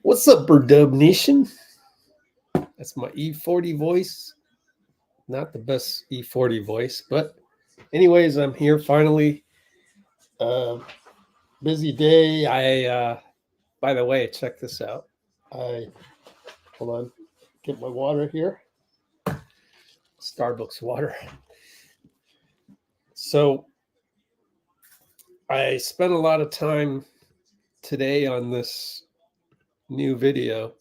What's up, Burdub Nation? That's my E40 voice. Not the best E40 voice, but anyways, I'm here finally. Busy day. By the way, check this out. Hold on, get my water here. Starbucks water. So I spent a lot of time today on this new video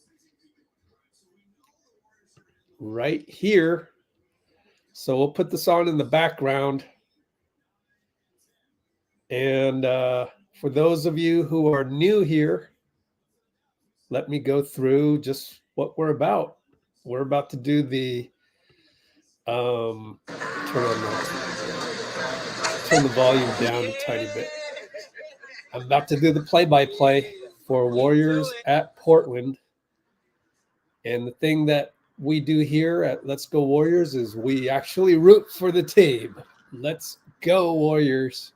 right here. So we'll put this on in the background. And for those of you who are new here, let me go through just what we're about. We're about to do the turn the volume down a tiny bit. I'm about to do the play-by-play for Warriors at Portland. And the thing that we do here at Let's Go Warriors is we actually root for the team. Let's go Warriors.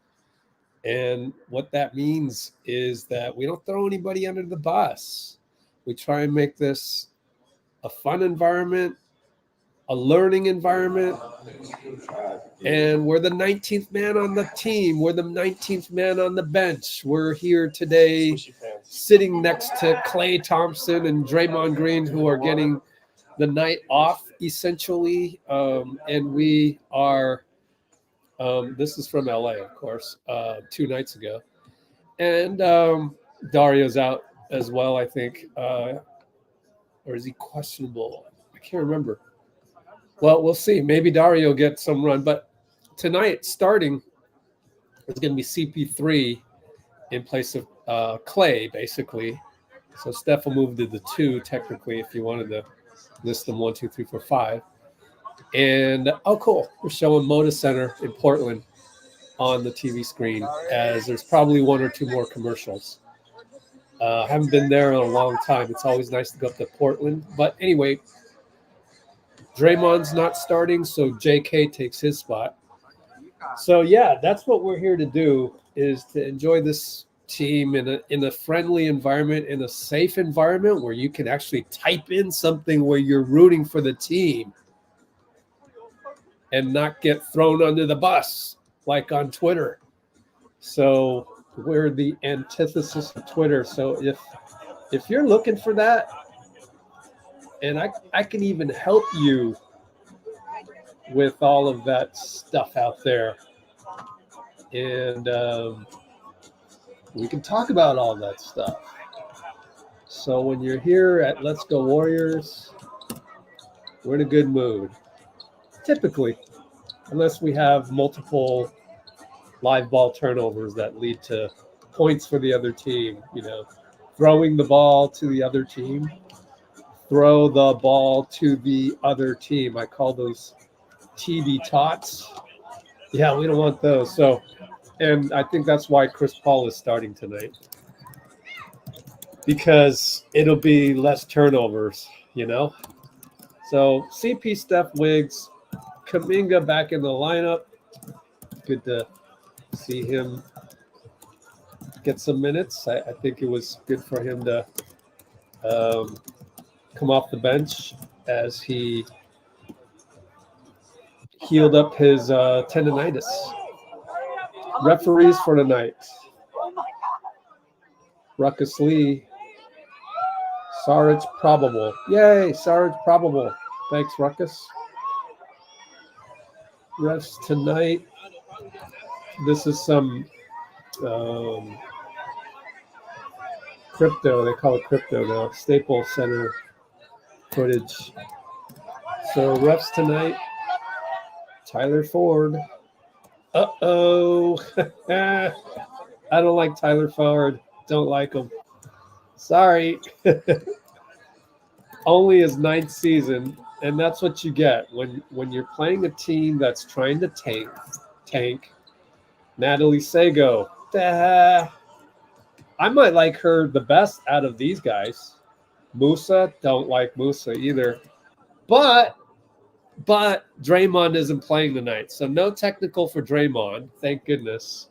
And what that means is that we don't throw anybody under the bus. We try and make this a fun environment, a learning environment. And we're the 19th man on the team. We're the 19th man on the bench. We're here today sitting next to Klay Thompson and Draymond Green, who are getting the night off, essentially. And we are, this is from LA, of course, 2 nights ago. And Dario's out as well, I think. Or is he questionable? I can't remember. Well, we'll see. Maybe Dario gets some run. But tonight, starting, is going to be CP3 in place of Klay, basically. So Steph will move to the 2, technically, if you wanted to list them 1, 2, 3, 4, 5. And, oh, cool. We're showing Moda Center in Portland on the TV screen, as there's probably 1 or 2 more commercials. Haven't been there in a long time. It's always nice to go up to Portland. But anyway, Draymond's not starting, so JK takes his spot. So, yeah, that's what we're here to do, is to enjoy this team in a friendly environment, in a safe environment where you can actually type in something where you're rooting for the team and not get thrown under the bus like on Twitter. So we're the antithesis of Twitter. So if you're looking for that, and I can even help you with all of that stuff out there. And we can talk about all that stuff. So when you're here at Let's Go Warriors, we're in a good mood. Typically, unless we have multiple live ball turnovers that lead to points for the other team, throwing the ball to the other team. Throw the ball to the other team. I call those TTBTTOTs. Yeah, we don't want those. So, and I think that's why Chris Paul is starting tonight, because it'll be less turnovers, So CP, Steph, Wiggs, Kuminga back in the lineup. Good to see him get some minutes. I think it was good for him to come off the bench as he healed up his tendonitis. Referees for tonight: Ruckus Lee, Saric probable. Yay, Saric probable. Thanks, Ruckus. Refs tonight. This is some crypto. They call it crypto now. Staples Center footage. So refs tonight: Tyler Ford. Uh-oh. I don't like Tyler Ford. Don't like him. Sorry. Only his 9th season, and that's what you get when you're playing a team that's trying to tank. Natalie Sago. I might like her the best out of these guys. Mousa, don't like Mousa either. But Draymond isn't playing tonight, so no technical for Draymond. Thank goodness.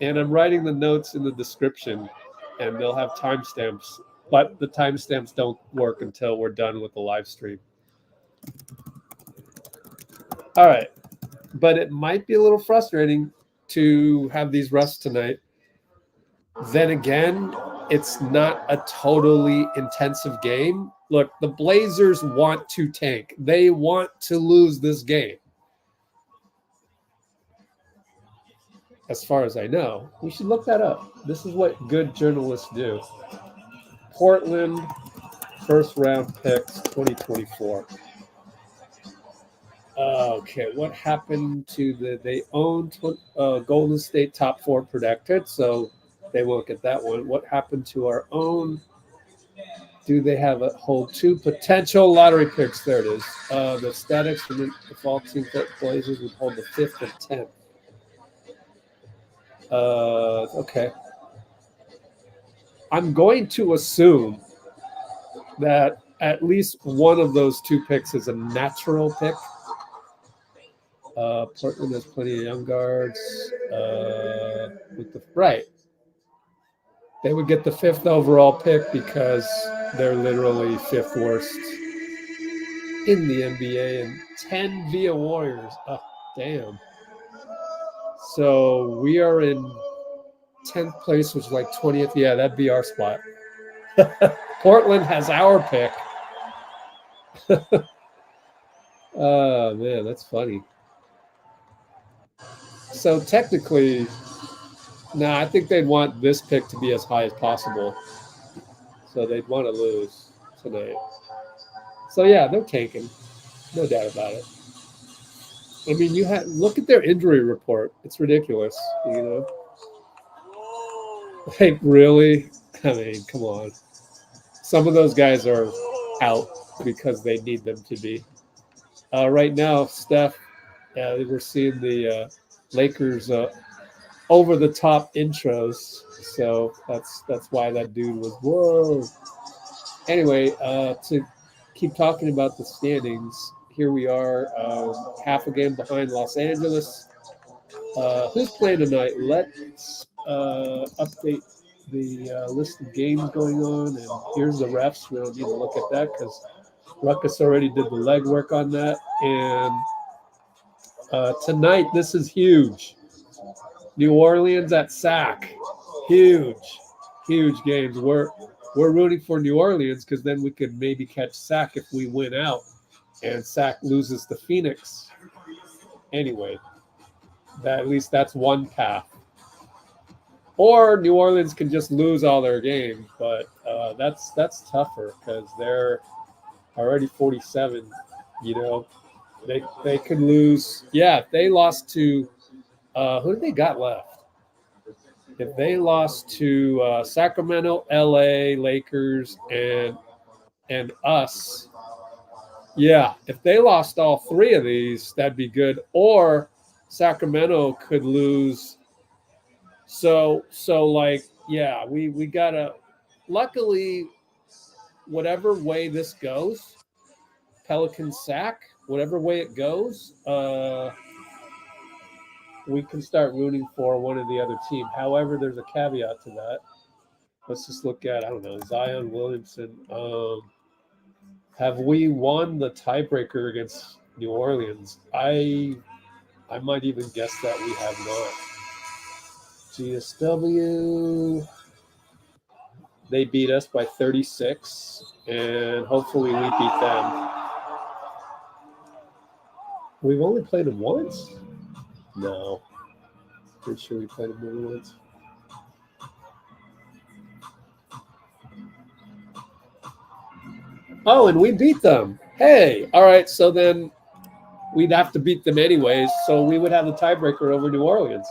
And I'm writing the notes in the description, and they'll have timestamps, but the timestamps don't work until we're done with the live stream. All right. But it might be a little frustrating to have these rests tonight. Then again, it's not a totally intensive game. Look, the Blazers want to tank. They want to lose this game. As far as I know, we should look that up. This is what good journalists do. Portland first round picks 2024. Okay, what happened to they owned Golden State top 4 protected, so they won't get that one. What happened to our own? Do they have hold 2 potential lottery picks? There it is. The statics from the default team that Blazers would hold the 5th and 10th. Okay. I'm going to assume that at least one of those 2 picks is a natural pick. Portland has plenty of young guards. Right. They would get the 5th overall pick because they're literally 5th worst in the NBA and 10 via Warriors. Oh, damn. So we are in 10th place, which is like 20th. Yeah, that'd be our spot. Portland has our pick. Oh, man, that's funny. So technically, I think they'd want this pick to be as high as possible. So they'd want to lose tonight. So yeah, they're tanking. No doubt about it. I mean, look at their injury report. It's ridiculous, you know. Like, really? I mean, come on. Some of those guys are out because they need them to be. Right now, Steph, we're seeing the Lakers over the top intros, so that's why that dude was whoa. Anyway, to keep talking about the standings, here we are, half a game behind Los Angeles. Who's playing tonight? Let's update the list of games going on, and here's the refs. We don't need to look at that because Ruckus already did the legwork on that. And tonight, this is huge. New Orleans at SAC. Huge games. We're rooting for New Orleans because then we could maybe catch SAC if we win out and SAC loses to Phoenix. Anyway, at least that's one path. Or New Orleans can just lose all their games, but that's tougher because they're already 47. You know, they could lose. Yeah, if they lost to who did they got left? If they lost to Sacramento, LA, Lakers, and us, yeah, if they lost all 3 of these, that'd be good. Or Sacramento could lose. So like, yeah, we gotta. Luckily, whatever way this goes, Pelican SAC, whatever way it goes, we can start rooting for one of the other team. However, there's a caveat to that. Let's just look at, I don't know, Zion Williamson. Have we won the tiebreaker against New Orleans? I might even guess that we have not. GSW, they beat us by 36, and hopefully we beat them. We've only played them once? No. Pretty sure we played them only once. Oh, and we beat them. Hey, all right, so then we'd have to beat them anyways, so we would have the tiebreaker over New Orleans.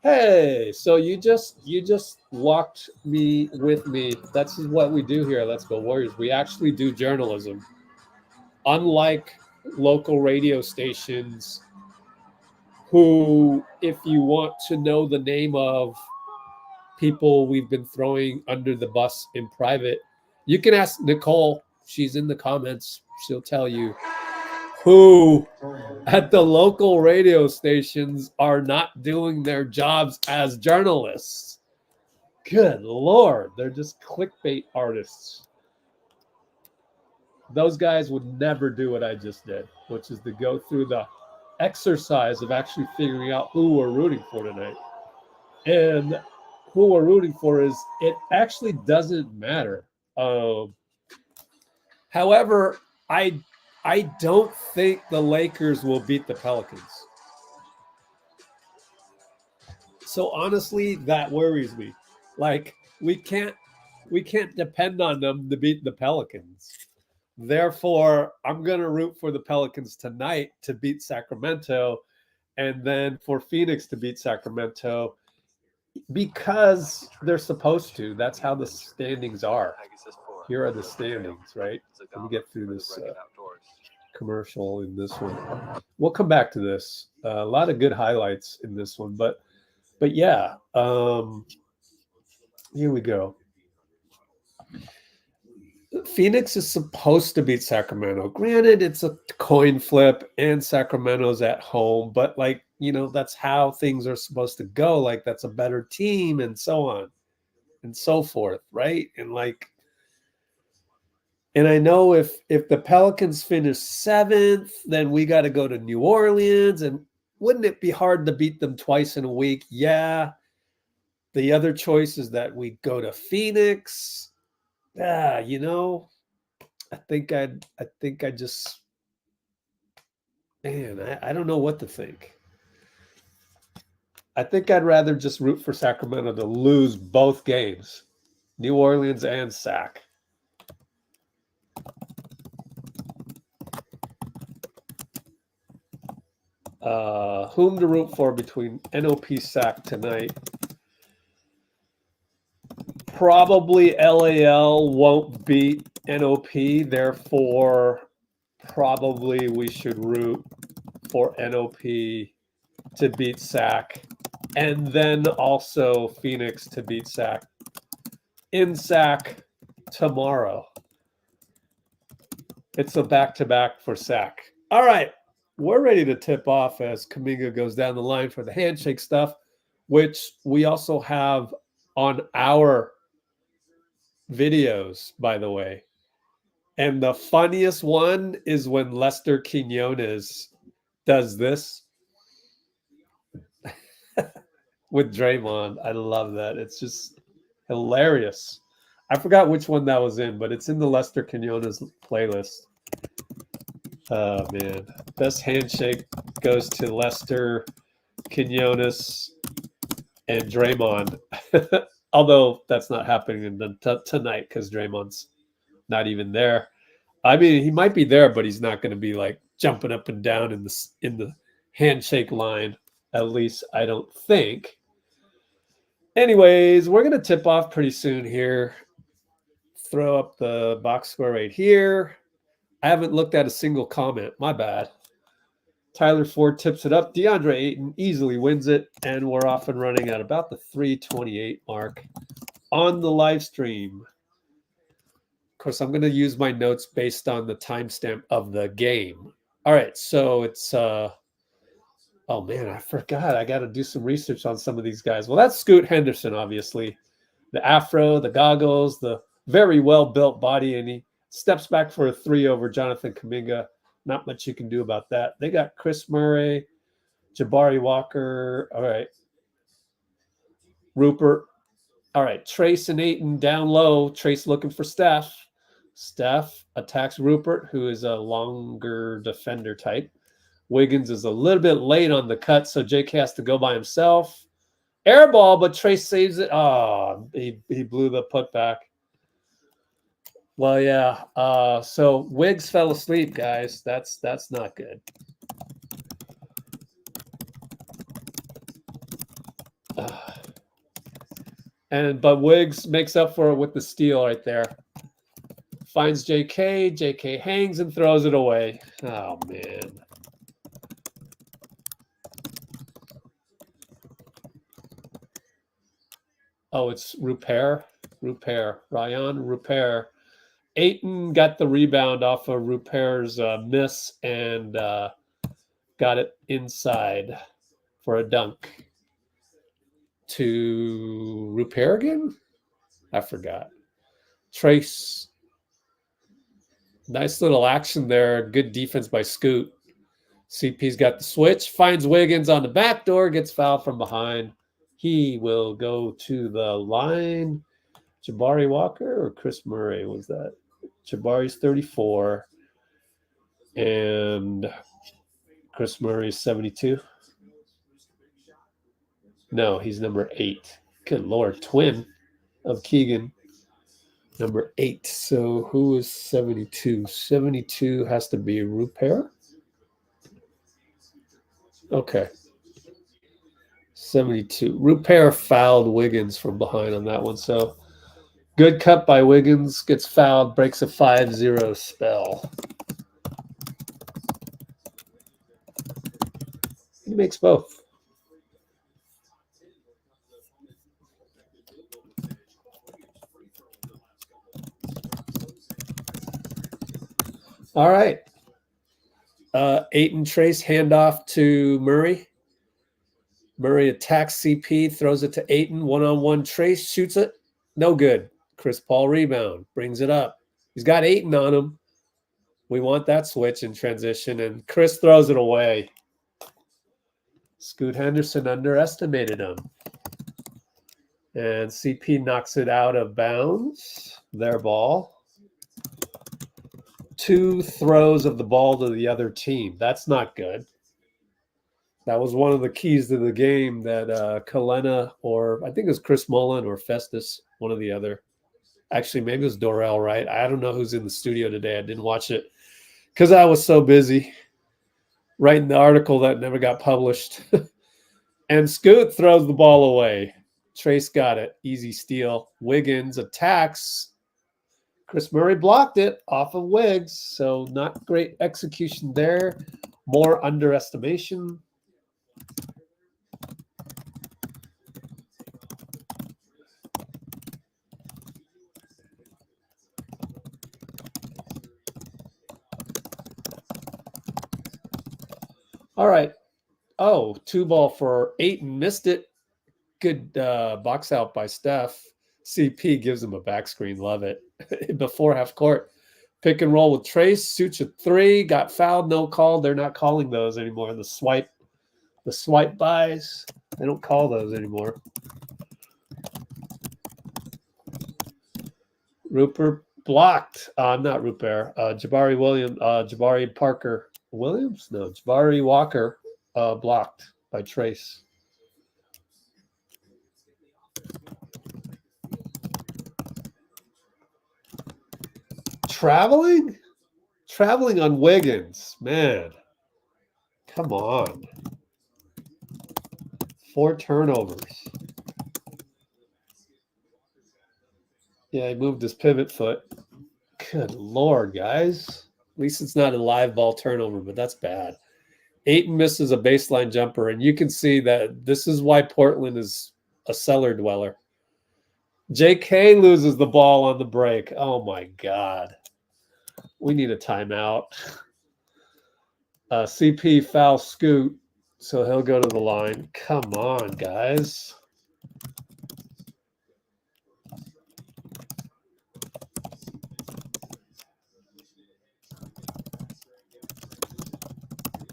Hey, so you just walked me with me. That's what we do here at Let's Go Warriors. We actually do journalism. Unlike local radio stations who, if you want to know the name of people we've been throwing under the bus in private, you can ask Nicole. She's in the comments. She'll tell you. who at the local radio stations are not doing their jobs as journalists. Good Lord, they're just clickbait artists. Those guys would never do what I just did, which is to go through the exercise of actually figuring out who we're rooting for tonight. And who we're rooting for is, it actually doesn't matter. However, I don't think the Lakers will beat the Pelicans. So honestly, that worries me. Like, we can't depend on them to beat the Pelicans. Therefore, I'm going to root for the Pelicans tonight to beat Sacramento, and then for Phoenix to beat Sacramento, because they're supposed to. That's how the standings are. Here are the standings, right? Let me get through this commercial in this one. We'll come back to this. A lot of good highlights in this one, but yeah, here we go. Phoenix is supposed to beat Sacramento. Granted, it's a coin flip and Sacramento's at home, but like, you know, that's how things are supposed to go. Like, that's a better team and so on and so forth, right? And like, and I know if the Pelicans finish 7th, then we got to go to New Orleans. And wouldn't it be hard to beat them twice in a week? Yeah. The other choice is that we go to Phoenix. You know, I think I just, man, I don't know what to think. I think I'd rather just root for Sacramento to lose both games, New Orleans and Sac. Whom to root for between NOP-SAC tonight? Probably LAL won't beat NOP, therefore probably we should root for NOP to beat SAC, and then also Phoenix to beat SAC in SAC tomorrow. It's a back-to-back for SAC. All right, we're ready to tip off as Kuminga goes down the line for the handshake stuff, which we also have on our videos, by the way. And the funniest one is when Lester Quinones does this with Draymond. I love that. It's just hilarious. I forgot which one that was in, but it's in the Lester Quinones playlist. Oh, man. Best handshake goes to Lester Quinones and Draymond. Although that's not happening tonight because Draymond's not even there. I mean, he might be there, but he's not going to be like jumping up and down in the handshake line. At least I don't think. Anyways, we're going to tip off pretty soon here. Throw up the box score right here. I haven't looked at a single comment. My bad. Tyler Ford tips it up. DeAndre Ayton easily wins it. And we're off and running at about the 3:28 mark on the live stream. Of course, I'm going to use my notes based on the timestamp of the game. All right, so it's oh man, I forgot. I got to do some research on some of these guys. Well, that's Scoot Henderson, obviously. The afro, the goggles, the very well-built body, and he steps back for a 3 over Jonathan Kuminga. Not much you can do about that. They got Kris Murray, Jabari Walker. All right. Rupert. All right, Trayce and Ayton down low. Trayce looking for Steph. Steph attacks Rupert, who is a longer defender type. Wiggins is a little bit late on the cut, so Jake has to go by himself. Air ball, but Trayce saves it. Oh, he blew the putback. Well, yeah. So Wiggs fell asleep, guys. That's not good. But Wiggs makes up for it with the steal right there. Finds JK. JK hangs and throws it away. Oh, man. Oh, it's Ryan Rupert. Ayton got the rebound off of Rupert's miss and got it inside for a dunk to Rupert again? I forgot. Trayce. Nice little action there. Good defense by Scoot. CP's got the switch. Finds Wiggins on the back door. Gets fouled from behind. He will go to the line. Jabari Walker or Kris Murray was that? Jabari's 34. And Kris Murray's 72. No, he's number 8. Good Lord. Twin of Keegan. Number 8. So who is 72? 72 has to be Rupert. Okay. 72. Rupert fouled Wiggins from behind on that one. So good cut by Wiggins. Gets fouled. Breaks a 5-0 spell. He makes both. All right. Ayton Trayce handoff to Murray. Murray attacks CP, throws it to Ayton. One-on-one Trayce shoots it. No good. Chris Paul rebound. Brings it up. He's got Ayton on him. We want that switch in transition, and Chris throws it away. Scoot Henderson underestimated him. And CP knocks it out of bounds. Their ball. 2 throws of the ball to the other team. That's not good. That was one of the keys to the game that Kalena, or I think it was Chris Mullen or Festus, one or the other. Actually, maybe it was Dorrell, right? I don't know who's in the studio today. I didn't watch it because I was so busy writing the article that never got published. And Scoot throws the ball away. Trayce got it. Easy steal. Wiggins attacks. Kris Murray blocked it off of Wiggs. So not great execution there. More underestimation. All right. Oh, 2-ball for Ayton. Missed it. Good box out by Steph. CP gives him a back screen. Love it. Before half court. Pick and roll with Trayce. Shoots a 3. Got fouled. No call. They're not calling those anymore. The swipe buys. They don't call those anymore. Rupert blocked. Not Rupert. Jabari Parker Williams? No, Jabari Walker blocked by Trayce. Traveling on Wiggins. Man, come on. 4 turnovers. Yeah, he moved his pivot foot. Good Lord, guys. At least it's not a live ball turnover, but that's bad. Ayton misses a baseline jumper, and you can see that this is why Portland is a cellar dweller. JK loses the ball on the break. Oh, my God. We need a timeout. CP foul Scoot, so he'll go to the line. Come on, guys.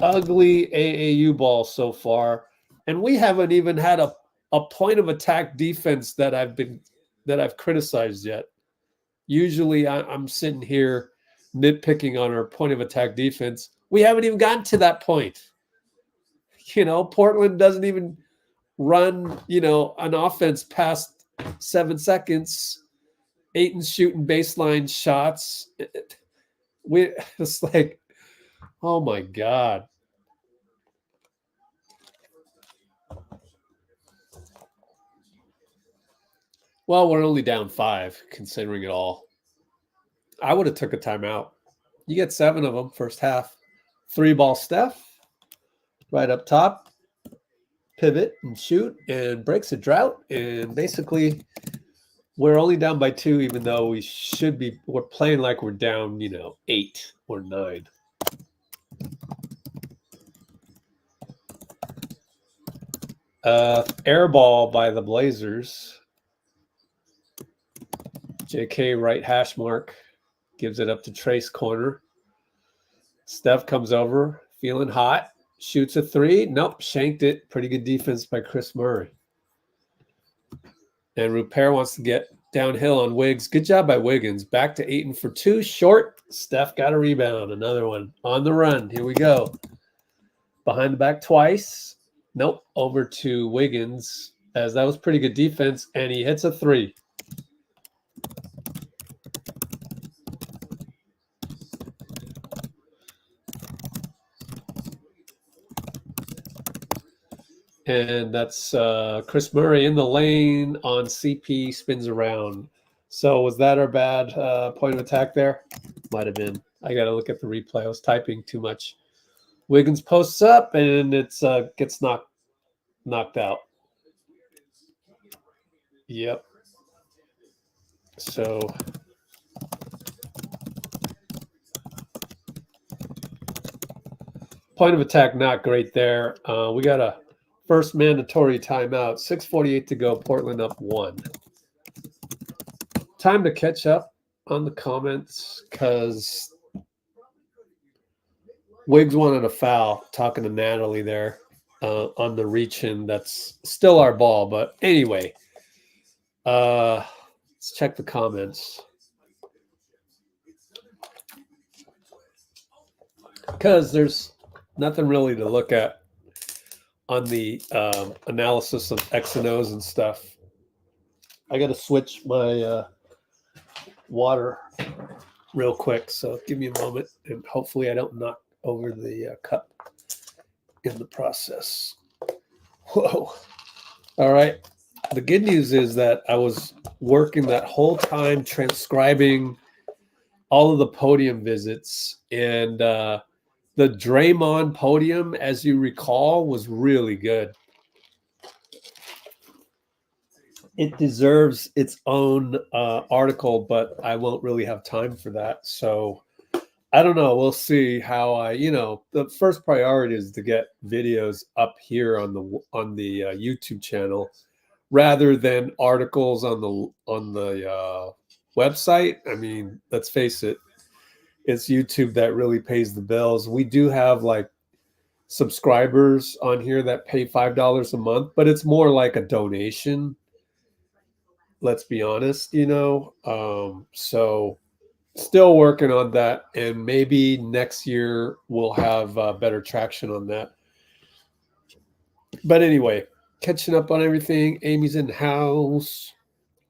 Ugly AAU ball so far, and we haven't even had a point of attack defense that I've criticized yet. Usually I'm sitting here nitpicking on our point of attack defense. We haven't even gotten to that point. Portland doesn't even run, an offense past 7 seconds. Ayton's shooting baseline shots. It's like, oh my God. Well, we're only down 5, considering it all. I would have took a timeout. You get 7 of them first half. 3-ball Steph, right up top. Pivot and shoot, and breaks a drought, and basically We're only down by 2, even though we should be. We're playing like we're down, 8 or 9. Airball by the Blazers. JK right hash mark. Gives it up to Trayce corner. Steph comes over, feeling hot. Shoots a 3. Nope, shanked it. Pretty good defense by Kris Murray. And Rupert wants to get downhill on Wiggs. Good job by Wiggins. Back to 8 for 2. Short. Steph got a rebound. Another one on the run. Here we go. Behind the back twice. Nope. Over to Wiggins, as that was pretty good defense. And he hits a 3. And that's Kris Murray in the lane on CP, spins around. So was that our bad point of attack there? Might have been. I got to look at the replay. I was typing too much. Wiggins posts up, and it's gets knocked out. Yep. So point of attack not great there. We got a first mandatory timeout. 6:48 to go. Portland up 1. Time to catch up on the comments because Wiggs wanted a foul. Talking to Natalie there on the reach-in. That's still our ball. But anyway, let's check the comments. Because there's nothing really to look at on the analysis of X and O's and stuff. I got to switch my water real quick, so give me a moment, and hopefully I don't knock over the cup in the process. Whoa. All right. The good news is that I was working that whole time transcribing all of the podium visits, and the Draymond podium, as you recall, was really good. It deserves its own article, but I won't really have time for that. So I don't know. We'll see how the first priority is to get videos up here on the YouTube channel rather than articles on the website. I mean, let's face it. It's YouTube that really pays the bills. We do have like subscribers on here that pay $5 a month, but it's more like a donation. Let's be honest, so still working on that. And maybe next year we'll have better traction on that. But anyway, catching up on everything. Amy's in the house.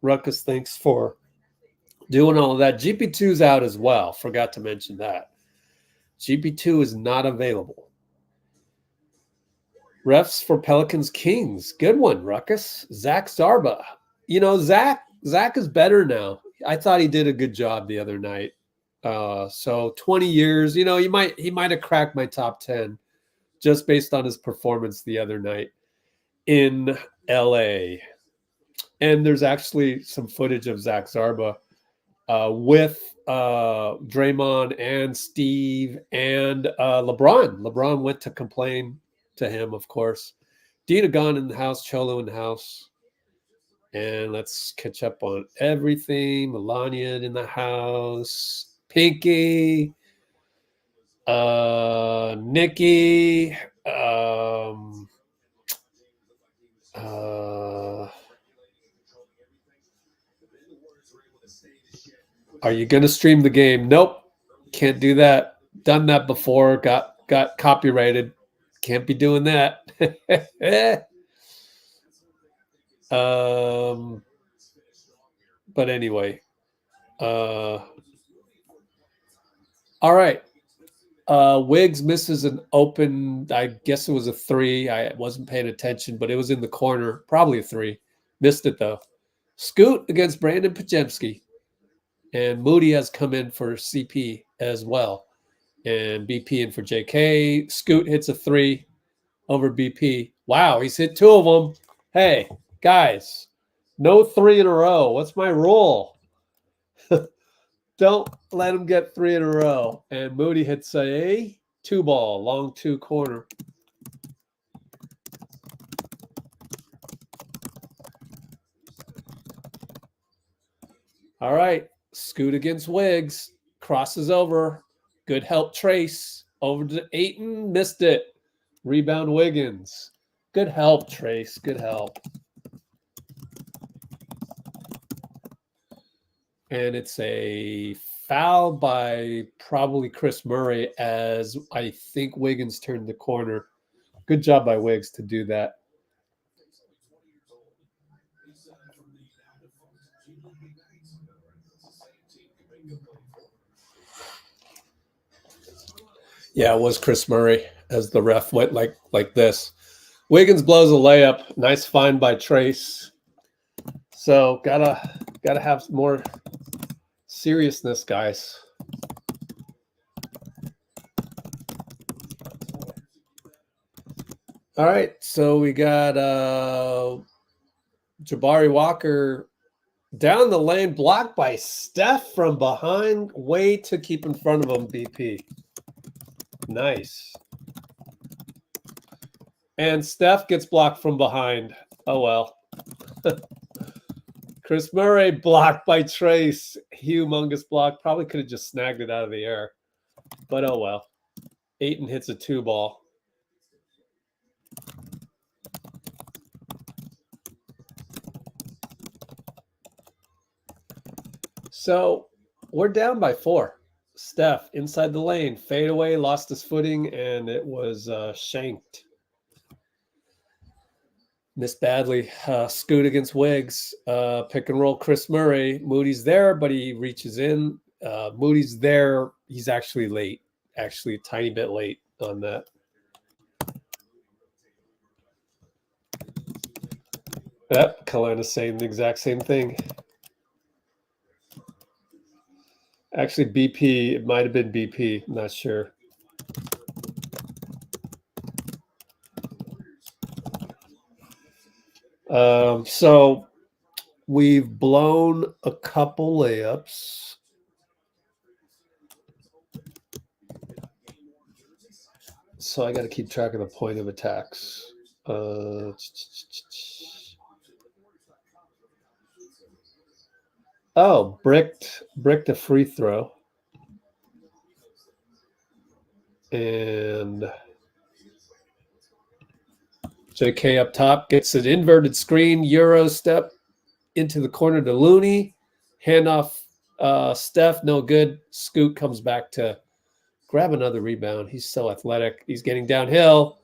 Ruckus, thanks for doing all of that. GP2's out as well. Forgot to mention that. GP2 is not available. Refs for Pelicans Kings. Good one, Ruckus. Zach Zarba. Zach is better now. I thought he did a good job the other night. So 20 years, he might have cracked my top 10 just based on his performance the other night in LA. And there's actually some footage of Zach Zarba with Draymond and Steve and LeBron. LeBron went to complain to him, of course. Dina gone in the house, Cholo in the house. And let's catch up on everything. Melania in the house. Pinky. Nikki. Are you going to stream the game? Nope. Can't do that. Done that before. Got copyrighted. Can't be doing that. But anyway. All right. Wiggs misses an open, I guess it was a 3. I wasn't paying attention, but it was in the corner. Probably a 3. Missed it, though. Scoot against Brandon Pajemski. And Moody has come in for CP as well. And BP in for JK. Scoot hits a 3 over BP. Wow, he's hit 2 of them. Hey, guys, No 3 in a row. What's my rule? Don't let him get 3 in a row. And Moody hits a 2-ball, long 2 corner. All right. Scoot against Wiggs. Crosses over. Good help, Trayce. Over to Ayton. Missed it. Rebound, Wiggins. Good help, Trayce. Good help. And it's a foul by probably Kris Murray as I think Wiggins turned the corner. Good job by Wiggs to do that. Yeah, it was Kris Murray as the ref went like this. Wiggins blows a layup. Nice find by Trayce. So gotta have more seriousness, guys. All right, so we got Jabari Walker down the lane, blocked by Steph from behind. Way to keep in front of him, BP. Nice. And Steph gets blocked from behind. Oh, well. Kris Murray blocked by Trayce. Humongous block. Probably could have just snagged it out of the air. But oh, well. Ayton hits a 2-ball. So we're down by 4. Steph inside the lane, fade away, lost his footing, and it was shanked. Missed badly. Scoot against Wiggs. Pick and roll Kris Murray. Moody's there, but he reaches in. Moody's there. He's actually late. Actually a tiny bit late on that. Yep, Kalana's saying the exact same thing. Actually, BP, it might have been BP. I'm not sure. So we've blown a couple layups. So I got to keep track of the point of attacks. Oh, bricked a free throw. And JK up top gets an inverted screen, Euro step into the corner to Looney. Handoff, Steph, no good. Scoot comes back to grab another rebound. He's so athletic. He's getting downhill.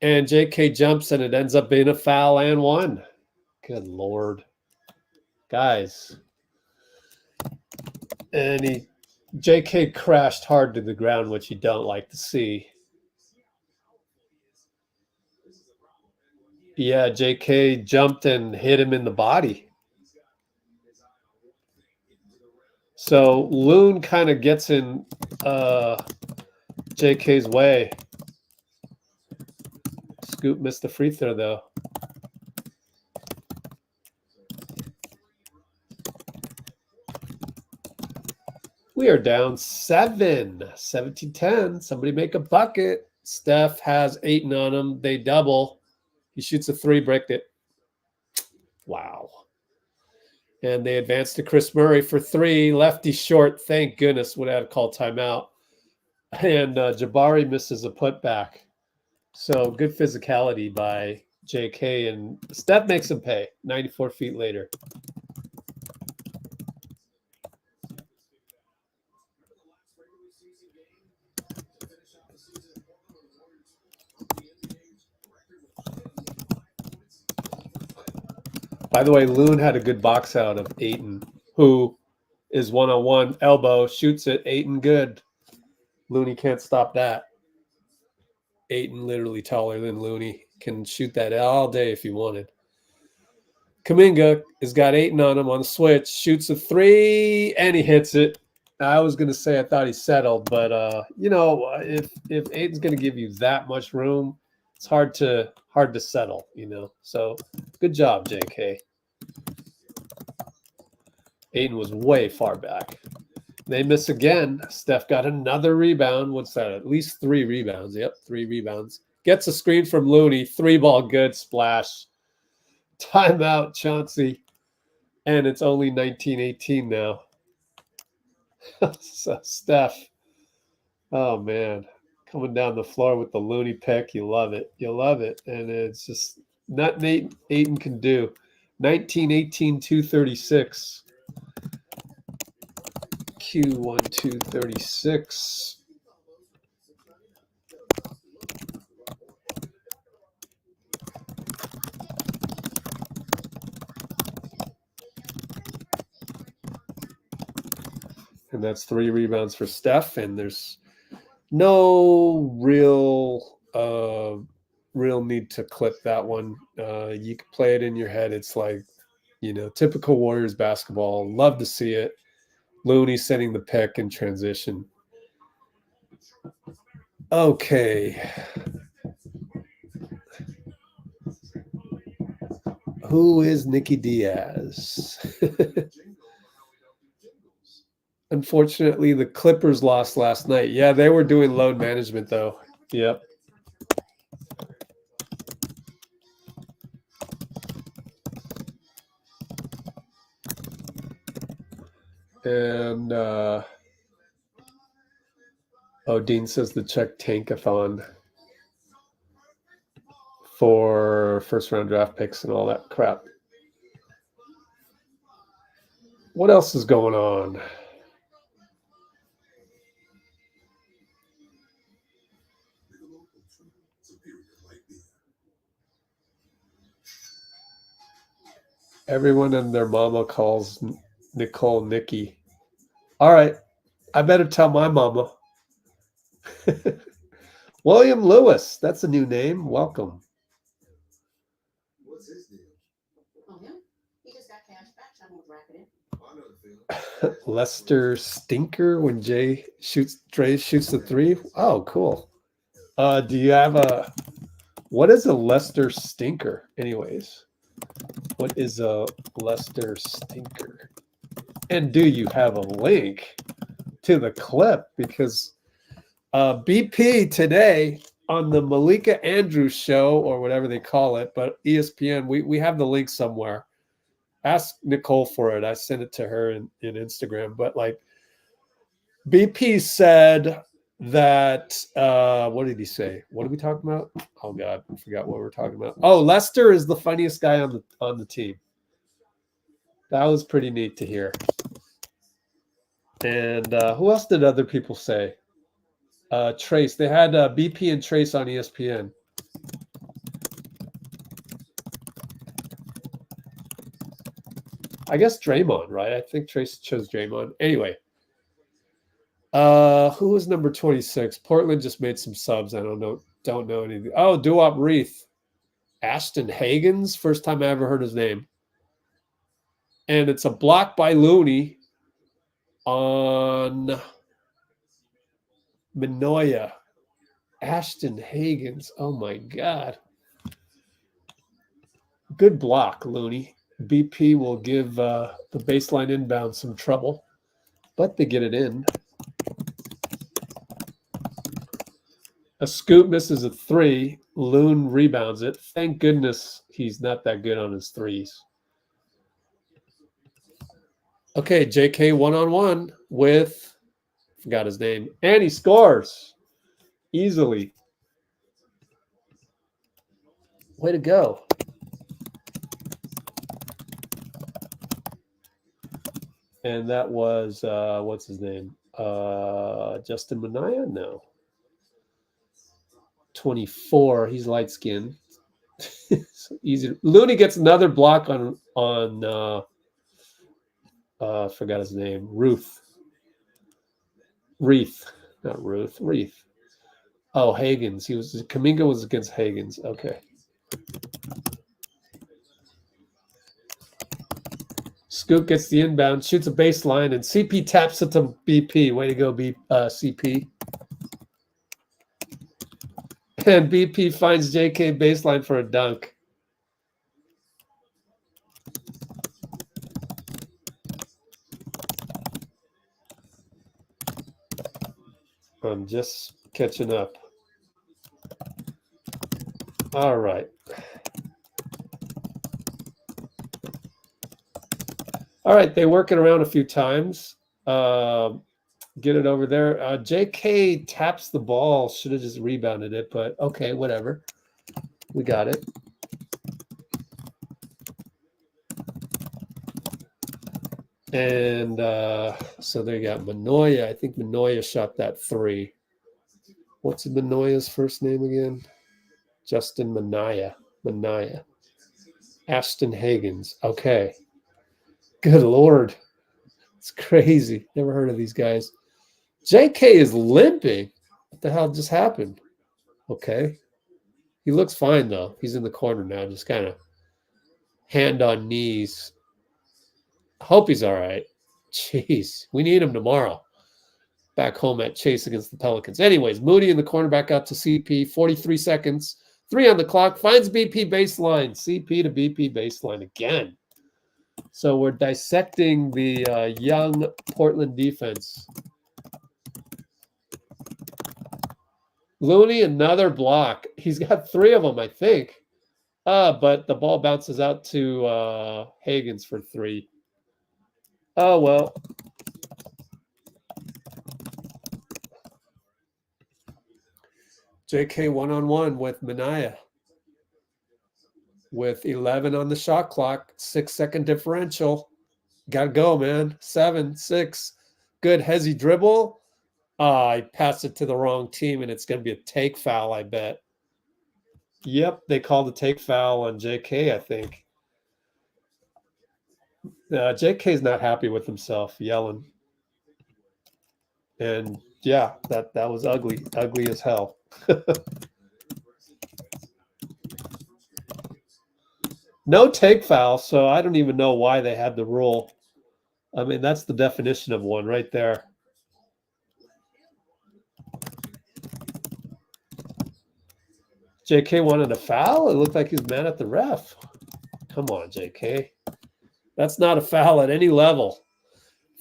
And JK jumps, and it ends up being a foul and 1. Good Lord. Guys. And JK crashed hard to the ground, which you don't like to see. Yeah, JK jumped and hit him in the body. So Loon kind of gets in JK's way. Scoot missed the free throw, though. We are down 7, 17-10. Somebody make a bucket. Steph has Ayton on him. They double. He shoots a 3, bricked it. Wow. And they advance to Kris Murray for 3. Lefty short. Thank goodness would have called timeout. And Jabari misses a putback. So good physicality by JK. And Steph makes him pay 94 feet later. By the way, Loon had a good box out of Ayton, who is one-on-one elbow, shoots it. Ayton good. Looney can't stop that. Ayton literally taller than Looney. Can shoot that all day if he wanted. Kuminga has got Ayton on him on the switch. Shoots a 3, and he hits it. I was going to say I thought he settled, but, you know, if Ayton's going to give you that much room, it's hard to settle, you know. So Good job, JK. Aiden was way far back. They miss again. Steph got another rebound. What's that? At least 3 rebounds. Yep, 3 rebounds. Gets a screen from Looney. 3-ball good. Splash. Timeout, Chauncey. And it's only 19-18 now. So Steph. Oh, man. Coming down the floor with the Looney pick. You love it. You love it. And it's just nothing Aiden can do. 19-18, 236. Q1 236. And that's 3 rebounds for Steph. And there's no real need to clip that one. You can play it in your head. It's like, you know, typical Warriors basketball. Love to see it. Looney setting the pick in transition. Okay. Who is Nicky Diaz? Unfortunately, the Clippers lost last night. Yeah, they were doing load management, though. Yep. And Dean says the check tankathon for first-round draft picks and all that crap. What else is going on? Everyone and their mama calls Nicole Nikki. All right. I better tell my mama. William Lewis. That's a new name. Welcome. What's his deal? Oh, him? He just got cash back. So I'm going to wrap it in. I know the feeling. Lester Stinker when Dray shoots the 3. Oh, cool. Do you have what is a Lester Stinker anyways? What is a Lester Stinker? And do you have a link to the clip? Because BP today on the Malika Andrews show, or whatever they call it, but ESPN, we have the link somewhere. Ask Nicole for it. I sent it to her in Instagram. But like BP said that what did he say? What are we talking about? Oh God, I forgot what we're talking about. Oh, Lester is the funniest guy on the team. That was pretty neat to hear. And who else did other people say? Trayce. They had BP and Trayce on ESPN. I guess Draymond, right? I think Trayce chose Draymond. Anyway. Who was number 26? Portland just made some subs. I don't know anything. Oh, Duop Reith. Ashton Hagans. First time I ever heard his name. And it's a block by Looney on Minoya. Ashton Hagans. Oh my God. Good block, Looney. BP will give the baseline inbound some trouble, but they get it in. A scoop misses a 3. Loon rebounds it. Thank goodness he's not that good on his 3s. Okay, JK one-on-one with, forgot his name, and he scores easily. Way to go. And that was, what's his name? Justin Minaya? No. 24. He's light-skinned. So easy. Looney gets another block on forgot his name. Reith. Not Ruth. Reith. Oh, Hagans. Kuminga was against Hagans. Okay. Scoop gets the inbound, shoots a baseline, and CP taps it to BP. Way to go, CP. And BP finds JK baseline for a dunk. I'm just catching up. All right. All right, they work it around a few times. Get it over there. JK taps the ball. Should have just rebounded it, but okay, whatever. We got it. And so there you got Manoia. I think Manoia shot that 3. What's Manoia's first name again? Justin Mania. Ashton Hagens. Okay. Good Lord. It's crazy. Never heard of these guys. JK is limping. What the hell just happened? Okay. He looks fine, though. He's in the corner now, just kind of hand on knees. Hope he's all right. Jeez. We need him tomorrow. Back home at Chase against the Pelicans. Anyways, Moody in the corner, back out to CP. 43 seconds. 3 on the clock. Finds BP baseline. CP to BP baseline again. So we're dissecting the young Portland defense. Looney, another block. He's got 3 of them, I think. But the ball bounces out to Hagens for 3. Oh, well. JK one-on-one with Mania. With 11 on the shot clock. 6-second differential. Got to go, man. 7, 6. Good hezzy dribble. I passed it to the wrong team, and it's going to be a take foul, I bet. Yep, they called a take foul on JK, I think. JK's not happy with himself, yelling. And, yeah, that was ugly. Ugly as hell. No take foul, so I don't even know why they had the rule. I mean, that's the definition of one right there. JK wanted a foul? It looked like he was mad at the ref. Come on, JK. That's not a foul at any level.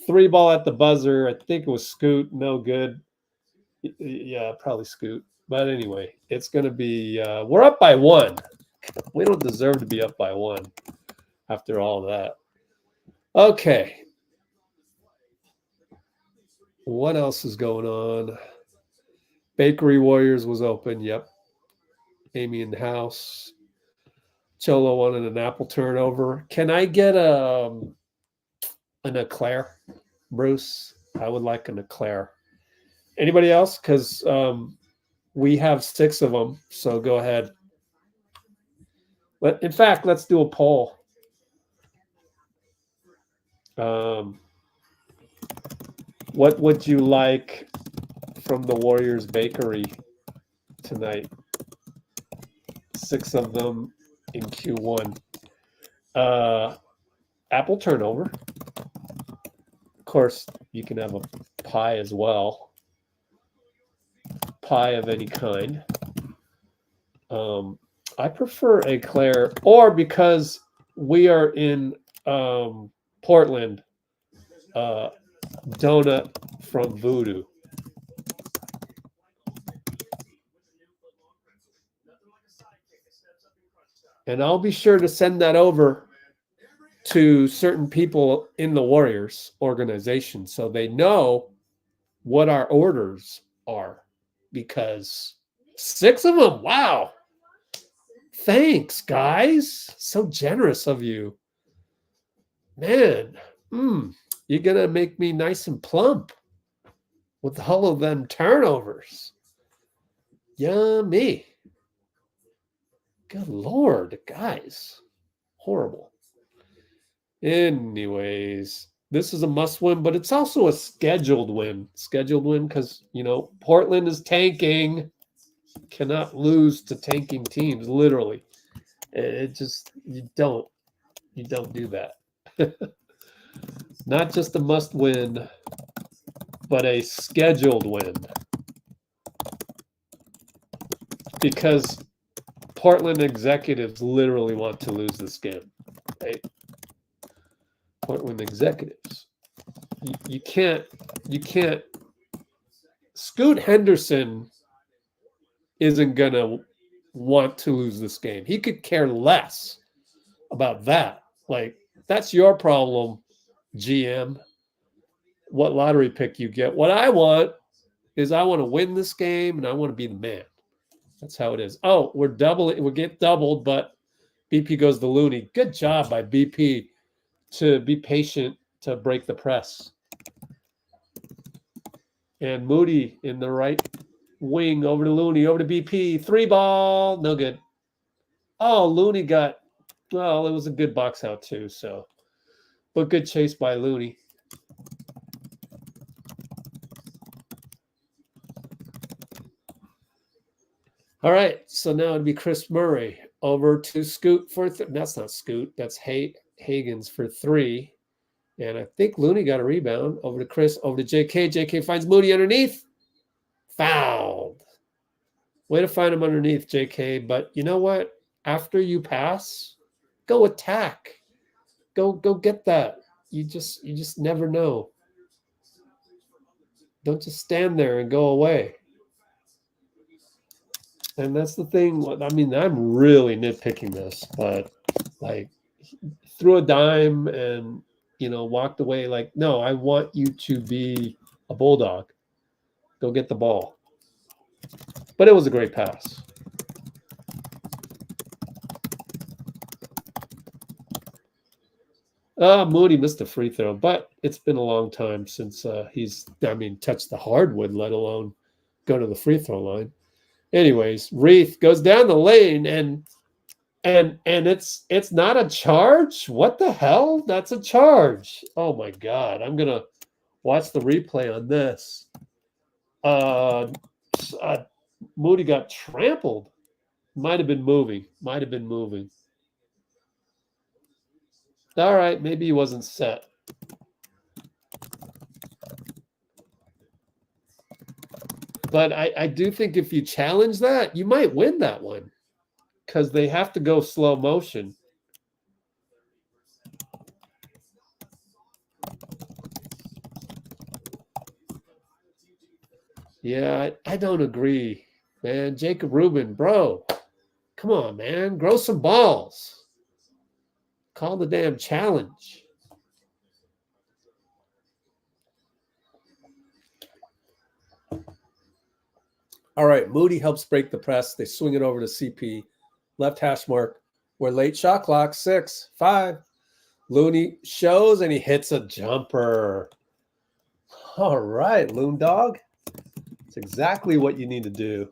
3 ball at the buzzer. I think it was Scoot. No good. Yeah, probably Scoot. But anyway, it's going to be we're up by 1. We don't deserve to be up by 1 after all that. Okay. What else is going on? Bakery Warriors was open. Yep. Amy in the house. Cholo wanted an apple turnover. Can I get an eclair, Bruce? I would like an eclair. Anybody else? Because we have 6 of them. So go ahead. In fact, let's do a poll. What would you like from the Warriors Bakery tonight? 6 of them in Q1. Apple turnover. Of course, you can have a pie as well. Pie of any kind. I prefer eclair, or because we are in Portland, donut from Voodoo. And I'll be sure to send that over to certain people in the Warriors organization so they know what our orders are. Because 6 of them, wow. Thanks, guys. So generous of you. Man, you're going to make me nice and plump with all of them turnovers. Yummy. Good Lord, guys. Horrible. Anyways, this is a must win, but it's also a scheduled win. Scheduled win because, Portland is tanking. Cannot lose to tanking teams, literally. It just, you don't do that. Not just a must win, but a scheduled win. Because Portland executives literally want to lose this game. Right? Portland executives. You can't. Scoot Henderson isn't gonna want to lose this game. He could care less about that. Like, that's your problem, GM. What lottery pick you get. What I want is I want to win this game and I want to be the man. That's how it is. Oh, we're doubling. We'll get doubled, but BP goes to Looney. Good job by BP to be patient to break the press. And Moody in the right wing over to Looney, over to BP. 3 ball. No good. Oh, Looney got, well, it was a good box out too. So, but good chase by Looney. All right. So now it'd be Kris Murray over to Scoot for, that's not Scoot. That's Higgins for 3. And I think Looney got a rebound. Over to Kris, over to JK. JK finds Moody underneath. Fouled. Way to find him underneath, JK. But you know what? After you pass, go attack. Go get that. You just never know. Don't just stand there and go away. And that's the thing. I mean, I'm really nitpicking this, but like, threw a dime and, you know, walked away like, no, I want you to be a bulldog. Go get the ball. But it was a great pass. Moody missed a free throw, but it's been a long time since he's touched the hardwood, let alone go to the free throw line. Anyways, Reith goes down the lane and it's not a charge. What the hell? That's a charge. Oh my God. I'm gonna watch the replay on this. Moody got trampled. Might have been moving. All right, maybe he wasn't set. But I do think if you challenge that, you might win that one because they have to go slow motion. Yeah, I don't agree, man. Jacob Rubin, bro. Come on, man. Grow some balls. Call the damn challenge. All right, Moody helps break the press. They swing it over to CP. Left hash mark. We're late shot clock. 6, 5. Looney shows and he hits a jumper. All right, Loon Dog. It's exactly what you need to do.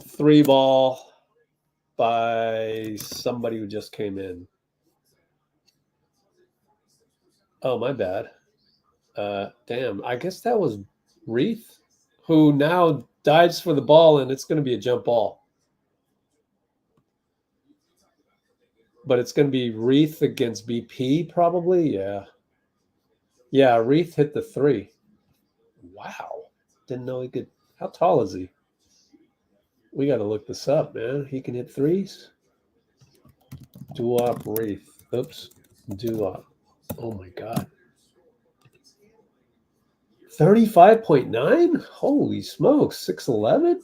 Three ball by somebody who just came in. Oh, my bad. Damn, I guess that was Reith, who now dives for the ball, and it's going to be a jump ball. But it's going to be Reith against BP, probably. Yeah. Yeah, Reith hit the 3. Wow. Didn't know he could. How tall is he? We got to look this up, man. He can hit 3s. Duop Reith. Oops. Duop. Oh, my God. 35.9? Holy smokes. 6'11"?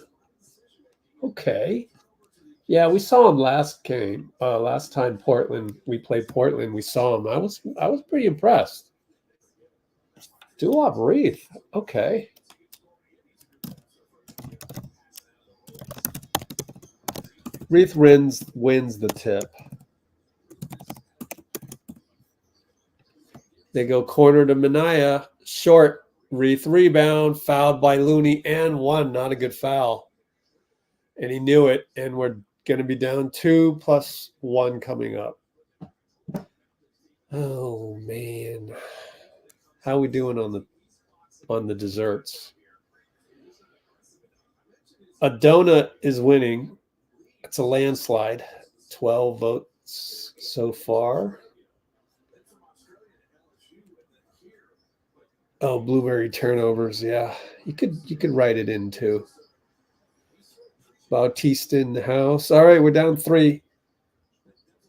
Okay. Yeah, we saw him last game. Last time we played Portland, we saw him. I was pretty impressed. Duop Reith. Okay. Reith wins the tip. They go corner to Minaya. Short. Reith rebound. Fouled by Looney and 1. Not a good foul. And he knew it. And we're going to be down 2 plus 1 coming up. Oh, man. How are we doing on the desserts? A donut is winning. It's a landslide. 12 votes so far. Oh, blueberry turnovers. Yeah, you could write it in too. Bautista in the house. All right, we're down 3.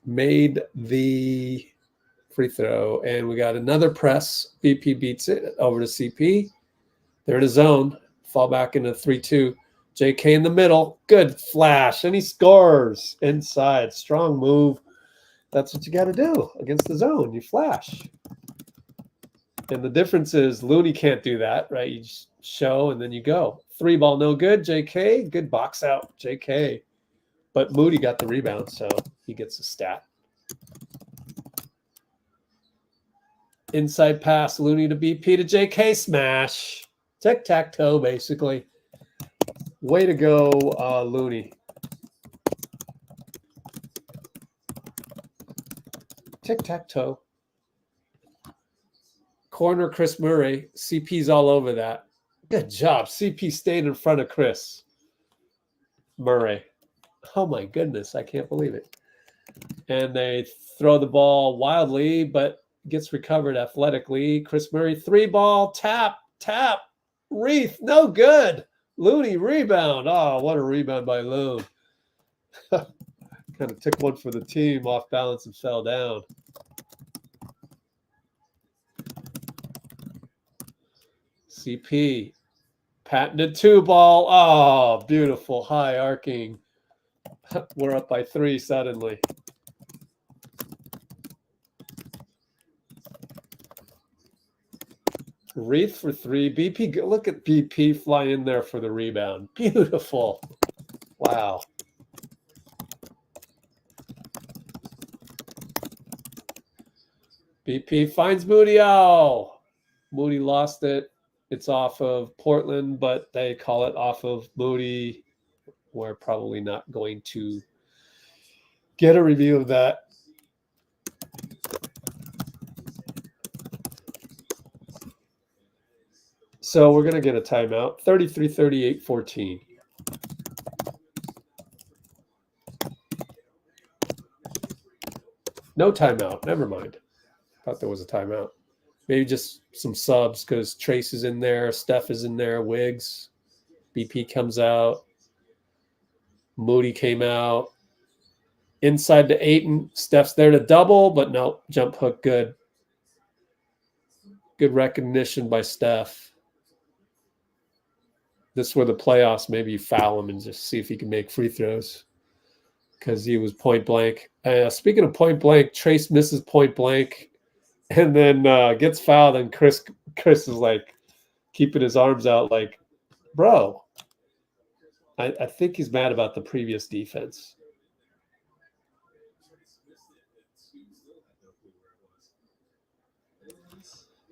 Made the free throw, and we got another press. BP beats it over to CP. They're in a zone. Fall back into 3-2. JK in the middle. Good flash, and he scores inside. Strong move. That's what you got to do against the zone. You flash. And the difference is Looney can't do that, right? You just show and then you go. 3 ball, no good. JK, good box out. JK. But Moody got the rebound, so he gets a stat. Inside pass, Looney to BP to JK, smash. Tic-tac-toe, basically. Way to go, Looney. Tic-tac-toe. Corner, Kris Murray. CP's all over that. Good job. CP stayed in front of Kris Murray. Oh, my goodness. I can't believe it. And they throw the ball wildly, but gets recovered athletically. Kris Murray, 3 ball, tap. Reith, no good. Looney, rebound. Oh, what a rebound by Loon. Kind of took one for the team, off balance and fell down. CP, patented 2 ball. Oh, beautiful, high arcing. We're up by 3 suddenly. Reith for 3. BP, look at BP fly in there for the rebound. Beautiful. Wow. BP finds Moody. Oh, Moody lost it. It's off of Portland, but they call it off of Moody. We're probably not going to get a review of that. So we're going to get a timeout. 33-38-14. No timeout. Never mind. Thought there was a timeout. Maybe just some subs because Trayce is in there. Steph is in there. Wiggs. BP comes out. Moody came out. Inside to Ayton. Steph's there to double, but no. Jump hook good. Good recognition by Steph. This is where the playoffs, maybe you foul him and just see if he can make free throws because he was point blank. Speaking of point blank, Trayce misses point blank and then gets fouled, and Kris is like keeping his arms out like, bro, I think he's mad about the previous defense.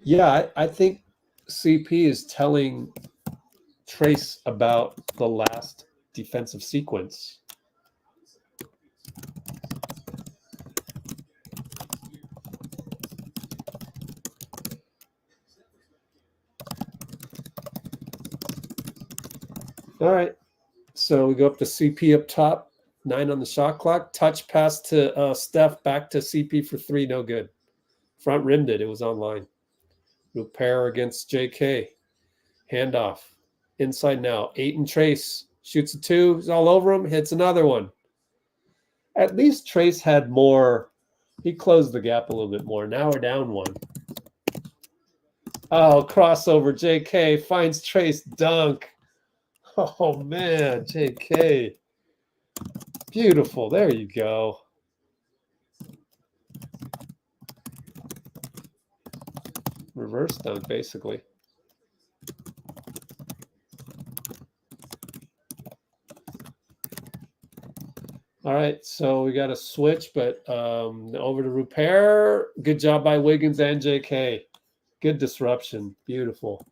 Yeah, I think CP is telling Trayce about the last defensive sequence. All right, so we go up to CP up top, 9 on the shot clock. Touch pass to Steph, back to CP for 3, no good. Front rimmed it was online. Repair against JK. Handoff. Inside now. Ayton Trayce shoots a 2. He's all over him. Hits another one. At least Trayce had more. He closed the gap a little bit more. Now we're down 1. Oh, crossover. JK finds Trayce, dunk. Oh, man. JK. Beautiful. There you go. Reverse dunk, basically. All right, so we got a switch, but over to repair. Good job by Wiggins and JK. Good disruption. Beautiful.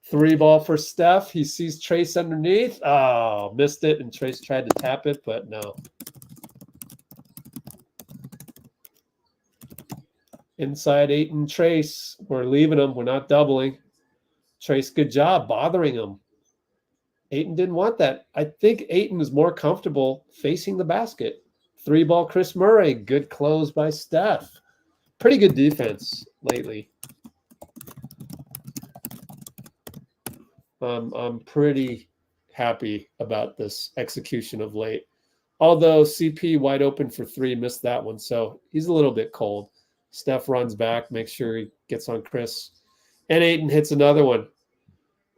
3 ball for Steph. He sees Trayce underneath. Oh, missed it, and Trayce tried to tap it, but no. Inside Ayton Trayce. We're leaving him. We're not doubling. Trayce, good job bothering him. Ayton didn't want that. I think Ayton was more comfortable facing the basket. 3 ball Kris Murray. Good close by Steph. Pretty good defense lately. I'm pretty happy about this execution of late. Although CP wide open for 3, missed that one. So he's a little bit cold. Steph runs back, makes sure he gets on Kris. And Ayton hits another one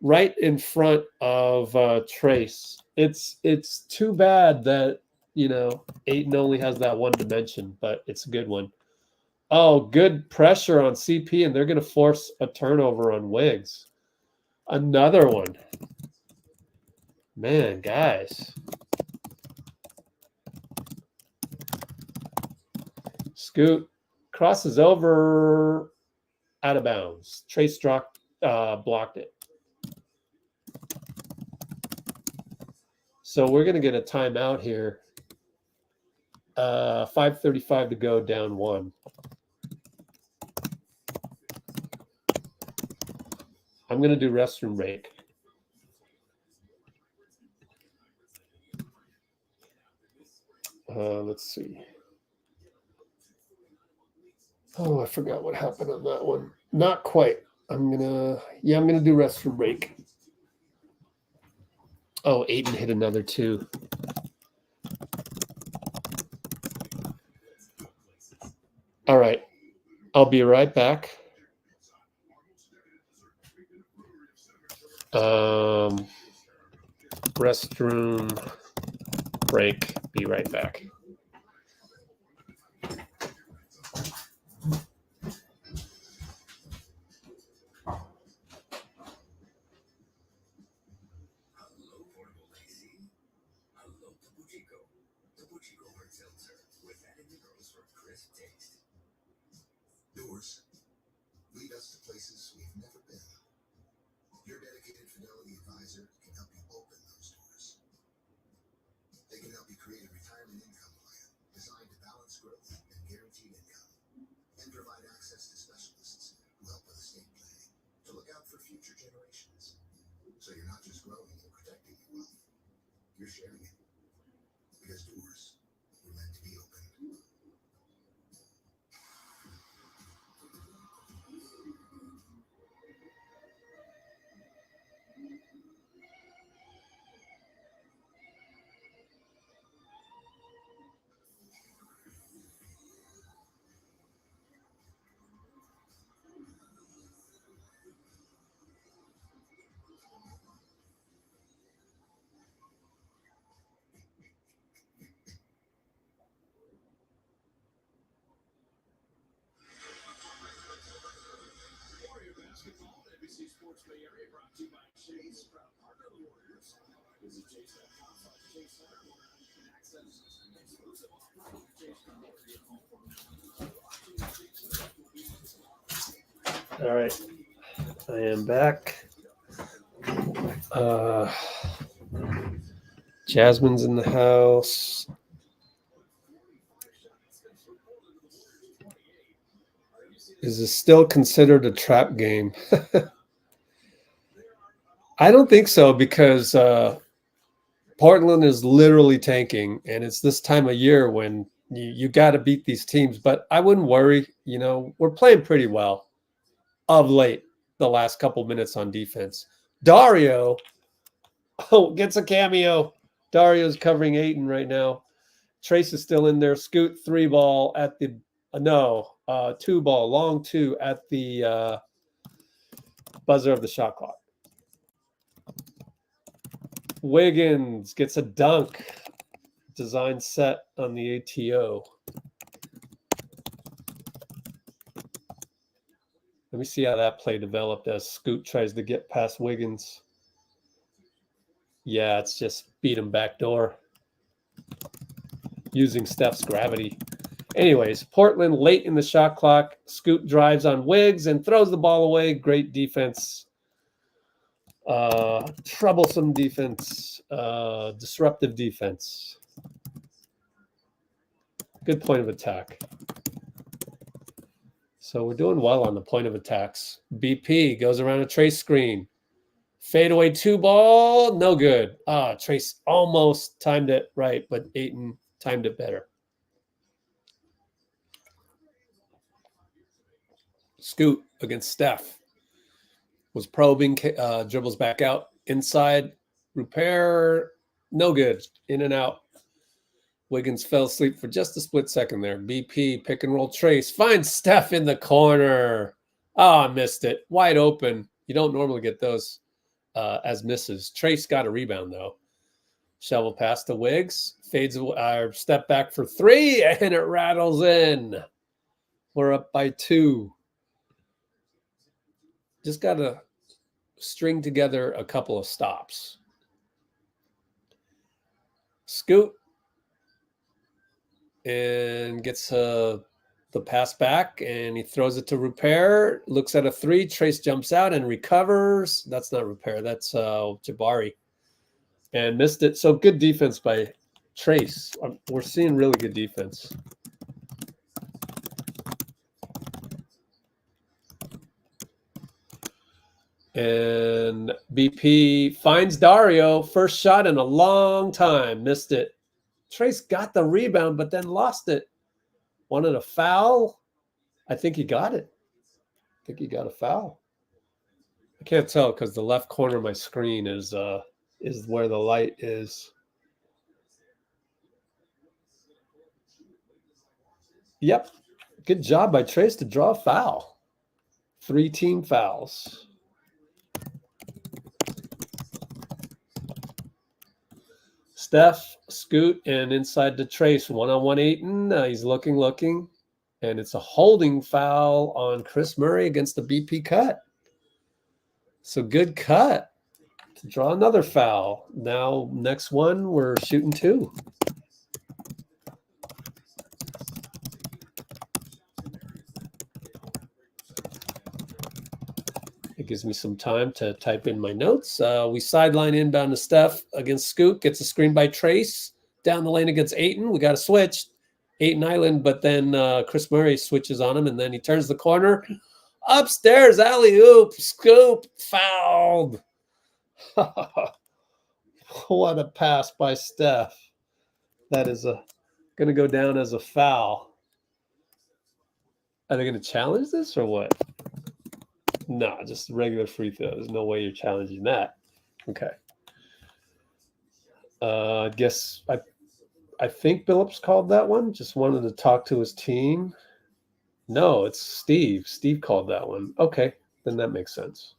right in front of Trayce. It's too bad that, Ayton only has that one dimension, but it's a good one. Oh, good pressure on CP, and they're going to force a turnover on Wiggs. Another one. Man, guys. Scoot crosses over out of bounds. Trayce blocked it. So we're going to get a timeout here. 5:35 to go, down 1. I'm going to do restroom break. Let's see. Oh, I forgot what happened on that one. Not quite. I'm going to do restroom break. Oh, Ayton hit another 2. All right. I'll be right back. Restroom break. Be right back. Doors lead us to places we've never been. Your dedicated Fidelity advisor can help you open those doors. They can help you create a retirement income plan designed to balance growth and guaranteed income, and provide access to specialists who help with estate planning to look out for future generations. So you're not just growing and protecting your wealth, you're sharing it. Because doors were meant to be opened. Sports Bay Area brought to you by Chase, proud partner of the Warriors. Visit Chase.com/Chase Center where you can access exclusive offers with Chase. All right. I am back. Jasmine's in the house. Is this still considered a trap game? I don't think so, because Portland is literally tanking, and it's this time of year when you got to beat these teams. But I wouldn't worry. We're playing pretty well of late, the last couple minutes on defense. Dario gets a cameo. Dario's covering Ayton right now. Trayce is still in there. Scoot 3 ball at the 2 ball, long 2 at the buzzer of the shot clock. Wiggins gets a dunk. Design set on the ATO. Let me see how that play developed as Scoot tries to get past Wiggins. Yeah, it's just beat him backdoor using Steph's gravity. Anyways, Portland late in the shot clock. Scoot drives on Wiggs and throws the ball away. Great defense. Troublesome defense. Disruptive defense. Good point of attack. So we're doing well on the point of attacks. BP goes around a Trayce screen. Fadeaway 2 ball, no good. Trayce almost timed it right, but Ayton timed it better. Scoot against Steph. Was probing, dribbles back out inside, Repair, no good. In and out. Wiggins fell asleep for just a split second there. BP, pick and roll Trayce. Finds Steph in the corner. Oh, I missed it. Wide open. You don't normally get those as misses. Trayce got a rebound, though. Shovel pass to Wiggs. Fades step back for 3, and it rattles in. We're up by 2. Just got to string together a couple of stops. Scoot. And gets the pass back, and he throws it to Repair. Looks at a 3. Trayce jumps out and recovers. That's not Repair. That's Jabari. And missed it. So good defense by Trayce. We're seeing really good defense. And BP finds Dario. First shot in a long time. Missed it. Trayce got the rebound, but then lost it. Wanted a foul. I think he got it. I think he got a foul. I can't tell because the left corner of my screen is where the light is. Yep. Good job by Trayce to draw a foul. 3 team fouls. Steph, Scoot, and inside to Trayce. 1-on-1 Ayton. He's looking. And it's a holding foul on Kris Murray against the BP cut. So good cut to draw another foul. Now, next one, we're shooting 2. It gives me some time to type in my notes. We sideline inbound to Steph against Scoot. Gets a screen by Trayce. Down the lane against Ayton. We got to switch. Ayton Island, but then Kris Murray switches on him, and then he turns the corner. Upstairs, alley-oop, scoop, fouled. What a pass by Steph. That is going to go down as a foul. Are they going to challenge this or what? No, just regular free throw. There's no way you're challenging that. Okay. I guess I think Billups called that one. Just wanted to talk to his team. No, it's Steve. Steve called that one. Okay, then that makes sense.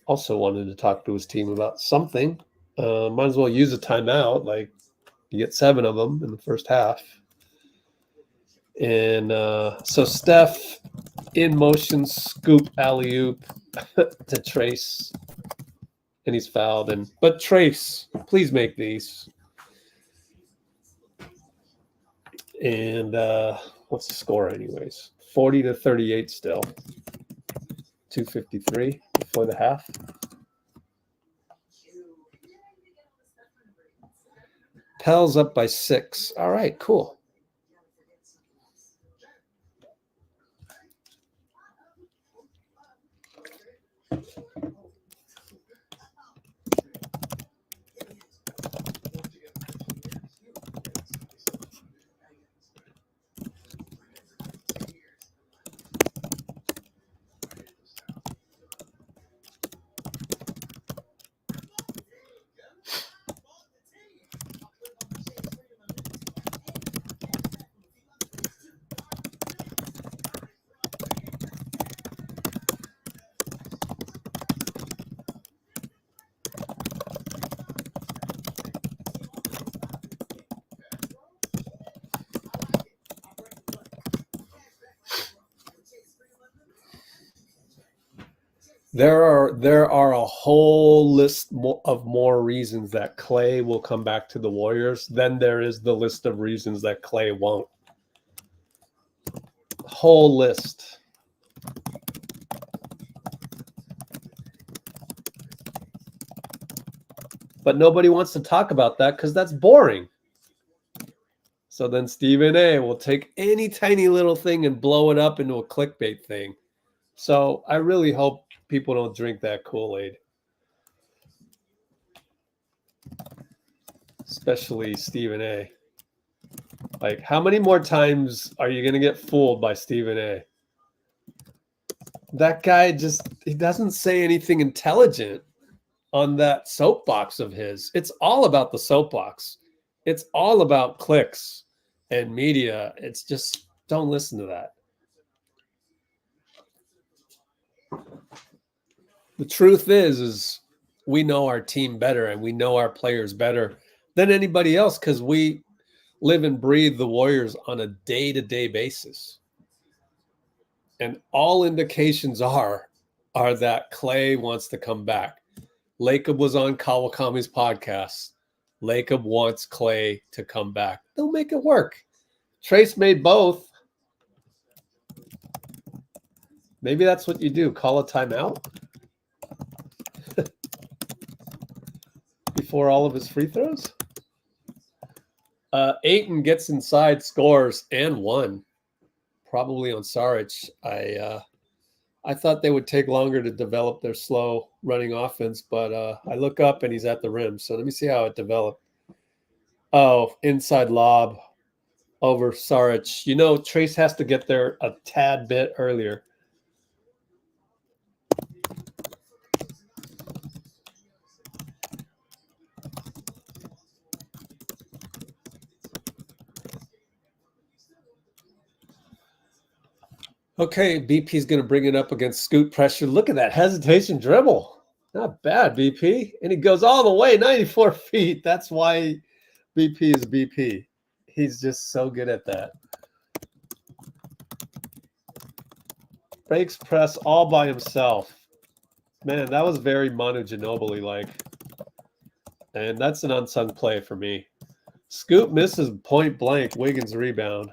Also wanted to talk to his team about something. Might as well use a timeout. Like, you get 7 of them in the first half. And so Steph in motion, scoop, alley-oop to Trayce. And he's fouled. But Trayce, please make these. And what's the score anyways? 40-38 still. 2:53 before the half. Pell's up by 6. All right, cool. There are a whole list of more reasons that Klay will come back to the Warriors than there is the list of reasons that Klay won't. Whole list. But nobody wants to talk about that because that's boring. So then Stephen A will take any tiny little thing and blow it up into a clickbait thing. So I really hope people don't drink that Kool-Aid. Especially Stephen A. Like, how many more times are you going to get fooled by Stephen A? That guy he doesn't say anything intelligent. on that soapbox of his. It's all about the soapbox. It's all about clicks and media. It's just, don't listen to that. The truth is we know our team better and we know our players better than anybody else because we live and breathe the Warriors on a day-to-day basis. And all indications are that Klay wants to come back. Lacob was on Kawakami's podcast. Lacob wants Klay to come back. They'll make it work. Trayce made both. Maybe that's what you do. Call a timeout before all of his free throws. Ayton gets inside, scores, and won. Probably on Saric. I thought they would take longer to develop their slow running offense, but I look up and he's at the rim. So let me see how it developed. Oh, inside lob over Saric. You know, Trayce has to get there a tad bit earlier. Okay, BP's going to bring it up against scoot pressure. Look at that hesitation dribble. Not bad, BP. And he goes all the way, 94 feet. That's why BP is BP. He's just so good at that. Breaks press all by himself. Man, that was very Manu Ginobili-like. And that's an unsung play for me. Scoot misses point blank. Wiggins rebound.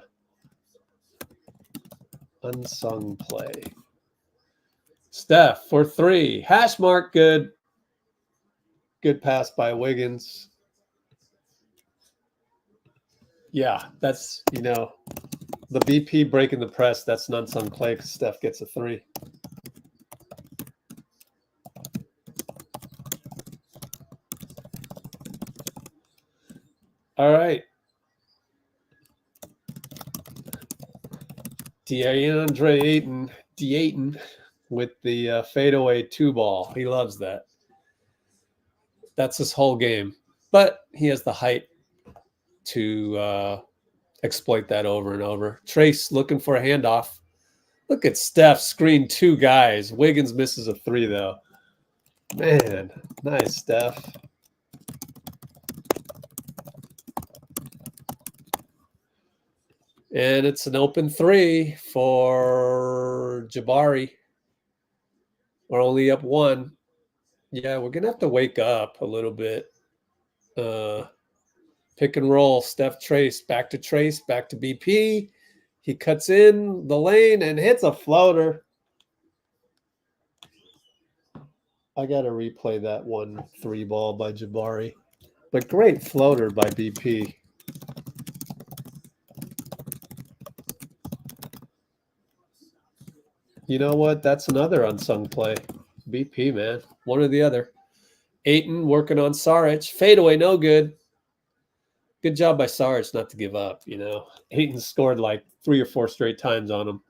Unsung play. Steph for three. Hash mark, good. Good pass by Wiggins. Yeah, that's, you know, the BP breaking the press. That's an unsung play because Steph gets a three. All right. DeAndre Ayton with the fadeaway two ball. He loves that. That's his whole game. But he has the height to exploit that over and over. Trayce looking for a handoff. Look at Steph screen two guys. Wiggins misses a three, though. Man, nice, Steph. And it's an open three for Jabari. We're only up one. Yeah, we're going to have to wake up a little bit. Pick and roll. Steph Trayce. Back to Trayce. Back to BP. He cuts in the lane and hits a floater. I got to replay that 1-3 ball by Jabari. But great floater by BP. You know what? That's another unsung play. BP, man. One or the other. Ayton working on Saric. Fadeaway, no good. Good job by Saric not to give up, you know. Ayton scored like 3 or 4 straight times on him.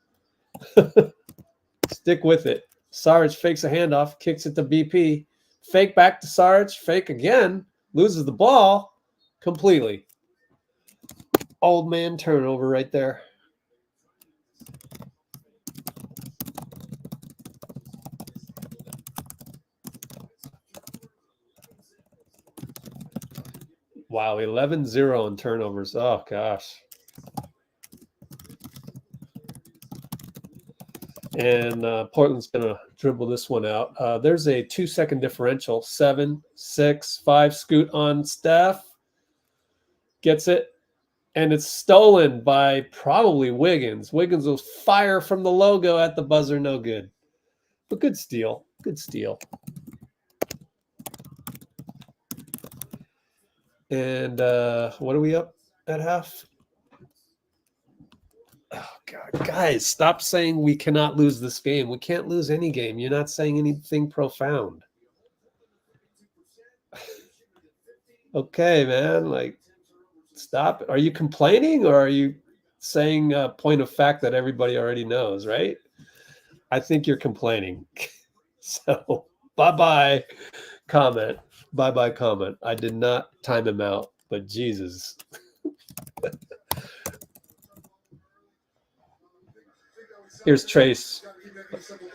Stick with it. Saric fakes a handoff, kicks it to BP. Fake back to Saric. Fake again. Loses the ball completely. Old man turnover right there. Wow, 11-0 in turnovers. Oh, gosh. And Portland's going to dribble this one out. There's a 2-second differential. 7, 6, 5. Scoot on Steph. Gets it. And it's stolen by probably Wiggins. Wiggins will fire from the logo at the buzzer. No good. But good steal. Good steal. And what are we up at half? Oh, God. Guys, stop saying we cannot lose this game. We can't lose any game. You're not saying anything profound. Okay, man. Like, stop. Are you complaining or are you saying a point of fact that everybody already knows, right? I think you're complaining. So, bye-bye. comment. Bye-bye comment. I did not time him out, but Jesus. Here's Trayce.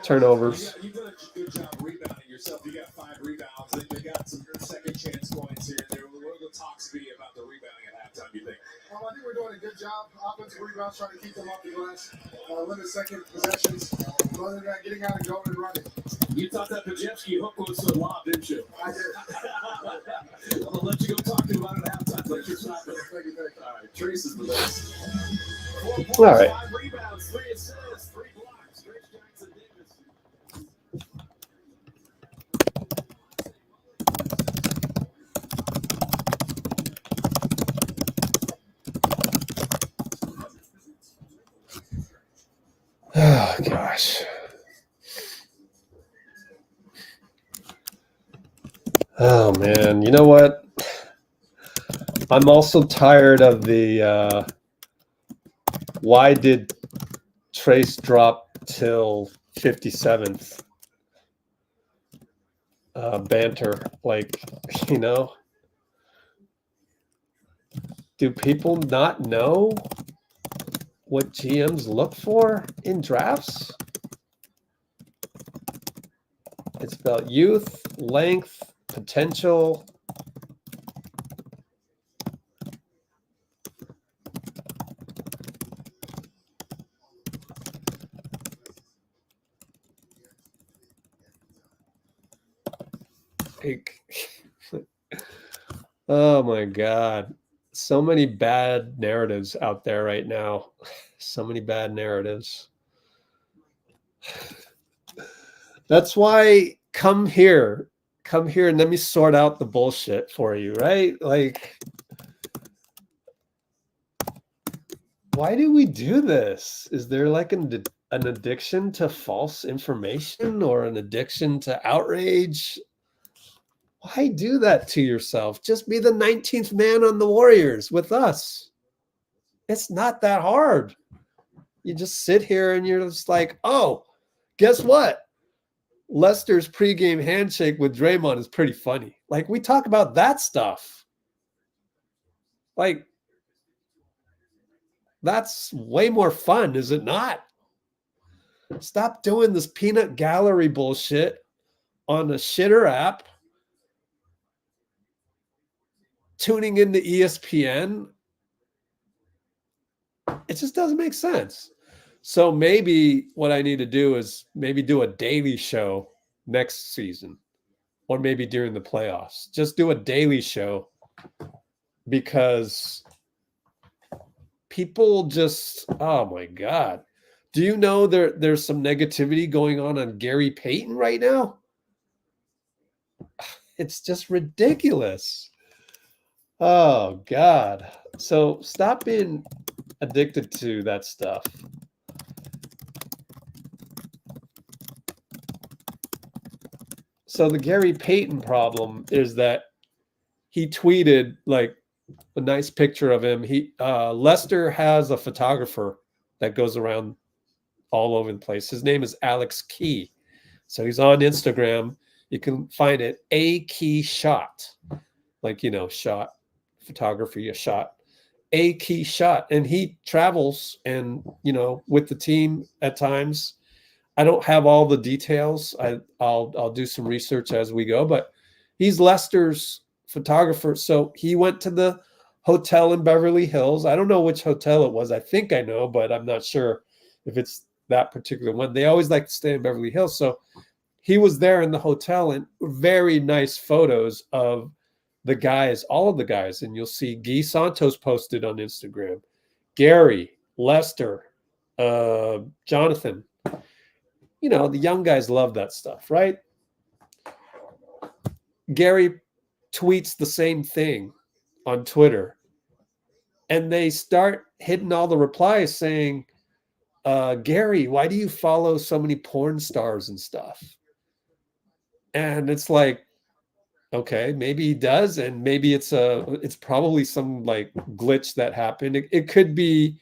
Turnovers. You've done a good job rebounding yourself. You got 5 rebounds. They got some second chance points here and there. What will the talks be about the rebounding at halftime, you think? I think we're doing a good job. Offensive rebounds, trying to keep them off the glass. Limit second possessions. Rather than getting out and going and running. You thought that Pajewski hook was a lob, didn't you? I did. I'll let you go talk to him about it at halftime. Thank you. Thank you. All right, Trayce is the best. 4 points, All right. 5 rebounds, 3 assists, 3 blocks. Trayce Jackson-Davis. Oh, gosh. Oh, man. You know what? I'm also tired of the why did Trayce drop till 57th banter. Like, you know, do people not know what GMs look for in drafts? It's about youth, length, potential. Like, oh my God. So many bad narratives out there right now. So many bad narratives. That's why come here and let me sort out the bullshit for you, right? Like, why do we do this? Is there like an addiction to false information or an addiction to outrage? Why do that to yourself? Just be the 19th man on the Warriors with us. It's not that hard. You just sit here and you're just like, oh, guess what? Lester's pregame handshake with Draymond is pretty funny. Like, we talk about that stuff. Like, that's way more fun, is it not? Stop doing this peanut gallery bullshit on a shitter app. Tuning into ESPN, it just doesn't make sense. So maybe what I need to do is maybe do a daily show next season, or maybe during the playoffs. Just do a daily show, because people just, oh my God. Do you know there's some negativity going on Gary Payton right now? It's just ridiculous. Oh, God. So stop being addicted to that stuff. So the Gary Payton problem is that he tweeted like a nice picture of him. Lester has a photographer that goes around all over the place. His name is Alex Key. So he's on Instagram. You can find it, A Key Shot. Like, you know, shot. Photography, a shot, A Key Shot. And he travels and, you know, with the team at times. I don't have all the details. I'll do some research as we go, but he's Lester's photographer. So he went to the hotel in Beverly Hills. I don't know which hotel it was. I think I know, but I'm not sure if it's that particular one. They always like to stay in Beverly Hills. So he was there in the hotel, and very nice photos of the guys, all of the guys. And you'll see Guy Santos posted on Instagram, Gary, Lester, Jonathan. You know, the young guys love that stuff, right? Gary tweets the same thing on Twitter, and they start hitting all the replies saying, Gary, why do you follow so many porn stars and stuff? And it's like, okay, maybe he does, and maybe it's probably some like glitch that happened. It could be,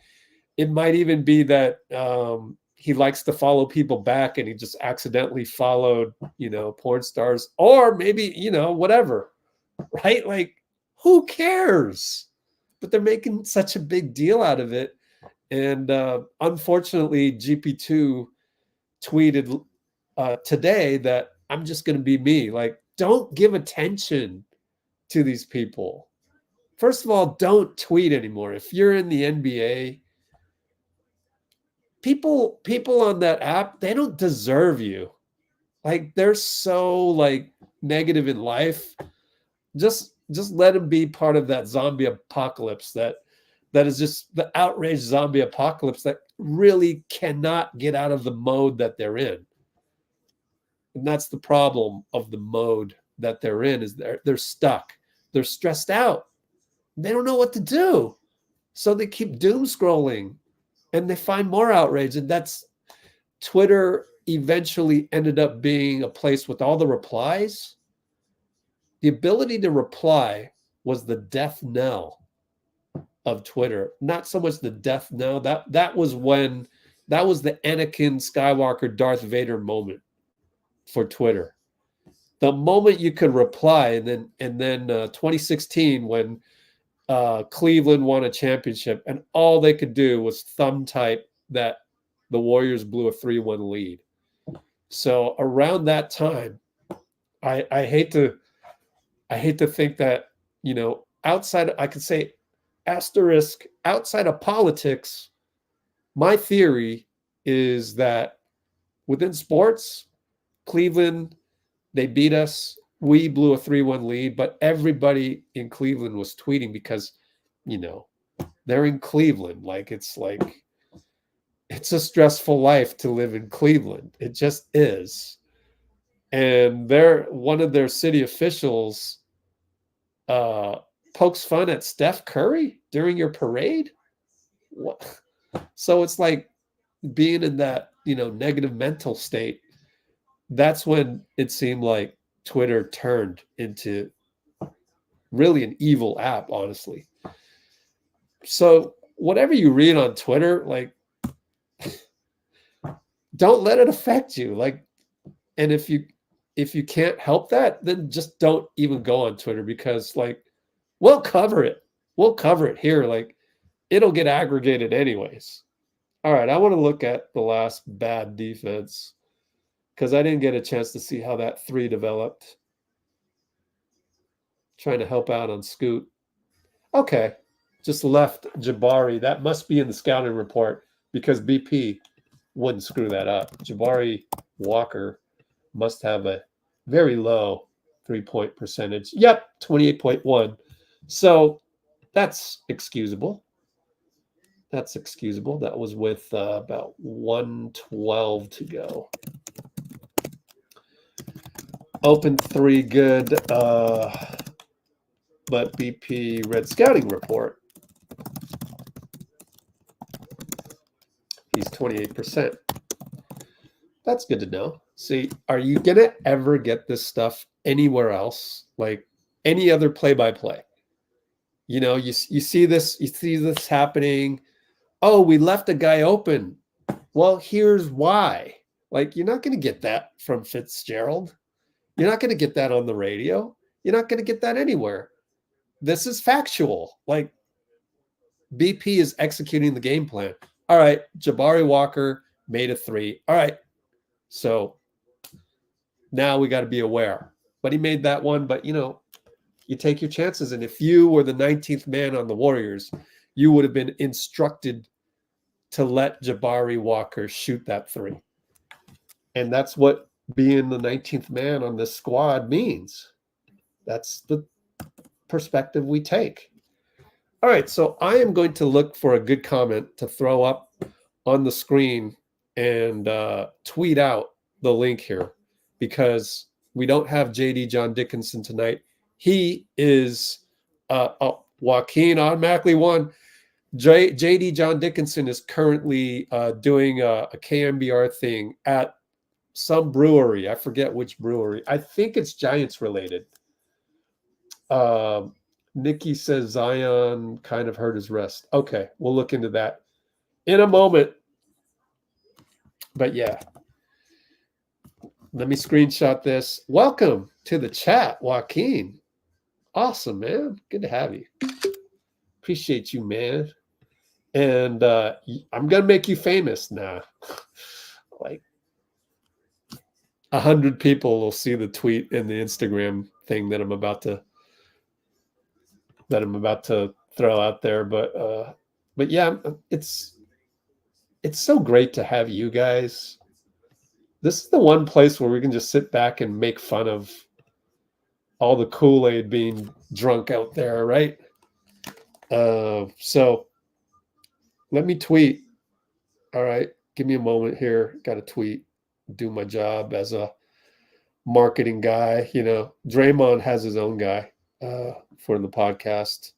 it might even be that he likes to follow people back and he just accidentally followed, porn stars, or maybe, whatever, right? Like, who cares? But they're making such a big deal out of it. And unfortunately, GP2 tweeted today that I'm just going to be me. Like, don't give attention to these people. First of all, don't tweet anymore. If you're in the NBA, people on that app, they don't deserve you. Like, they're so like negative in life. Just let them be part of that zombie apocalypse that is just the outraged zombie apocalypse that really cannot get out of the mode that they're in. And that's the problem of the mode that they're in, is they're stuck. They're stressed out. They don't know what to do. So they keep doom scrolling and they find more outrage. And that's Twitter eventually ended up being a place with all the replies. The ability to reply was the death knell of Twitter. Not so much the death knell. That was the Anakin Skywalker Darth Vader moment for Twitter. The moment you could reply, and then 2016 when Cleveland won a championship, and all they could do was thumb type that the Warriors blew a 3-1 lead. So around that time, I hate to think that, outside, I could say asterisk, outside of politics, my theory is that within sports, Cleveland, they beat us. We blew a 3-1 lead, but everybody in Cleveland was tweeting because, they're in Cleveland. It's a stressful life to live in Cleveland. It just is. And one of their city officials pokes fun at Steph Curry during your parade. What? So it's like being in that, negative mental state. That's when it seemed like Twitter turned into really an evil app, honestly. So whatever you read on Twitter, like, don't let it affect you. Like, and if you can't help that, then just don't even go on Twitter, because like, we'll cover it. We'll cover it here. Like, it'll get aggregated anyways. All right, I want to look at the last bad defense because I didn't get a chance to see how that 3 developed. Trying to help out on Scoot. Okay, just left Jabari. That must be in the scouting report because BP wouldn't screw that up. Jabari Walker must have a very low 3-point percentage. Yep, 28.1. So that's excusable. That's excusable. That was with about 112 to go. Open 3 good, but BP red scouting report. He's 28%. That's good to know. See, are you going to ever get this stuff anywhere else? Like any other play-by-play? You see this happening. Oh, we left a guy open. Well, here's why. Like, you're not going to get that from Fitzgerald. You're not going to get that on the radio. You're not going to get that anywhere. This is factual. Like, BP is executing the game plan. All right, Jabari Walker made a 3. All right, so now we got to be aware. But he made that one. But, you take your chances. And if you were the 19th man on the Warriors, you would have been instructed to let Jabari Walker shoot that 3. And that's what being the 19th man on this squad means. That's the perspective we take. All right, so I am going to look for a good comment to throw up on the screen and tweet out the link here, because we don't have JD John Dickinson tonight. He is Joaquin automatically won. JD John Dickinson is currently doing a KMBR thing at some brewery. I forget which brewery. I think it's Giants related. Nikki says Zion kind of hurt his wrist. Okay, we'll look into that in a moment. But yeah, let me screenshot this. Welcome to the chat, Joaquin. Awesome, man. Good to have you. Appreciate you, man. And I'm gonna make you famous now. Like 100 people will see the tweet and the Instagram thing that I'm about to throw out there. But yeah, it's so great to have you guys. This is the one place where we can just sit back and make fun of all the Kool-Aid being drunk out there, right? So let me tweet. All right, give me a moment here. Got to tweet. Do my job as a marketing guy. You know, Draymond has his own guy for the podcast.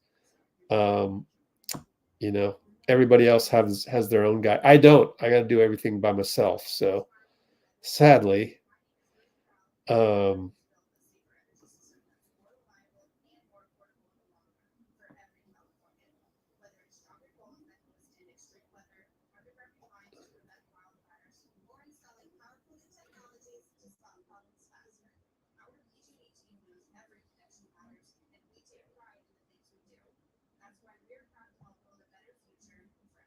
You know, everybody else has their own guy. I don't. I got to do everything by myself. So sadly,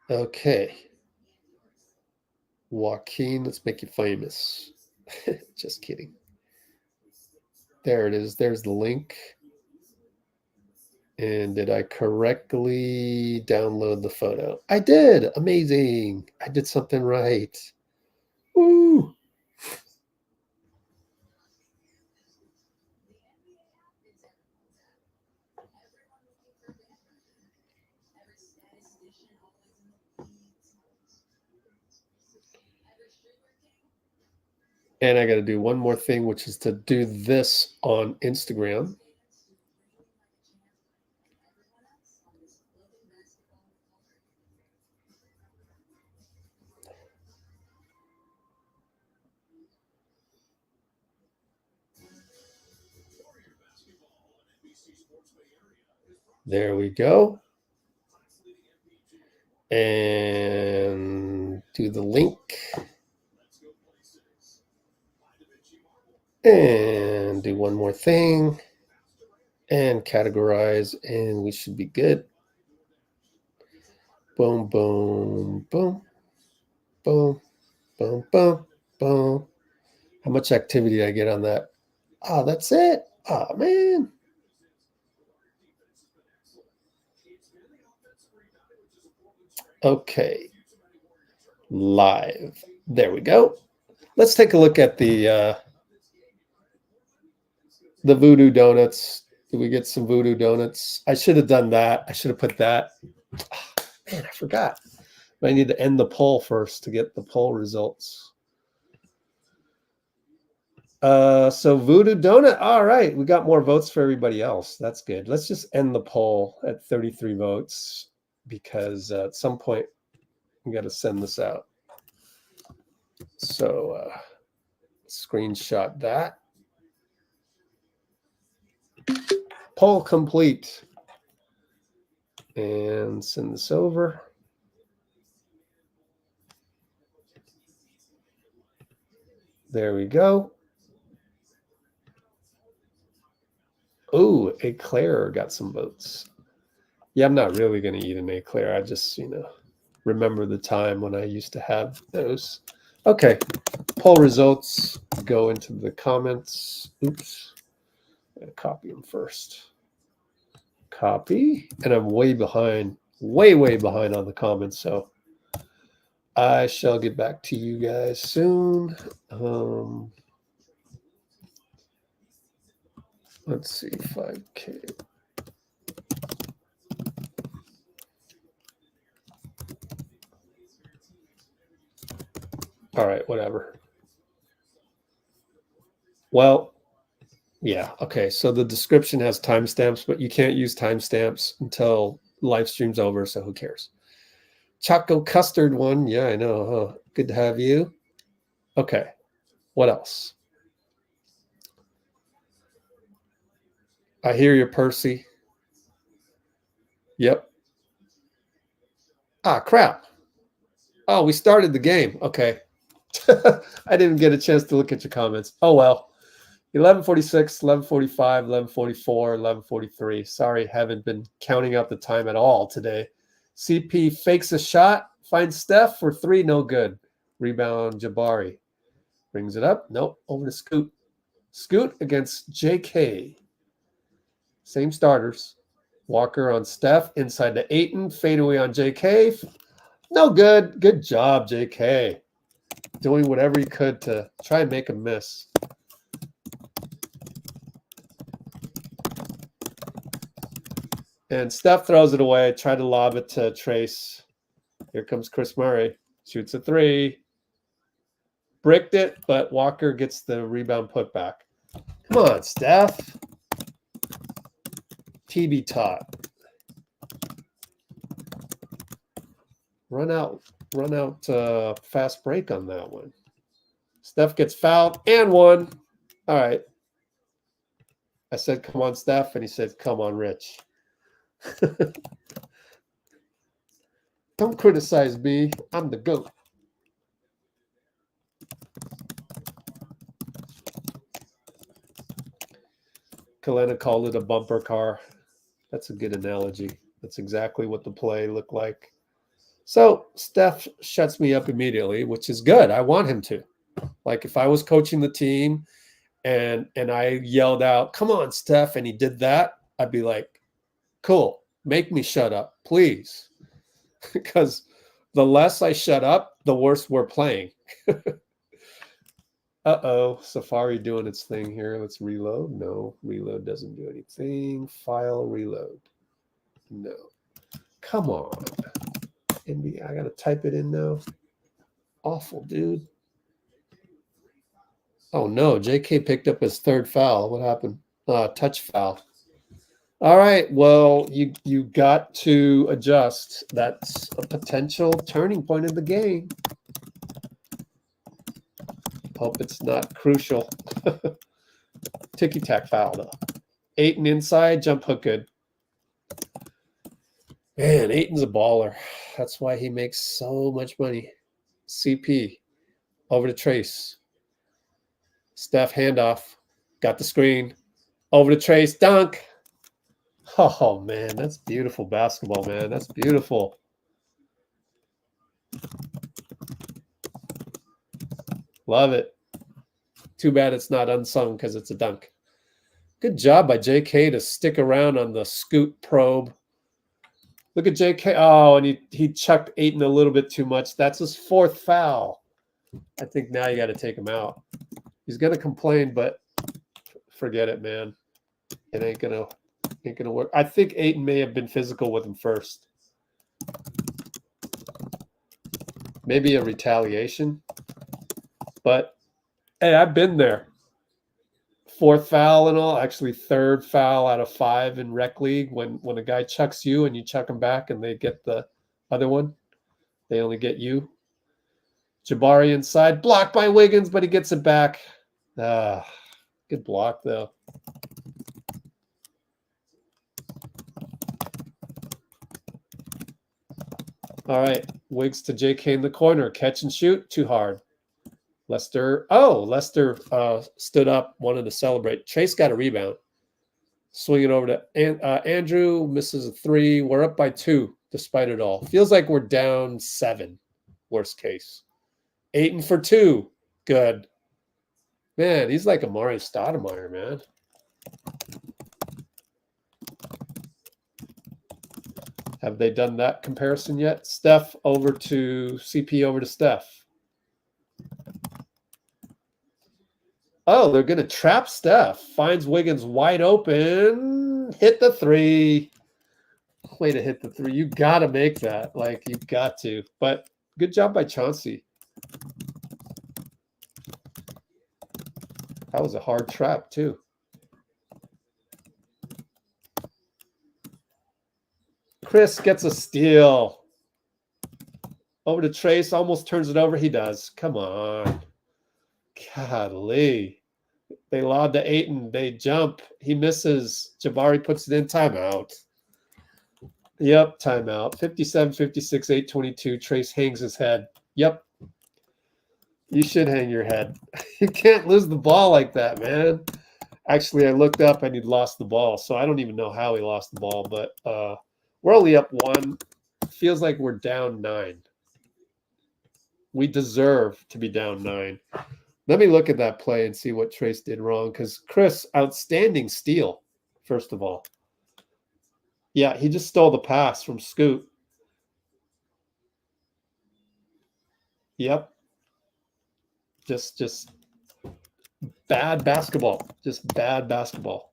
okay. Joaquin, let's make you famous. Just kidding. There it is. There's the link. And did I correctly download the photo? I did. Amazing. I did something right. Woo. And I got to do one more thing, which is to do this on Instagram. There we go. And do the link. And do one more thing. And categorize, and we should be good. Boom, boom, boom. Boom, boom, boom, boom. How much activity did I get on that? Oh, that's it. Oh, man. Okay. Live. There we go. Let's take a look at the Voodoo Donuts. Did we get some Voodoo Donuts? I should have done that. I should have put that. Oh, man, I forgot. I need to end the poll first to get the poll results. So Voodoo Donut. All right. We got more votes for everybody else. That's good. Let's just end the poll at 33 votes because at some point we got to send this out. So screenshot that. Poll complete. And send this over. There we go. Oh, Eclair got some votes. Yeah, I'm not really going to eat an Eclair. I just, remember the time when I used to have those. Okay, poll results go into the comments. Oops, I'm going to copy them first. Copy, and I'm way behind, way behind on the comments, so I shall get back to you guys soon. Let's see, 5K. All right, whatever. Well, yeah, okay. So the description has timestamps, but you can't use timestamps until live stream's over, so who cares? Choco Custard one. Yeah, I know. Huh? Good to have you. Okay. What else? I hear you, Percy. Yep. Ah, crap. Oh, we started the game. Okay. I didn't get a chance to look at your comments. Oh, well. 11:46, 11:45, 11:44, 11:43. Sorry, haven't been counting out the time at all today. CP fakes a shot, finds Steph for 3, no good. Rebound, Jabari. Brings it up. Nope, over to Scoot. Scoot against JK. Same starters. Walker on Steph, inside to Ayton, fadeaway on JK. No good. Good job, JK. Doing whatever he could to try and make him miss. And Steph throws it away. Tried to lob it to Trayce. Here comes Kris Murray. Shoots a 3. Bricked it, but Walker gets the rebound put back. Come on, Steph. TB-TOT. Run out fast break on that one. Steph gets fouled and 1. All right. I said, come on, Steph. And he said, come on, Rich. Don't criticize me. I'm the GOAT. Kalena called it a bumper car. That's a good analogy. That's exactly what the play looked like. So Steph shuts me up immediately, which is good. I want him to. Like if I was coaching the team and I yelled out, come on, Steph, and he did that, I'd be like, cool, make me shut up, please. Because the less I shut up, the worse we're playing. Uh-oh, Safari doing its thing here. Let's reload. No, reload doesn't do anything. File, reload. No. Come on. I got to type it in now. Awful, dude. Oh, no. JK picked up his 3rd foul. What happened? Touch foul. All right. Well, you got to adjust. That's a potential turning point in the game. Hope it's not crucial. Ticky-tack foul, though. Ayton inside, jump hook good. Man, Ayton's a baller. That's why he makes so much money. CP, over to Trayce. Steph, handoff. Got the screen. Over to Trayce, dunk. Oh, man, that's beautiful basketball, man. That's beautiful. Love it. Too bad it's not unsung because it's a dunk. Good job by JK to stick around on the scoot probe. Look at JK. Oh, and he chucked Ayton a little bit too much. That's his 4th foul. I think now you got to take him out. He's going to complain, but forget it, man. It ain't gonna work. I think Ayton may have been physical with him first. Maybe a retaliation. But hey, I've been there. 4th foul and all, actually 3rd foul out of 5 in rec league. When a guy chucks you and you chuck him back and they get the other one, they only get you. Jabari inside, blocked by Wiggins, but he gets it back. Good block though. All right, Wiggs to JK in the corner, catch and shoot, too hard. Lester stood up, wanted to celebrate. Trayce got a rebound. Swing it over to Andrew, misses a 3. We're up by 2, despite it all. Feels like we're down 7, worst case. Ayton for 2, good. Man, he's like Amari Stoudemire, man. Have they done that comparison yet? Steph over to CP over to Steph. Oh, they're going to trap Steph. Finds Wiggins wide open. Hit the 3. Way to hit the 3. You got to make that. Like, you got to. But good job by Chauncey. That was a hard trap, too. Kris gets a steal. Over to Trayce. Almost turns it over. He does. Come on. Golly. They lob to Ayton. They jump. He misses. Jabari puts it in. Timeout. Yep, timeout. 57-56, 8:22. Trayce hangs his head. Yep. You should hang your head. You can't lose the ball like that, man. Actually, I looked up and he'd lost the ball, so I don't even know how he lost the ball, but we're only up 1. Feels like we're down 9. We deserve to be down 9. Let me look at that play and see what Trayce did wrong, because Kris, outstanding steal, first of all. Yeah, he just stole the pass from Scoot. Yep. Just bad basketball. Just bad basketball.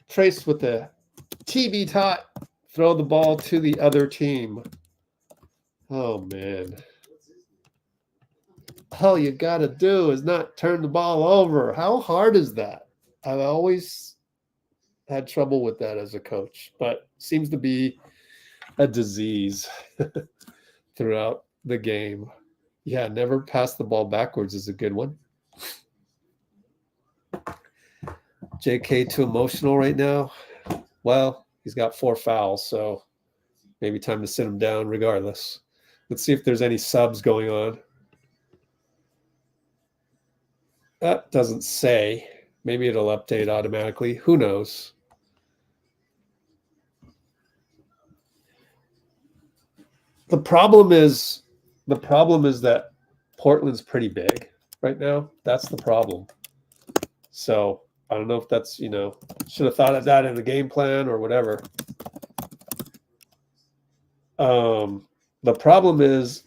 Trayce with the TB-TOT. Throw the ball to the other team. Oh, man. All you got to do is not turn the ball over. How hard is that? I've always had trouble with that as a coach, but seems to be a disease throughout the game. Yeah, never pass the ball backwards is a good one. JK too emotional right now. Well, he's got 4 fouls, so maybe time to sit him down regardless. Let's see if there's any subs going on. That doesn't say. Maybe it'll update automatically. Who knows? The problem is that Portland's pretty big right now. That's the problem. So I don't know if that's, should have thought of that in the game plan or whatever. The problem is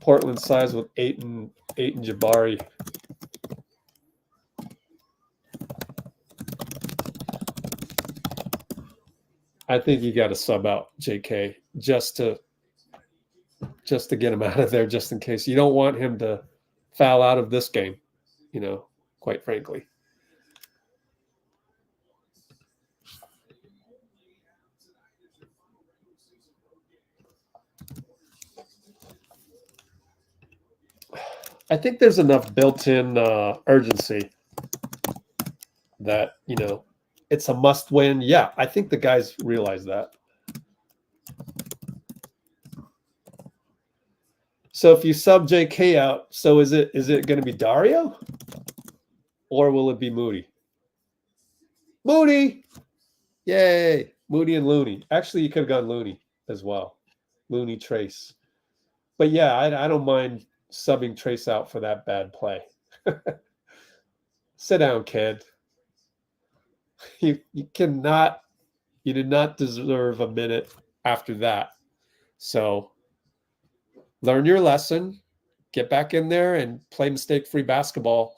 Portland size with Ayton Jabari. I think you got to sub out JK just to get him out of there, just in case. You don't want him to foul out of this game, quite frankly. I think there's enough built-in urgency that, it's a must-win. Yeah, I think the guys realize that. So if you sub JK out, so is it going to be Dario? Or will it be Moody? Moody! Yay! Moody and Looney. Actually, you could have gone Looney as well. Looney, Trayce. But yeah, I don't mind subbing Trayce out for that bad play. Sit down, kid. You did not deserve a minute after that. So learn your lesson, get back in there and play mistake-free basketball.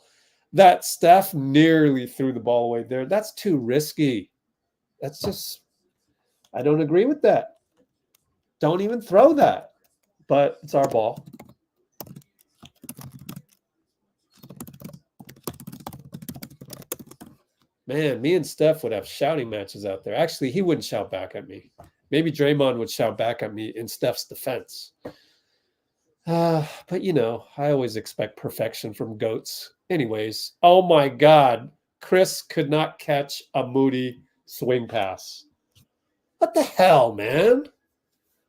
That Steph nearly threw the ball away there. That's too risky. That's just, I don't agree with that. Don't even throw that. But it's our ball. Man, me and Steph would have shouting matches out there. Actually, he wouldn't shout back at me. Maybe Draymond would shout back at me in Steph's defense. But, I always expect perfection from GOATs. Anyways, oh, my God. Kris could not catch a Moody swing pass. What the hell, man?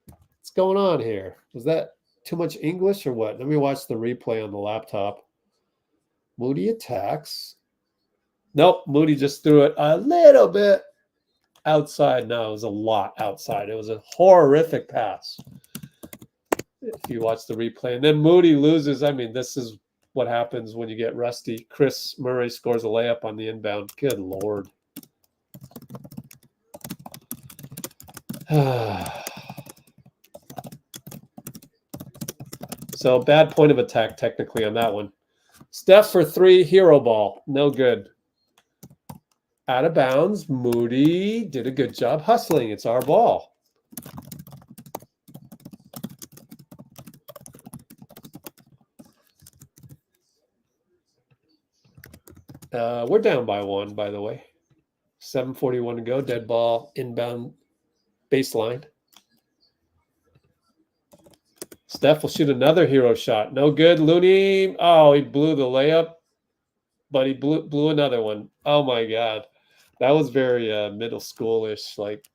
What's going on here? Was that too much English or what? Let me watch the replay on the laptop. Moody attacks. Nope, Moody just threw it a little bit outside. No, it was a lot outside. It was a horrific pass. If you watch the replay. And then Moody loses. I mean, this is what happens when you get rusty. Kris Murray scores a layup on the inbound. Good Lord. So bad point of attack technically on that one. Steph for 3, hero ball. No good. Out of bounds. Moody did a good job hustling. It's our ball. We're down by 1, by the way. 7:41 to go. Dead ball. Inbound baseline. Steph will shoot another hero shot. No good. Looney. Oh, he blew the layup. But he blew another one. Oh, my God. That was very middle schoolish, like,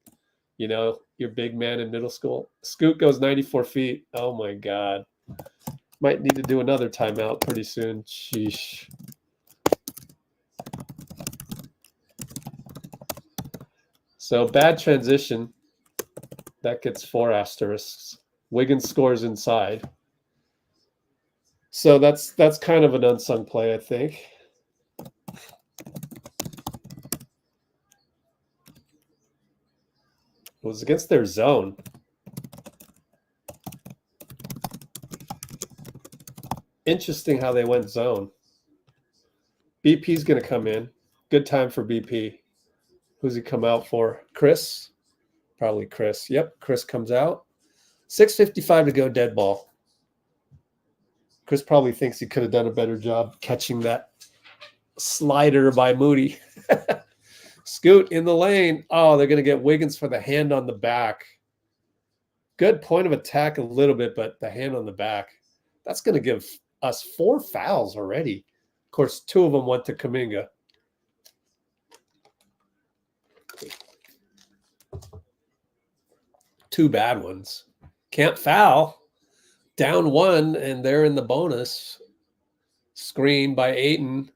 you know, your big man in middle school. Scoot goes 94 feet. Oh my God. Might need to do another timeout pretty soon. Sheesh. So bad transition. That gets 4 asterisks. Wiggins scores inside. So that's kind of an unsung play, I think. It was against their zone. Interesting how they went zone. BP's going to come in. Good time for BP. Who's he come out for? Kris? Probably Kris. Yep, Kris comes out. 6:55 to go, dead ball. Kris probably thinks he could have done a better job catching that slider by Moody. Scoot in the lane. Oh, they're going to get Wiggins for the hand on the back. Good point of attack a little bit, but the hand on the back. That's going to give us 4 fouls already. Of course, 2 of them went to Kuminga. Two bad ones. Can't foul. Down 1, and they're in the bonus. Screen by Ayton.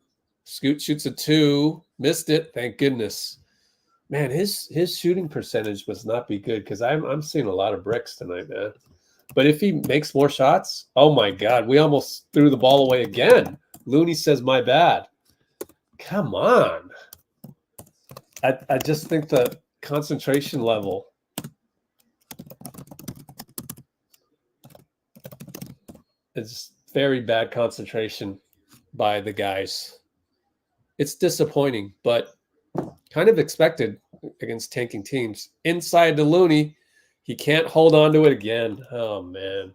Scoot shoots a 2. Missed it. Thank goodness. Man, his shooting percentage must not be good because I'm seeing a lot of bricks tonight, man. But if he makes more shots, oh my God, we almost threw the ball away again. Looney says, my bad. Come on. I just think the concentration level is very bad concentration by the guys. It's disappointing, but kind of expected against tanking teams. Inside to Looney. He can't hold on to it again. Oh, man.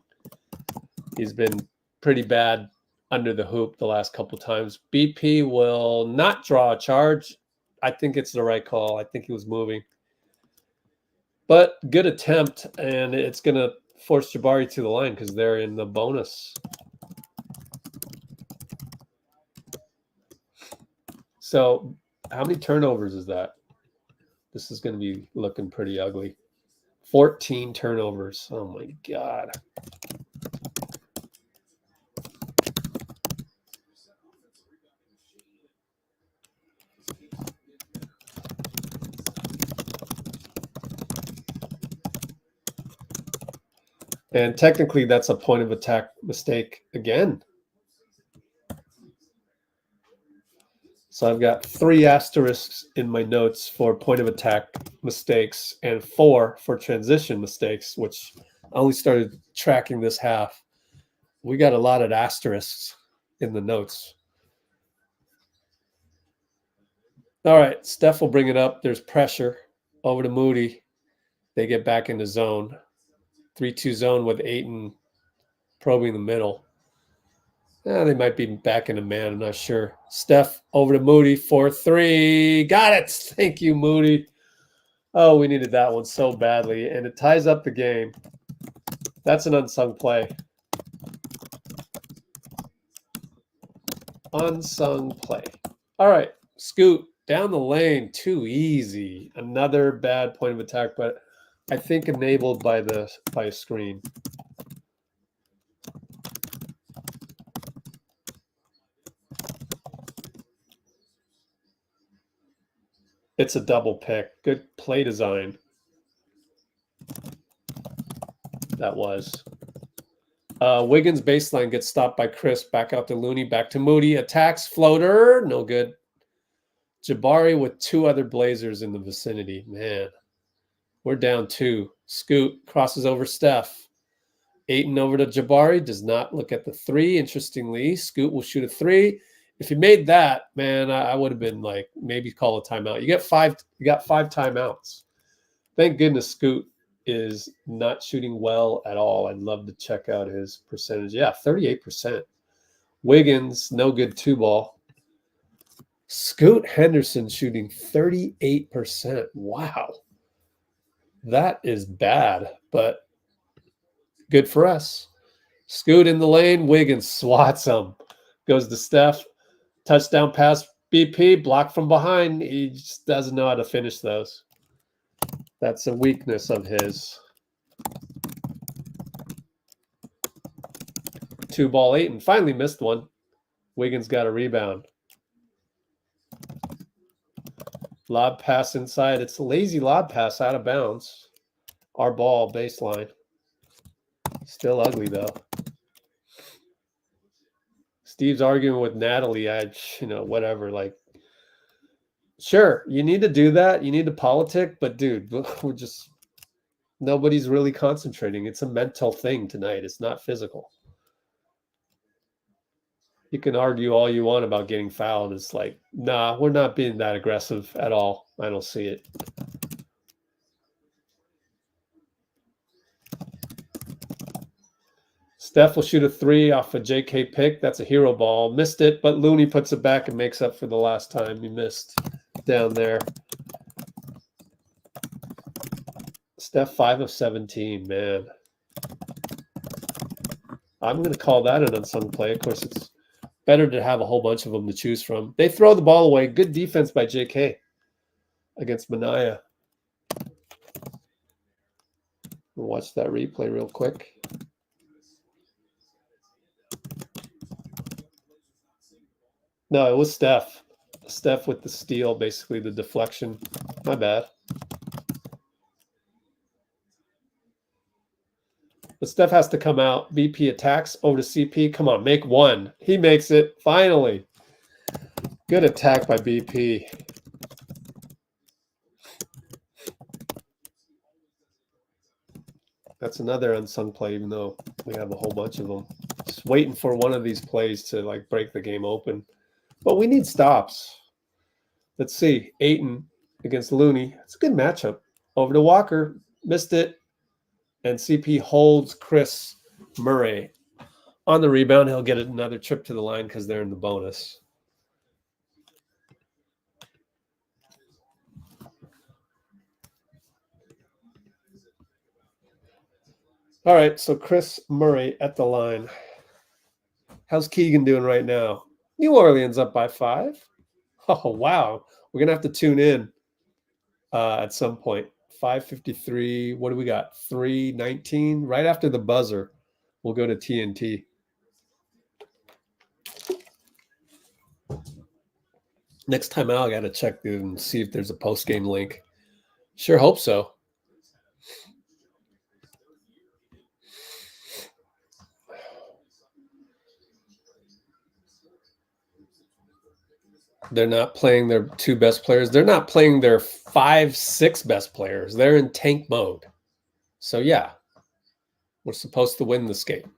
He's been pretty bad under the hoop the last couple times. BP will not draw a charge. I think it's the right call. I think he was moving. But good attempt, and it's going to force Jabari to the line because they're in the bonus. So how many turnovers is that? This is going to be looking pretty ugly. 14 turnovers. Oh, my God. And technically, that's a point of attack mistake again. So I've got 3 asterisks in my notes for point of attack mistakes and 4 for transition mistakes, which I only started tracking this half. We got a lot of asterisks in the notes. All right, Steph will bring it up. There's pressure over to Moody. They get back into zone. 3-2 zone with Ayton probing the middle. They might be back in a man. I'm not sure. Steph over to Moody for 3. Got it. Thank you, Moody. Oh, we needed that one so badly. And it ties up the game. That's an unsung play. Unsung play. All right. Scoot down the lane. Too easy. Another bad point of attack, but I think enabled by a screen. It's a double pick. Good play design. That was. Wiggins baseline gets stopped by Kris. Back out to Looney. Back to Moody. Attacks. Floater. No good. Jabari with 2 other Blazers in the vicinity. Man, we're down 2. Scoot crosses over Steph. Ayton over to Jabari. Does not look at the 3. Interestingly, Scoot will shoot a 3. If you made that, man, I would have been like, maybe call a timeout. You got 5 timeouts. Thank goodness Scoot is not shooting well at all. I'd love to check out his percentage. Yeah, 38%. Wiggins, no good 2-ball. Scoot Henderson shooting 38%. Wow. That is bad, but good for us. Scoot in the lane. Wiggins swats him. Goes to Steph. Touchdown pass BP blocked from behind. He just doesn't know how to finish those. That's a weakness of his. 2-ball 8 and finally missed one. Wiggins got a rebound. Lob pass inside. It's a lazy lob pass out of bounds. Our ball baseline. Still ugly though. Steve's arguing with Natalie. Whatever. Like, sure, you need to do that. You need to politic, but dude, nobody's really concentrating. It's a mental thing tonight. It's not physical. You can argue all you want about getting fouled. It's like, nah, we're not being that aggressive at all. I don't see it. Steph will shoot a 3 off a JK pick. That's a hero ball. Missed it, but Looney puts it back and makes up for the last time he missed down there. Steph 5 of 17, man. I'm going to call that an unsung play. Of course, it's better to have a whole bunch of them to choose from. They throw the ball away. Good defense by JK against Manaya. We'll watch that replay real quick. No, it was Steph. Steph with the steal, basically the deflection. My bad. But Steph has to come out. BP attacks over to CP. Come on, make one. He makes it, finally. Good attack by BP. That's another unsung play, even though we have a whole bunch of them. Just waiting for one of these plays to like break the game open. But we need stops. Let's see. Ayton against Looney. It's a good matchup. Over to Walker. Missed it. And CP holds Kris Murray. On the rebound, he'll get another trip to the line because they're in the bonus. All right, so Kris Murray at the line. How's Keegan doing right now? New Orleans up by 5. Oh, wow. We're going to have to tune in at some point. 5:53. What do we got? 3:19. Right after the buzzer, we'll go to TNT. Next time out, I got to check and see if there's a post-game link. Sure hope so. They're not playing their 2 best players. They're not playing their 5, 6 best players. They're in tank mode. So, yeah, we're supposed to win this game.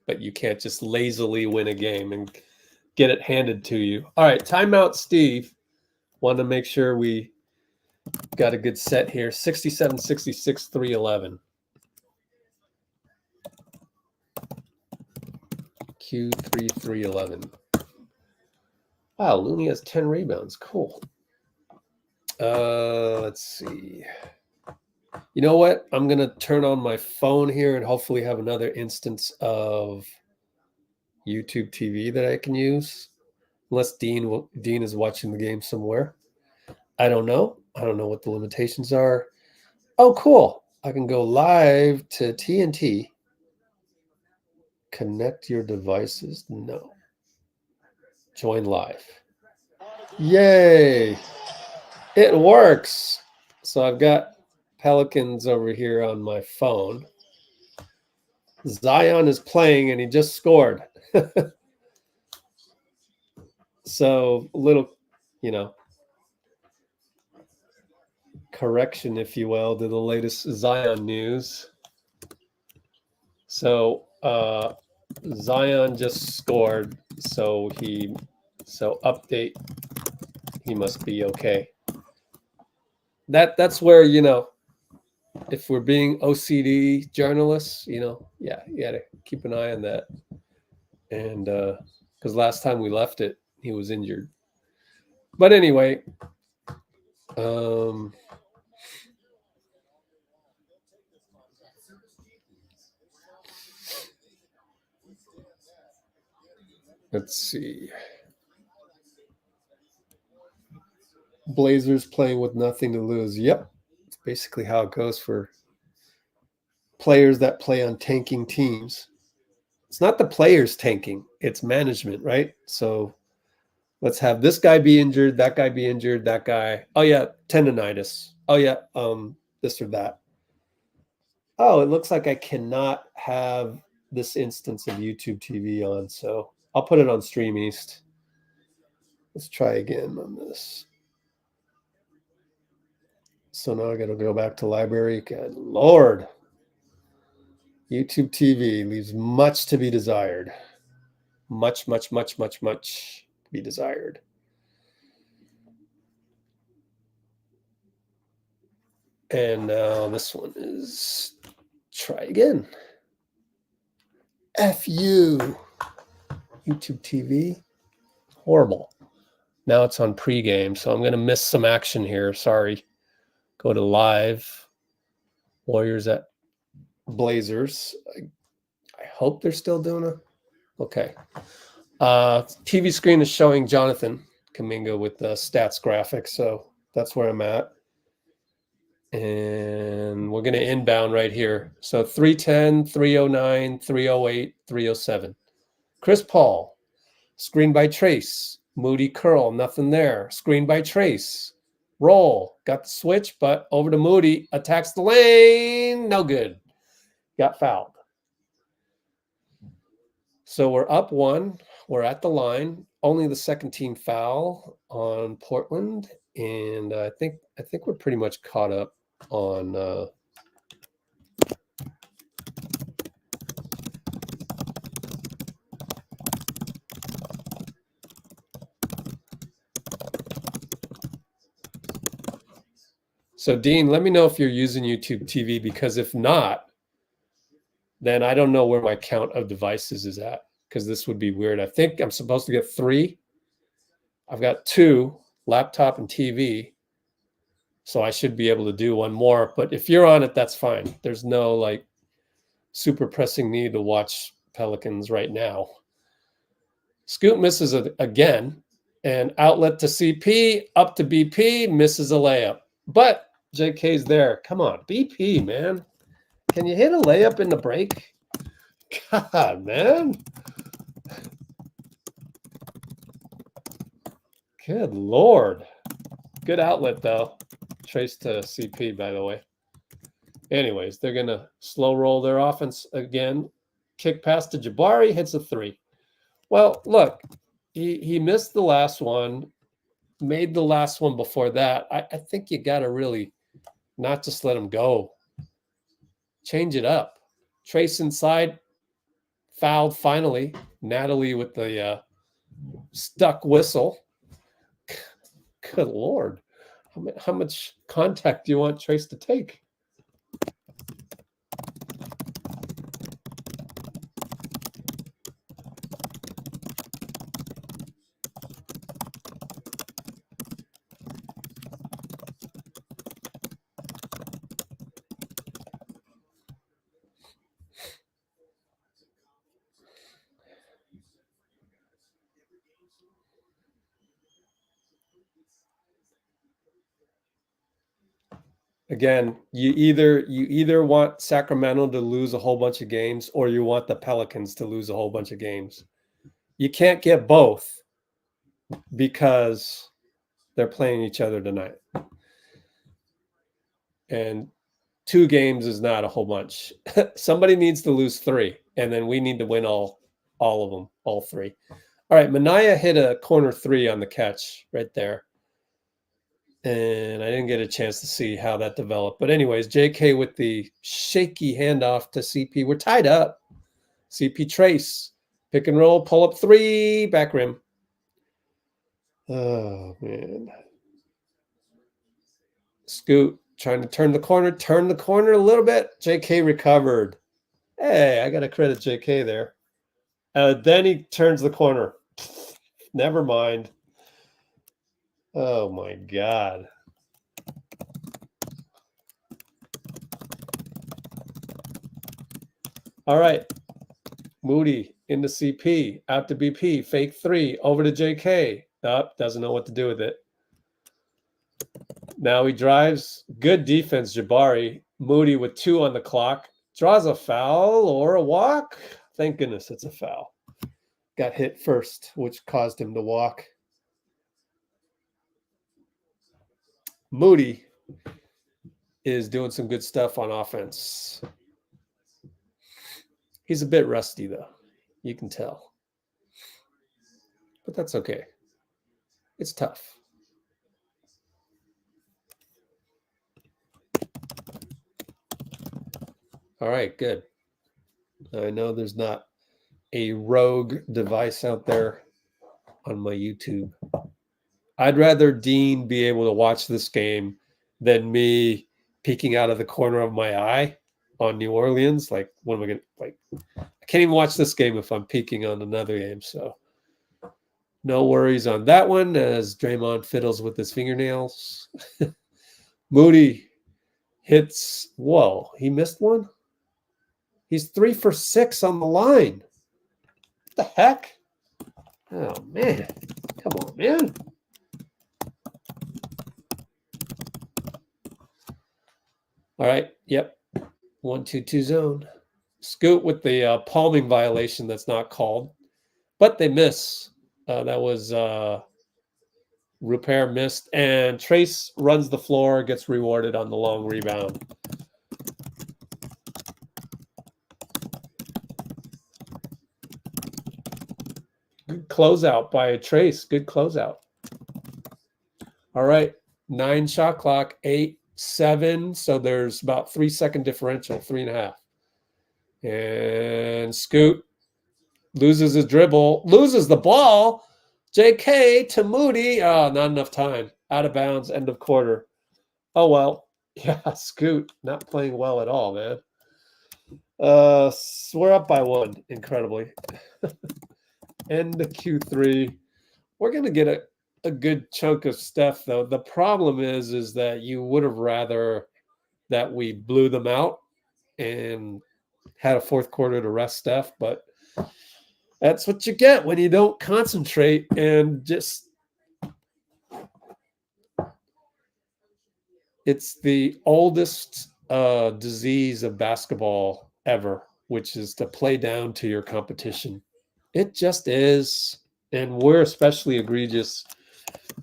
But you can't just lazily win a game and get it handed to you. All right, timeout, Steve. Want to make sure we got a good set here. 67-66, 3-11. Q3, 3-11. Wow, Looney has 10 rebounds. Cool. Let's see. You know what? I'm going to turn on my phone here and hopefully have another instance of YouTube TV that I can use. Unless Dean is watching the game somewhere. I don't know. I don't know what the limitations are. Oh, cool. I can go live to TNT. Connect your devices. No. Join live. Yay. It works. So I've got Pelicans over here on my phone. Zion is playing and he just scored. So a little, correction, if you will, to the latest Zion news. So Zion just scored. So update, he must be okay. That's where, if we're being OCD journalists, you gotta keep an eye on that. And because last time we left it, he was injured. But anyway, let's see. Blazers playing with nothing to lose. Yep. It's basically how it goes for players that play on tanking teams. It's not the players tanking, it's management, right? So let's have this guy be injured, that guy be injured, that guy. Oh yeah, tendonitis. Oh yeah, this or that. Oh, it looks like I cannot have this instance of YouTube TV on, so I'll put it on Stream East. Let's try again on this. So now I got to go back to library. Good Lord. YouTube TV leaves much to be desired. Much to be desired. And now this one is try again. F you. YouTube TV. Horrible. Now it's on pregame, so I'm going to miss some action here. Sorry. Go to live. Warriors at Blazers. I hope they're still doing it. Okay. TV screen is showing Jonathan Kuminga with the stats graphic, so that's where I'm at. And we're going to inbound right here. So 310, 309, 308, 307. Chris Paul. Screen by Trayce. Moody curl. Nothing there. Screen by Trayce. Roll. Got the switch, but over to Moody. Attacks the lane. No good. Got fouled. So we're up one. We're at the line. Only the second team foul on Portland. And I think we're pretty much caught up on So Dean, let me know if you're using YouTube TV, because if not, then I don't know where my count of devices is at, because this would be weird. I think I'm supposed to get 3. I've got 2, laptop and TV. So I should be able to do one more. But if you're on it, that's fine. There's no like super pressing need to watch Pelicans right now. Scoot misses again. And outlet to CP, up to BP, misses a layup. But JK's there. Come on, BP, man. Can you hit a layup in the break? God, man. Good Lord. Good outlet, though. Trayce to CP, by the way. Anyways, they're going to slow roll their offense again. Kick pass to Jabari, hits a 3. Well, look, he missed the last one, made the last one before that. I think you got to really not just let him go. Change it up. Trayce inside, fouled finally. Natalie with the stuck whistle. Good Lord. How much contact do you want Trayce to take? Again, you either want Sacramento to lose a whole bunch of games, or you want the Pelicans to lose a whole bunch of games. You can't get both, because they're playing each other tonight. And 2 games is not a whole bunch. Somebody needs to lose 3, and then we need to win all of them, all 3. All right, Minaya hit a corner 3 on the catch right there. And I didn't get a chance to see how that developed. But anyways, JK with the shaky handoff to CP. We're tied up. CP Trayce. Pick and roll, pull up 3, back rim. Oh, man. Scoot trying to turn the corner a little bit. JK recovered. Hey, I got to credit JK there. Then he turns the corner. Never mind. Oh, my God. All right. Moody into CP, out to BP, fake 3, over to JK. Nope, doesn't know what to do with it. Now he drives. Good defense, Jabari. Moody with 2 on the clock. Draws a foul or a walk. Thank goodness it's a foul. Got hit first, which caused him to walk. Moody is doing some good stuff on offense. He's a bit rusty, though. You can tell. But that's okay. It's tough. All right, good. I know there's not a rogue device out there on my YouTube. I'd rather Dean be able to watch this game than me peeking out of the corner of my eye on New Orleans. Like, what am I going to, like, I can't even watch this game if I'm peeking on another game. So no worries on that one as Draymond fiddles with his fingernails. Moody hits, whoa, he missed one? He's 3 for 6 on the line. What the heck? Oh, man. Come on, man. All right. Yep. 1-2-2 zone. Scoot with the palming violation that's not called, but they miss. That was Repair missed, and Trayce runs the floor, gets rewarded on the long rebound. Good closeout by Trayce. Good closeout. All right. 9 shot clock, 8-7. So there's about 3-second differential, 3.5. And Scoot loses his dribble, loses the ball. JK to Moody. Oh, not enough time. Out of bounds, end of quarter. Oh, well. Yeah, Scoot not playing well at all, man. We're up by 1, incredibly. End of Q3. We're going to get a good chunk of Steph, though. The problem is that you would have rather that we blew them out and had a fourth quarter to rest Steph, but that's what you get when you don't concentrate and just it's the oldest disease of basketball ever, which is to play down to your competition. It just is. And we're especially egregious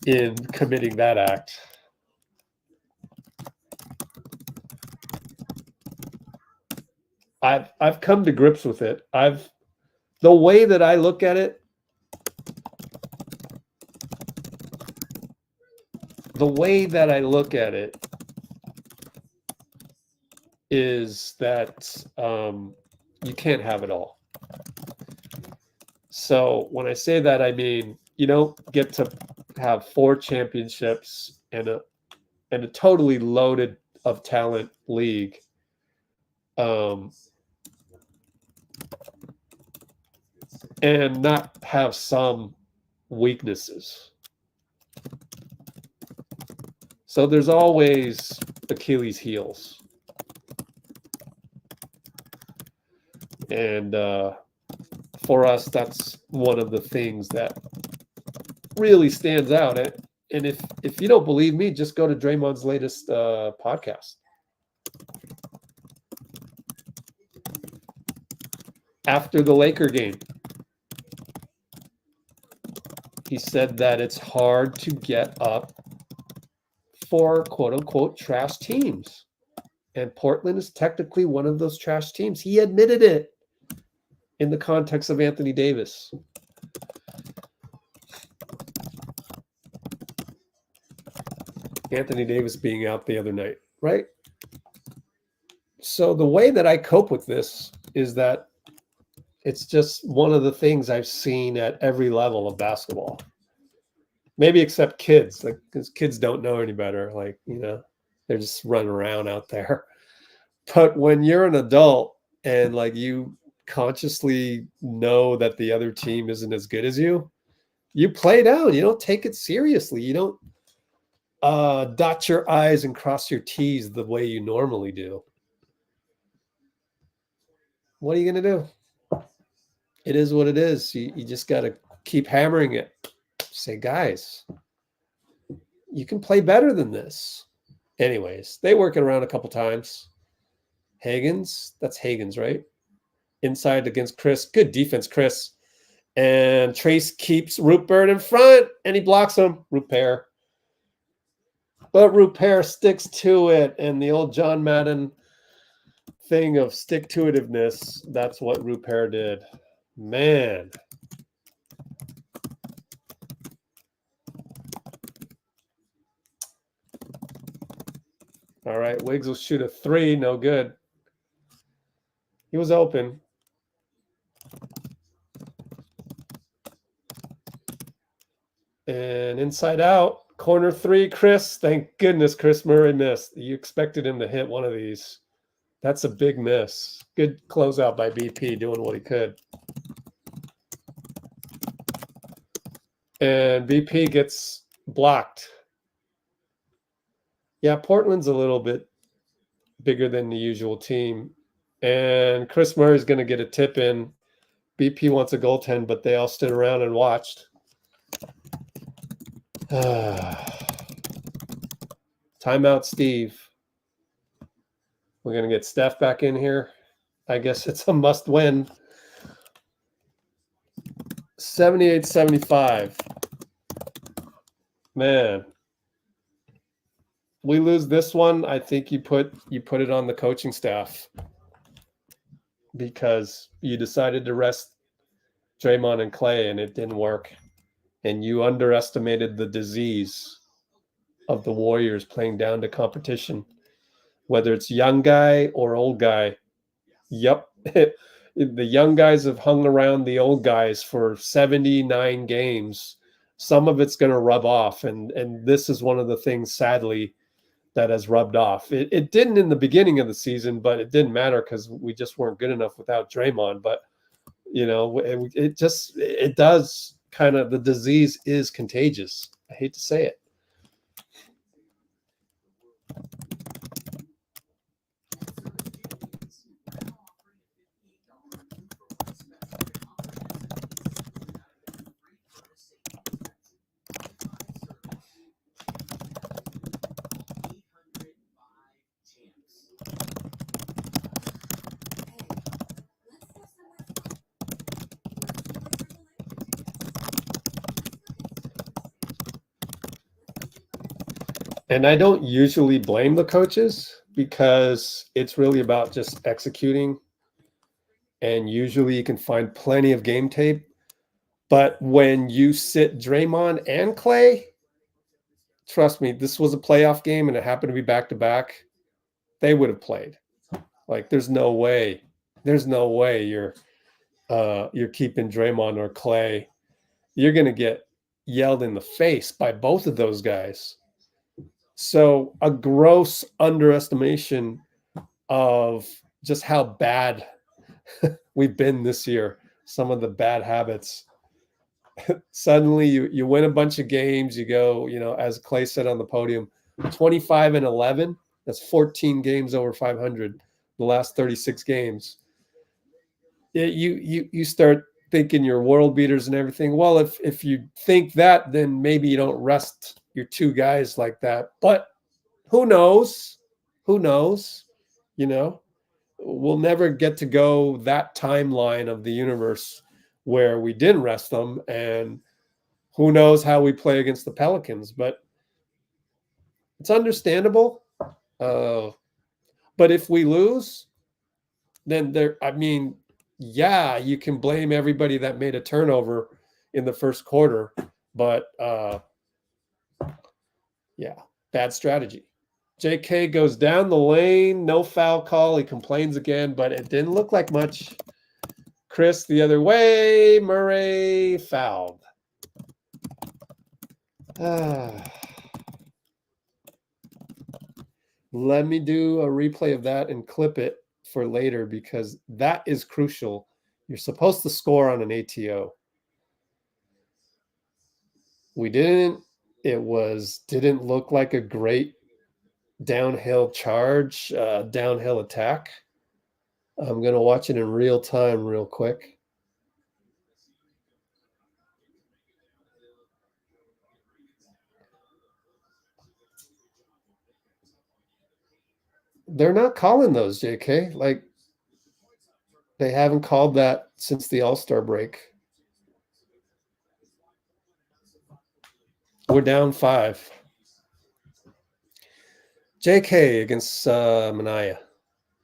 in committing that act. I've come to grips with it. The way that I look at it, is that you can't have it all. So when I say that, I mean you don't get to have 4 championships and a totally loaded of talent league. And not have some weaknesses. So there's always Achilles' heels. And for us, that's one of the things that really stands out. And if you don't believe me, just go to Draymond's latest podcast. After the Laker game, he said that it's hard to get up for quote-unquote trash teams. And Portland is technically one of those trash teams. He admitted it in the context of Anthony Davis. Anthony Davis being out the other night, right? So the way that I cope with this is that it's just one of the things I've seen at every level of basketball. Maybe except kids, like because kids don't know any better. Like, you know, they're just running around out there. But when you're an adult and like you consciously know that the other team isn't as good as you play down. You don't take it seriously. You don't dot your I's and cross your T's the way you normally do. What are you going to do? It is what it is. You just got to keep hammering it. Say, guys, you can play better than this. Anyways, they work it around a couple times. Higgins, that's Higgins, right? Inside against Kris. Good defense, Kris. And Trayce keeps Rupert in front, and he blocks him. Rupert. But Rupert sticks to it, and the old John Madden thing of stick-to-itiveness, that's what Rupert did. Man. All right, Wiggs will shoot a 3. No good. He was open. And inside out, corner 3, Kris. Thank goodness Kris Murray missed. You expected him to hit one of these. That's a big miss. Good closeout by BP, doing what he could. And BP gets blocked. Yeah, Portland's a little bit bigger than the usual team. And Kris Murray's going to get a tip in. BP wants a goaltend, but they all stood around and watched. Timeout, Steve. We're going to get Steph back in here. I guess it's a must win. 78-75. Man. We lose this one, I think you put it on the coaching staff, because you decided to rest Draymond and Klay and it didn't work. And you underestimated the disease of the Warriors playing down to competition, whether it's young guy or old guy. Yep. The young guys have hung around the old guys for 79 games. Some of it's going to rub off. And this is one of the things, sadly, that has rubbed off. It didn't in the beginning of the season, but it didn't matter because we just weren't good enough without Draymond. But, it does kind of, the disease is contagious. I hate to say it. And I don't usually blame the coaches because it's really about just executing. And usually you can find plenty of game tape. But when you sit Draymond and Klay, trust me, this was a playoff game and it happened to be back-to-back. They would have played. Like, there's no way you're keeping Draymond or Klay. You're going to get yelled in the face by both of those guys. So a gross underestimation of just how bad we've been this year, some of the bad habits. Suddenly you win a bunch of games, you go, as Klay said on the podium, 25-11. That's 14 games over 500 the last 36 games. You start thinking you're world beaters and everything. Well, if you think that, then maybe you don't rest your two guys like that. But who knows? Who knows? We'll never get to go that timeline of the universe where we didn't rest them. And who knows how we play against the Pelicans. But it's understandable. But if we lose, then you can blame everybody that made a turnover in the first quarter, but bad strategy. JK goes down the lane, no foul call. He complains again, but it didn't look like much. Kris the other way, Murray fouled. Let me do a replay of that and clip it for later because that is crucial. You're supposed to score on an ATO. We didn't. Didn't look like a great downhill charge, downhill attack. I'm going to watch it in real time real quick. They're not calling those, JK. Like, they haven't called that since the All-Star break. We're down 5. JK against Minaya.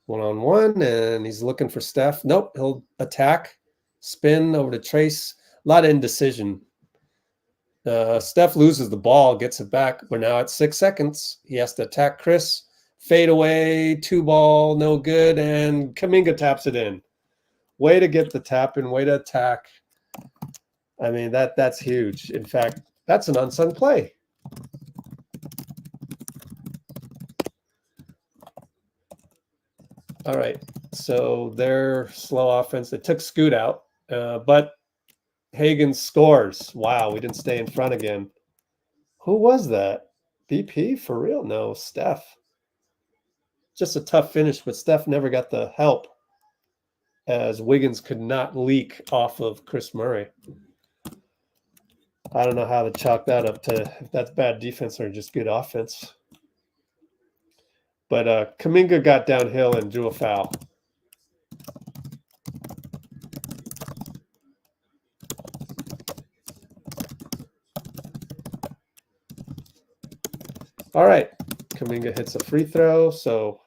1-on-1, and he's looking for Steph. Nope, he'll attack. Spin over to Trayce. A lot of indecision. Steph loses the ball, gets it back. We're now at 6 seconds. He has to attack Kris. Fade away, 2-ball, no good, and Kuminga taps it in. Way to get the tap in, way to attack. I mean, that's huge. In fact, that's an unsung play. All right, so their slow offense. They took Scoot out, but Higgins scores. Wow, we didn't stay in front again. Who was that? BP? For real? No, Steph. Just a tough finish, but Steph never got the help as Wiggins could not leak off of Kris Murray. I don't know how to chalk that up to if that's bad defense or just good offense. But Kuminga got downhill and drew a foul. All right, Kuminga hits a free throw, so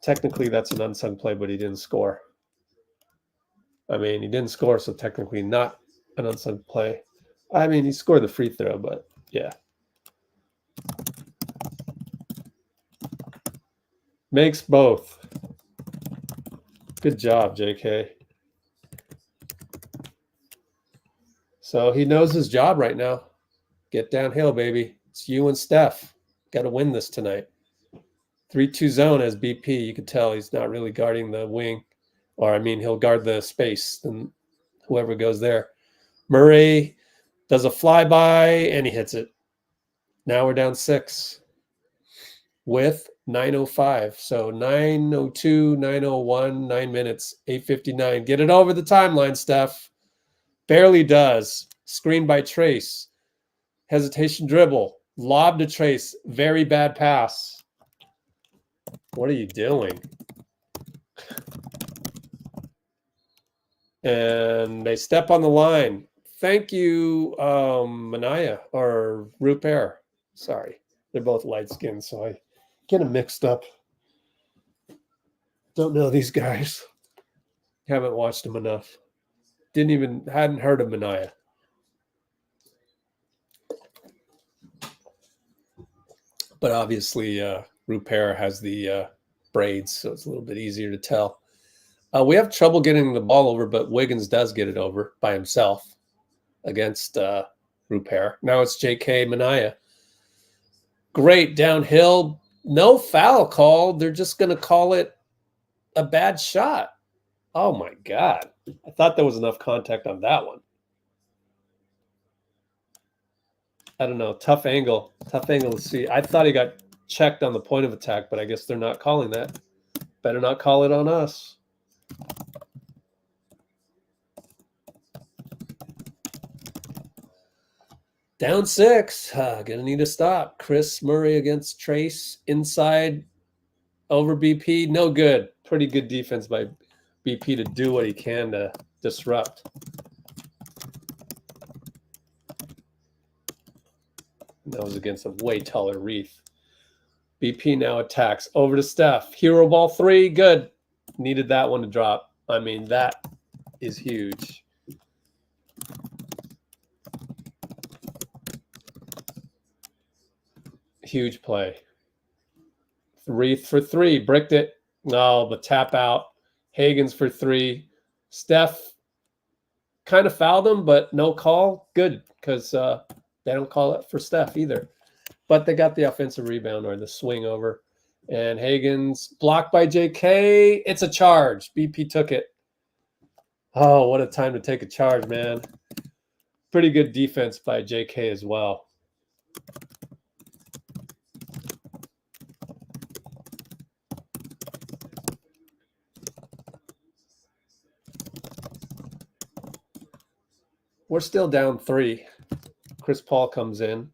technically that's an unsung play, but he didn't score. I mean, he didn't score, so technically not an unsung play. I mean, he scored the free throw, but yeah. Makes both. Good job, JK. So he knows his job right now. Get downhill, baby. It's you and Steph. Got to win this tonight. 3-2 zone as BP. You could tell he's not really guarding the wing. Or, I mean, he'll guard the space and whoever goes there. Murray does a flyby, and he hits it. Now we're down 6 with 9:05. So 9:02, 9:01, 9 minutes, 8:59. Get it over the timeline, Steph. Barely does. Screen by Trayce. Hesitation dribble. Lob to Trayce. Very bad pass. What are you doing? And they step on the line. Thank you, Minaya or Rupert. Sorry. They're both light-skinned, so I get them mixed up. Don't know these guys. Haven't watched them enough. Hadn't heard of Minaya. But obviously, Rupert has the braids, so it's a little bit easier to tell. We have trouble getting the ball over, but Wiggins does get it over by himself against Rupert. Now it's JK Minaya. Great downhill. No foul call. They're just going to call it a bad shot. Oh, my God. I thought there was enough contact on that one. I don't know. Tough angle. Tough angle to see. I thought he got checked on the point of attack, but I guess they're not calling that. Better not call it on us. Down 6. Gonna need a stop. Kris Murray against Trayce. Inside over BP. No good. Pretty good defense by BP to do what he can to disrupt. That was against a way taller Reef. BP now attacks. Over to Steph. Hero ball 3. Good. Needed that one to drop. I mean, that is huge. Huge play. 3 for 3. Bricked it. No, the tap out. Higgins for 3. Steph kind of fouled him, but no call. Good, because they don't call it for Steph either. But they got the offensive rebound or the swing over. And Higgins blocked by JK. It's a charge. BP took it. Oh, what a time to take a charge, man. Pretty good defense by JK as well. We're still down 3. Chris Paul comes in.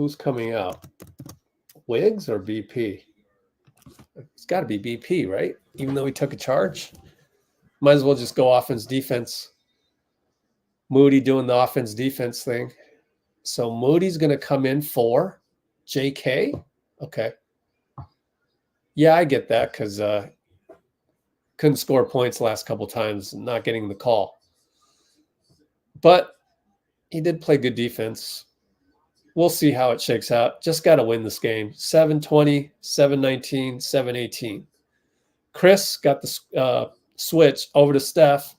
Who's coming out? Wiggs or BP? It's got to be BP, right? Even though he took a charge. Might as well just go offense, defense. Moody doing the offense, defense thing. So Moody's going to come in for JK. Okay. Yeah, I get that because couldn't score points last couple times, not getting the call. But he did play good defense. We'll see how it shakes out. Just got to win this game. 7-20, 7-19, 7-18. Kris got the switch over to Steph.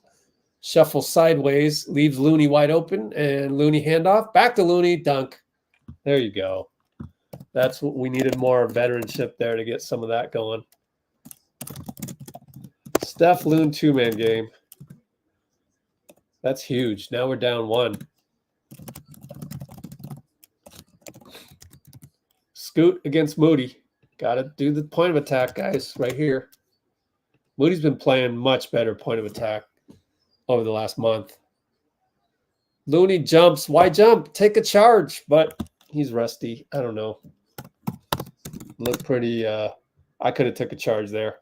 Shuffle sideways, leaves Looney wide open, and Looney handoff. Back to Looney, dunk. There you go. That's what we needed, more veteranship there to get some of that going. Steph Loon two-man game. That's huge. Now we're down 1. Scoot against Moody. Got to do the point of attack, guys, right here. Moody's been playing much better point of attack over the last month. Looney jumps. Why jump? Take a charge. But he's rusty. I don't know. Looked pretty I could have took a charge there.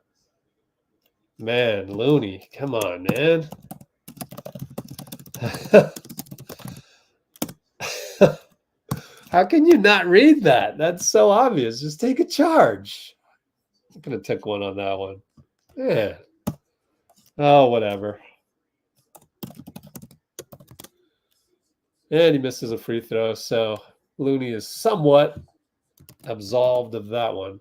Man, Looney. Come on, man. How can you not read that? That's so obvious. Just take a charge. I could have took one on that one. Yeah. Oh, whatever. And he misses a free throw, so Looney is somewhat absolved of that one.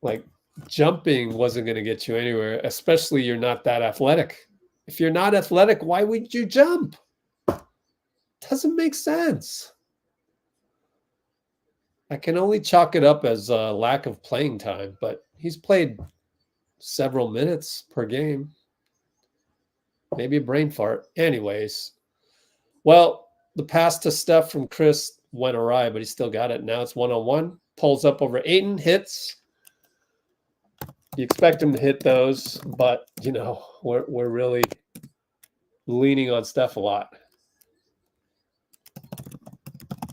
Like, jumping wasn't going to get you anywhere, especially you're not that athletic. If you're not athletic, why would you jump? Doesn't make sense. I can only chalk it up as a lack of playing time, but he's played several minutes per game. Maybe a brain fart. Anyways, well, the pass to Steph from Kris went awry, but he still got it. Now it's 1-on-1. Pulls up over Ayton, hits. You expect him to hit those, but, you know, we're really leaning on Steph a lot.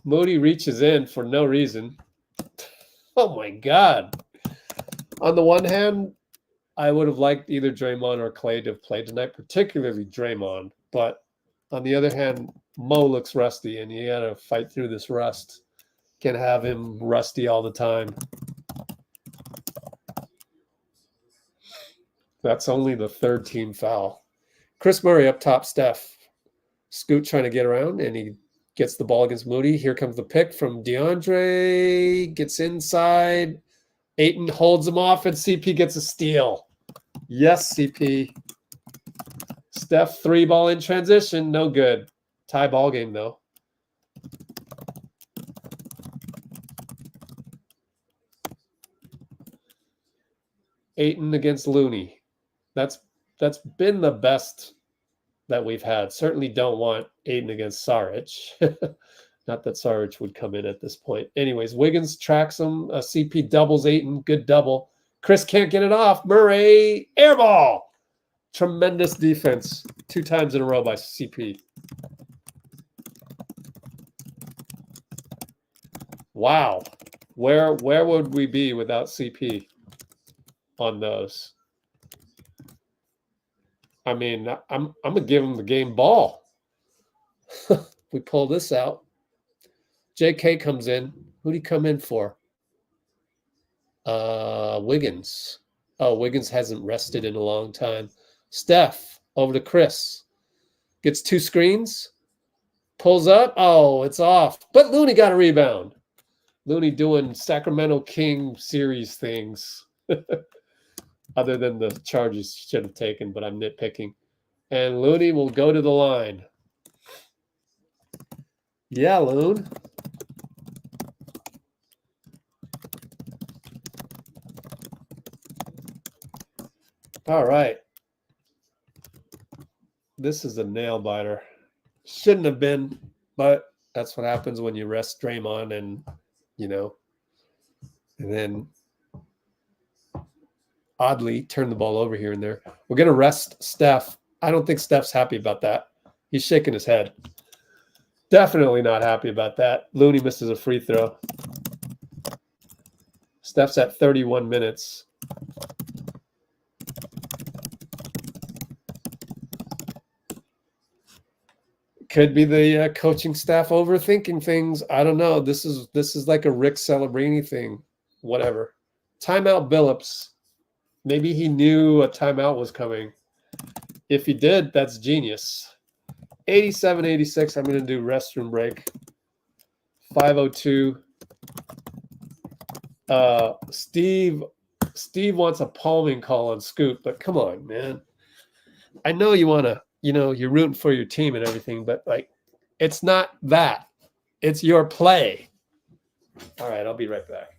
Moody reaches in for no reason. Oh, my God. On the one hand, I would have liked either Draymond or Klay to have played tonight, particularly Draymond. But on the other hand, Mo looks rusty, and you got to fight through this rust. Can't have him rusty all the time. That's only the third team foul. Kris Murray up top, Steph. Scoot trying to get around, and he gets the ball against Moody. Here comes the pick from DeAndre. Gets inside. Ayton holds him off, and CP gets a steal. Yes, CP. Steph, 3-ball in transition. No good. Tie ball game, though. Ayton against Looney. That's been the best that we've had. Certainly don't want Ayton against Saric. Not that Saric would come in at this point. Anyways, Wiggins tracks him. CP doubles Ayton. Good double. Kris can't get it off. Murray, airball. Tremendous defense. 2 times in a row by CP. Wow. Where would we be without CP on those? I mean, I'm going to give him the game ball. We pull this out. JK comes in. Who'd he come in for? Wiggins. Oh, Wiggins hasn't rested in a long time. Steph over to Kris. Gets 2 screens. Pulls up. Oh, it's off. But Looney got a rebound. Looney doing Sacramento King series things. Other than the charges he should have taken, but I'm nitpicking. And Looney will go to the line. Yeah, Loon. All right. This is a nail biter. Shouldn't have been, but that's what happens when you rest Draymond and, you know, and then oddly turn the ball over here and there. We're going to rest Steph. I don't think Steph's happy about that. He's shaking his head. Definitely not happy about that. Looney misses a free throw. Steph's at 31 minutes. Could be the coaching staff overthinking things. I don't know. This is like a Rick Celebrini thing. Whatever. Timeout Billups. Maybe he knew a timeout was coming. If he did, that's genius. 87-86. I'm going to do restroom break. 5:02. Steve wants a palming call on Scoot, but come on, man. I know you want to, you're rooting for your team and everything, but like, it's not that. It's your play. All right, I'll be right back.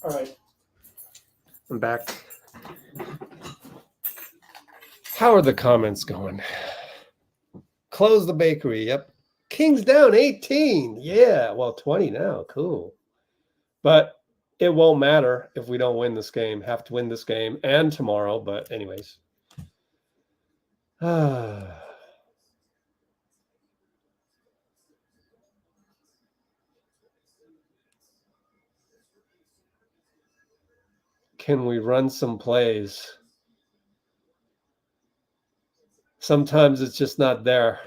All right. I'm back. How are the comments going? Close the bakery. Yep. Kings down 18. Yeah. Well, 20 now. Cool. But it won't matter if we don't win this game. Have to win this game and tomorrow. But anyways. Can we run some plays? Sometimes it's just not there,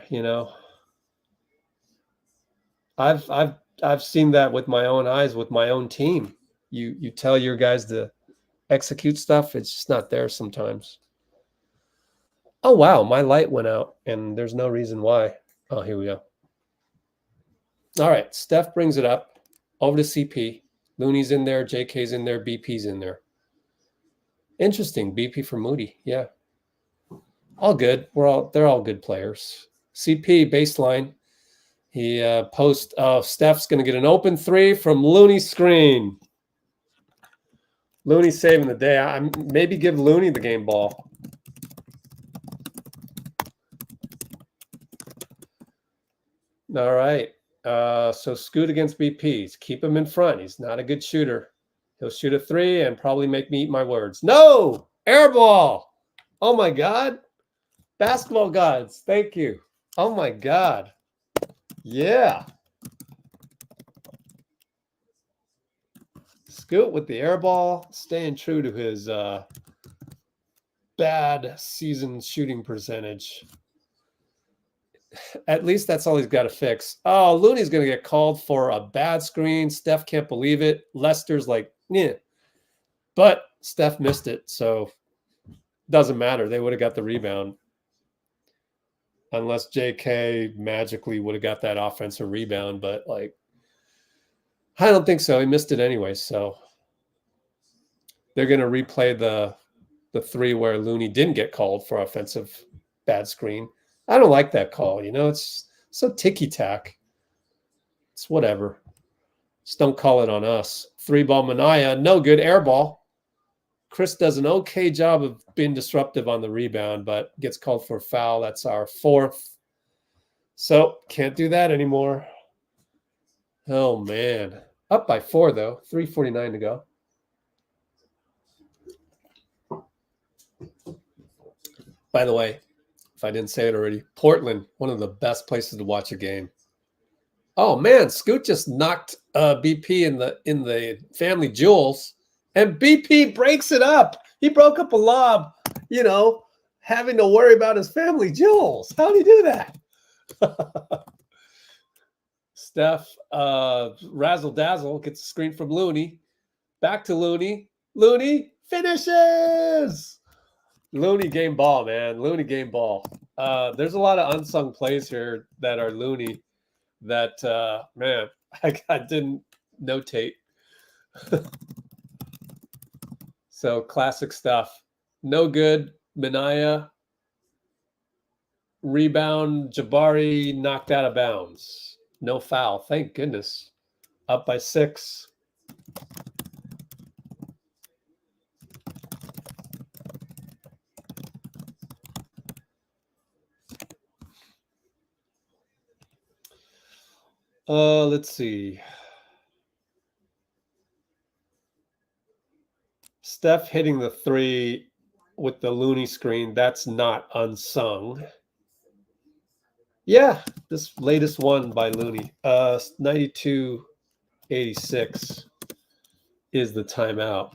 I've seen that with my own eyes with my own team. You tell your guys to execute stuff, it's just not there sometimes. Oh wow, my light went out and there's no reason why. Oh, here we go. All right, Steph brings it up over to CP. Looney's in there, JK's in there, BP's in there. Interesting, BP for Moody. Yeah. All good. They're all good players. CP baseline. He posts. Oh, Steph's going to get an open three from Looney's screen. Looney saving the day. I maybe give Looney the game ball. All right. So Scoot against BPs. Keep him in front. He's not a good shooter. He'll shoot a three and probably make me eat my words. No! Air ball! Oh, my God. Basketball gods. Thank you. Oh, my God. Yeah. Scoot with the air ball, staying true to his bad season shooting percentage. At least that's all he's got to fix. Oh, Looney's going to get called for a bad screen. Steph can't believe it. Lester's like, yeah. But Steph missed it, so doesn't matter. They would have got the rebound. Unless JK magically would have got that offensive rebound. But, like, I don't think so. He missed it anyway, so they're going to replay the three where Looney didn't get called for offensive bad screen. I don't like that call. It's so ticky-tack. It's whatever. Just don't call it on us. Three ball Manaya, no good. Air ball. Kris does an okay job of being disruptive on the rebound, but gets called for a foul. That's our 4th. So can't do that anymore. Oh, man. Up by 4, though. 3:49 to go. By the way, if I didn't say it already, Portland, one of the best places to watch a game. Oh, man, Scoot just knocked BP in the family jewels, and BP breaks it up. He broke up a lob, having to worry about his family jewels. How do you do that? Steph, razzle dazzle, gets a screen from Looney. Back to Looney. Looney finishes. Looney game ball, man. Looney game ball. There's a lot of unsung plays here that are Looney that, man, I didn't notate. So classic stuff. No good. Minaya. Rebound. Jabari knocked out of bounds. No foul. Thank goodness. Up by 6. Let's see. Steph hitting the 3 with the Looney screen. That's not unsung. Yeah, this latest one by Looney. 92-86 is the timeout.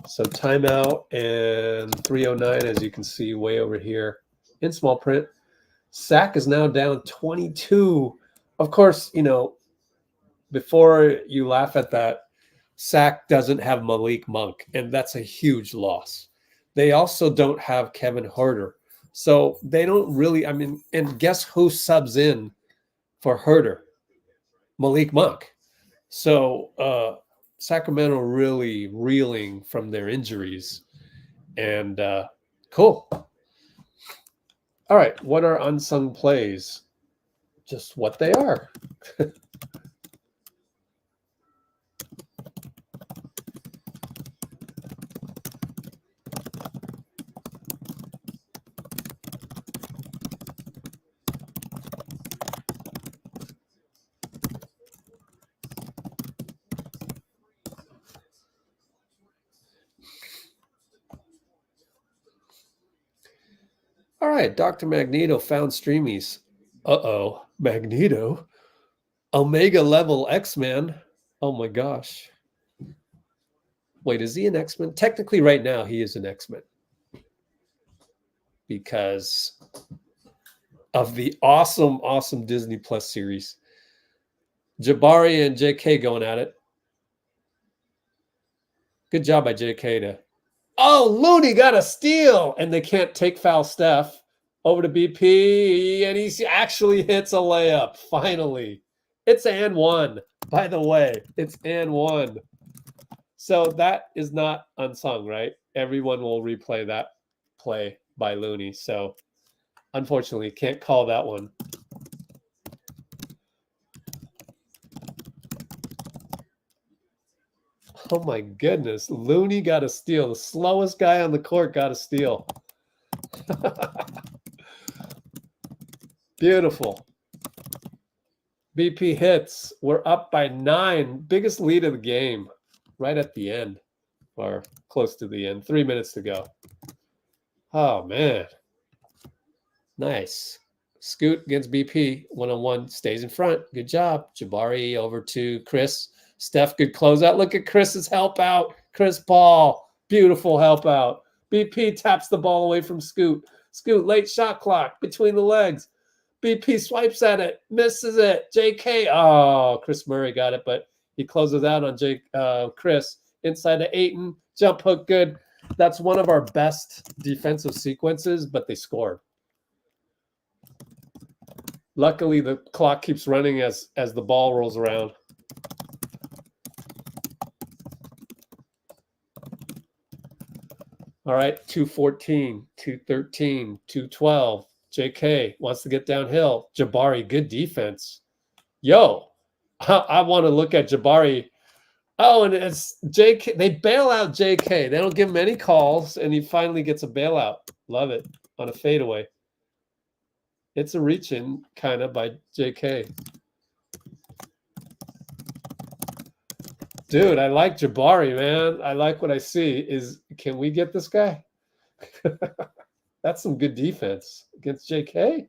So timeout and 3:09, as you can see way over here in small print. SAC is now down 22. Of course, before you laugh at that, SAC doesn't have Malik Monk, and that's a huge loss. They also don't have Kevin Huerter. So they don't really, and guess who subs in for Huerter? Malik Monk. So Sacramento really reeling from their injuries. And cool. All right, what are unsung plays? Just what they are. All right, Dr. Magneto found Streamies. Uh-oh, Magneto. Omega level X-Men. Oh my gosh. Wait, is he an X-Men? Technically right now he is an X-Men. Because of the awesome, awesome Disney Plus series. Jabari and JK going at it. Good job by JK to... Oh, Looney got a steal, and they can't take foul Steph. Over to BP, and he actually hits a layup, finally. It's and 1, by the way. It's and 1. So that is not unsung, right? Everyone will replay that play by Looney. So unfortunately, can't call that one. Oh my goodness. Looney got a steal. The slowest guy on the court got a steal. Beautiful. BP hits. We're up by 9. Biggest lead of the game. Right at the end. Or close to the end. 3 minutes to go. Oh, man. Nice. Scoot against BP. 1-on-1. Stays in front. Good job. Jabari over to Kris. Steph, good closeout. Look at Chris's help out. Chris Paul. Beautiful help out. BP taps the ball away from Scoot. Scoot, late shot clock. Between the legs. BP swipes at it. Misses it. JK. Oh, Kris Murray got it, but he closes out on Kris. Inside to Ayton. Jump hook good. That's one of our best defensive sequences, but they scored. Luckily, the clock keeps running as the ball rolls around. All right, 2:14, 2:13, 2:12. JK wants to get downhill. Jabari, good defense. Yo, I want to look at Jabari Oh, and it's JK. They bail out JK. They don't give him any calls, and he finally gets a bailout. Love it on a fadeaway. It's a reach-in kind of by JK. Dude, I like Jabari, man. I like what I see. Can we get this guy? That's some good defense against JK.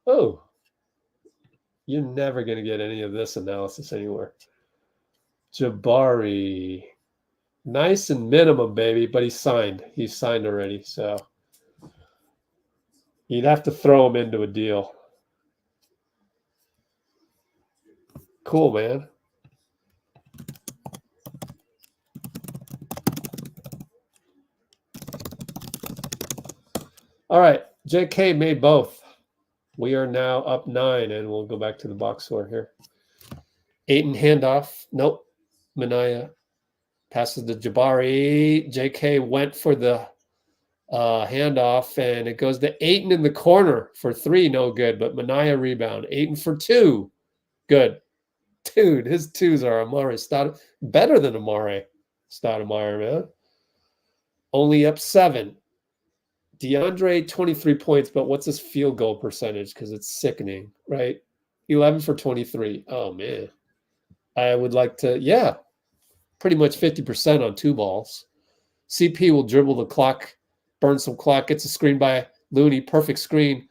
Oh, you're never going to get any of this analysis anywhere. Jabari. Nice and minimum, baby, but he's signed. He's signed already, so you'd have to throw him into a deal. Cool, man. All right, JK made both. We are now up 9, and we'll go back to the box score here. Ayton handoff. Nope. Minaya passes to Jabari. JK went for the handoff, and it goes to Ayton in the corner for 3. No good, but Minaya rebound. Ayton for 2. Good. Dude, his 2s are Amare Stoudemire. Better than Amare Stoudemire, man. Only up 7. DeAndre, 23 points, but what's his field goal percentage? Because it's sickening, right? 11 for 23. Oh, man. I would like to, yeah, pretty much 50% on 2 balls. CP will dribble the clock, burn some clock, gets a screen by Looney. Perfect screen.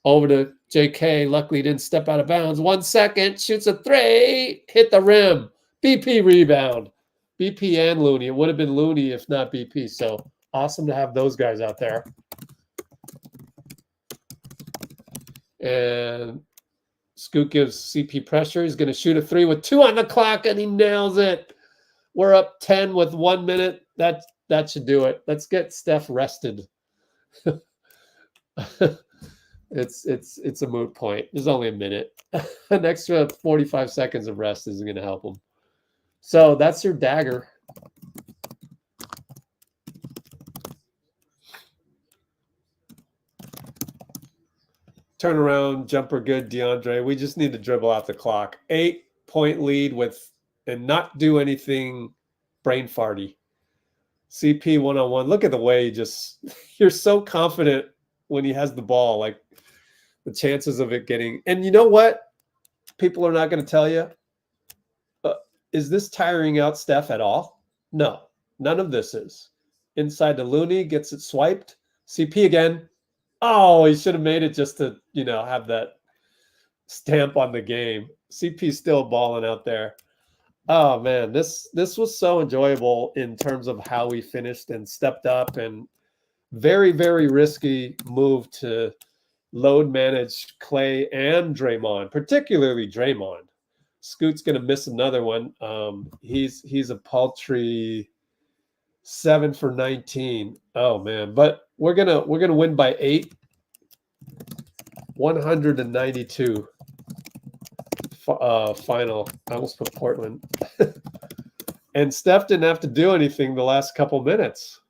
Over to JK. Luckily, didn't step out of bounds. 1 second. Shoots a 3. Hit the rim. BP rebound. BP and Looney. It would have been Looney if not BP. So awesome to have those guys out there. And Scoot gives CP pressure. He's going to shoot a 3 with 2 on the clock, and he nails it. We're up 10 with 1 minute. That should do it. Let's get Steph rested. It's a moot point. There's only a minute. An extra 45 seconds of rest isn't going to help him. So that's your Dagher. Turnaround, jumper good, DeAndre. We just need to dribble out the clock. 8-point lead and not do anything brain farty. CP one-on-one. Look at the way you're so confident when he has the ball. Like the chances of it getting, and you know what? People are not going to tell you. Is this tiring out Steph at all? No, none of this is. Inside to Looney, gets it swiped. CP again. Oh, he should have made it just to, have that stamp on the game. CP's still balling out there. Oh, man, this was so enjoyable in terms of how we finished and stepped up, and very, very risky move to load manage Klay and Draymond, particularly Draymond. Scoot's going to miss another one. He's a paltry 7 for 19. Oh, man, but we're gonna win by 8. 192 final. I almost put Portland. And Steph didn't have to do anything the last couple minutes.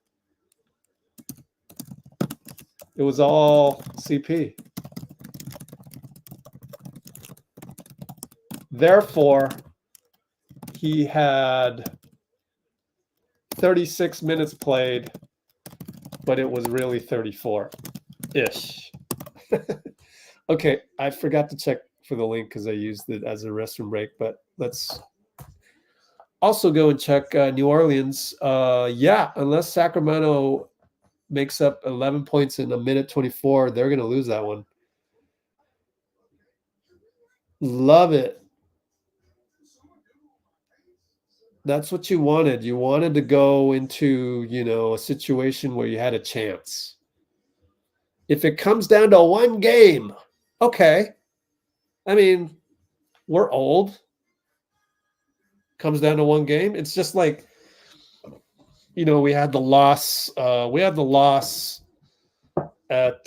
It was all CP. Therefore, he had 36 minutes played, but it was really 34-ish. Okay, I forgot to check for the link because I used it as a restroom break, but let's also go and check New Orleans. Yeah, unless Sacramento makes up 11 points in a minute 24, they're going to lose that one. Love it. That's what you wanted. You wanted to go into, a situation where you had a chance. If it comes down to 1 game, okay. I mean, we're old. Comes down to 1 game. It's just like, we had the loss. We had the loss at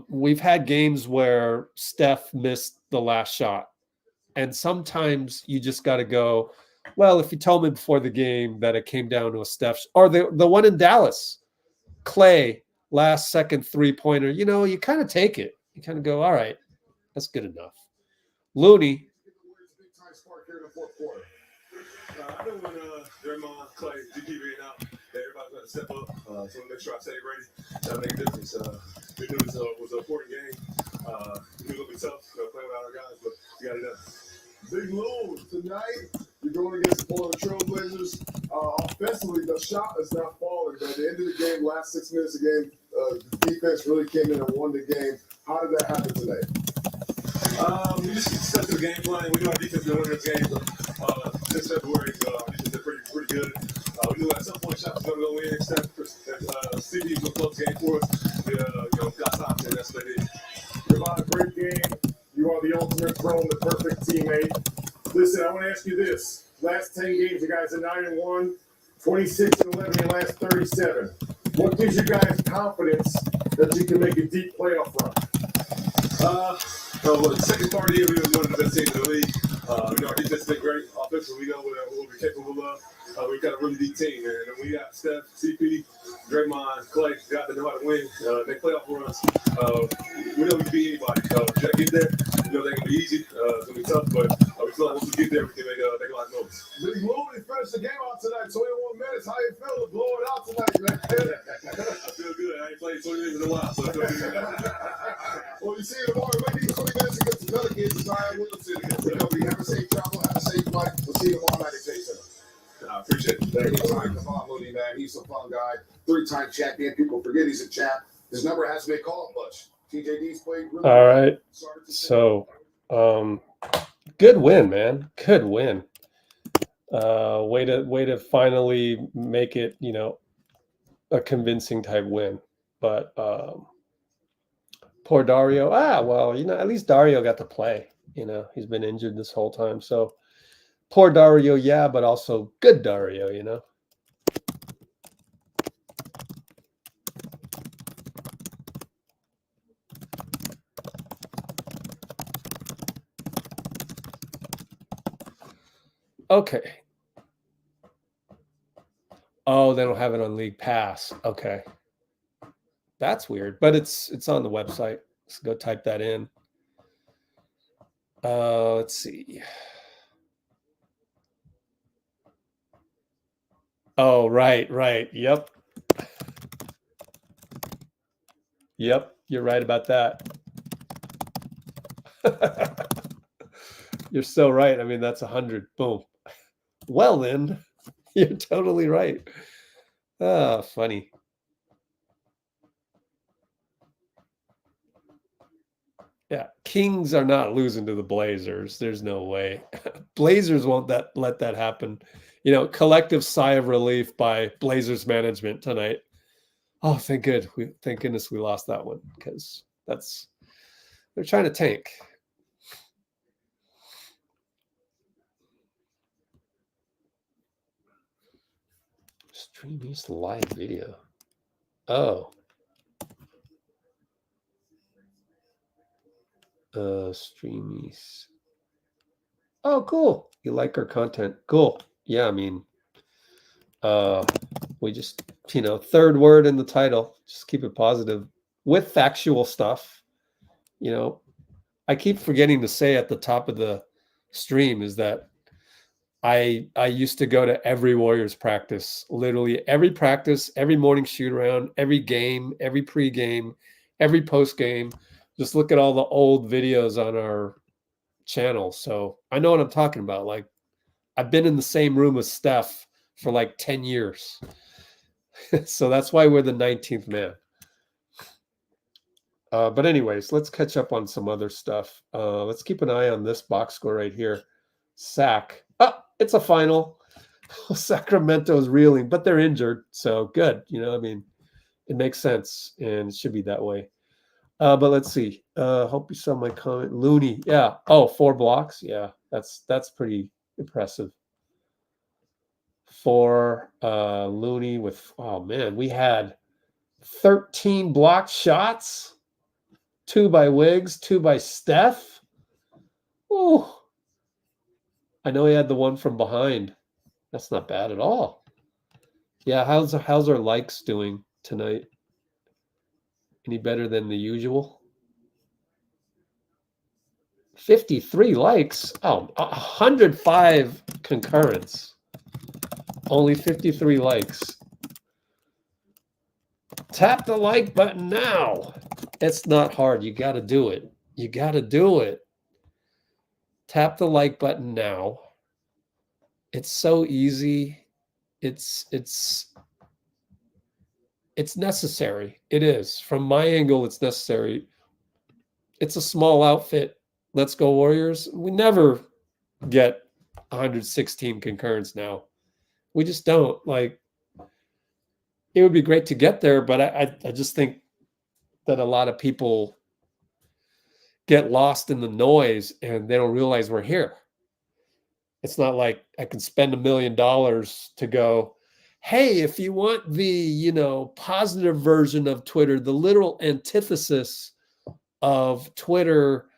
we've had games where Steph missed the last shot. And sometimes you just got to go, well, if you told me before the game that it came down to a Steph, or the one in Dallas, Klay last second 3-pointer, you know, you kind of take it. You kind of go, all right, that's good enough. Looney. I know when Draymond, Klay, GP being out, everybody's going to step up. So I'm make sure I stay ready. That'll make a difference. We knew this was an important game. We knew it was tough to play without our guys, but we got it done. Big Lou, tonight you're going against the Portland Trailblazers. Offensively, the shot is not falling. But at the end of the game, last 6 minutes of the game, the defense really came in and won the game. How did that happen today? We just stuck to the game plan. We knew our defense was going to win this game. Since February, our defense did pretty good. We knew at some point shots was going to go in. Steph, CP was going to close the game for us. We got stopped, and that's what they did. You're about a great game. You are the ultimate pro and the perfect teammate. Listen, I want to ask you this. Last 10 games, you guys are 9-1, 26-11 in the last 37. What gives you guys confidence that you can make a deep playoff run? The second part of the year, we were one of the best teams in the league. Our defense has been great. Offensively, we know what we're capable of. We've got a really deep team, and we got Steph, CP, Draymond, Klay, guys that know how to win. They playoff runs. We know we can beat anybody. We got to get there. We know they're going to be easy. It's going to be tough, but we feel like once we get there, we can make a lot of noise. Big Lou, you finished the game out tonight, 21 minutes. How you feel to blow it out tonight, man? I feel good. I ain't played 20 minutes in a while, so I feel good. Well, you see you tomorrow. We need 20 minutes against the Pelicans. Zion Williamson against the Pelicans. Have a safe travel. Have a safe flight. We'll see you tomorrow night at Jason. I appreciate it. Thank you. Come on, Moody, man. He's a fun guy. 3-time champion. People forget he's a champ. His number hasn't been called much. TJD's played really All right. well. So, good win, man. Good win. Way to finally make it, you know, a convincing type win. But poor Dario. Well, you know, at least Dario got to play. You know, he's been injured this whole time. So poor Dario, yeah, but also good Dario, you know. Okay. Oh, they don't have it on League Pass. Okay. That's weird, but it's on the website. Let's go type that in. Let's see. Oh, right. Yep. Yep, you're right about that. You're so right. I mean, that's 100. Boom. Well, then, you're totally right. Ah, funny. Yeah, Kings are not losing to the Blazers. There's no way. Blazers won't let that happen. You know, collective sigh of relief by Blazers management tonight. Oh, thank goodness we lost that one, because they're trying to tank. Stream East live video. Oh. Stream East. Oh, cool. You like our content. Cool. Yeah, I mean, we just, you know, third word in the title. Just keep it positive with factual stuff. You know, I keep forgetting to say at the top of the stream is that I used to go to every Warriors practice, literally every practice, every morning shoot around, every game, every pregame, every postgame. Just look at all the old videos on our channel. So I know what I'm talking about. Like, I've been in the same room as Steph for like 10 years. So that's why we're the 19th man. But anyways, let's catch up on some other stuff. Let's keep an eye on this box score right here. SAC. Oh, it's a final. Sacramento is reeling, but they're injured. So good. You know, I mean, it makes sense, and it should be that way. But let's see. Hope you saw my comment. Looney. Yeah. Oh, 4 blocks. Yeah, that's pretty impressive. 4 Looney with, oh man, we had 13 blocked shots. 2 by Wiggs, 2 by Steph. Oh, I know he had the one from behind. That's not bad at all. Yeah, how's our likes doing tonight? Any better than the usual? 53 likes. Oh, 105 concurrence. Only 53 likes. Tap the like button now. It's not hard. You got to do it. You got to do it. Tap the like button now. It's so easy. It's necessary. It is. From my angle, it's necessary. It's a small outfit. Let's Go Warriors. We never get 116 concurrence now. We just don't. Like, it would be great to get there, but I just think that a lot of people get lost in the noise and they don't realize we're here. It's not like I can spend $1 million to go, hey, if you want the, positive version of Twitter, the literal antithesis of Twitter,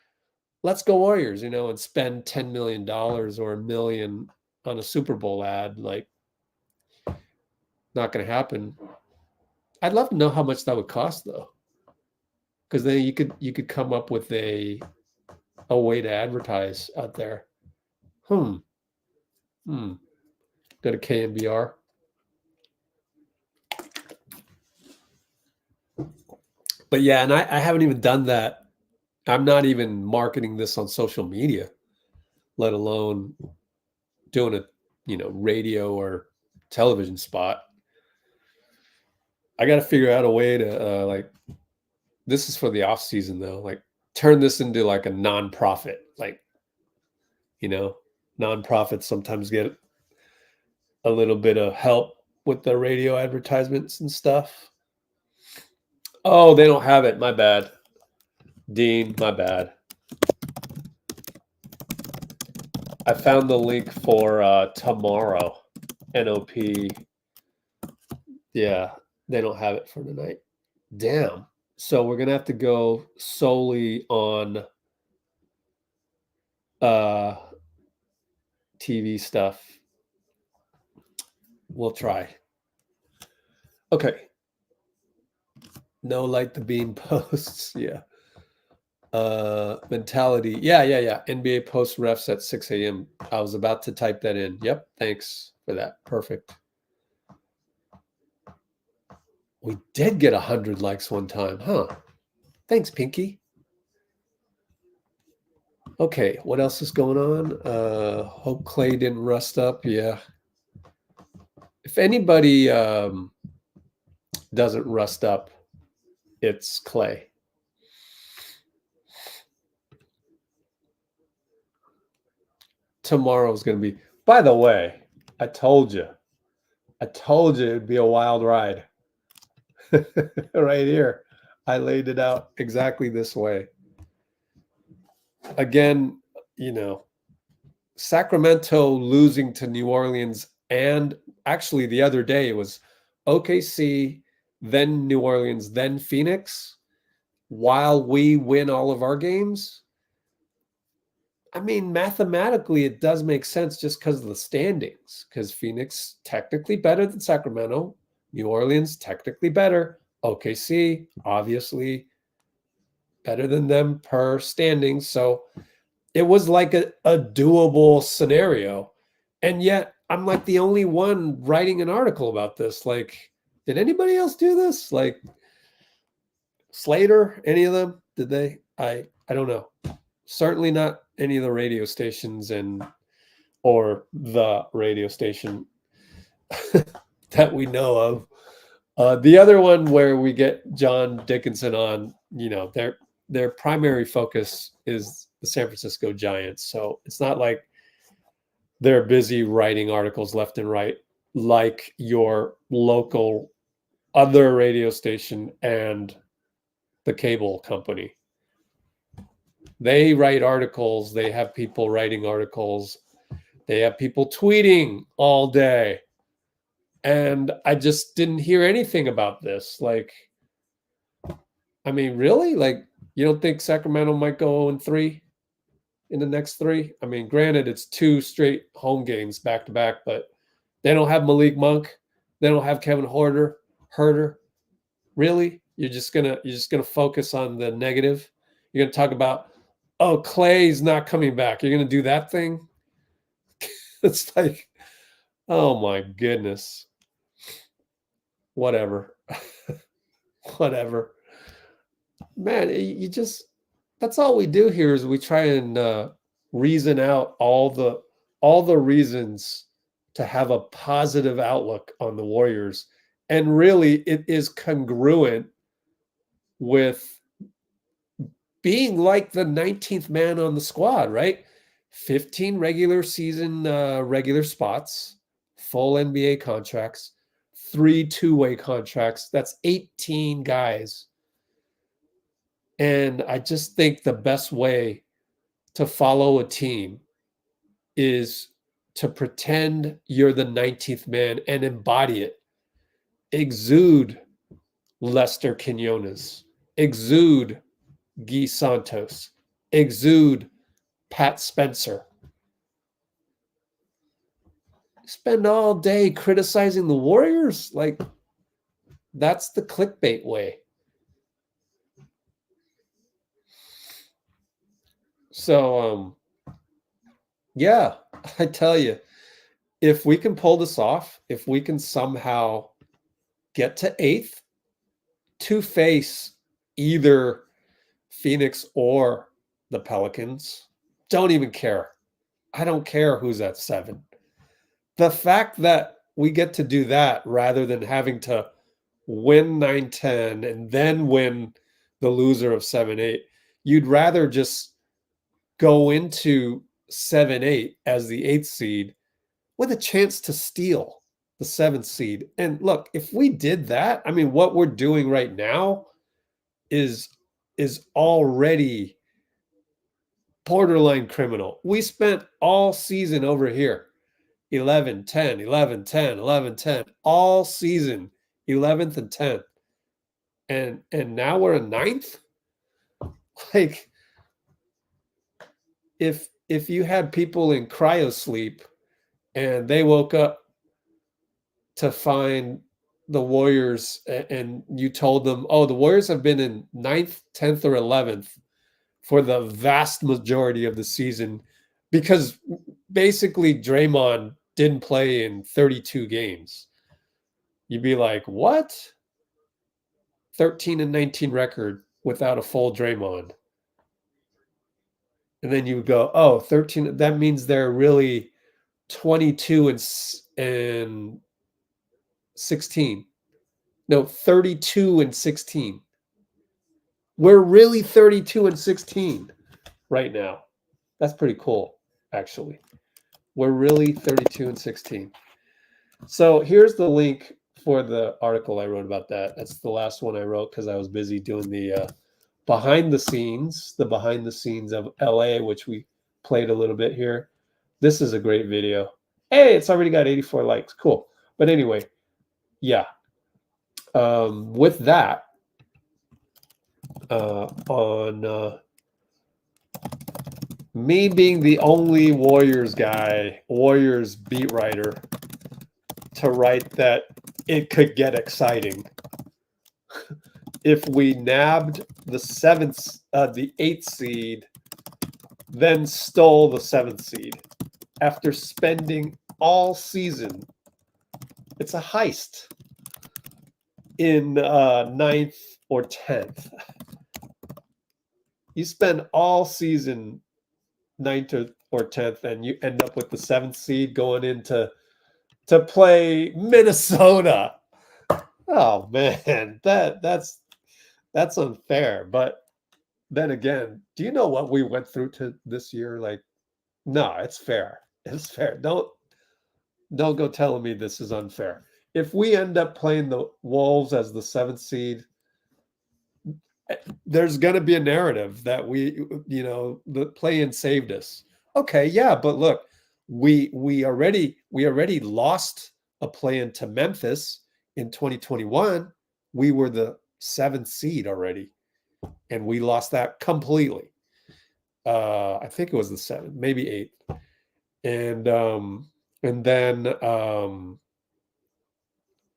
Let's Go Warriors, and spend $10 million or $1 million on a Super Bowl ad. Like, not going to happen. I'd love to know how much that would cost, though, because then you could come up with a way to advertise out there. Go to KNBR. But yeah, and I haven't even done that. I'm not even marketing this on social media, let alone doing a radio or television spot. I got to figure out a way to this is for the off season though, like turn this into like a nonprofit. Like, nonprofits sometimes get a little bit of help with the radio advertisements and stuff. Oh, they don't have it. My bad. Dean, my bad. I found the link for tomorrow. NOP. Yeah, they don't have it for tonight. Damn. So we're going to have to go solely on TV stuff. We'll try. Okay. No light the beam posts. Yeah. Mentality. Yeah. NBA post refs at 6 a.m. I was about to type that in. Yep. Thanks for that. Perfect. We did get 100 likes one time, huh? Thanks, Pinky. Okay. What else is going on? Hope Klay didn't rust up. Yeah. If anybody doesn't rust up, it's Klay. Tomorrow's going to be, by the way, I told you it'd be a wild ride. Right here. I laid it out exactly this way. Again, Sacramento losing to New Orleans, and actually the other day it was OKC, then New Orleans, then Phoenix, while we win all of our games. I mean, mathematically, it does make sense just because of the standings, because Phoenix technically better than Sacramento, New Orleans technically better, OKC obviously better than them per standings. So it was like a doable scenario. And yet I'm like the only one writing an article about this. Like, did anybody else do this? Like Slater, any of them? Did they? I don't know. Certainly not any of the radio stations or the radio station that we know of. The other one where we get John Dickinson on, their primary focus is the San Francisco Giants. So it's not like they're busy writing articles left and right like your local other radio station and the cable company. They write articles. They have people writing articles. They have people tweeting all day. And I just didn't hear anything about this. Like, I mean, really? Like, you don't think Sacramento might go 0-3 in the next 3? I mean, granted, it's 2 straight home games back to back, but they don't have Malik Monk. They don't have Kevin Herter. Really? You're just gonna focus on the negative. You're gonna talk about, oh, Klay's not coming back. You're gonna do that thing. It's like, oh my goodness. Whatever. Whatever. Man, you just, that's all we do here is we try and reason out all the reasons to have a positive outlook on the Warriors. And really it is congruent with being like the 19th man on the squad, right? 15 regular season regular spots, full NBA contracts, 3 two-way contracts. That's 18 guys. And I just think the best way to follow a team is to pretend you're the 19th man and embody it. Exude Lester Quinones. Exude Guy Santos. Exude Pat Spencer. Spend all day criticizing the Warriors? Like, that's the clickbait way. So, yeah, I tell you, if we can pull this off, if we can somehow get to 8th to face either Phoenix or the Pelicans, don't even care. I don't care who's at 7. The fact that we get to do that rather than having to win 9-10 and then win the loser of 7-8, you'd rather just go into 7-8 as the 8th seed with a chance to steal the 7th seed. And look, if we did that, I mean, what we're doing right now is already borderline criminal. We spent all season over here 11-10, 11-10, 11-10, all season 11th and 10th. And now we're in 9th? Like, if you had people in cryo sleep and they woke up to find the Warriors and you told them, oh, the Warriors have been in 9th, 10th, or 11th for the vast majority of the season because basically Draymond didn't play in 32 games. You'd be like, what? 13-19 record without a full Draymond. And then you would go, oh, 13, that means they're really 22 and 16. No, 32 and 16. We're really 32 and 16 right now. That's pretty cool, actually. We're really 32 and 16. So here's the link for the article I wrote about that. That's the last one I wrote because I was busy doing the behind the scenes of LA, which we played a little bit here. This is a great video. Hey, it's already got 84 likes. Cool. But anyway, yeah. With that, on me being the only Warriors guy, Warriors beat writer, to write that it could get exciting if we nabbed the 8th seed, then stole the 7th seed after spending all season. It's a heist in 9th or 10th. You spend all season 9th or 10th, and you end up with the 7th seed going into play Minnesota. Oh man, that's unfair. But then again, do you know what we went through to this year? Like, no, it's fair. It's fair. Don't go telling me this is unfair. If we end up playing the Wolves as the 7th seed, there's going to be a narrative that the play-in saved us. Okay, yeah, but look, we already lost a play-in to Memphis in 2021. We were the 7th seed already, and we lost that completely. I think it was the 7th, maybe 8th, and then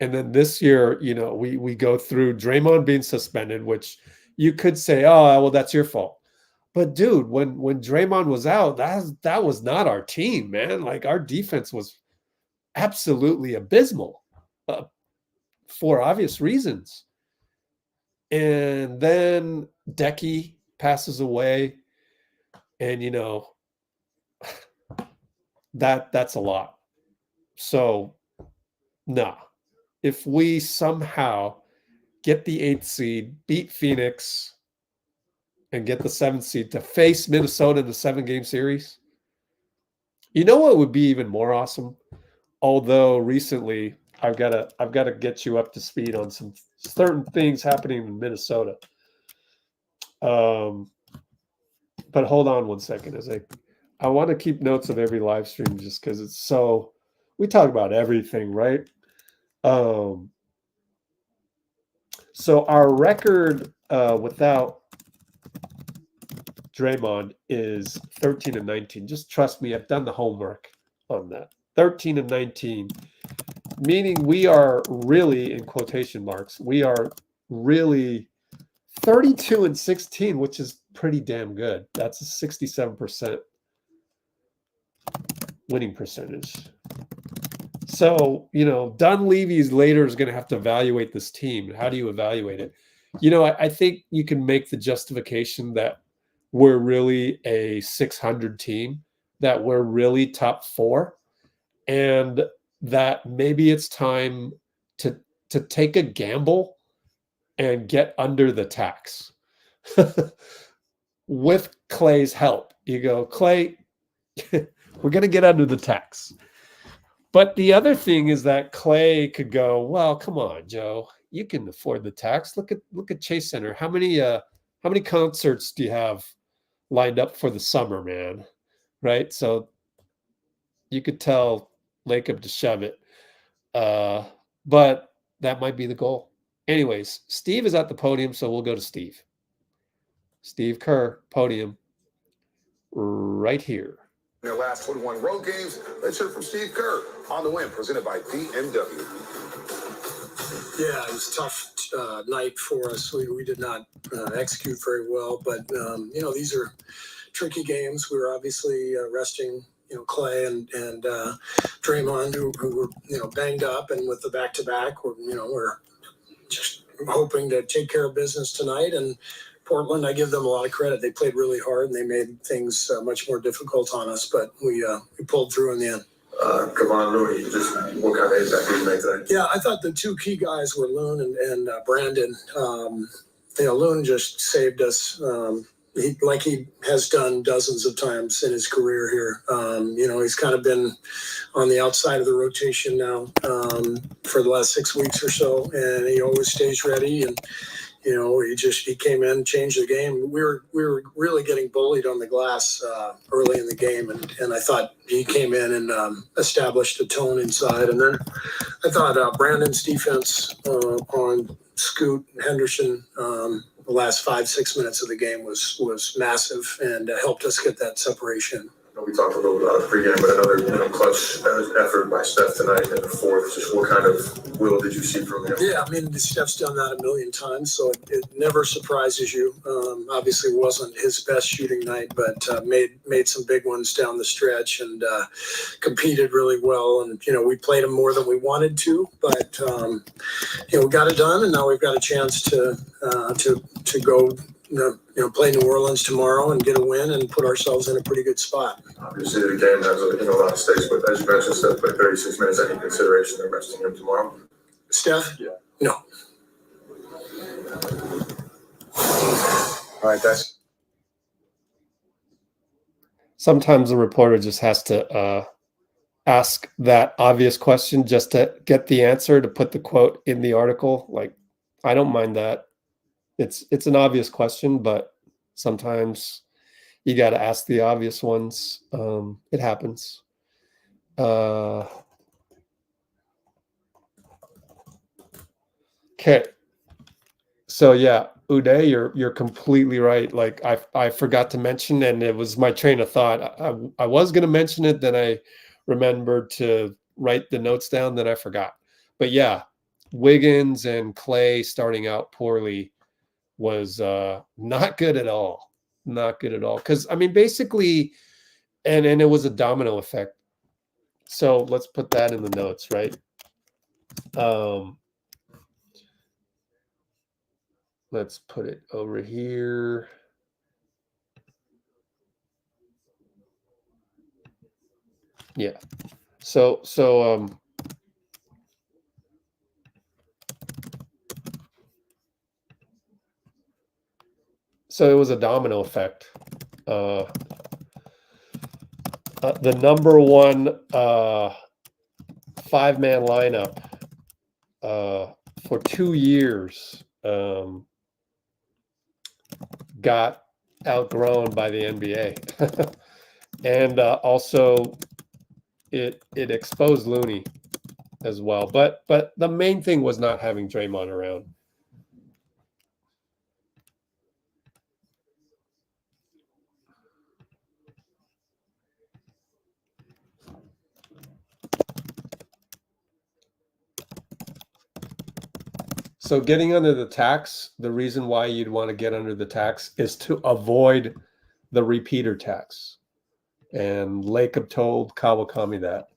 And then this year, we go through Draymond being suspended, which you could say, oh, well, that's your fault. But dude, when Draymond was out, that was not our team, man. Like our defense was absolutely abysmal for obvious reasons. And then Decky passes away, and that's a lot. So, nah. If we somehow get the 8th seed, beat Phoenix, and get the 7th seed to face Minnesota in the 7-game series, you know what would be even more awesome? Although recently I've got to get you up to speed on some certain things happening in Minnesota. But hold on one second, as I want to keep notes of every live stream just because it's so, we talk about everything, right? So our record without Draymond is 13-19. Just trust me, I've done the homework on that. 13-19, meaning we are really, in quotation marks, we are really 32-16, which is pretty damn good. That's a 67% winning percentage. So, Dunleavy's later is going to have to evaluate this team. How do you evaluate it? I think you can make the justification that we're really a 600 team, that we're really top 4, and that maybe it's time to take a gamble and get under the tax. With Klay's help. You go, Klay, we're going to get under the tax. But the other thing is that Klay could go, well, come on, Joe, you can afford the tax. Look at Chase Center. How many concerts do you have lined up for the summer, man? Right? So you could tell Lacob to shove it. But that might be the goal. Anyways, Steve is at the podium, so we'll go to Steve. Steve Kerr, podium, right here. Their last 21 road games. Let's hear from Steve Kerr on the win, presented by BMW. Yeah, it was a tough night for us. We did not execute very well, but these are tricky games. We were obviously resting Klay and Draymond, who were banged up, and with the back-to-back, we're just hoping to take care of business tonight. And Portland, I give them a lot of credit. They played really hard, and they made things much more difficult on us, but we pulled through in the end. Kevon Looney, just what kind of impact did he make today? Yeah, I thought the two key guys were Loon and Brandon. Loon just saved us. He has done dozens of times in his career here. He's kind of been on the outside of the rotation now for the last 6 weeks or so, and he always stays ready. And he came in, changed the game. We were really getting bullied on the glass early in the game, and I thought he came in and established a tone inside. And then I thought Brandon's defense on Scoot Henderson the last 5-6 minutes of the game was massive and helped us get that separation. We talked a little about pregame, but another clutch effort by Steph tonight in the fourth. Just what kind of will did you see from him? Yeah, Steph's done that a million times, so it never surprises you. Obviously, it wasn't his best shooting night, but made some big ones down the stretch and competed really well. And we played him more than we wanted to, but we got it done, and now we've got a chance to go. Play New Orleans tomorrow and get a win and put ourselves in a pretty good spot. Obviously, the game has a lot of stakes, but as you mentioned, Steph played 36 minutes. Any consideration of resting him tomorrow? Steph? Yeah. No. All right, guys. Sometimes the reporter just has to ask that obvious question just to get the answer, to put the quote in the article. Like, I don't mind that. It's an obvious question, but sometimes you got to ask the obvious ones. It happens. Okay. So yeah, Uday, you're completely right. Like I forgot to mention, and it was my train of thought. I was going to mention it, then I remembered to write the notes down, then I forgot. But yeah, Wiggins and Klay starting out poorly was not good at all. Not good at all. Because, I mean, basically, and it was a domino effect. So let's put that in the notes, right? Let's put it over here. Yeah. So it was a domino effect. The number one 5-man lineup for 2 years got outgrown by the NBA. And also it exposed Looney as well. But the main thing was not having Draymond around. So getting under the tax, the reason why you'd want to get under the tax is to avoid the repeater tax. And Lacob told Kawakami that.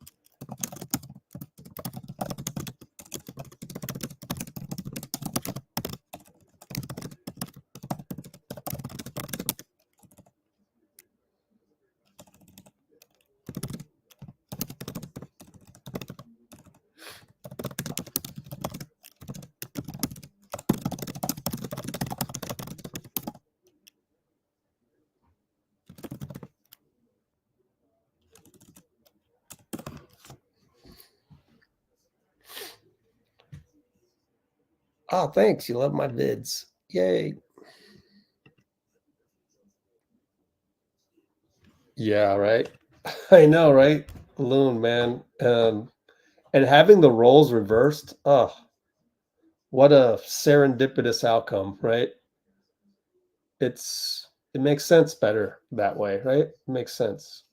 Oh, thanks. You love my vids. Yay. Yeah, right. I know, right? Loon, man. And having the roles reversed, oh, what a serendipitous outcome, right? It makes sense better that way, right? It makes sense.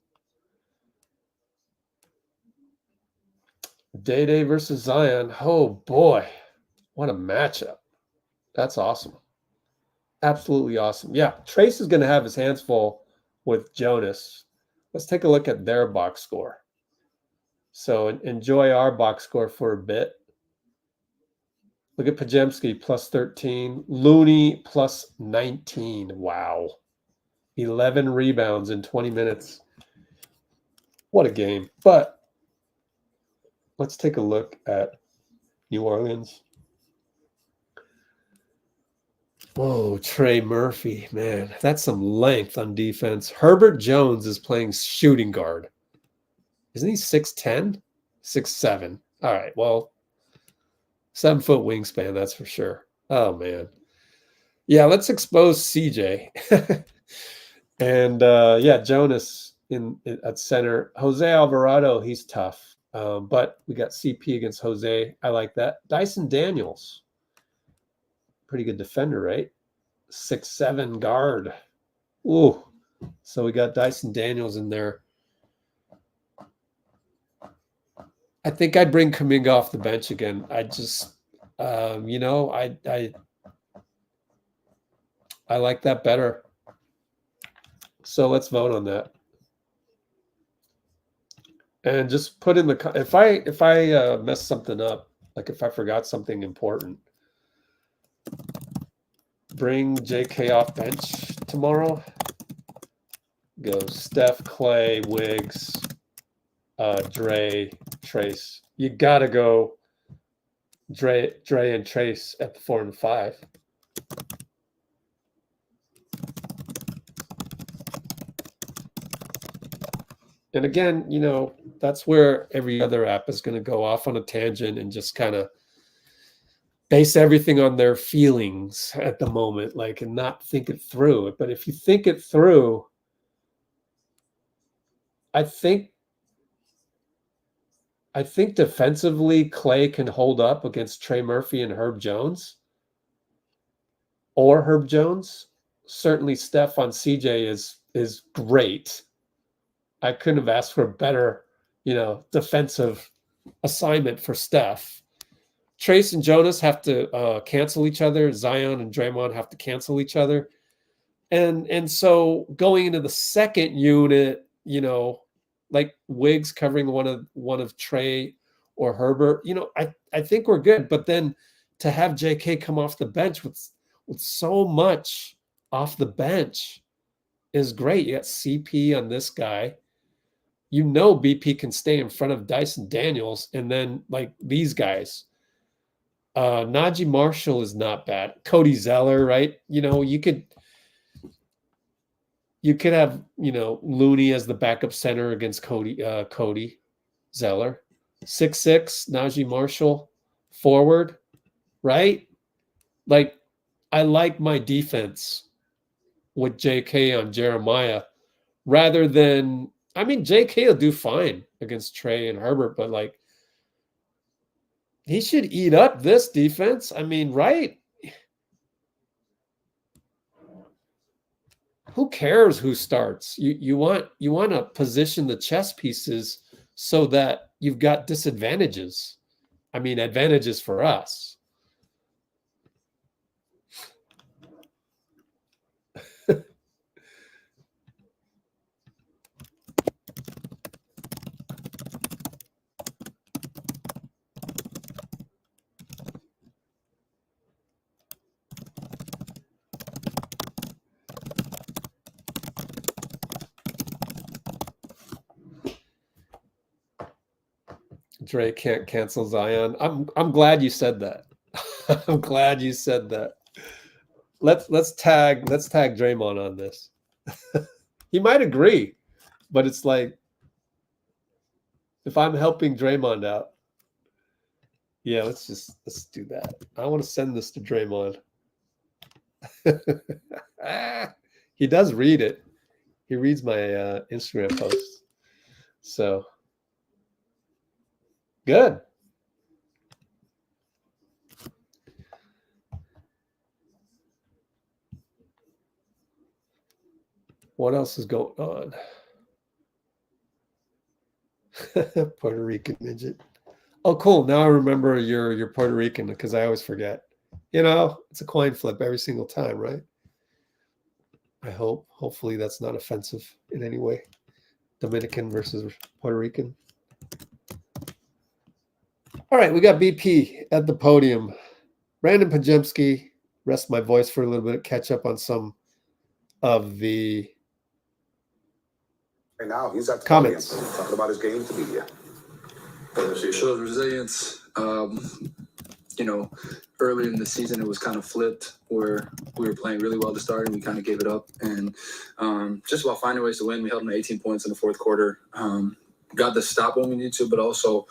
Day versus Zion. Oh boy, what a matchup. That's awesome. Absolutely awesome. Yeah, Trayce is going to have his hands full with Jonas. Let's take a look at their box score. So enjoy our box score for a bit. Look at Pajemski, plus 13. Looney, plus 19. Wow. 11 rebounds in 20 minutes. What a game. But let's take a look at New Orleans. Oh, Trey Murphy, man. That's some length on defense. Herbert Jones is playing shooting guard. Isn't he 6'10"? 6'7". All right, well, 7-foot wingspan, that's for sure. Oh, man. Yeah, let's expose CJ. And, yeah, Jonas at center. Jose Alvarado, he's tough. But we got CP against Jose. I like that. Dyson Daniels. Pretty good defender, right? 6'7" guard. Ooh. So we got Dyson Daniels in there. I think I'd bring Kuminga off the bench again. I just, you know, I like that better. So let's vote on that. And just put in the, if I mess something up, like if I forgot something important, bring JK off bench tomorrow. Go Steph, Klay, Wiggs, Dray, Trayce. You gotta go Dray and Trayce at the 4 and 5. And again, you know, that's where every other app is going to go off on a tangent and just kind of base everything on their feelings at the moment, like, and not think it through. But if you think it through, I think defensively Klay can hold up against Trey Murphy and Herb Jones. Or Herb Jones. Certainly Steph on CJ is great. I couldn't have asked for a better, you know, defensive assignment for Steph. Trayce and Jonas have to cancel each other. Zion and Draymond have to cancel each other. And so going into the second unit, you know, like Wiggs covering one of Trey or Herbert, you know, I think we're good. But then to have JK come off the bench with so much off the bench is great. You got CP on this guy. You know BP can stay in front of Dyson Daniels, and then like these guys. Najee Marshall is not bad. Cody Zeller, right? You know, you could have, you know, Looney as the backup center against Cody Zeller. 6'6", Najee Marshall, forward, right? Like, I like my defense with JK on Jeremiah rather than, I mean, JK will do fine against Trey and Herbert, but like, he should eat up this defense. I mean, right? Who cares who starts? You want to position the chess pieces so that you've got disadvantages. I mean, advantages for us. Dray can't cancel Zion. I'm glad you said that. I'm glad you said that. Let's tag Draymond on this. He might agree, but it's like if I'm helping Draymond out, yeah, let's do that. I want to send this to Draymond. He does read it. He reads my Instagram posts. So good. What else is going on? Puerto Rican midget. Oh, cool. Now I remember you're Puerto Rican because I always forget. You know, it's a coin flip every single time, right? I hope. Hopefully that's not offensive in any way. Dominican versus Puerto Rican. All right, we got BP at the podium. Brandon Pajemski. Rest my voice for a little bit, catch up on some of the Right now, he's at the comments. podium, talking about his game to media. Shows resilience. You know, early in the season, it was kind of flipped where we were playing really well to start and we kind of gave it up. And just about finding ways to win. We held them to 18 points in the fourth quarter. Got the stop when we needed to, but also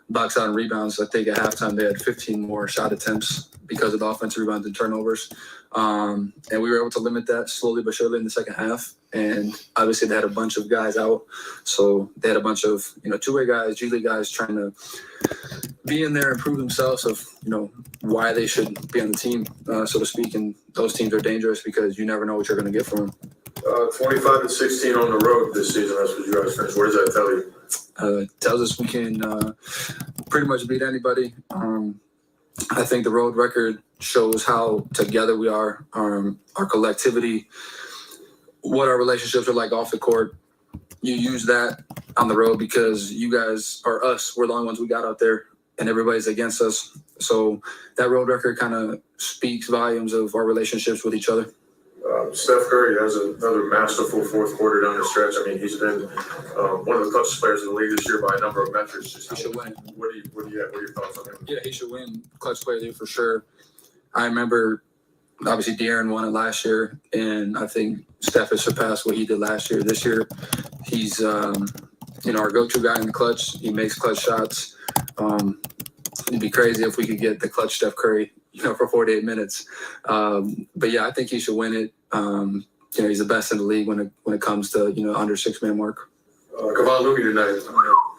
box out and rebounds. I think at halftime they had 15 more shot attempts because of the offensive rebounds and turnovers. And we were able to limit that slowly but surely in the second half. And obviously they had a bunch of guys out. So they had a bunch of, you know, two-way guys, G League guys trying to be in there and prove themselves of, you know, why they should be on the team, so to speak. And those teams are dangerous because you never know what you're going to get from them. 25-16 on the road this season. That's what you guys finished. What does that tell you? It tells us we can pretty much beat anybody. I think the road record shows how together we are, our collectivity, what our relationships are like off the court. You use that on the road because you guys are us. We're the only ones we got out there, and everybody's against us. So that road record kind of speaks volumes of our relationships with each other. Steph Curry has another masterful fourth quarter down the stretch. I mean, he's been one of the clutchest players in the league this year by a number of metrics. He should win. What do you have? What are your thoughts on him? Yeah, he should win Clutch Player of the Year for sure. I remember, obviously, De'Aaron won it last year, and I think Steph has surpassed what he did last year. This year, he's you know, our go-to guy in the clutch. He makes clutch shots. It'd be crazy if we could get the clutch Steph Curry, you know, for 48 minutes. But yeah, I think he should win it. You know, he's the best in the league when it comes to, you know, under 6-man mark. Kevon Looney tonight.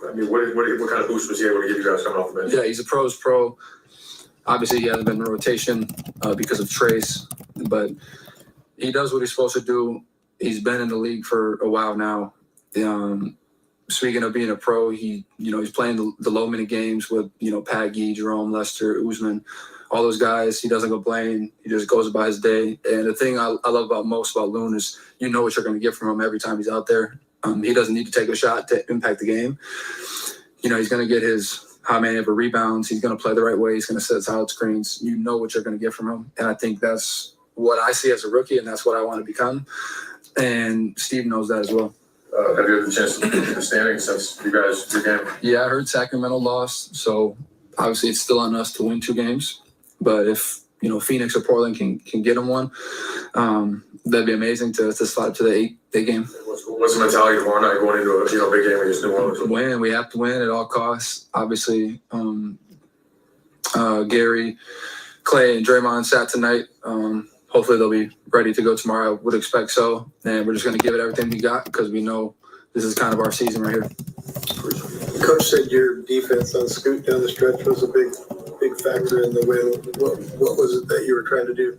I mean, what kind of boost was he able to give you guys coming off the bench? Yeah, he's a pro's pro. Obviously, he hasn't been in rotation because of Trayce, but he does what he's supposed to do. He's been in the league for a while now. speaking of being a pro, he's playing the low minute games with, Pat Gee, Jerome, Lester, Usman, all those guys. He doesn't complain. He just goes about his day. And the thing I love most about Loon is what you're going to get from him every time he's out there. He doesn't need to take a shot to impact the game. He's going to get his how many ever rebounds. He's going to play the right way. He's going to set solid screens. You know what you're going to get from him. And I think that's what I see as a rookie, and that's what I want to become. And Steve knows that as well. Have you had the chance to look at the standings since you guys your game? Yeah, I heard Sacramento lost, so obviously it's still on us to win 2 games. But if Phoenix or Portland can get them one, that'd be amazing to slide to the 8 game. What's the mentality tomorrow night going into a big game against New Orleans? Win. We have to win at all costs. Obviously, Gary, Klay, and Draymond sat tonight. Hopefully they'll be ready to go tomorrow. I would expect so. And we're just going to give it everything we got because we know this is kind of our season right here. Coach said your defense on Scoot down the stretch was a big factor in the win. What was it that you were trying to do?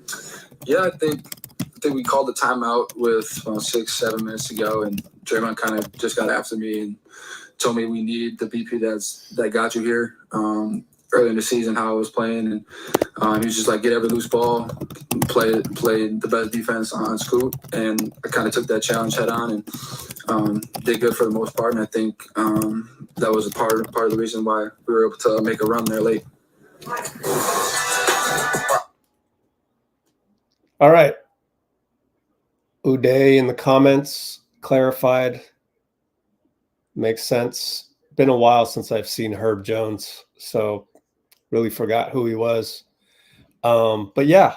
Yeah, I think we called the timeout with 6-7 minutes to go, and Draymond kind of just got after me and told me we need the BP that got you here. Early in the season, how I was playing, and he was just like, get every loose ball, play the best defense on Scoot, and I kind of took that challenge head on and did good for the most part. And I think that was a part of the reason why we were able to make a run there late. All right. Uday in the comments clarified. Makes sense. Been a while since I've seen Herb Jones, so really forgot who he was. But yeah,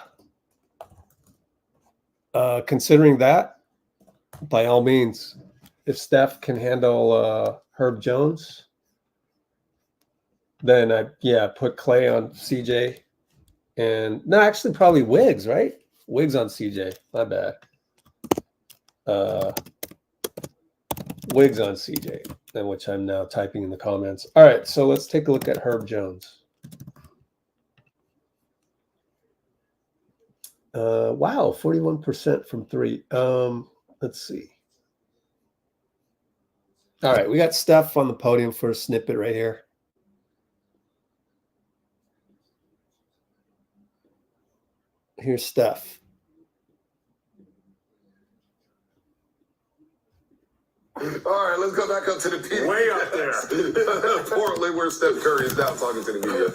considering that, by all means, if Steph can handle Herb Jones, then put Klay on CJ, and no, actually probably Wiggs, right? Wiggs on CJ. My bad. Wiggs on CJ, and which I'm now typing in the comments. All right, so let's take a look at Herb Jones. Wow, 41% from 3. Let's see. All right, we got Steph on the podium for a snippet right here. Here's Steph. All right, let's go back up to the people. Way up there. Portland, where Steph Curry is now talking to the media.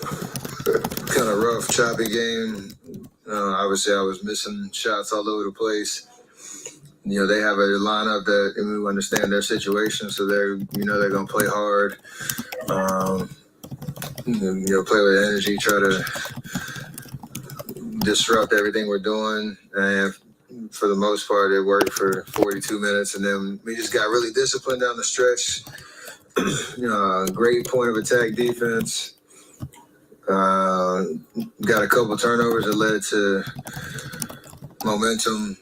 Kind of rough, choppy game. Obviously, I was missing shots all over the place. They have a lineup that we understand their situation, so they're going to play hard. Play with energy, try to disrupt everything we're doing. And for the most part, it worked for 42 minutes, and then we just got really disciplined down the stretch. Great point of attack defense. Got a couple turnovers that led to momentum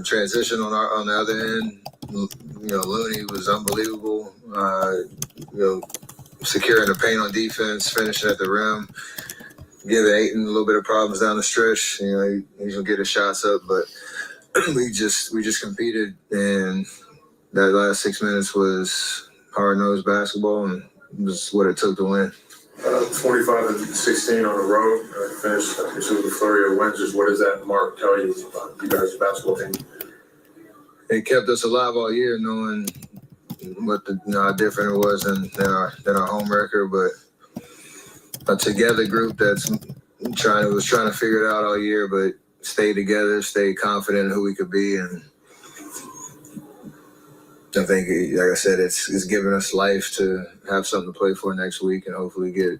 transition on the other end. Looney was unbelievable. Securing the paint on defense, finishing at the rim, giving Ayton a little bit of problems down the stretch. He's gonna get his shots up, but we just competed, and that last 6 minutes was hard-nosed basketball, and it was what it took to win. 25-16 on the road. Finished with a flurry of wins. Just what does that mark tell you about you guys' basketball team? It kept us alive all year, knowing what how different it was than our home record, but a together group that's was trying to figure it out all year, but stayed together, stayed confident in who we could be, and I think, like I said, it's given us life to have something to play for next week, and hopefully get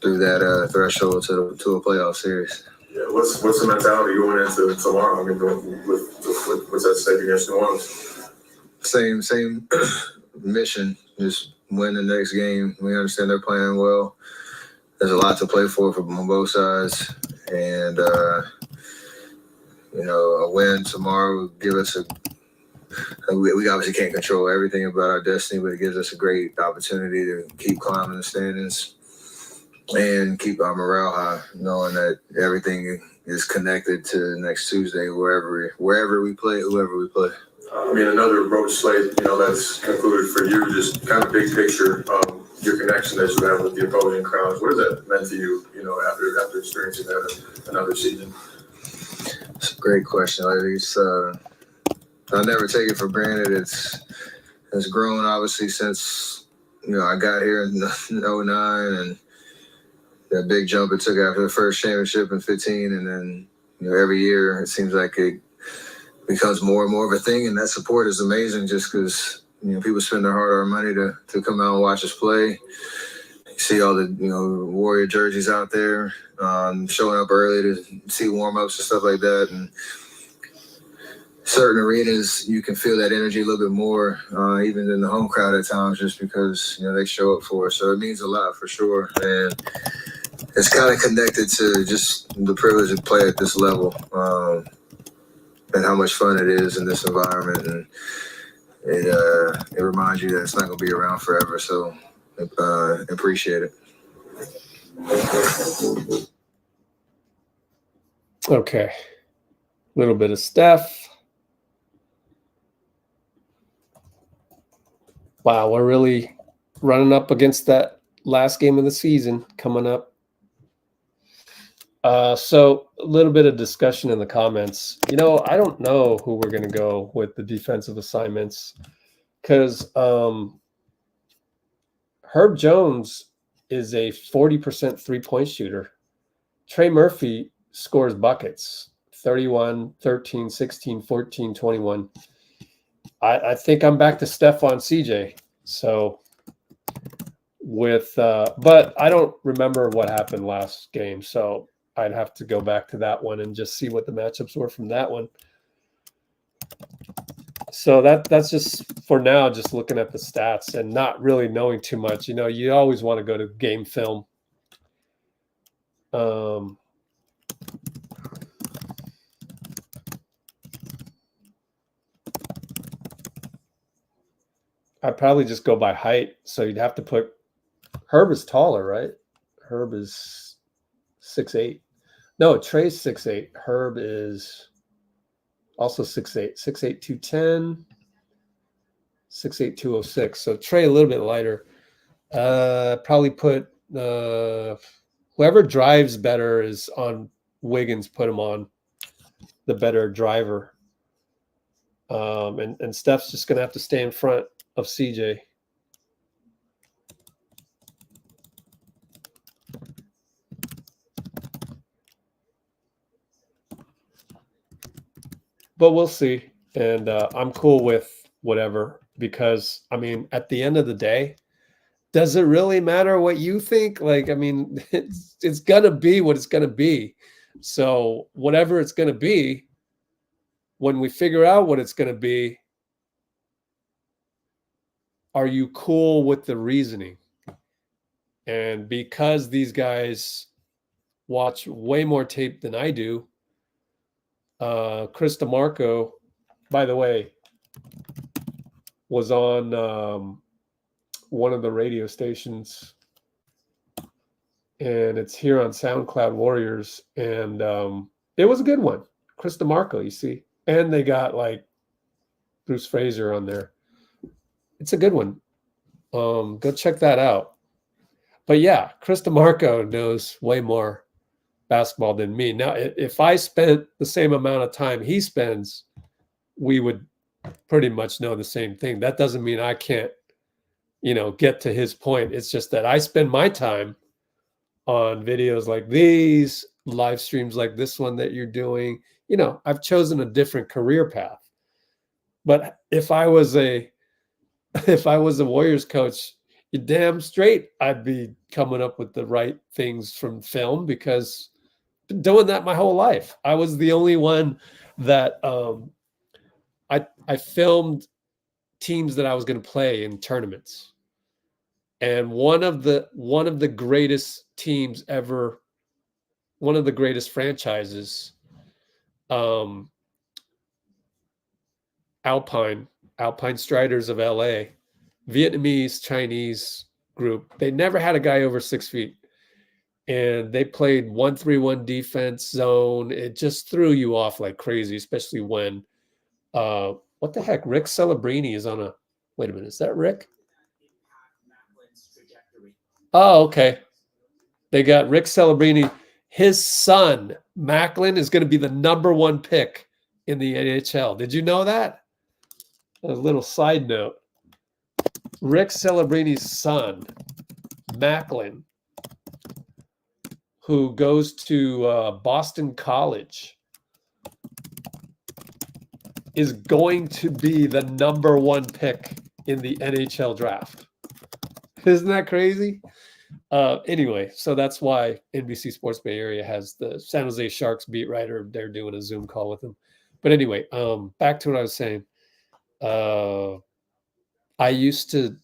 through that threshold to a playoff series. Yeah, what's the mentality going into tomorrow? I mean, what's that stake against New Orleans? Same mission. Just win the next game. We understand they're playing well. There's a lot to play for on both sides, and a win tomorrow will give us we obviously can't control everything about our destiny, but it gives us a great opportunity to keep climbing the standings and keep our morale high, knowing that everything is connected to next Tuesday, wherever we play, whoever we play. I mean, another road slate, that's concluded for you. Just kind of big picture, your connection that you have with the opposing crowds. What has that meant to you, after experiencing that another season? It's a great question. I never take it for granted. It's grown obviously since I got here in '09, and that big jump it took after the first championship in 15, and then every year it seems like it becomes more and more of a thing, and that support is amazing. Just because people spend their hard-earned money to come out and watch us play. You see all the Warrior jerseys out there, showing up early to see warm-ups and stuff like that, and certain arenas, you can feel that energy a little bit more, even than the home crowd at times, just because they show up for us. So it means a lot for sure, and it's kind of connected to just the privilege to play at this level, and how much fun it is in this environment, and it reminds you that it's not going to be around forever. So appreciate it. Okay, a little bit of Steph. Wow, we're really running up against that last game of the season coming up. So a little bit of discussion in the comments. I don't know who we're going to go with the defensive assignments, because Herb Jones is a 40% three-point shooter. Trey Murphy scores buckets, 31, 13, 16, 14, 21. I think I'm back to Steph on CJ. So but I don't remember what happened last game. So I'd have to go back to that one and just see what the matchups were from that one. So that's just for now, just looking at the stats and not really knowing too much. You always want to go to game film. I'd probably just go by height. So you'd have to put Herb is taller, right? Herb is 6'8". No, Trey's 6'8". Herb is also 6'8". 6'8", 210. 6'8", 206. So Trey a little bit lighter. Probably put whoever drives better is on Wiggins. Put him on the better driver. And Steph's just going to have to stay in front of CJ. But we'll see. And I'm cool with whatever, because, at the end of the day, does it really matter what you think? It's going to be what it's going to be. So whatever it's going to be, when we figure out what it's going to be, are you cool with the reasoning? And because these guys watch way more tape than I do, Chris DeMarco, by the way, was on one of the radio stations, and it's here on SoundCloud Warriors, and it was a good one. Chris DeMarco, you see, and they got Bruce Fraser on there. It's a good one. Go check that out. But yeah, Chris DeMarco knows way more basketball than me. Now, if I spent the same amount of time he spends, we would pretty much know the same thing. That doesn't mean I can't, get to his point. It's just that I spend my time on videos like these, live streams like this one that you're doing. I've chosen a different career path. But if I was a Warriors coach, you're damn straight I'd be coming up with the right things from film, because I've been doing that my whole life. I was the only one that I filmed teams that I was going to play in tournaments. And one of the greatest teams ever, one of the greatest franchises, Alpine Striders of LA, Vietnamese, Chinese group. They never had a guy over 6 feet. And they played 1-3-1 defense zone. It just threw you off like crazy, especially when What the heck? Rick Celebrini is on a. Wait a minute. Is that Rick? Oh, okay. They got Rick Celebrini. His son, Macklin, is going to be the #1 pick in the NHL. Did you know that? A little side note. Rick Celebrini's son, Macklin, who goes to Boston College, is going to be the #1 pick in the NHL draft. Isn't that crazy? Anyway, so that's why NBC Sports Bay Area has the San Jose Sharks beat writer. They're doing a Zoom call with him. But anyway, back to what I was saying. I used to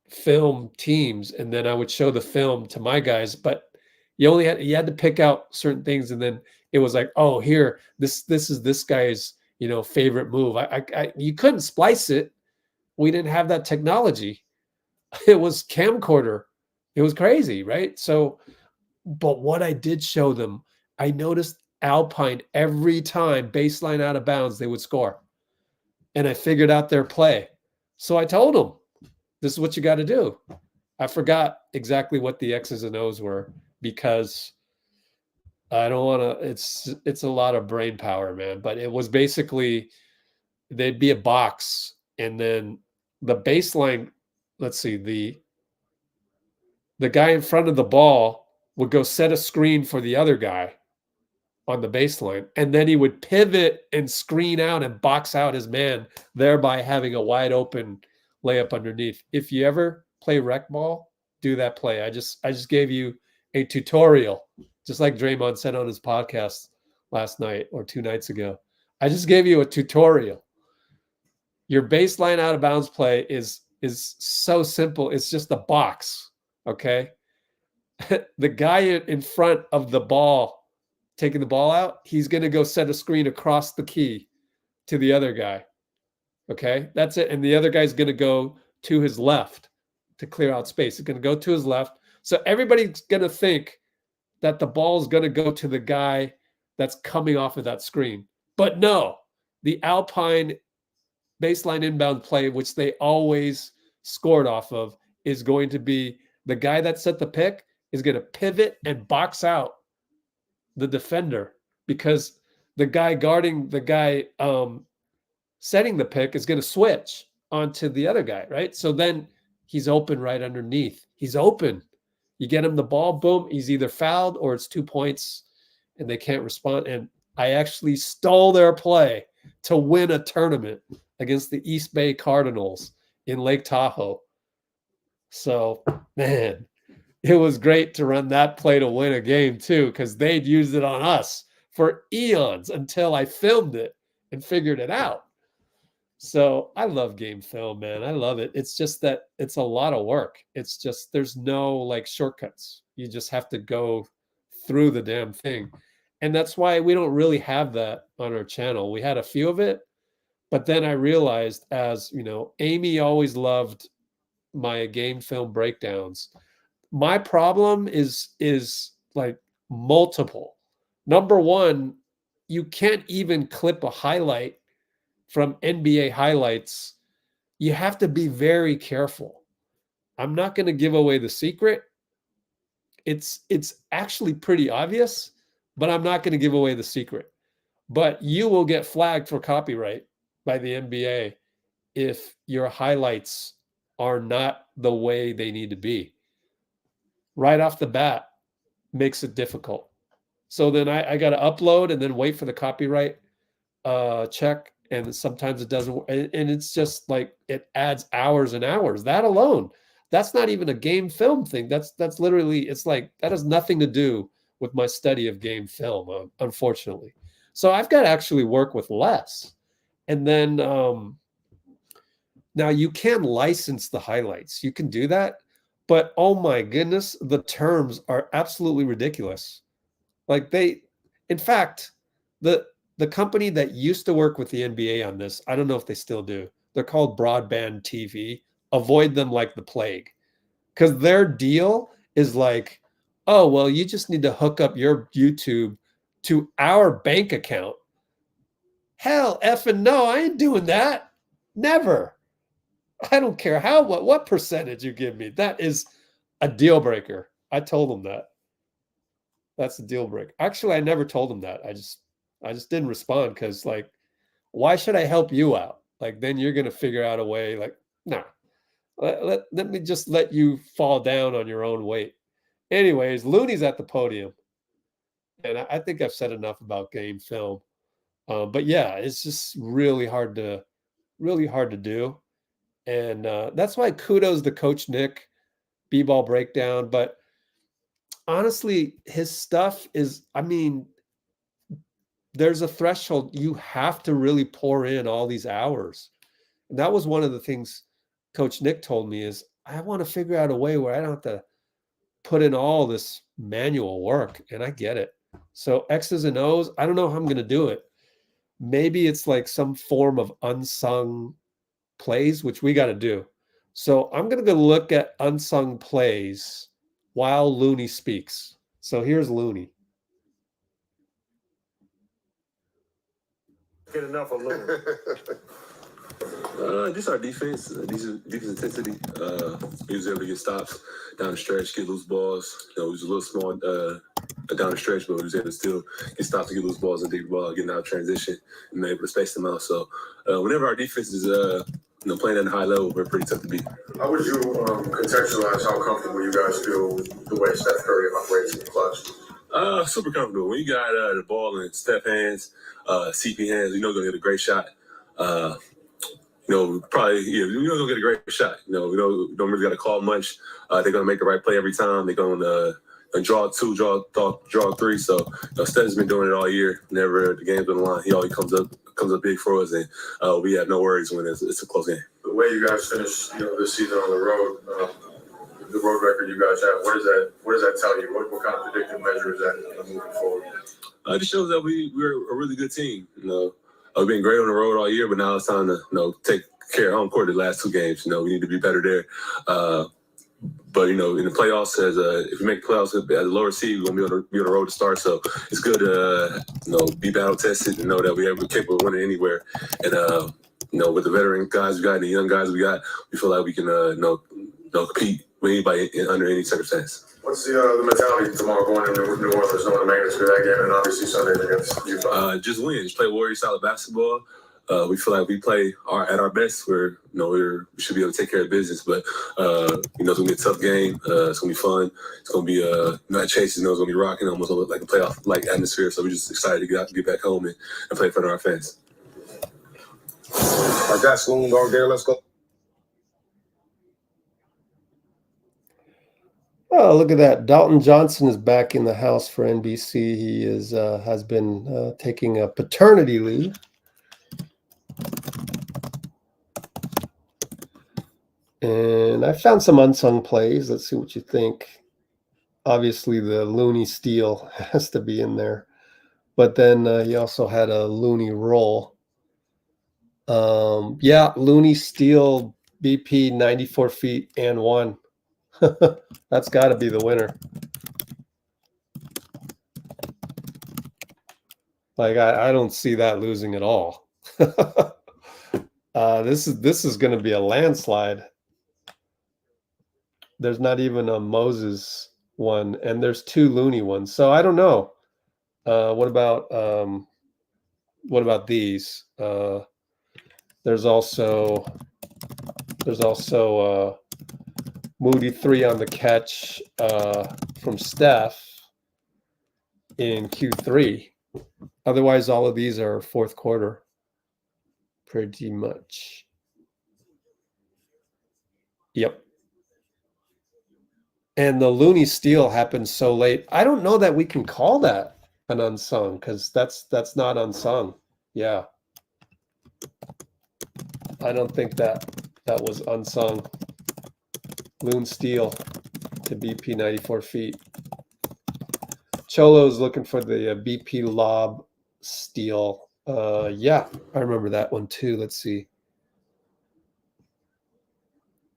film teams, and then I would show the film to my guys, but you had to pick out certain things, and then it was like, oh, here, this is this guy's favorite move. You couldn't splice it. We didn't have that technology. It was camcorder. It was crazy, right? So, but what I did show them, I noticed Alpine every time baseline out of bounds, they would score. And I figured out their play. So I told them, this is what you got to do. I forgot exactly what the X's and O's were because I don't want to, it's a lot of brain power, man. But it was basically, they'd be a box and then the baseline, let's see, the guy in front of the ball would go set a screen for the other guy on the baseline, and then he would pivot and screen out and box out his man, thereby having a wide open layup underneath. If you ever play rec ball, do that play. I just gave you a tutorial, just like Draymond said on his podcast last night or 2 nights ago. I just gave you a tutorial. Your baseline out of bounds play is so simple. It's just a box, okay? The guy in front of the ball, taking the ball out, he's going to go set a screen across the key to the other guy. Okay, that's it. And the other guy's going to go to his left to clear out space. It's going to go to his left. So everybody's going to think that the ball is going to go to the guy that's coming off of that screen. But no, the Alpine baseline inbound play, which they always scored off of, is going to be the guy that set the pick is going to pivot and box out the defender because the guy guarding the guy setting the pick is going to switch onto the other guy, right? So then he's open right underneath. He's open. You get him the ball, boom, he's either fouled or it's 2 points and they can't respond. And I actually stole their play to win a tournament against the East Bay Cardinals in Lake Tahoe. So, man, it was great to run that play to win a game too, because they'd used it on us for eons until I filmed it and figured it out. So I love game film, man. I love it. It's just that it's a lot of work. It's just, there's no like shortcuts. You just have to go through the damn thing. And that's why we don't really have that on our channel. We had a few of it, but then I realized, as you know, Amy always loved my game film breakdowns. My problem is like multiple. Number one, you can't even clip a highlight from NBA highlights. You have to be very careful. I'm not going to give away the secret. It's actually pretty obvious, but I'm not going to give away the secret. But you will get flagged for copyright by the NBA if your highlights are not the way they need to be. Right off the bat makes it difficult. So then I got to upload and then wait for the copyright check. And sometimes it doesn't. And it's just like, it adds hours and hours. That alone, that's not even a game film thing. That's literally, it's like, that has nothing to do with my study of game film, unfortunately. So I've got to actually work with less. And then now you can license the highlights. You can do that. But oh my goodness, the terms are absolutely ridiculous. Like in fact, the company that used to work with the NBA on this, I don't know if they still do. They're called Broadband TV. Avoid them like the plague. Because their deal is like, oh, well, you just need to hook up your YouTube to our bank account. Hell effing no, I ain't doing that. Never. I don't care what percentage you give me. That is a deal breaker. I told him that. That's a deal breaker. Actually, I never told him that. I just didn't respond because, like, why should I help you out? Like, then you're gonna figure out a way. Like, nah. Let me just let you fall down on your own weight. Anyways, Looney's at the podium, and I think I've said enough about game film. But yeah, it's just really hard to do, and that's why kudos to Coach Nick, B-ball breakdown. But honestly, his stuff is, I mean, there's a threshold. You have to really pour in all these hours. And that was one of the things Coach Nick told me is, I want to figure out a way where I don't have to put in all this manual work. And I get it. So X's and O's, I don't know how I'm going to do it. Maybe it's like some form of unsung plays, which we got to do. So I'm going to go look at unsung plays while Looney speaks. So here's Looney. Get enough of Looney. Just our defense, defense intensity. We was able to get stops down the stretch, get loose balls. You know, it was a little small down the stretch, but we was able to still get stops and get loose balls and deep ball, getting out of transition, and able to space them out. So whenever our defense is playing at a high level, we're pretty tough to beat. How would you contextualize how comfortable you guys feel with the way Steph Curry operates in the clutch? Super comfortable. When you got the ball in Steph hands, CP hands, you know they're gonna get a great shot. Probably, you're going to get a great shot. We don't really got to call much. They're going to make the right play every time. They're going to draw two, draw three. So, Steph's been doing it all year. Never the game's on the line. He always comes up big for us, and we have no worries when it's a close game. The way you guys finished, this season on the road, the road record you guys have, what does that tell you? What kind of predictive measure is that moving forward? It just shows that we're a really good team. We've been great on the road all year, but now it's time to take care of home court the last two games. We need to be better there. But in the playoffs, if we make the playoffs as a lower seed, we're gonna be on the road to start. So it's good to be battle tested and know that we're capable of winning anywhere. And with the veteran guys we got and the young guys we got, we feel like we can compete with anybody under any circumstance. What's the mentality tomorrow going into New Orleans, knowing the magnitude of that game, and obviously Sunday against Utah? Just win. Just play Warrior style of basketball. We feel like we play at our best. We should be able to take care of business. But it's gonna be a tough game. It's gonna be fun. It's gonna be not chasing. It's gonna be rocking. Almost like a playoff like atmosphere. So we're just excited to get back home and play in front of our fans. I got Swoon over there. Let's go. Oh, look at that. Dalton Johnson is back in the house for NBC. He has been taking a paternity leave. And I found some unsung plays. Let's see what you think. Obviously, the Looney steal has to be in there. But then he also had a Looney roll. Looney steal, BP 94 feet and 1. That's got to be the winner. Like, I don't see that losing at all. This is going to be a landslide. There's not even a Moses one, and there's 2 Looney ones. So I don't know. What about these? There's also Moody 3 on the catch from Steph in Q3. Otherwise, all of these are fourth quarter, pretty much. Yep. And the Looney steal happened so late. I don't know that we can call that an unsung, because that's not unsung. Yeah. I don't think that was unsung. Loon steal to BP 94 feet. Cholo's looking for the BP lob steal. Yeah, I remember that one too. Let's see.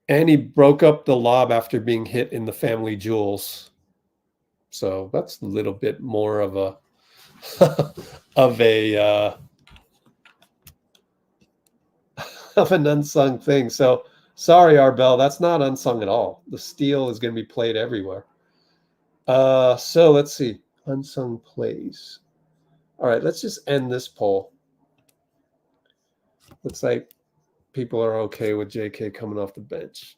And he broke up the lob after being hit in the family jewels. So that's a little bit more of a of an unsung thing. So sorry, Arbel, that's not unsung at all. The steal is going to be played everywhere. So let's see. Unsung plays. All right, let's just end this poll. Looks like people are okay with JK coming off the bench.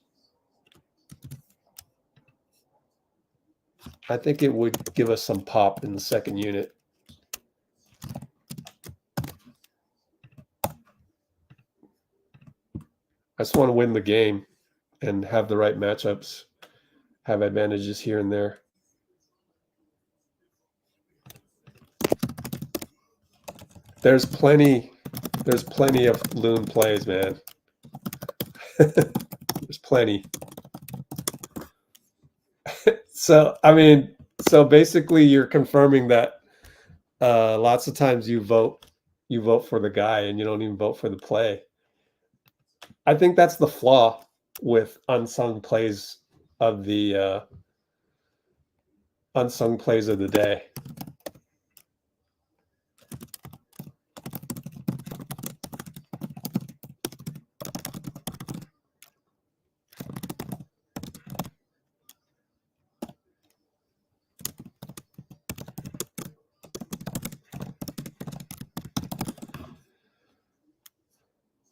I think it would give us some pop in the second unit. I just want to win the game and have the right matchups, have advantages here and there. There's plenty of Loon plays, man. There's plenty. So, I mean, so basically you're confirming that lots of times you vote for the guy and you don't even vote for the play. I think that's the flaw with unsung plays of the day.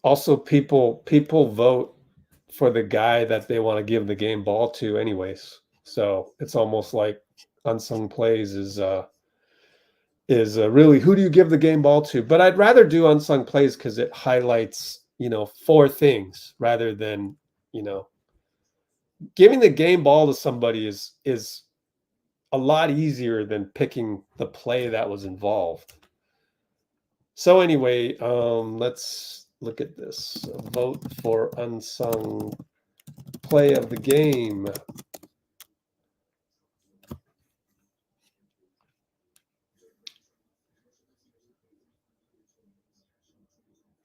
Also, people vote for the guy that they want to give the game ball to anyways. So it's almost like unsung plays is really who do you give the game ball to? But I'd rather do unsung plays because it highlights, 4 things rather than, giving the game ball to somebody is a lot easier than picking the play that was involved. So anyway, let's look at this. Vote for unsung play of the game.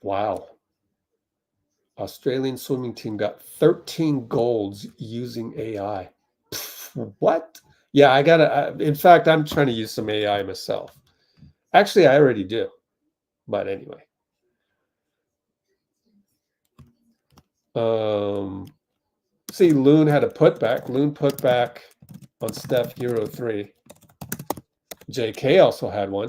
Wow. Australian swimming team got 13 golds using AI. Pff, what? Yeah, in fact, I'm trying to use some AI myself. Actually, I already do. But anyway. See, Loon had a putback. Loon put back on Steph Hero 3. JK also had one.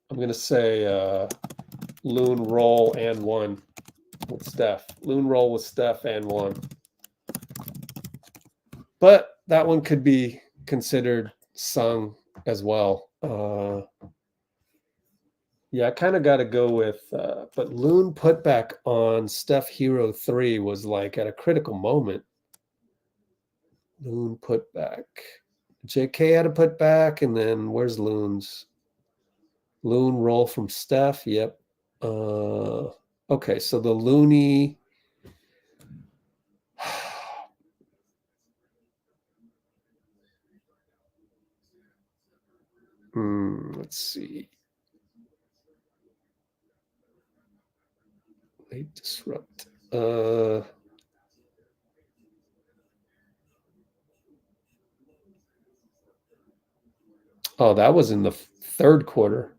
I'm going to say Loon roll and 1 with Steph. Loon roll with Steph and 1. But that one could be considered sung as well. Yeah, I kind of got to go with, but Loon putback on Steph Hero 3 was like at a critical moment. Loon putback. JK had a putback, and then where's Loon's? Loon roll from Steph. Yep. Okay, so the Looney. Let's see. Late disrupt. Oh, that was in the 3rd quarter.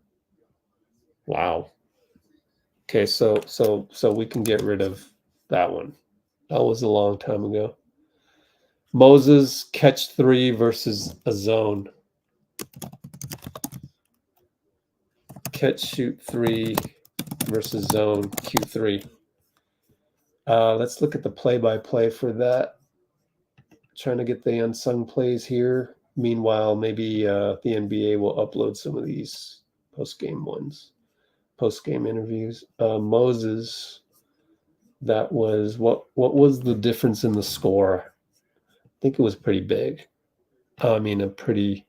Wow. Okay, so we can get rid of that one. That was a long time ago. Moses catch 3 versus a zone. Catch shoot 3 versus zone Q3. Let's look at the play-by-play for that. Trying to get the unsung plays here. Meanwhile, maybe the NBA will upload some of these post-game ones. Post-game interviews. Moses, that was, what was the difference in the score? I think it was pretty big. I mean, a pretty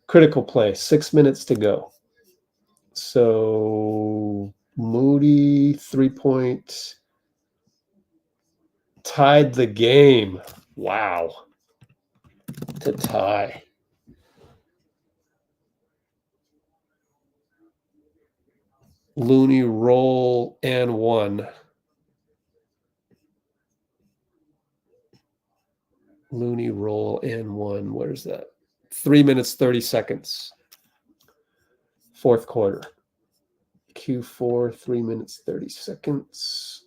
critical play. 6 minutes to go. So Moody 3-point tied the game. Wow. To tie. Looney roll and 1. Looney roll and 1. Where's that? 3 minutes, 30 seconds. Fourth quarter. Q4, 3 minutes, 30 seconds.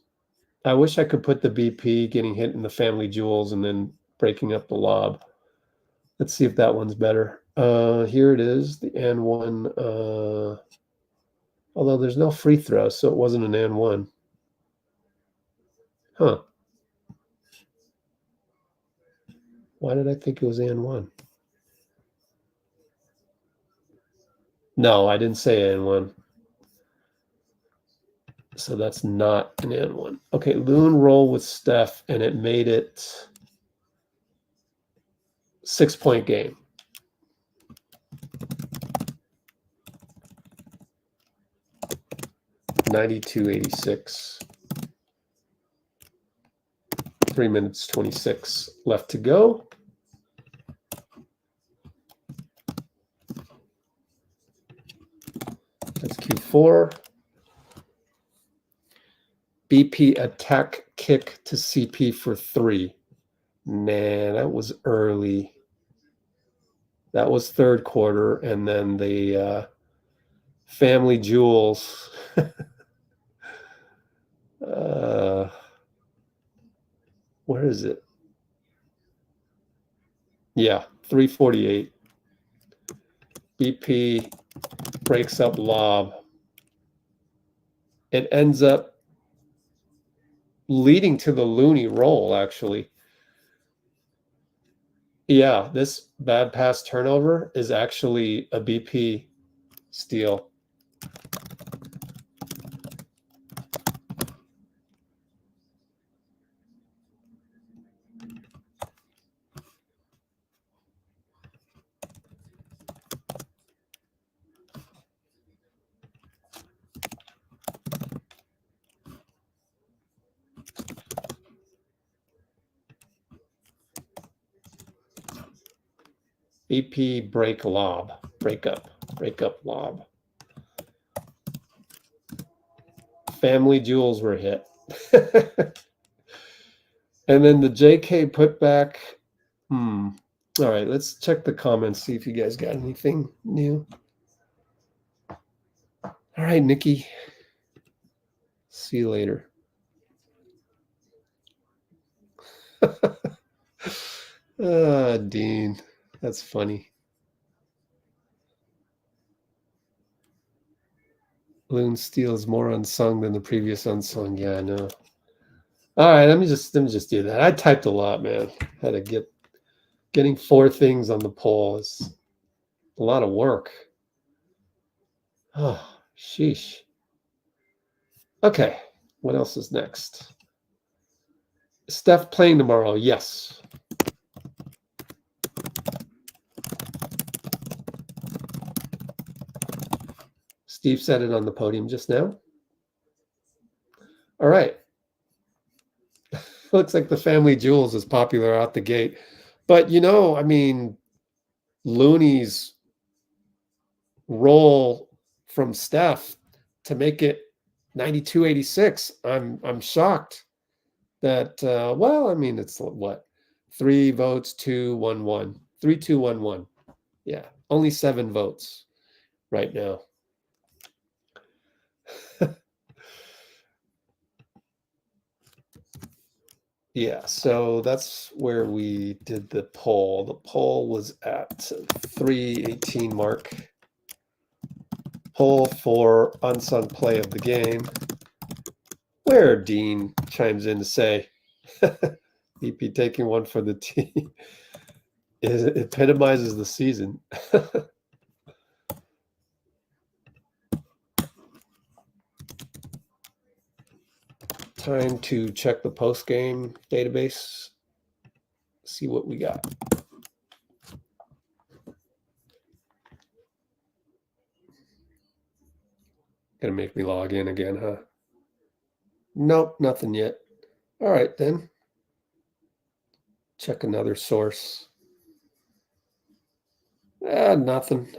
I wish I could put the BP getting hit in the family jewels and then breaking up the lob. Let's see if that one's better. Here it is, the and 1. Although there's no free throw, so it wasn't an and 1. Huh. Why did I think it was and 1? No, I didn't say and 1. So that's not an and 1. Okay, Loon roll with Steph, and it made it 6-point game. $92.86. 3 minutes 26 left to go. That's Q4. BP attack kick to CP for 3. Man, that was early. That was third quarter, and then the family jewels. Where is it? Yeah, 3:48. BP breaks up lob. It ends up leading to the Looney roll, actually. Yeah, this bad pass turnover is actually a BP steal. BP break lob, break up lob. Family jewels were hit. And then the JK put back. All right, let's check the comments, see if you guys got anything new. All right, Nikki. See you later. Dean. That's funny. Loon Steel is more unsung than the previous unsung. Yeah, I know. All right, let me just do that. I typed a lot, man. Had to getting 4 things on the poll is a lot of work. Oh, sheesh. Okay, what else is next? Steph playing tomorrow? Yes. Steve said it on the podium just now. All right. Looks like the family jewels is popular out the gate. But, I mean, Looney's roll from Steph to make it 92-86. I'm shocked that, well, I mean, it's what? 3 votes, 2-1-1. 3-2-1-1. Yeah, only 7 votes right now. Yeah, so that's where we did the poll. The poll was at 3:18 mark. Poll for unsung play of the game, where Dean chimes in to say, BP taking one for the team. It epitomizes the season. Time to check the post-game database, see what we got. Gonna make me log in again, huh? Nope, nothing yet. All right, then. Check another source. Nothing.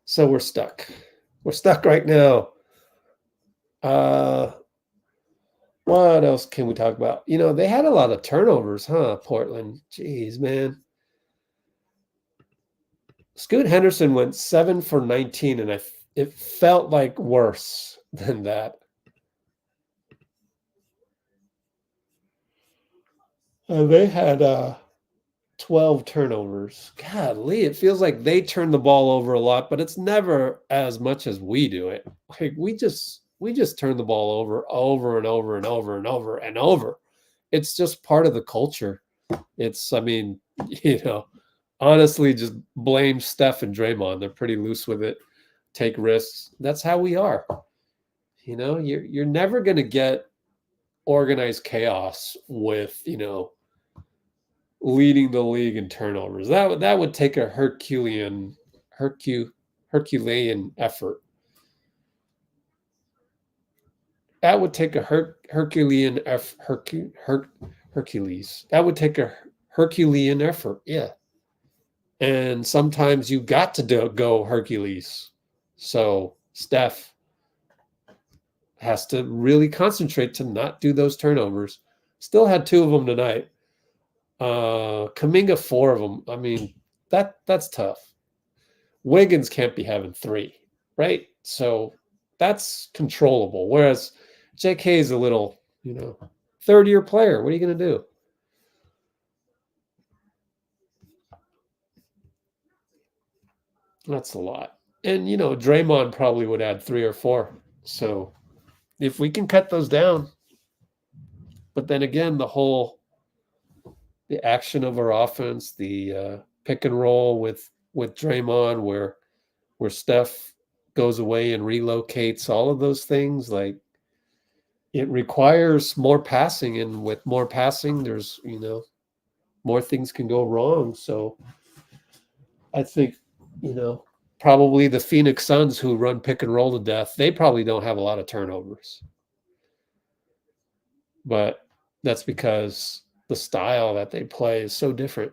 So we're stuck. We're stuck right now. What else can we talk about? You know, they had a lot of turnovers, huh, Portland? Jeez, man. Scoot Henderson went 7 for 19, and it felt like worse than that. They had 12 turnovers. Golly, it feels like they turn the ball over a lot, but it's never as much as we do it. Like we just turn the ball over and over and over and over and over. It's just part of the culture. It's, I mean, you know, honestly, just blame Steph and Draymond. They're pretty loose with it. Take risks. That's how we are. You know, you're never going to get organized chaos with, you know, leading the league in turnovers. That would take a Herculean effort. That would take a Herculean Hercules. That would take a Herculean effort. Yeah. And sometimes you got to go Hercules. So Steph has to really concentrate to not do those turnovers. Still had 2 of them tonight. Kuminga 4 of them. I mean, that's tough. Wiggins can't be having 3, right? So that's controllable. Whereas JK is a little, you know, third-year player. What are you going to do? That's a lot. And, you know, Draymond probably would add 3 or 4. So if we can cut those down, but then again, the action of our offense, the pick and roll with Draymond, where Steph goes away and relocates, all of those things, like it requires more passing, and with more passing, there's, you know, more things can go wrong. So I think, you know, probably the Phoenix Suns, who run pick and roll to death, they probably don't have a lot of turnovers. But that's because the style that they play is so different.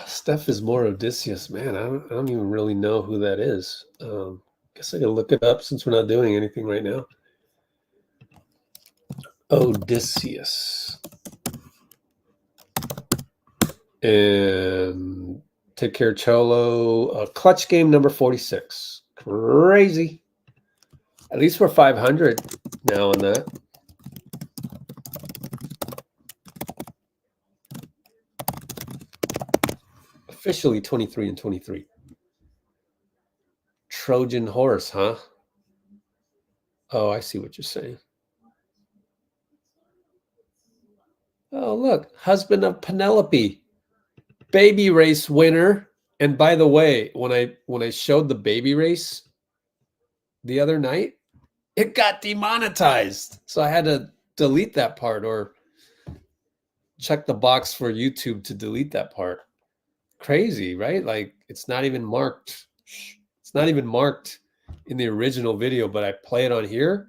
Steph is more Odysseus, man. I don't even really know who that is. Guess I can look it up since we're not doing anything right now. Odysseus. And take care, Cholo. Clutch game number 46. Crazy. At least we're 500 now on that. Officially 23 and 23. Trojan horse, huh? Oh, I see what you're saying. Oh, look. Husband of Penelope. Baby race winner. And by the way, when I showed the baby race the other night, it got demonetized. So I had to delete that part, or check the box for YouTube to delete that part. Crazy, right? Like it's not even marked. It's not even marked in the original video, but I play it on here.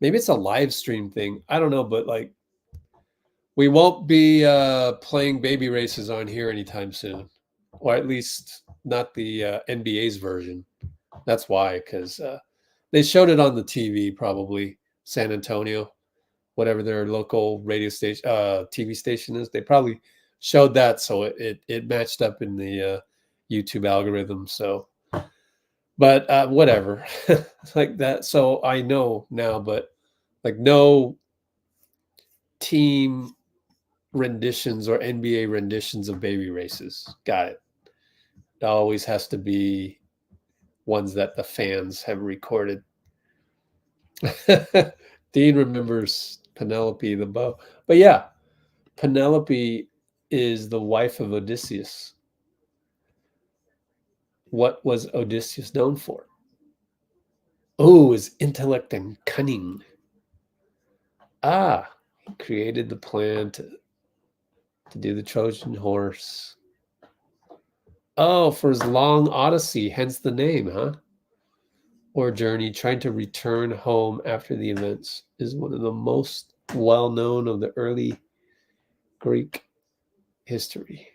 Maybe it's a live stream thing. I don't know, but like we won't be playing baby races on here anytime soon, or at least not the NBA's version. That's why, because they showed it on the TV, probably San Antonio, whatever their local radio station, TV station is. They probably showed that, so it matched up in the YouTube algorithm. So, but whatever, like that. So I know now, but like no team renditions or NBA renditions of baby races. Got it. It always has to be ones that the fans have recorded. Dean remembers Penelope the bow. But yeah, Penelope is the wife of Odysseus. What was Odysseus known for? Oh, his intellect and cunning. Ah, he created the plan to do the Trojan horse. Oh, for his long odyssey, hence the name, huh? Or journey, trying to return home after the events, is one of the most well-known of the early Greek history.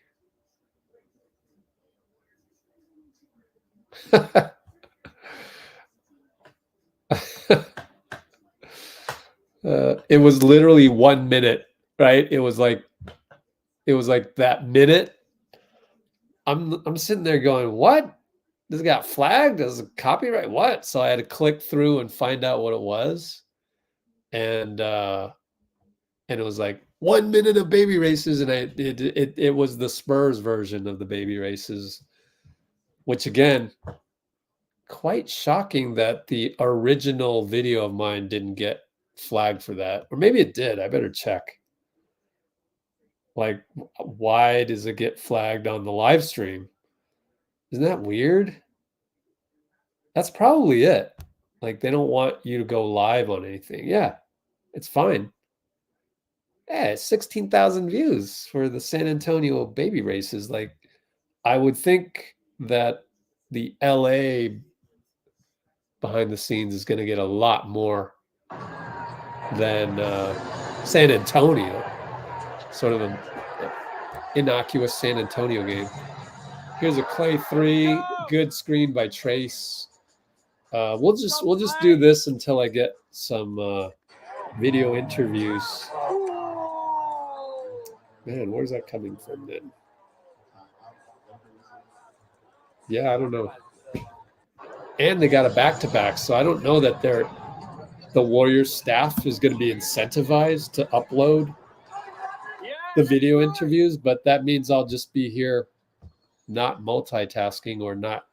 It was literally 1 minute, right? It was like that minute. I'm sitting there going, what? This got flagged? Does it copyright? What? So I had to click through and find out what it was. And it was like 1 minute of baby races, and it was the Spurs version of the baby races, which again, quite shocking that the original video of mine didn't get flagged for that. Or maybe it did. I better check. Like, why does it get flagged on the live stream? Isn't that weird? That's probably it. Like, they don't want you to go live on anything. Yeah, it's fine. Yeah, 16,000 views for the San Antonio baby races. Like, I would think that the LA behind the scenes is going to get a lot more than San Antonio. Sort of an innocuous San Antonio game. Here's a Klay 3, good screen by Trayce. We'll just do this until I get some video interviews. Man, where's that coming from then? Yeah, I don't know. And they got a back-to-back, so I don't know that the Warriors staff is going to be incentivized to upload the video interviews, but that means I'll just be here not multitasking or not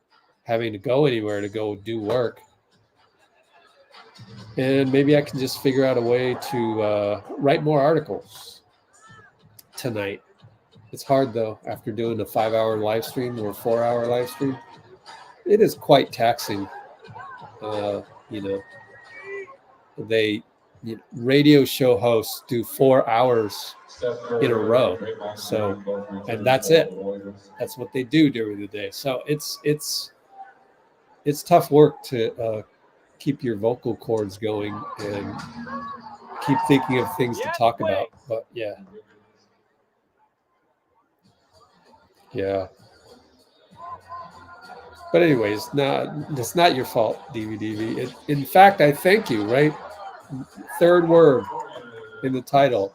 having to go anywhere to go do work. And maybe I can just figure out a way to write more articles tonight. It's hard, though, after doing a 5-hour live stream or 4-hour live stream. It is quite taxing. Radio show hosts do 4 hours in a row. So, and that's it. That's what they do during the day. So it's tough work to keep your vocal cords going and keep thinking of things to talk about. But yeah. But anyways, it's not your fault, DVD. In fact, I thank you, right? Third word in the title.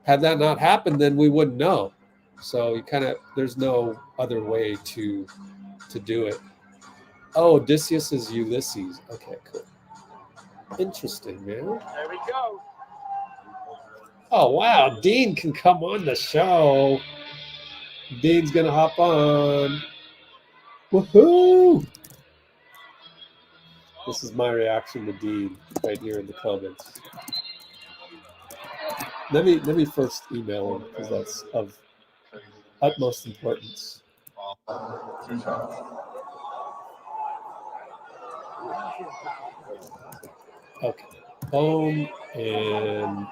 Had that not happened, then we wouldn't know. So there's no other way to do it. Oh, Odysseus is Ulysses. Okay, cool. Interesting, man. There we go. Oh, wow. Dean can come on the show. Dean's going to hop on. Woohoo! This is my reaction to Dean right here in the comments. Let me first email him because that's of utmost importance. Okay. Boom. And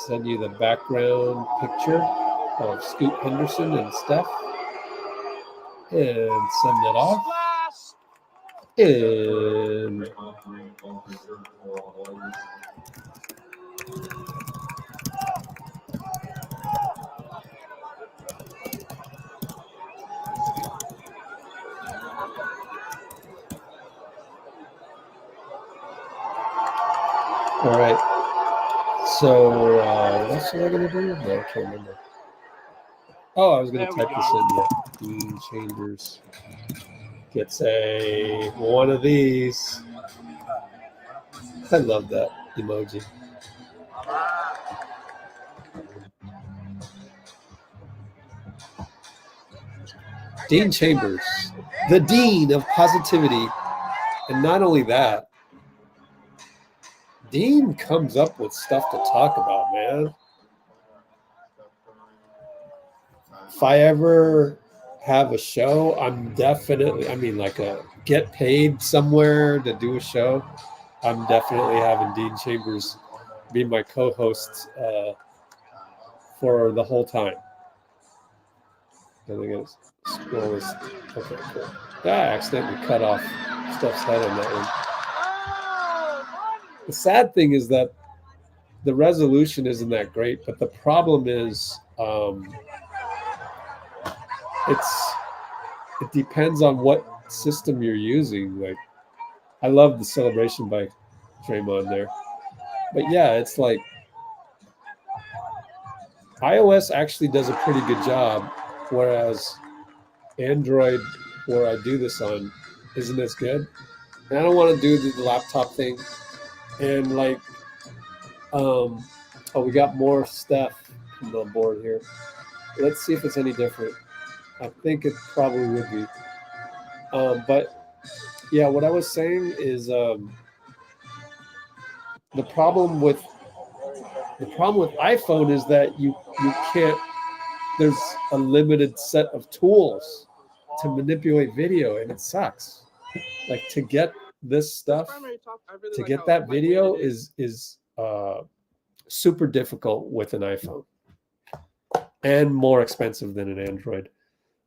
send you the background picture of Scoot Henderson and Steph. And send that off. And all right. So what else was I going to do? No, I can't remember. Oh, I was going to type this in. Yeah. Dean Chambers gets one of these. I love that emoji. Dean Chambers, the Dean of Positivity. And not only that, Dean comes up with stuff to talk about, man. If I ever have a show, I'm definitely, get paid somewhere to do a show, I'm definitely having Dean Chambers be my co-host for the whole time. I think it's scroll this. Okay, cool. I accidentally cut off Steph's head on that one. The sad thing is that the resolution isn't that great, but the problem is it depends on what system you're using. Like, I love the celebration by Draymond there. But yeah, it's like iOS actually does a pretty good job, whereas Android, where I do this on, isn't as good. And I don't want to do the laptop thing. And like, oh, we got more Steph on the board here. Let's see if it's any different. I think it probably would be. But yeah, what I was saying is the problem with iPhone is that you can't. There's a limited set of tools to manipulate video, and it sucks. Like, to get this stuff, to get that video is super difficult with an iPhone and more expensive than an Android.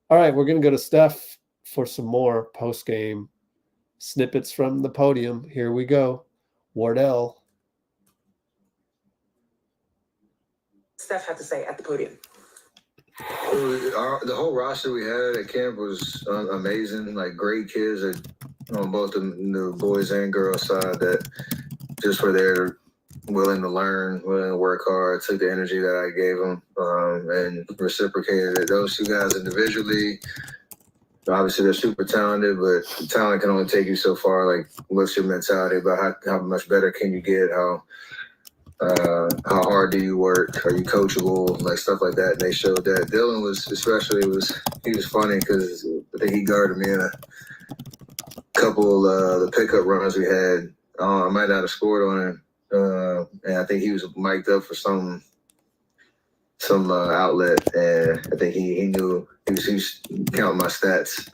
All right, we're going to go to Steph for some more post-game snippets from the podium. Here we go. Wardell. Steph had to say at the podium. The whole roster we had at camp was amazing. Like, great kids on both the boys and girls side that just were there, willing to learn, willing to work hard, took the energy that I gave them and reciprocated it. Those two guys individually, obviously they're super talented, but the talent can only take you so far. Like, what's your mentality about how much better can you get? How hard do you work? Are you coachable? Like, stuff like that. And they showed that. Dylan he was funny because I think he guarded me in a couple of the pickup runs we had. I might not have scored on him. And I think he was mic'd up for some outlet, and I think he knew he was counting my stats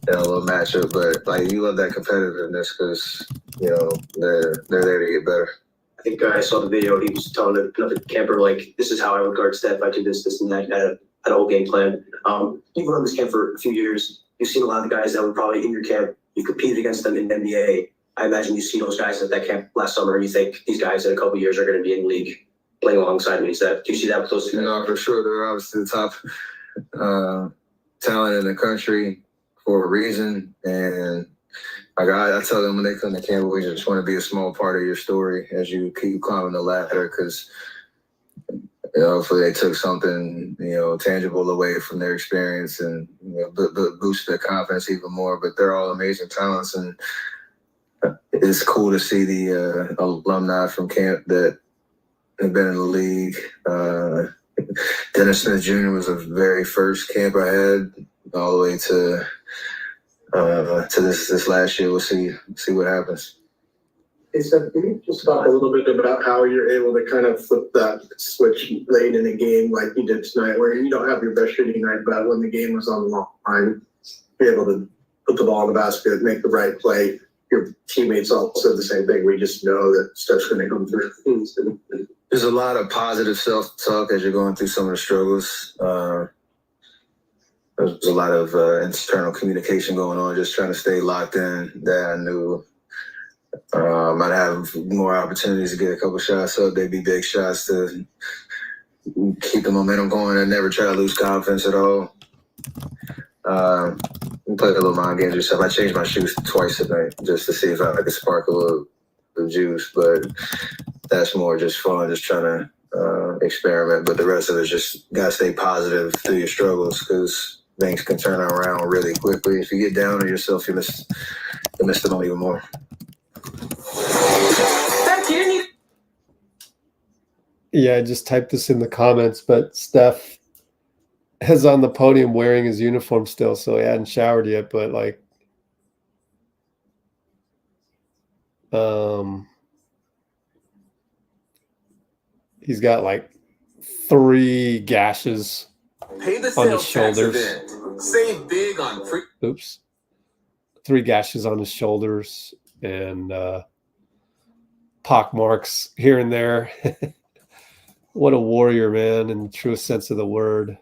in a little matchup. But like, you love that competitiveness because they're there to get better. I think I saw the video. He was telling another camper, like, this is how I would guard Steph. I do this, and that. I had a whole game plan. You've run this camp for a few years. You've seen a lot of the guys that were probably in your camp. You competed against them in the NBA. I imagine you see those guys at that camp last summer, and you think these guys in a couple of years are going to be in the league playing alongside me. Do you see that with those two guys? No, for sure. They're obviously the top talent in the country for a reason. And like, I tell them when they come to camp, we just want to be a small part of your story as you keep climbing the ladder, because hopefully they took something tangible away from their experience and boost their confidence even more. But they're all amazing talents, and it's cool to see the alumni from camp that have been in the league. Dennis Smith Jr. was the very first camp I had, all the way to this last year. We'll see what happens. Hey, Steph, can you just talk a little bit about how you're able to kind of flip that switch late in the game like you did tonight, where you don't have your best shooting night, but when the game was on the line, you're able to put the ball in the basket, make the right play. Your teammates all said the same thing. We just know that Steph's going to come through. There's a lot of positive self-talk as you're going through some of the struggles. There's a lot of internal communication going on, just trying to stay locked in. That I knew might have more opportunities to get a couple shots up. They'd be big shots to keep the momentum going and never try to lose confidence at all. Play a little mind games yourself. I changed my shoes twice tonight just to see if I could spark a little juice, but that's more just fun, just trying to experiment. But the rest of it is just gotta stay positive through your struggles, because things can turn around really quickly. If you get down on yourself, you miss them all even more. Yeah, I just typed this in the comments, but Steph is on the podium wearing his uniform still, so he hadn't showered yet, but like he's got like 3 gashes on his shoulders. Save big on free. Oops. 3 gashes on his shoulders and pock marks here and there. What a warrior, man, in the truest sense of the word.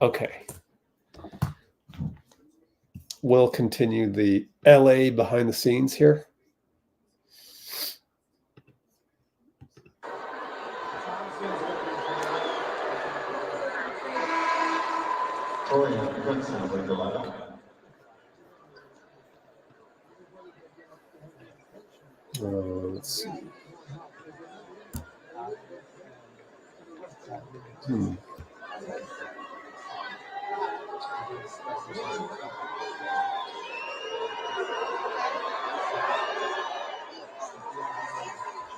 Okay. We'll continue the LA behind the scenes here. Let's see.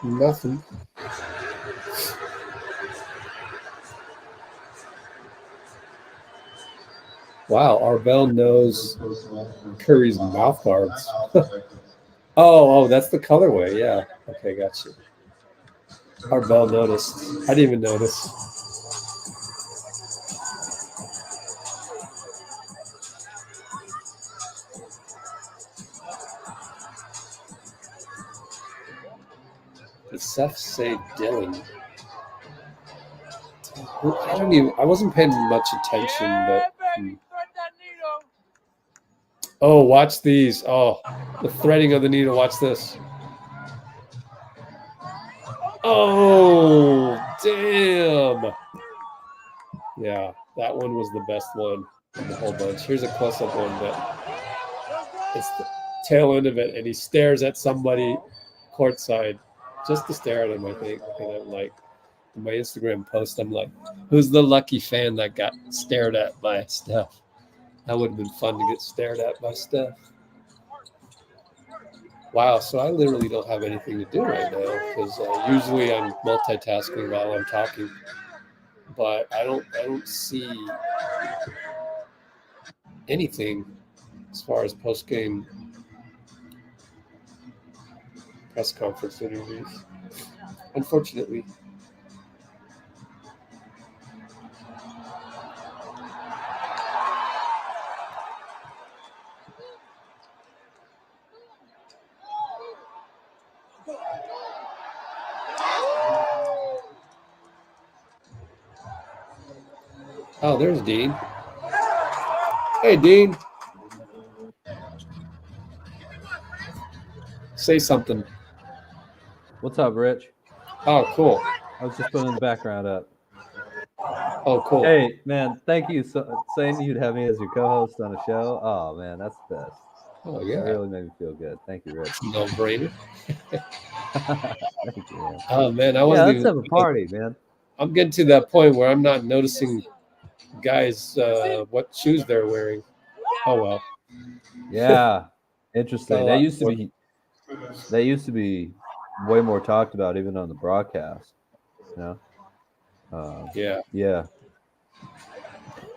Nothing. Wow, Arbel knows Curry's mouth guards. Oh, that's the colorway. Yeah. Okay, got you. Arbel noticed. I didn't even notice. Did Seth say Dylan? I wasn't paying much attention, but. Oh, watch these. Oh, the threading of the needle. Watch this. Oh, damn. Yeah, that one was the best one of the whole bunch. Here's a close-up one, but it's the tail end of it, and he stares at somebody courtside just to stare at him, I think. And I'm like, in my Instagram post, I'm like, who's the lucky fan that got stared at by Steph? That would have been fun to get stared at by Steph. Wow, so I literally don't have anything to do right now because usually I'm multitasking while I'm talking, but I don't see anything as far as post-game press conference interviews, unfortunately. Oh, there's Dean. Hey, Dean. Say something. What's up, Rich? Oh, cool. I was just putting the background up. Oh, cool. Hey, man, thank you saying you'd have me as your co-host on a show. Oh, man, that's the best. Oh, yeah. It really made me feel good. Thank you, Rich. No brainer. Thank you, man. Oh, man. I wasn't let's have a party, man. I'm getting to that point where I'm not noticing guys what shoes they're wearing. Oh, well. Yeah. Interesting. They used to be way more talked about even on the broadcast. You know? Yeah.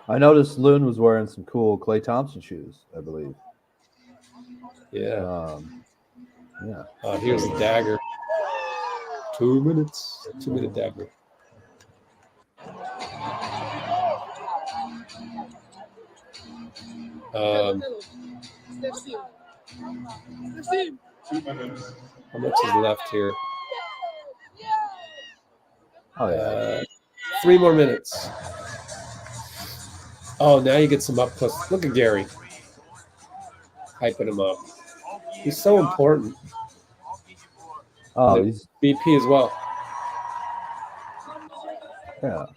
I noticed Loon was wearing some cool Klay Thompson shoes, I believe. Yeah. Yeah. Here's a dagger. 2 minutes. 2-minute dagger. How much is left here? Oh, yeah. 3 more minutes. Oh, now you get some up close. Look at Gary. Hyping him up. He's so important. Oh, he's BP as well. Yeah.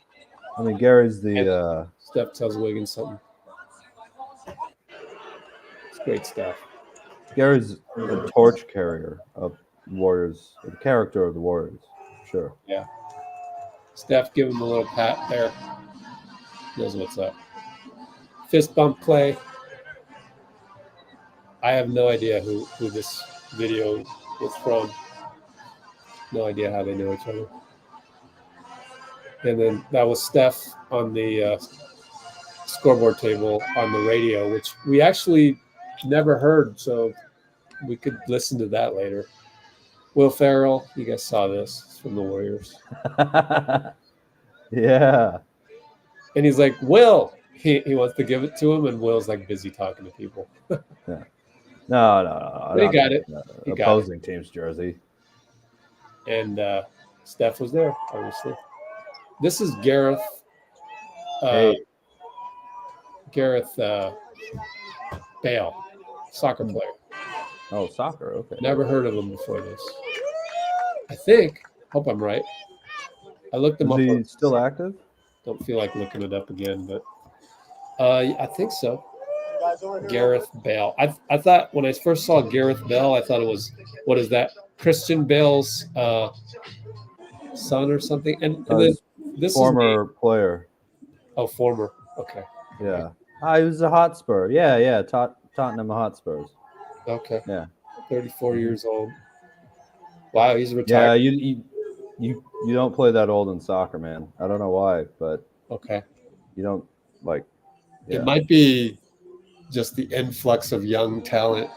I mean, Gary's the Steph tells Wiggins something. It's great stuff. Gary's the torch carrier of Warriors, the character of the Warriors. Sure. Yeah. Steph, give him a little pat there. Knows what's up. Fist bump Klay. I have no idea who this video was from. No idea how they know each other. And then that was Steph on the scoreboard table on the radio, which we actually never heard, so we could listen to that later. Will Ferrell, you guys saw this. It's from the Warriors. Yeah. And he's like, Will. He wants to give it to him, and Will's like busy talking to people. Yeah. No. But he got it. He got opposing team's jersey. And Steph was there, obviously. This is Gareth. Gareth Bale, soccer player. Oh, soccer. Okay. Never heard of him before this. I think. Hope I'm right. I looked him Is up. he still active? Don't feel like looking it up again, but I think so. Gareth Bale. I thought when I first saw Gareth Bale, I thought it was, what is that? Christian Bale's son or something. And then this former player. Oh, former. Okay. Yeah. He was a Hotspur. Yeah. Tottenham Hotspurs. Okay. Yeah. 34 years old. Wow, he's retired. Yeah, you don't play that old in soccer, man. I don't know why, but okay. You don't like. Yeah. It might be just the influx of young talent.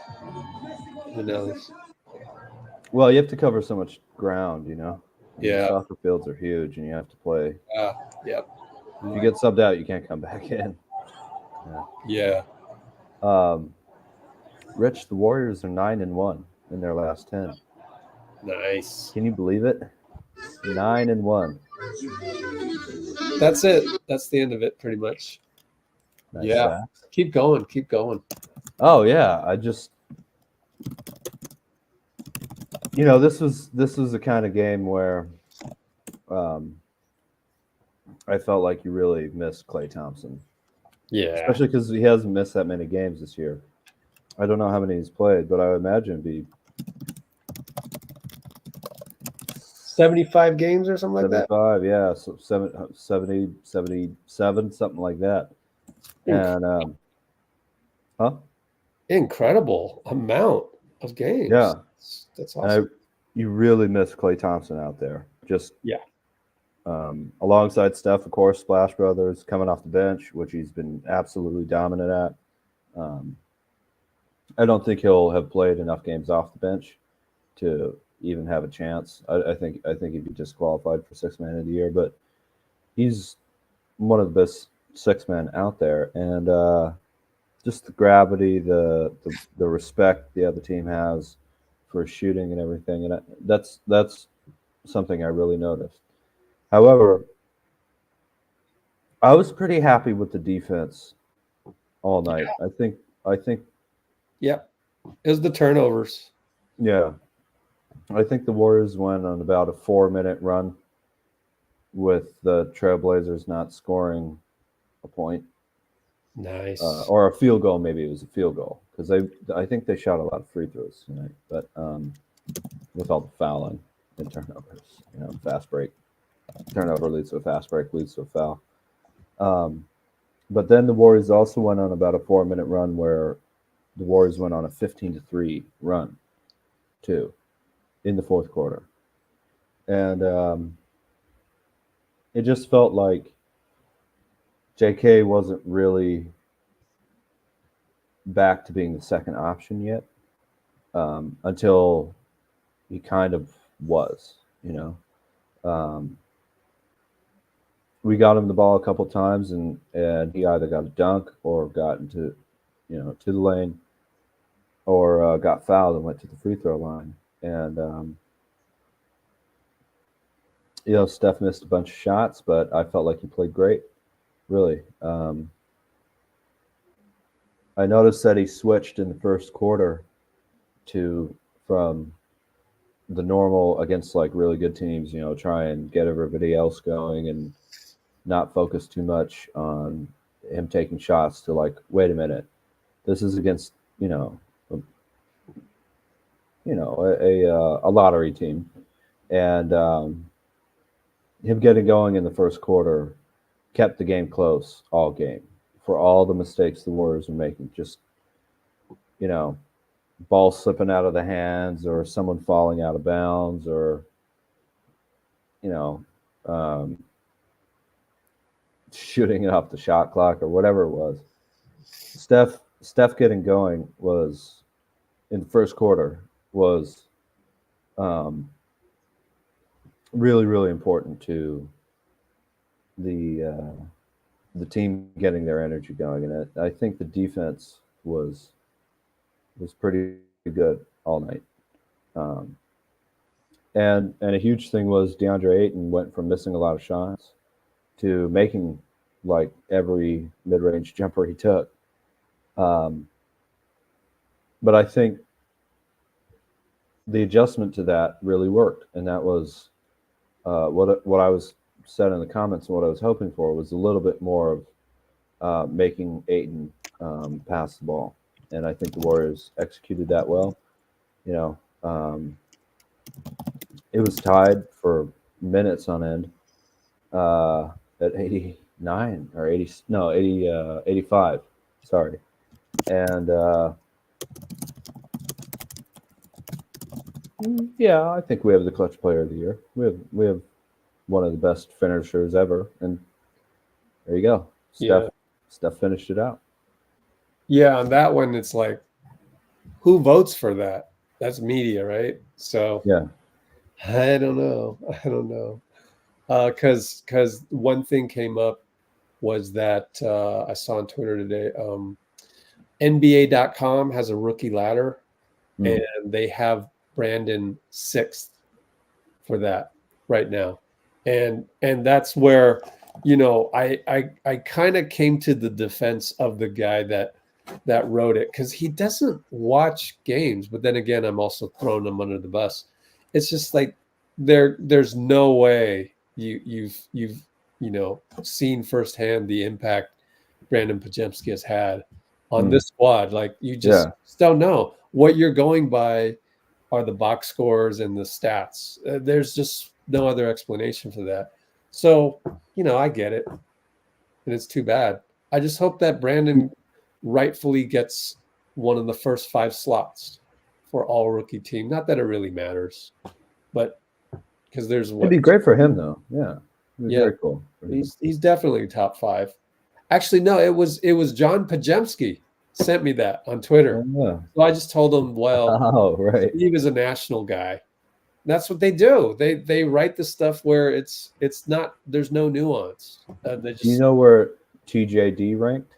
Who knows? Well, you have to cover so much ground, you know. Yeah. Soccer fields are huge, and you have to play. Yep. If you get subbed out, you can't come back in. Yeah. Rich, the Warriors are 9-1 in their last 10. Nice. Can you believe it? 9-1. That's it. That's the end of it, pretty much. Nice yeah. Sack. Keep going. Keep going. Oh yeah, I just, this was the kind of game where, I felt like you really missed Klay Thompson. Yeah. Especially because he hasn't missed that many games this year. I don't know how many he's played, but I would imagine it'd be 75 games or something like that. 75, yeah. So 70, 77, something like that. And incredible amount of games. Yeah. That's awesome. You really miss Klay Thompson out there. Just yeah. Alongside Steph, of course, Splash Brothers coming off the bench, which he's been absolutely dominant at. I don't think he'll have played enough games off the bench to even have a chance. I think he'd be disqualified for Sixth Man of the Year, but he's one of the best six men out there, and just the gravity, the respect the other team has for shooting and everything, and that's something I really noticed. However, I was pretty happy with the defense all night. Yeah. I think. Yep, it was the turnovers. Yeah, I think the Warriors went on about a 4-minute run with the Trailblazers not scoring a point. Nice. Or a field goal. Maybe it was a field goal because I think they shot a lot of free throws tonight, but with all the fouling and turnovers, fast break. Turnover leads to a fast break, leads to a foul. But then the Warriors also went on about a 4-minute run where the Warriors went on a 15-3 run, too, in the fourth quarter. And it just felt like JK wasn't really back to being the second option yet, until he kind of was, we got him the ball a couple times, and he either got a dunk or got into, to the lane, or got fouled and went to the free throw line. And Steph missed a bunch of shots, but I felt like he played great, really. I noticed that he switched in the first quarter from the normal against like really good teams, try and get everybody else going and not focus too much on him taking shots, to like, wait a minute, this is against a lottery team, and him getting going in the first quarter kept the game close all game for all the mistakes the Warriors were making. Just ball slipping out of the hands, or someone falling out of bounds, or shooting it off the shot clock, or whatever it was. Steph getting going was, in the first quarter, was really, really important to the team getting their energy going. And I think the defense was pretty good all night. And a huge thing was DeAndre Ayton went from missing a lot of shots to making like every mid-range jumper he took. But I think the adjustment to that really worked, and that was what I was said in the comments and what I was hoping for was a little bit more of making Ayton pass the ball, and I think the Warriors executed that well. It was tied for minutes on end at 89 or 85. Sorry, and yeah, I think we have the clutch player of the year. We have one of the best finishers ever, and there you go. Steph finished it out. Yeah, on that one, it's like, who votes for that? That's media, right? So yeah, I don't know. Because one thing came up was that I saw on Twitter today. NBA.com has a rookie ladder, and they have Brandon 6th for that right now, and that's where I kind of came to the defense of the guy that wrote it, because he doesn't watch games, but then again, I'm also throwing him under the bus. It's just like there's no way you've seen firsthand the impact Brandon Podziemski has had on this squad. Like, you just don't know. What you're going by are the box scores and the stats. There's just no other explanation for that. So, I get it, and it's too bad. I just hope that Brandon rightfully gets one of the first 5 slots for all rookie team. Not that it really matters, but because there's it'd be great for him though. Yeah, very cool. He's definitely top 5. Actually, no, it was John Podziemski sent me that on Twitter. So I just told him, well, Steve is a national guy. That's what they do. They write the stuff where it's not, there's no nuance. They just, do you know where TJD ranked?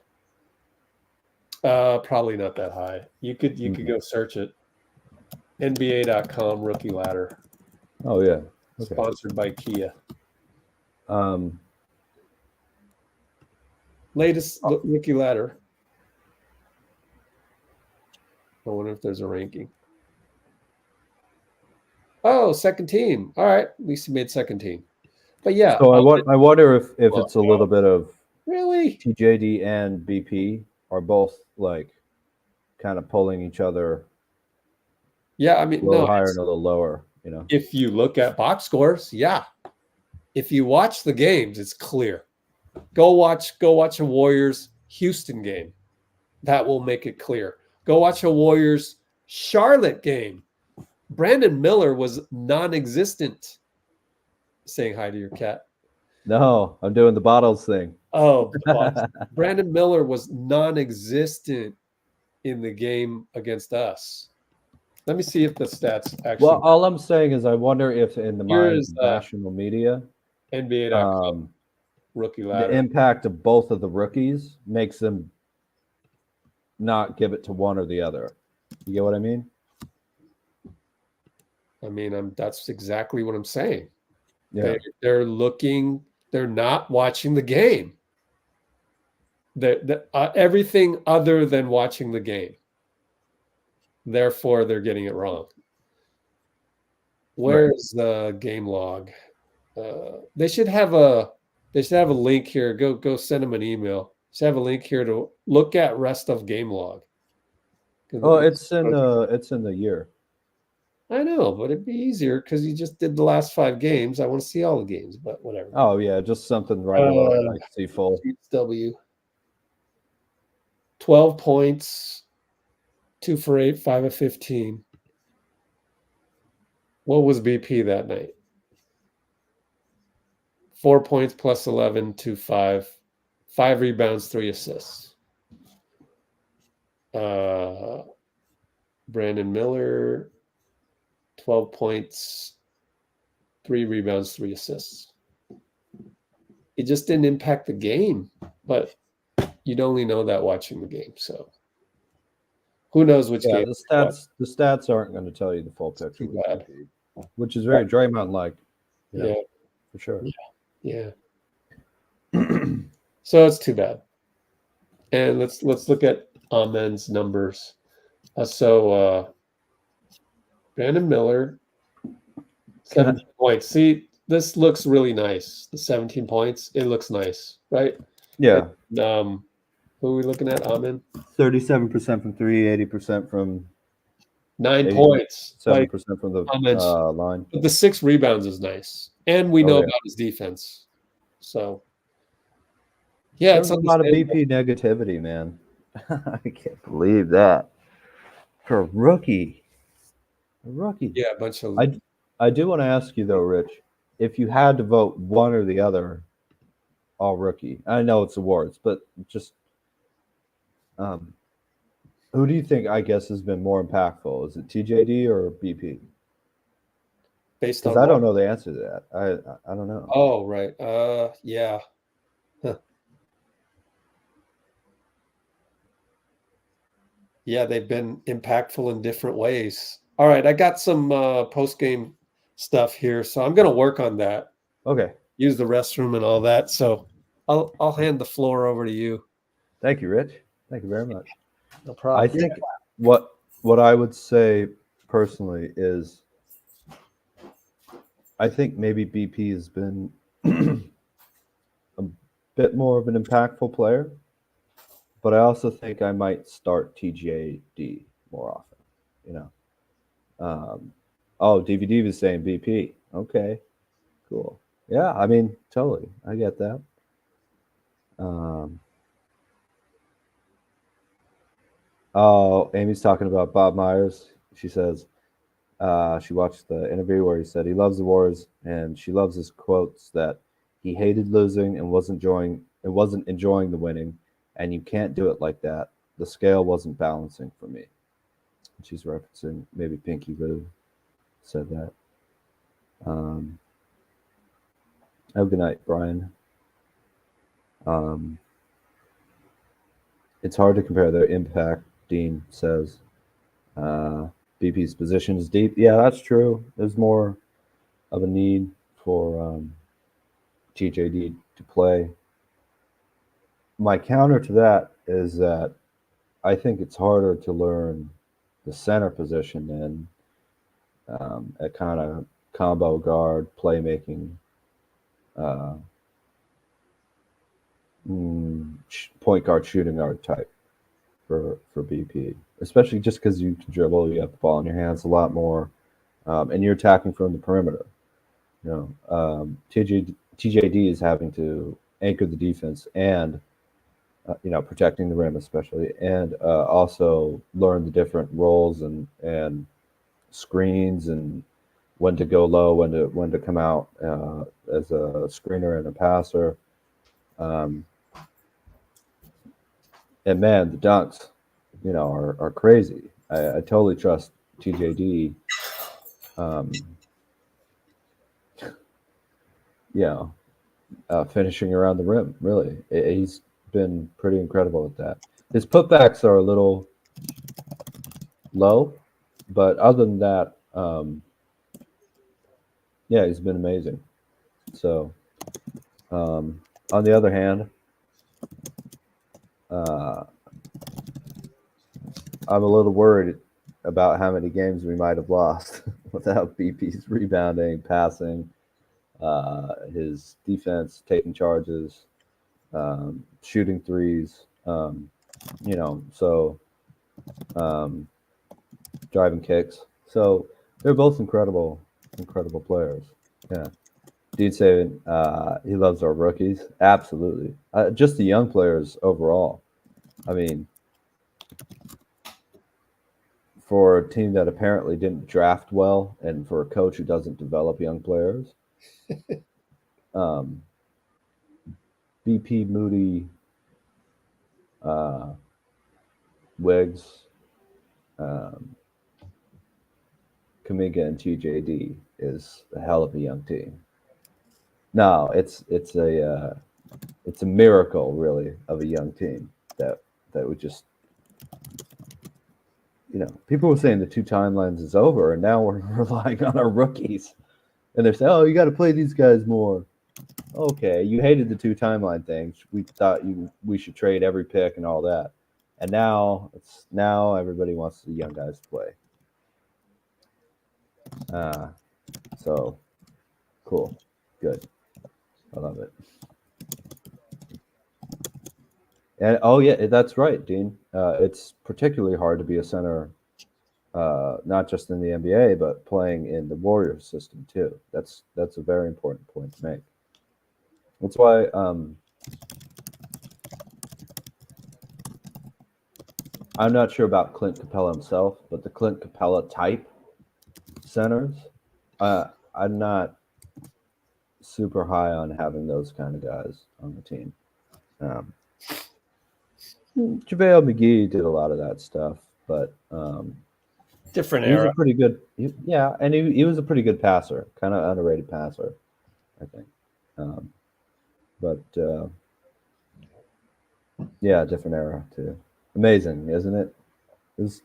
Probably not that high. You could go search it. NBA.com rookie ladder. Oh yeah. Okay. Sponsored by Kia. Latest rookie ladder. I wonder if there's a ranking. Oh, second team. All right. At least he made second team. But yeah. So I wonder if it's a little bit of really TJD and BP are both like kind of pulling each other. Yeah, I mean, a little higher and a little lower. If you look at box scores, yeah. If you watch the games, it's clear. Go watch a Warriors Houston game. That will make it clear. Go watch a Warriors Charlotte game. Brandon Miller was non-existent. Saying hi to your cat. No, I'm doing the bottles thing. Oh, Brandon Miller was non-existent in the game against us. Let me see if the stats actually. Well, all I'm saying is I wonder if in the minds of national media, NBA.com rookie ladder, the impact of both of the rookies makes them not give it to one or the other. You get what I mean? I mean, that's exactly what I'm saying. Yeah. They're not watching the game. Everything other than watching the game. Therefore, they're getting it wrong. Where's the game log? They should have a link here. Go send them an email. Should have a link here to look at rest of game log. Oh, it's in the year. I know, but it'd be easier because you just did the last 5 games. I want to see all the games, but whatever. Oh yeah, just something right below like see full. W. 12 points, 2 for 8, 5 of 15. What was BP that night? 4 points plus 11, 2, 5. 5 rebounds, 3 assists. Brandon Miller, 12 points, 3 rebounds, 3 assists. It just didn't impact the game, but you'd only know that watching the game. So who knows which game? The stats aren't going to tell you the full picture, which is very Draymond-like. Yeah, for sure. Yeah. So it's too bad. And let's look at Amen's numbers. Brandon Miller, 17 points. See, this looks really nice. The 17 points, it looks nice, right? Yeah. And, who are we looking at? Amin? 37% from 3, 80% from 9 points. 7% from the line. But the 6 rebounds is nice. And we know about his defense. So, yeah, there's a lot of BP negativity, man. I can't believe that. For a rookie. Yeah, a bunch of. I do want to ask you, though, Rich, if you had to vote one or the other all rookie. I know it's awards, but just who do you think, I guess, has been more impactful? Is it TJD or BP? Based on Because I don't know the answer to that. I don't know. Oh, right. Yeah. Huh. Yeah, they've been impactful in different ways. All right, I got some post-game stuff here, so I'm going to work on that. Okay. Use the restroom and all that. So I'll hand the floor over to you. Thank you, Rich. Thank you very much. No problem. I think what I would say personally is I think maybe BP has been a bit more of an impactful player, but I also think I might start TJD more often, you know. DVD was saying BP. Okay, cool. Yeah, I mean, totally. I get that. Amy's talking about Bob Myers. She says she watched the interview where he said he loves the Warriors, and she loves his quotes that he hated losing and wasn't enjoying the winning, and you can't do it like that. The scale wasn't balancing for me. She's referencing maybe Pinky would have said that. Have a good night, Brian. It's hard to compare their impact, Dean says. BP's position is deep. Yeah, that's true. There's more of a need for TJD to play. My counter to that is that I think it's harder to learn the center position than a kind of combo guard, playmaking, point guard, shooting guard type for BP, especially just because you can dribble, you have the ball in your hands a lot more, and you're attacking from the perimeter. You know, TJD is having to anchor the defense and protecting the rim especially, and also learn the different roles and screens and when to go low, when to come out as a screener and a passer. And man, the dunks, are crazy. I totally trust TJD. Finishing around the rim, really. He's been pretty incredible at that. His putbacks are a little low, but other than that, he's been amazing. So, on the other hand, I'm a little worried about how many games we might have lost without BP's rebounding, passing, his defense, taking charges, shooting threes, driving kicks. So they're both incredible players. Yeah. Dean saying he loves our rookies. Absolutely. Just the young players overall. I mean, for a team that apparently didn't draft well and for a coach who doesn't develop young players, BP, Moody, Wiggs, Kuminga, and TJD is a hell of a young team. No, it's a miracle, really, of a young team that would just, people were saying the 2 timelines is over, and now we're relying on our rookies, and they're saying, "Oh, you got to play these guys more." Okay, you hated the 2 timeline things. We thought we should trade every pick and all that, and now everybody wants the young guys to play. So cool. Good. I love it. And oh yeah, that's right, Dean. It's particularly hard to be a center, not just in the NBA, but playing in the Warriors system too. That's a very important point to make. That's why I'm not sure about Clint Capella himself, but the Clint Capella type centers, I'm not super high on having those kind of guys on the team. JaVale McGee did a lot of that stuff, but different he was era. a pretty good, and he was a pretty good passer, kind of underrated passer, I think. But yeah, different era too. Amazing, isn't it? It's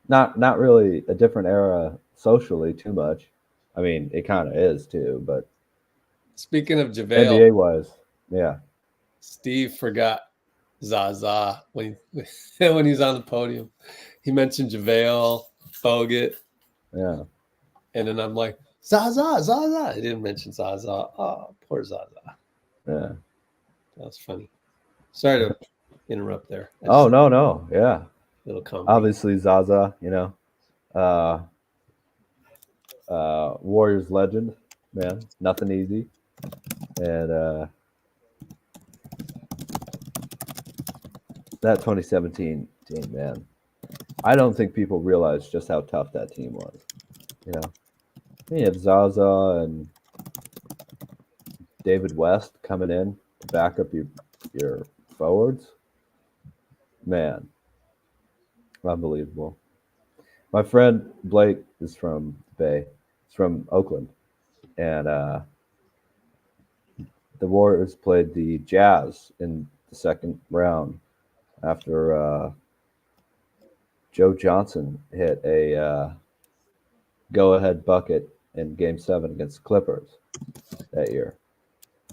not really a different era socially too much. I mean, it kind of is too, but Speaking of JaVale, NBA wise, yeah. Steve forgot Zaza when when he was on the podium. He mentioned JaVale, Bogut. Yeah. And then I'm like, Zaza. He didn't mention Zaza. Oh, poor Zaza. Yeah. That was funny. Sorry to interrupt there. No. Yeah. Little comedy. Obviously, Zaza, Warriors legend, man. Nothing easy. And that 2017 team, man. I don't think people realize just how tough that team was. You have Zaza and David West coming in to back up your forwards. Man, unbelievable. My friend Blake is from the Bay. He's from Oakland. And the Warriors played the Jazz in the second round after Joe Johnson hit a go-ahead bucket in Game 7 against the Clippers that year.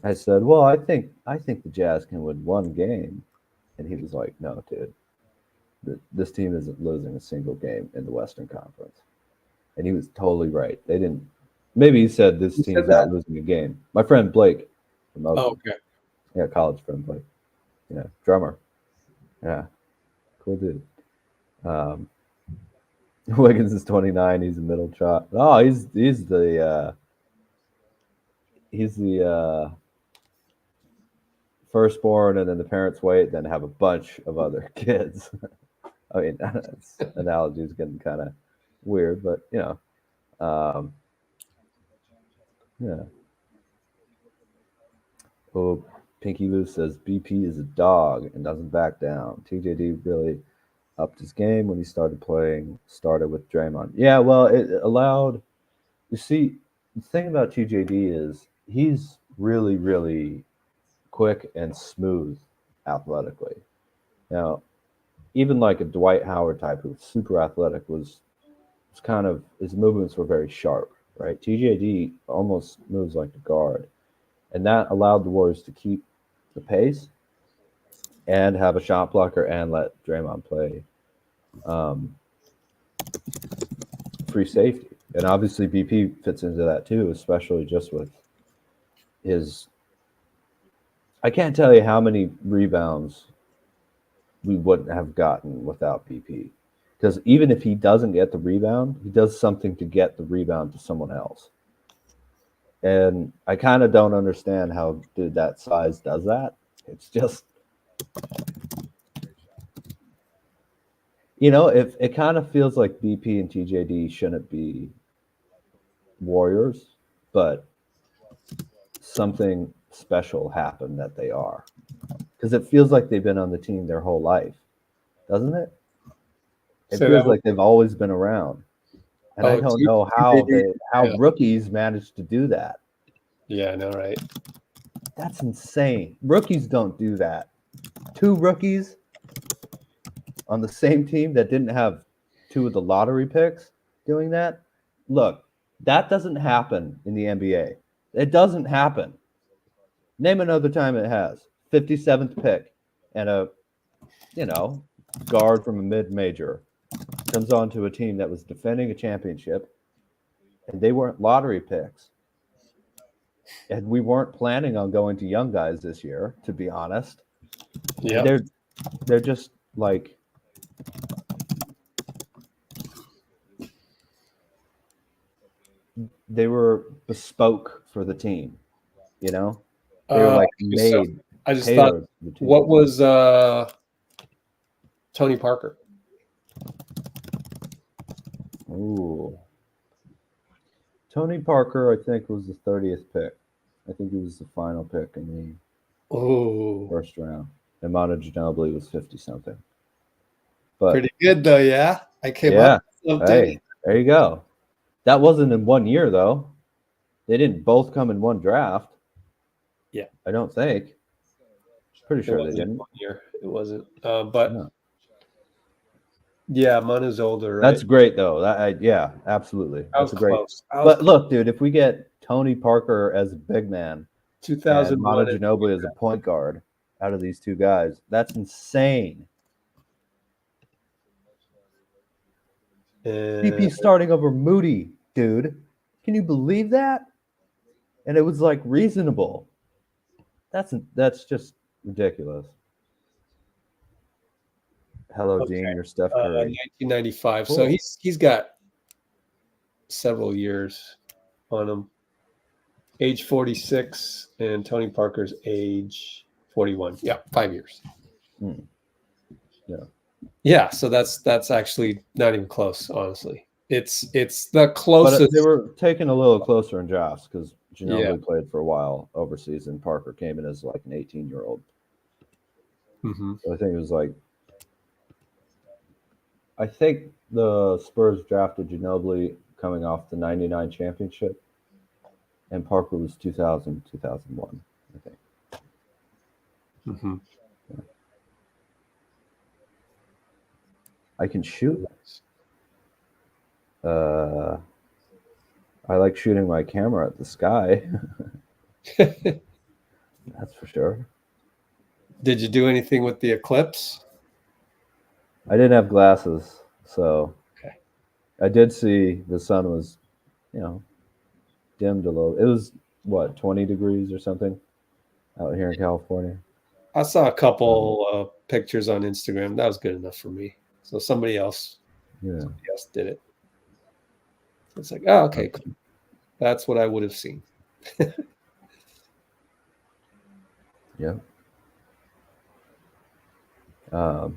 I said, well, I think the Jazz can win one game. And he was like, no, dude. This team isn't losing a single game in the Western Conference. And he was totally right. They didn't. Maybe he said this team's not losing a game. My friend Blake from Oakland. Oh, okay. Yeah, college friend Blake. Yeah, drummer. Yeah, cool dude. Wiggins is 29. He's a middle shot. Oh, he's the firstborn, and then the parents wait, then have a bunch of other kids. I mean, analogy is getting kind of weird, but yeah. Oh, Pinky Lou says BP is a dog and doesn't back down. TJD really upped his game when he started with Draymond. Yeah, well, it allowed. You see, the thing about TJD is he's really, really quick and smooth athletically. Now, even like a Dwight Howard type who was super athletic was kind of, his movements were very sharp, right? TJD almost moves like a guard. And that allowed the Warriors to keep the pace and have a shot blocker and let Draymond play free safety. And obviously BP fits into that too, especially just with his, I can't tell you how many rebounds we wouldn't have gotten without BP. Because even if he doesn't get the rebound, he does something to get the rebound to someone else. And I kind of don't understand how dude that size does that. It's just, if it kind of feels like BP and TJD shouldn't be Warriors, but something special happened that they are. Because it feels like they've been on the team their whole life, doesn't it? It feels like they've always been around. And I don't know how rookies manage to do that. Yeah, I know, right? That's insane. Rookies don't do that. 2 rookies on the same team that didn't have 2 of the lottery picks doing that. Look, that doesn't happen in the NBA. It doesn't happen. Name another time it has. 57th pick and a, guard from a mid-major comes on to a team that was defending a championship and they weren't lottery picks. And we weren't planning on going to young guys this year, to be honest. Yeah. They're just like they were bespoke for the team, you know? They were like made. I just thought, what was Tony Parker? Ooh. Tony Parker, I think, was the 30th pick. I think he was the final pick in the first round. And Mousa Dagher was 50-something. But pretty good, though, yeah? I came up with something. Hey, there you go. That wasn't in 1 year, though. They didn't both come in one draft. Yeah. I don't think. Pretty sure they didn't. 1 year. It wasn't. But no. Yeah, Mana's older, right? That's great, though. Yeah, absolutely. That's great. But look, dude, if we get Tony Parker as a big man, 2001 and Mousa Dagher as a point guard out of these two guys, that's insane. CP starting over Moody, dude. Can you believe that? And it was like reasonable. That's just ridiculous. Hello, Dean. You're Steph Curry. 1995. Cool. So he's got several years on him. Age 46, and Tony Parker's age 41. Yeah, 5 years. Yeah. Yeah, so that's actually not even close, honestly. It's the closest. But they were taken a little closer in drafts because Ginobili played for a while overseas, and Parker came in as like an 18-year-old. Mm-hmm. So I think it was like, I think the Spurs drafted Ginobili coming off the 99 championship, and Parker was 2000, 2001, I think. Mm-hmm. Yeah. I can shoot. I like shooting my camera at the sky. That's for sure. Did you do anything with the eclipse? I didn't have glasses, so I did see the sun was, dimmed a little. It was, 20 degrees or something out here in California? I saw a couple pictures on Instagram. That was good enough for me. So somebody else did it. It's like, oh, okay, cool. That's what I would have seen. Yeah. All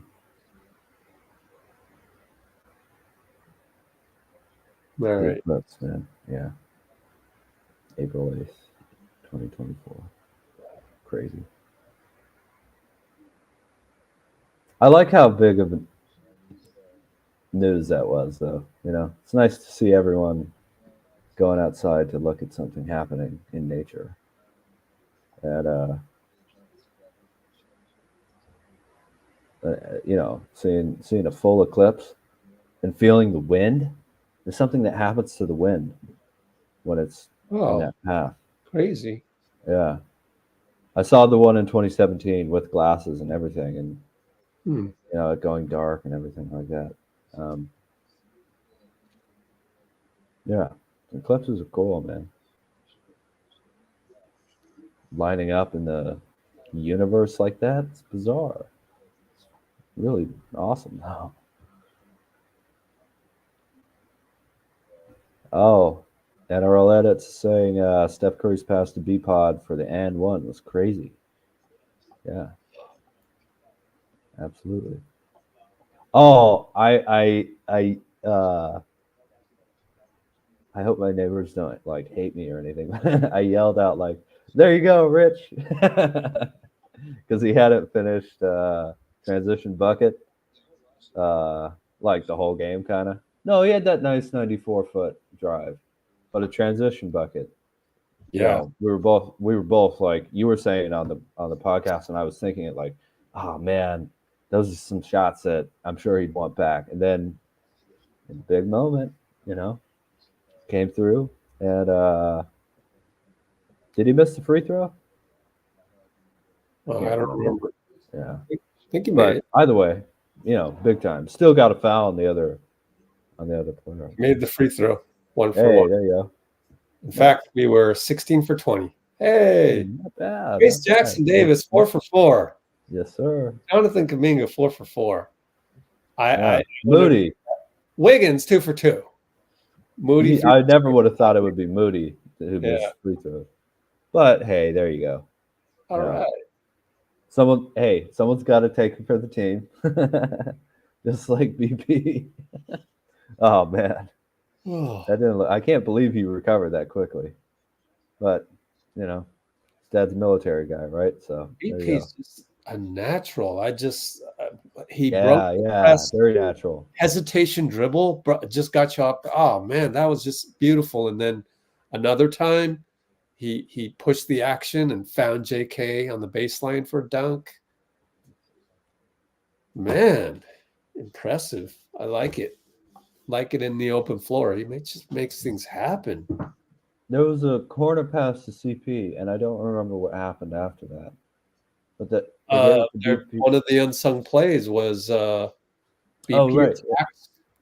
right. That's, man. Yeah. April 8th, 2024. Crazy. I like how big of a news that was, though. It's nice to see everyone going outside to look at something happening in nature. And, seeing a full eclipse and feeling the wind. There's something that happens to the wind when it's in that path. Crazy. Yeah. I saw the one in 2017 with glasses and everything, and it going dark and everything like that. Yeah, eclipses are cool, man. Lining up in the universe like that, it's bizarre. It's really awesome. Oh, NRL edits saying Steph Curry's pass to B-Pod for the and one was crazy. Yeah, absolutely. Oh, I hope my neighbors don't hate me or anything. I yelled out "There you go, Rich," because he hadn't finished transition bucket the whole game, kind of. No, he had that nice 94-foot drive, but a transition bucket. Yeah, we were both like you were saying on the podcast, and I was thinking it oh man, those are some shots that I'm sure he'd want back. And then, in a big moment, came through. And did he miss the free throw? I don't remember. Yeah, I think he made it. Either way, big time. Still got a foul on the other player. Made the free throw. 1 for Hey, 1. there you go. In fact, we were 16 for 20. Hey, Not bad. Trayce not bad. Jackson-Davis, 4 for 4. Yes, sir. Jonathan Kuminga, 4 for 4. Yeah. Moody. Wiggins, 2 for 2. Moody. I never would have thought it would be Moody who missed Yeah. free throws. But hey, there you go. All right. Someone's got to take it for the team. Just like BP. Oh man. I can't believe he recovered that quickly. But, you know, Dad's a military guy, right? So BP's just a natural. He broke the press. Very natural. Hesitation dribble just got you up. Oh man, that was just beautiful. And then another time he pushed the action and found JK on the baseline for a dunk. Man, impressive. I like it. Like it in the open floor. He just makes things happen. There was a corner pass to CP, and I don't remember what happened after that. But one of the unsung plays was BP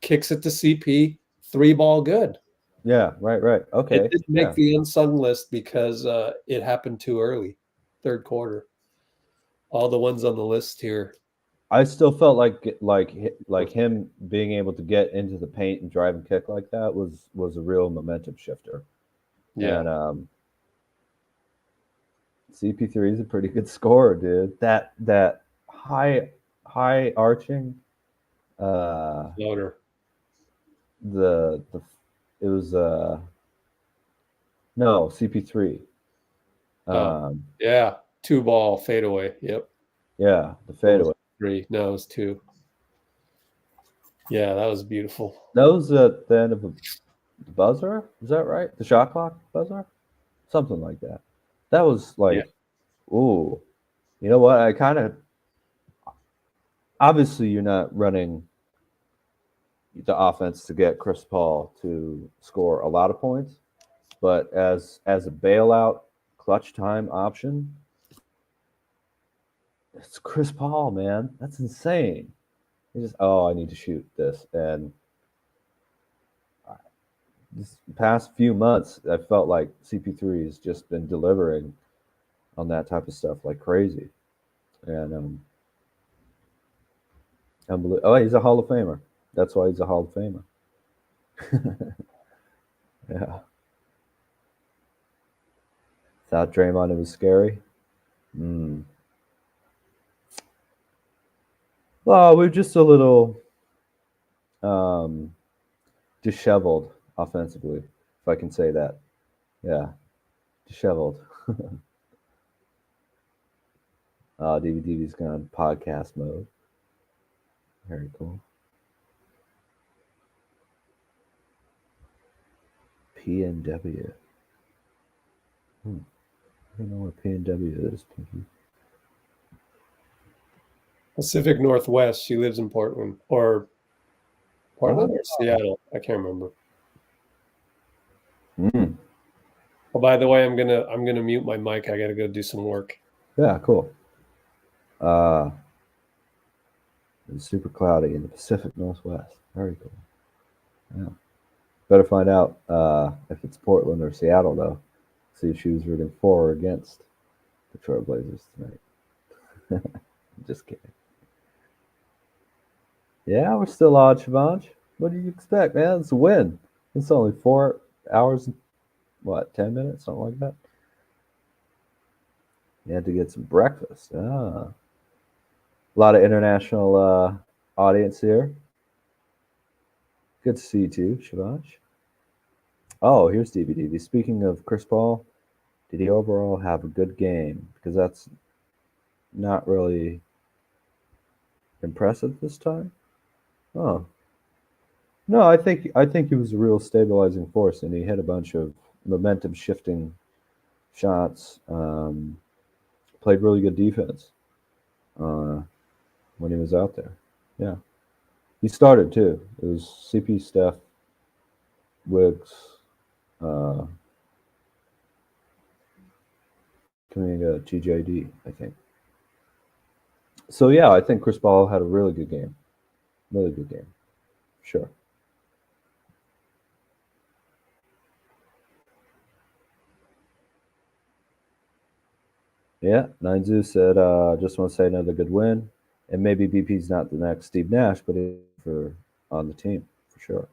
kicks it to CP, 3-ball good. Yeah, right. Okay. It didn't make the unsung list because it happened too early, third quarter. All the ones on the list here. I still felt like him being able to get into the paint and drive and kick like that was a real momentum shifter. Yeah. And CP3 is a pretty good scorer, dude. That high arching floater. It was no CP3. Yeah, 2-ball fadeaway. Yep. Yeah, the fadeaway. 3. No, it was 2. Yeah, that was beautiful. That was at the end of the buzzer. Is that right? The shot clock buzzer, something like that. That was ooh, you know what? I kind of obviously you're not running the offense to get Chris Paul to score a lot of points, but as a bailout clutch time option, it's Chris Paul, man. That's insane. He just, I need to shoot this. And this past few months, I felt like CP3 has just been delivering on that type of stuff like crazy. And he's a Hall of Famer. That's why he's a Hall of Famer. Yeah. Without Draymond, it was scary. Well, we're just a little disheveled offensively, if I can say that. Yeah, disheveled. DVD's gone podcast mode. Very cool. PNW. I don't know what PNW is, Pinky. Pacific Northwest. She lives in Portland or Seattle. I can't remember. Oh, by the way, I'm gonna mute my mic. I gotta go do some work. Yeah, cool. It's super cloudy in the Pacific Northwest. Very cool. Yeah. Better find out if it's Portland or Seattle though. See if she was rooting for or against the Trailblazers tonight. Just kidding. Yeah, we're still on, Shavanch. What do you expect, man? It's a win. It's only 4 hours, 10 minutes, something like that. You had to get some breakfast. A lot of international audience here. Good to see you too, Shavanch. Oh, here's DVD. Speaking of Chris Paul, did he overall have a good game? Because that's not really impressive this time. Oh. No, I think he was a real stabilizing force, and he hit a bunch of momentum shifting shots. Played really good defense when he was out there. Yeah, he started too. It was CP, Steph, Wiggs, Kuminga, TJD, I think. So yeah, I think Chris Paul had a really good game. Really good game. Sure. Yeah, Ninezu said, just want to say another good win. And maybe BP's not the next Steve Nash, but for on the team, for sure.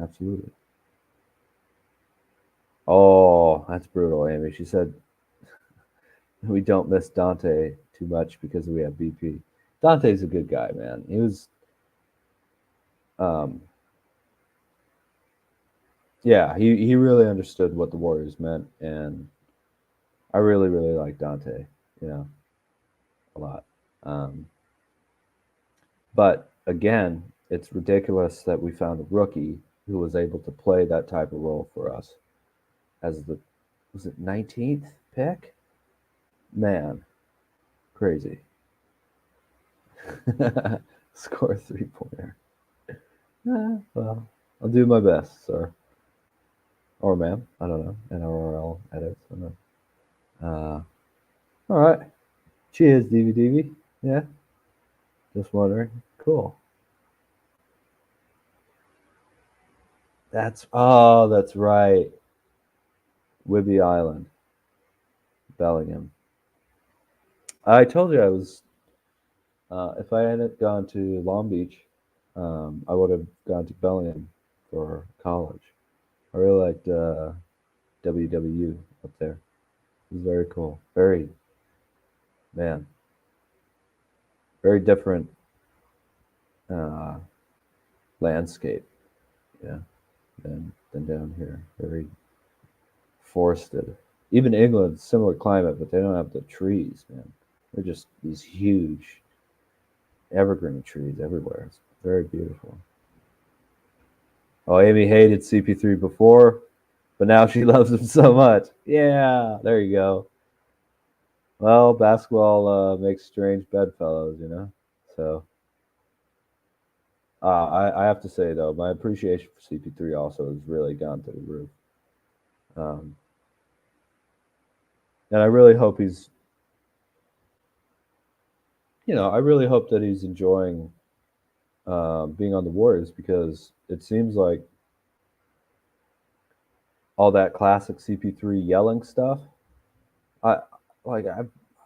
Absolutely. Oh, that's brutal, Amy. She said, we don't miss Dante too much because we have BP. Dante's a good guy, man. He was, yeah, he really understood what the Warriors meant, and I really, really like Dante, a lot. But again, it's ridiculous that we found a rookie who was able to play that type of role for us as was it 19th pick? Man, crazy. Score a 3-pointer. Well, I'll do my best, sir. Or ma'am. I don't know. NRL edits. I don't know. All right. Cheers, DVDV. Yeah. Just wondering. Cool. That's right. Whidbey Island. Bellingham. I told you I was if I hadn't gone to Long Beach, I would have gone to Bellingham for college. I really liked WWU up there. It was very cool. Very different landscape, than down here. Very forested. Even England, similar climate, but they don't have the trees, man. They're just these huge evergreen trees everywhere. It's very beautiful. Oh, Amy hated CP3 before, but now she loves him so much. Yeah, there you go. Well, basketball makes strange bedfellows, So, I have to say though, my appreciation for CP3 also has really gone through the roof. And I really hope he's, I really hope that he's enjoying being on the Warriors, because it seems like all that classic CP3 yelling stuff, I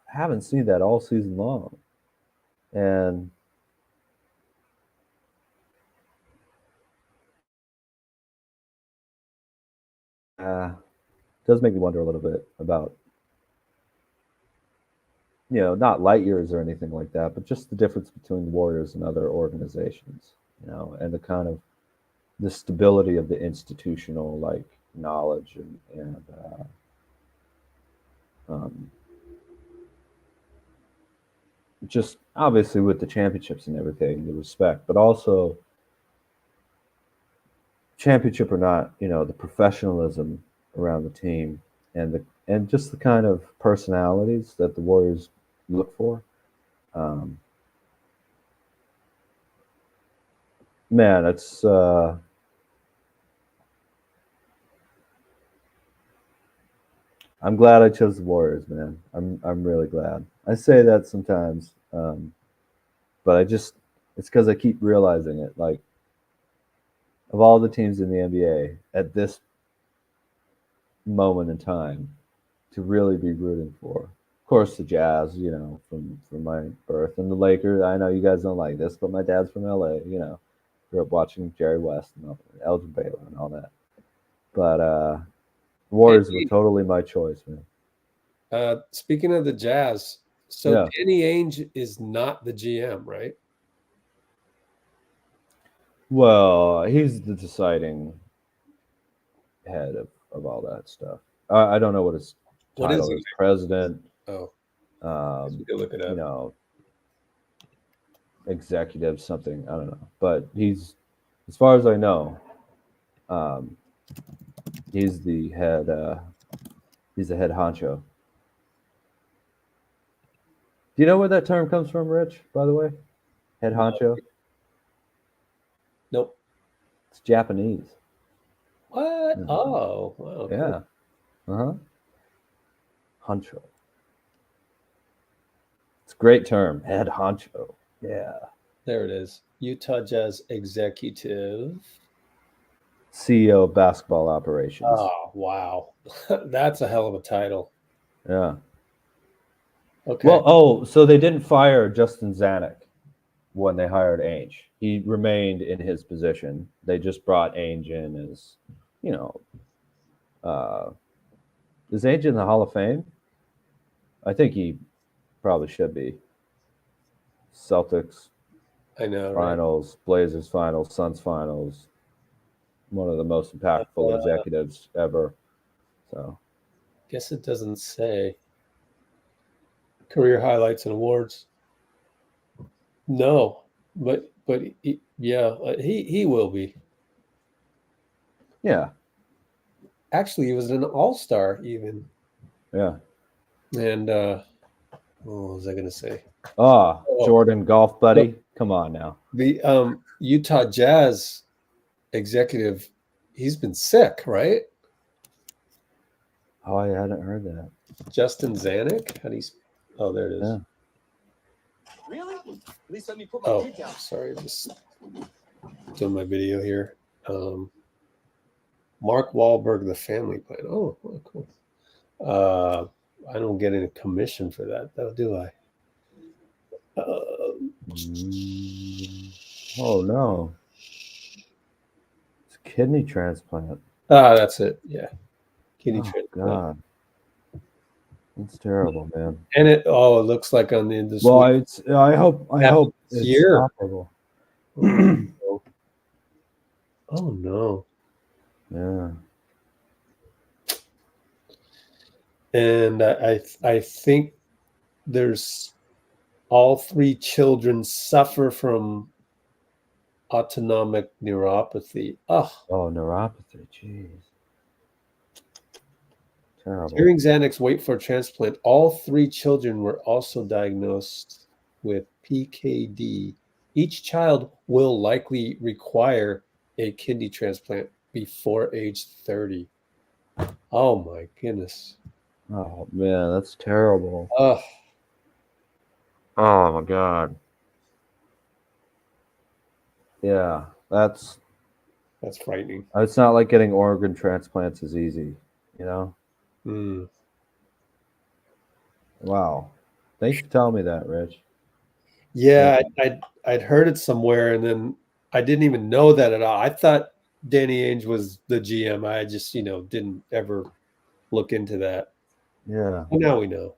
haven't seen that all season long, and it does make me wonder a little bit about, not light years or anything like that, but just the difference between the Warriors and other organizations, and the kind of the stability of the institutional knowledge and just obviously with the championships and everything, the respect, but also championship or not, the professionalism around the team and just the kind of personalities that the Warriors look for. Man, it's I'm glad I chose the Warriors, man. I'm really glad. I say that sometimes, but it's because I keep realizing it. Like, of all the teams in the NBA at this moment in time, to really be rooting for, of course, the Jazz. From my birth, and the Lakers. I know you guys don't like this, but my dad's from LA. Grew up watching Jerry West and Elgin Baylor and all that. But Warriors were totally my choice, man. Speaking of the Jazz, so Danny Ainge is not the GM, right? Well, he's the deciding head of all that stuff. I don't know what his title is. President. Oh, look it up. Executive something. I don't know, but he's, as far as I know, he's the head. He's the head honcho. Do you know where that term comes from, Rich? By the way, head honcho. Nope. It's Japanese. What? Mm-hmm. Oh, wow. Yeah. Cool. Honcho. It's a great term, head honcho. Yeah. There it is. Utah Jazz executive. CEO of basketball operations. Oh, wow. That's a hell of a title. Yeah. Okay. Well, so they didn't fire Justin Zanuck when they hired Ainge. He remained in his position. They just brought Ainge in as, is Ainge in the Hall of Fame? I think he probably should be. Celtics I know. finals, right? Blazers finals, Suns finals. One of the most impactful executives ever. So, guess it doesn't say career highlights and awards. No, but he will be. Yeah. Actually, he was an all-star even. Yeah. And what was I going to say? Jordan golf buddy. Come on now. The Utah Jazz executive, he's been sick, right? Oh, I hadn't heard that. Justin Zanuck? How do you? Oh, there it is. Yeah. Really? At least let me put my feet down. Sorry, just doing my video here. Mark Wahlberg, The Family Plan. Oh, cool. I don't get any commission for that, though, do I? Oh no, it's a kidney transplant. That's it. Yeah, kidney transplant. God, that's terrible, man. And it looks like on the industry. Well, I hope it's year. operable. Oh no. Yeah. And I think there's all three children suffer from autonomic neuropathy. Oh, neuropathy. Jeez. Terrible. During Zanuck's wait for transplant, all three children were also diagnosed with PKD. Each child will likely require a kidney transplant before age 30. Oh my goodness. Oh man, that's terrible. Oh my God. Yeah, that's frightening. It's not like getting organ transplants is easy, Wow. Thanks for telling me that, Rich. Yeah, I'd heard it somewhere, and then I didn't even know that at all. I thought Danny Ainge was the GM. I just, didn't ever look into that. Yeah. Well, now we know.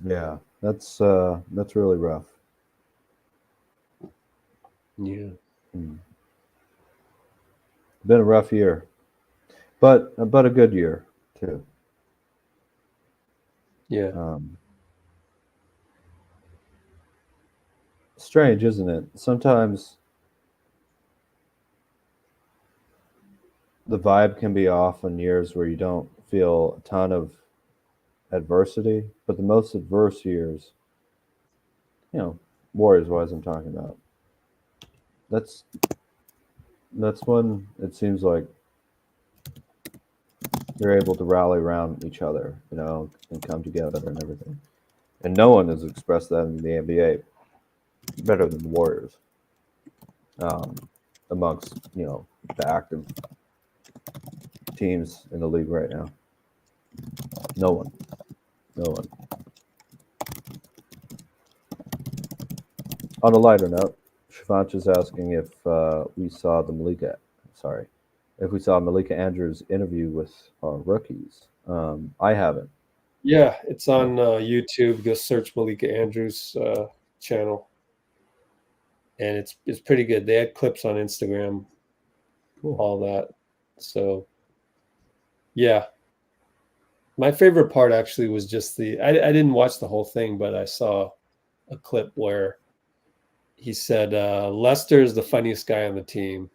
Yeah, that's really rough. Yeah. Been a rough year, but a good year too. Yeah. Strange, isn't it? Sometimes the vibe can be off in years where you don't feel a ton of adversity, but the most adverse years, Warriors wise I'm talking about, that's when it seems like they're able to rally around each other, and come together and everything. And no one has expressed that in the NBA better than the Warriors, amongst the active teams in the league right now. No one. On a lighter note, Shivanch is asking if we saw Malika Andrews' interview with our rookies. I haven't. Yeah, it's on YouTube. Go search Malika Andrews' channel, and it's pretty good. They had clips on Instagram, all that. So, yeah. My favorite part actually was just I didn't watch the whole thing, but I saw a clip where he said Lester is the funniest guy on the team.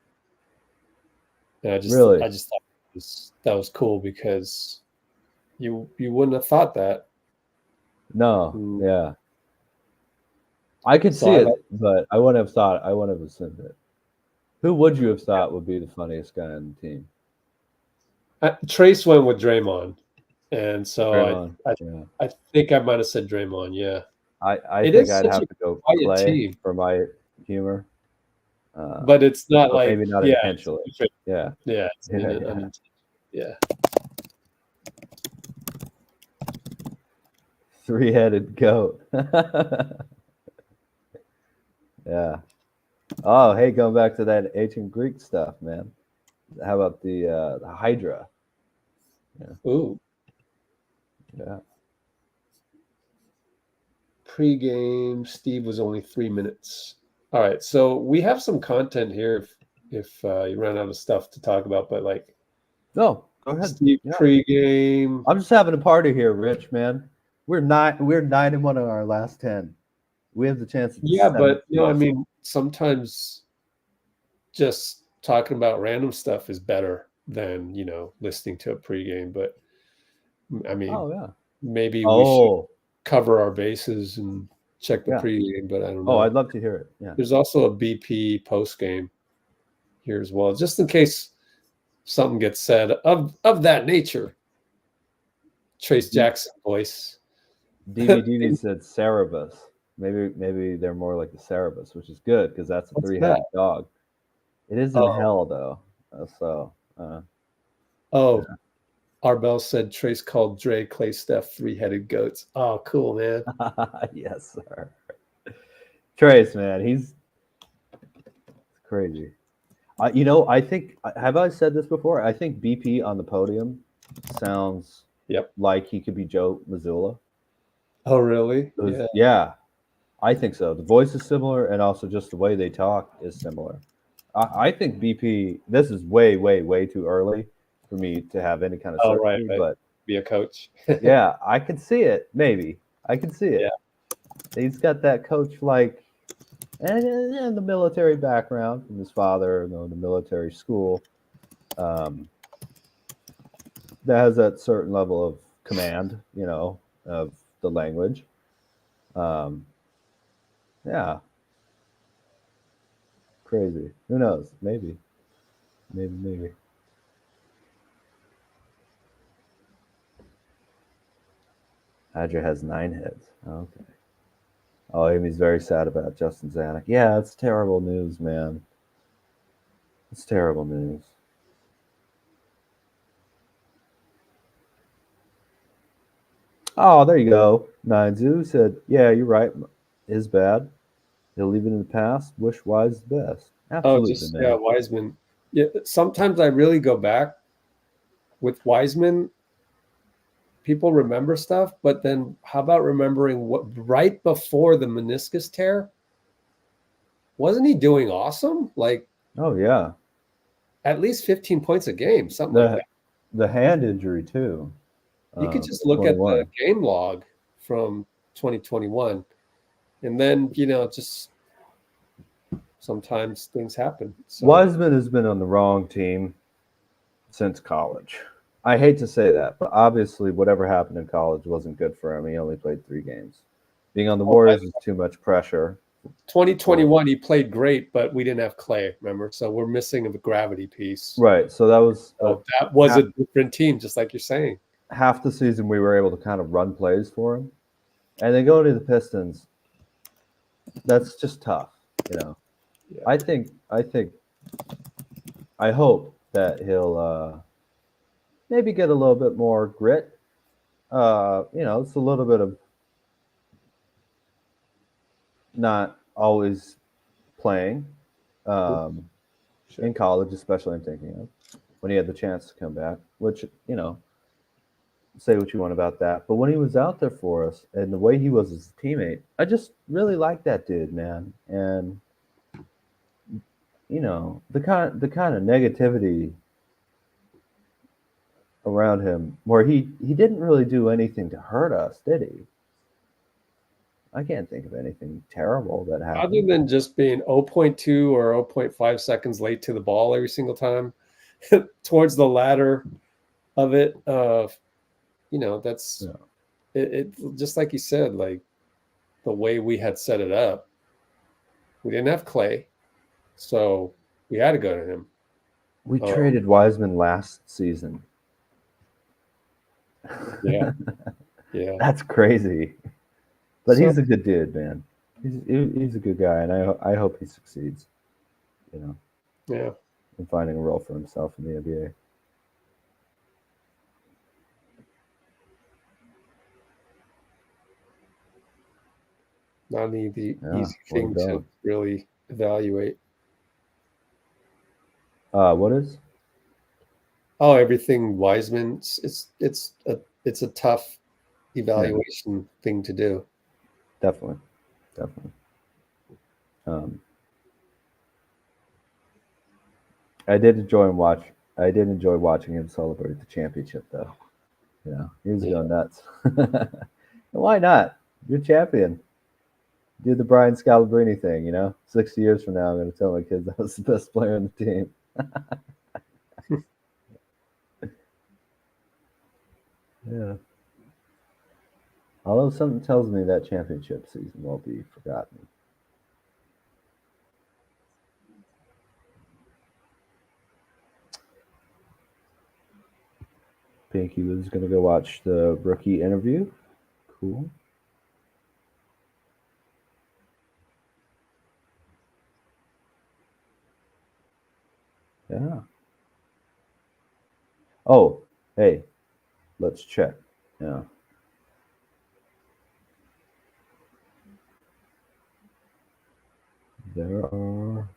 And I just thought that was cool because you wouldn't have thought that. No, yeah. I could see it, but I wouldn't have assumed it. Who would you have thought would be the funniest guy on the team? Trayce went with Draymond. And so Draymond, I think I might have said Draymond, yeah. I think I'd have to go Klay for my humor. but it's not but like maybe not intentionally. Yeah. Yeah. Three-headed goat. Yeah. Oh, hey, going back to that ancient Greek stuff, man. How about the Hydra? Yeah. Ooh. Yeah. Pre-game, Steve was only 3 minutes. All right, so we have some content here if you run out of stuff to talk about, but like, no, go ahead. Steve, pre-game. I'm just having a party here, Rich, man. We're 9-1 on our last 10. We have the chance. Yeah, but I mean, sometimes just talking about random stuff is better than listening to a pregame. But I mean, maybe we should cover our bases and check the pregame. But I don't know. Oh, I'd love to hear it. Yeah, there's also a BP postgame here as well, just in case something gets said of that nature. Trayce Jackson voice. DVD said Cerebus. Maybe they're more like the Cerebus, which is good because that's a three-headed dog. It is in hell though. Arbel said Trayce called Dray, Klay, Steph three-headed goats. Oh, cool, man. Yes, sir. Trayce, man, he's crazy. I think, have I said this before? I think BP on the podium sounds like he could be Joe Mazzulla. Oh, really? Yeah, I think so. The voice is similar, and also just the way they talk is similar. I think BP, this is way, way, way too early for me to have any kind of certainty, but be a coach. Yeah, I can see it. Maybe I can see it. Yeah. He's got that coach-like and the military background from his father, the military school. That has that certain level of command, of the language. Yeah. Crazy. Who knows? Maybe. Hydra has 9 heads. Okay. Oh, Amy's very sad about Justin Zanuck. Yeah, it's terrible news, man. It's terrible news. Oh, there you go. Ninezu said, yeah, you're right. Is bad. He'll leave it in the past. Wish Wise the best. Absolutely, man. Wiseman. Yeah, sometimes I really go back with Wiseman. People remember stuff, but then how about remembering what right before the meniscus tear? Wasn't he doing awesome? Like, oh yeah, at least 15 points a game, something like that. The hand injury too. You could just look at the game log from 2021, and then just sometimes things happen. So. Wiseman has been on the wrong team since college. I hate to say that, but obviously whatever happened in college wasn't good for him. He only played 3 games. Being on the Warriors is too much pressure. 2021, he played great, but we didn't have Klay, remember? So we're missing the gravity piece. Right. So that was a different team, just like you're saying. Half the season we were able to kind of run plays for him. And then going to the Pistons, that's just tough, Yeah. I hope that he'll maybe get a little bit more grit. It's a little bit of not always playing in college, especially I'm thinking of when he had the chance to come back, which, say what you want about that. But when he was out there for us and the way he was as a teammate, I just really liked that dude, man. And, the kind of negativity around him where he didn't really do anything to hurt us, did he? I can't think of anything terrible that happened. Other than just being 0.2 or 0.5 seconds late to the ball every single time towards the ladder of it. That's it. Just like you said, like the way we had set it up, we didn't have Klay, so we had to go to him. We traded Wiseman last season. Yeah. That's crazy. But he's a good dude, man. He's a good guy, and I hope he succeeds. you know. Yeah. And finding a role for himself in the NBA. Not an easy Yeah, thing well to done. really evaluate. What is? Oh, everything Wiseman. It's a tough evaluation thing to do. Definitely. I did enjoy watching him celebrate the championship, though. You know, he was going nuts. Why not? You're champion. Do the Brian Scalabrine thing, you know? 60 years from now, I'm going to tell my kids I was the best player on the team. Yeah. Although something tells me that championship season won't be forgotten. Pinky was going to go watch the rookie interview. Cool. Yeah. Oh, hey, let's check. Yeah. There are.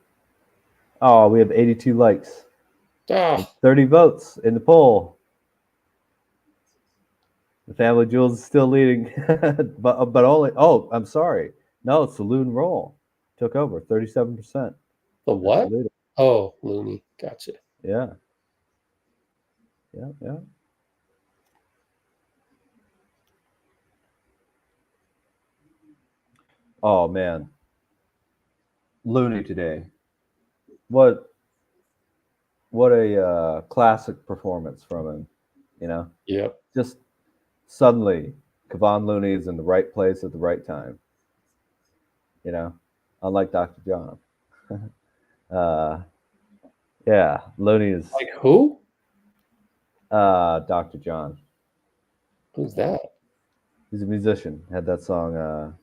Oh, we have 82 likes. 30 votes in the poll. The Family Jewels is still leading, but only. Oh, I'm sorry. No, it's the Loon Roll. Took over 37%. The what? Oh, Looney. Gotcha. Yeah. Oh man, Looney today. What a classic performance from him. You know. Yep. Just suddenly, Kevon Looney is in the right place at the right time. You know, unlike Dr. John. Yeah, Looney is like who? Dr. John. Who's that? He's a musician. Had that song.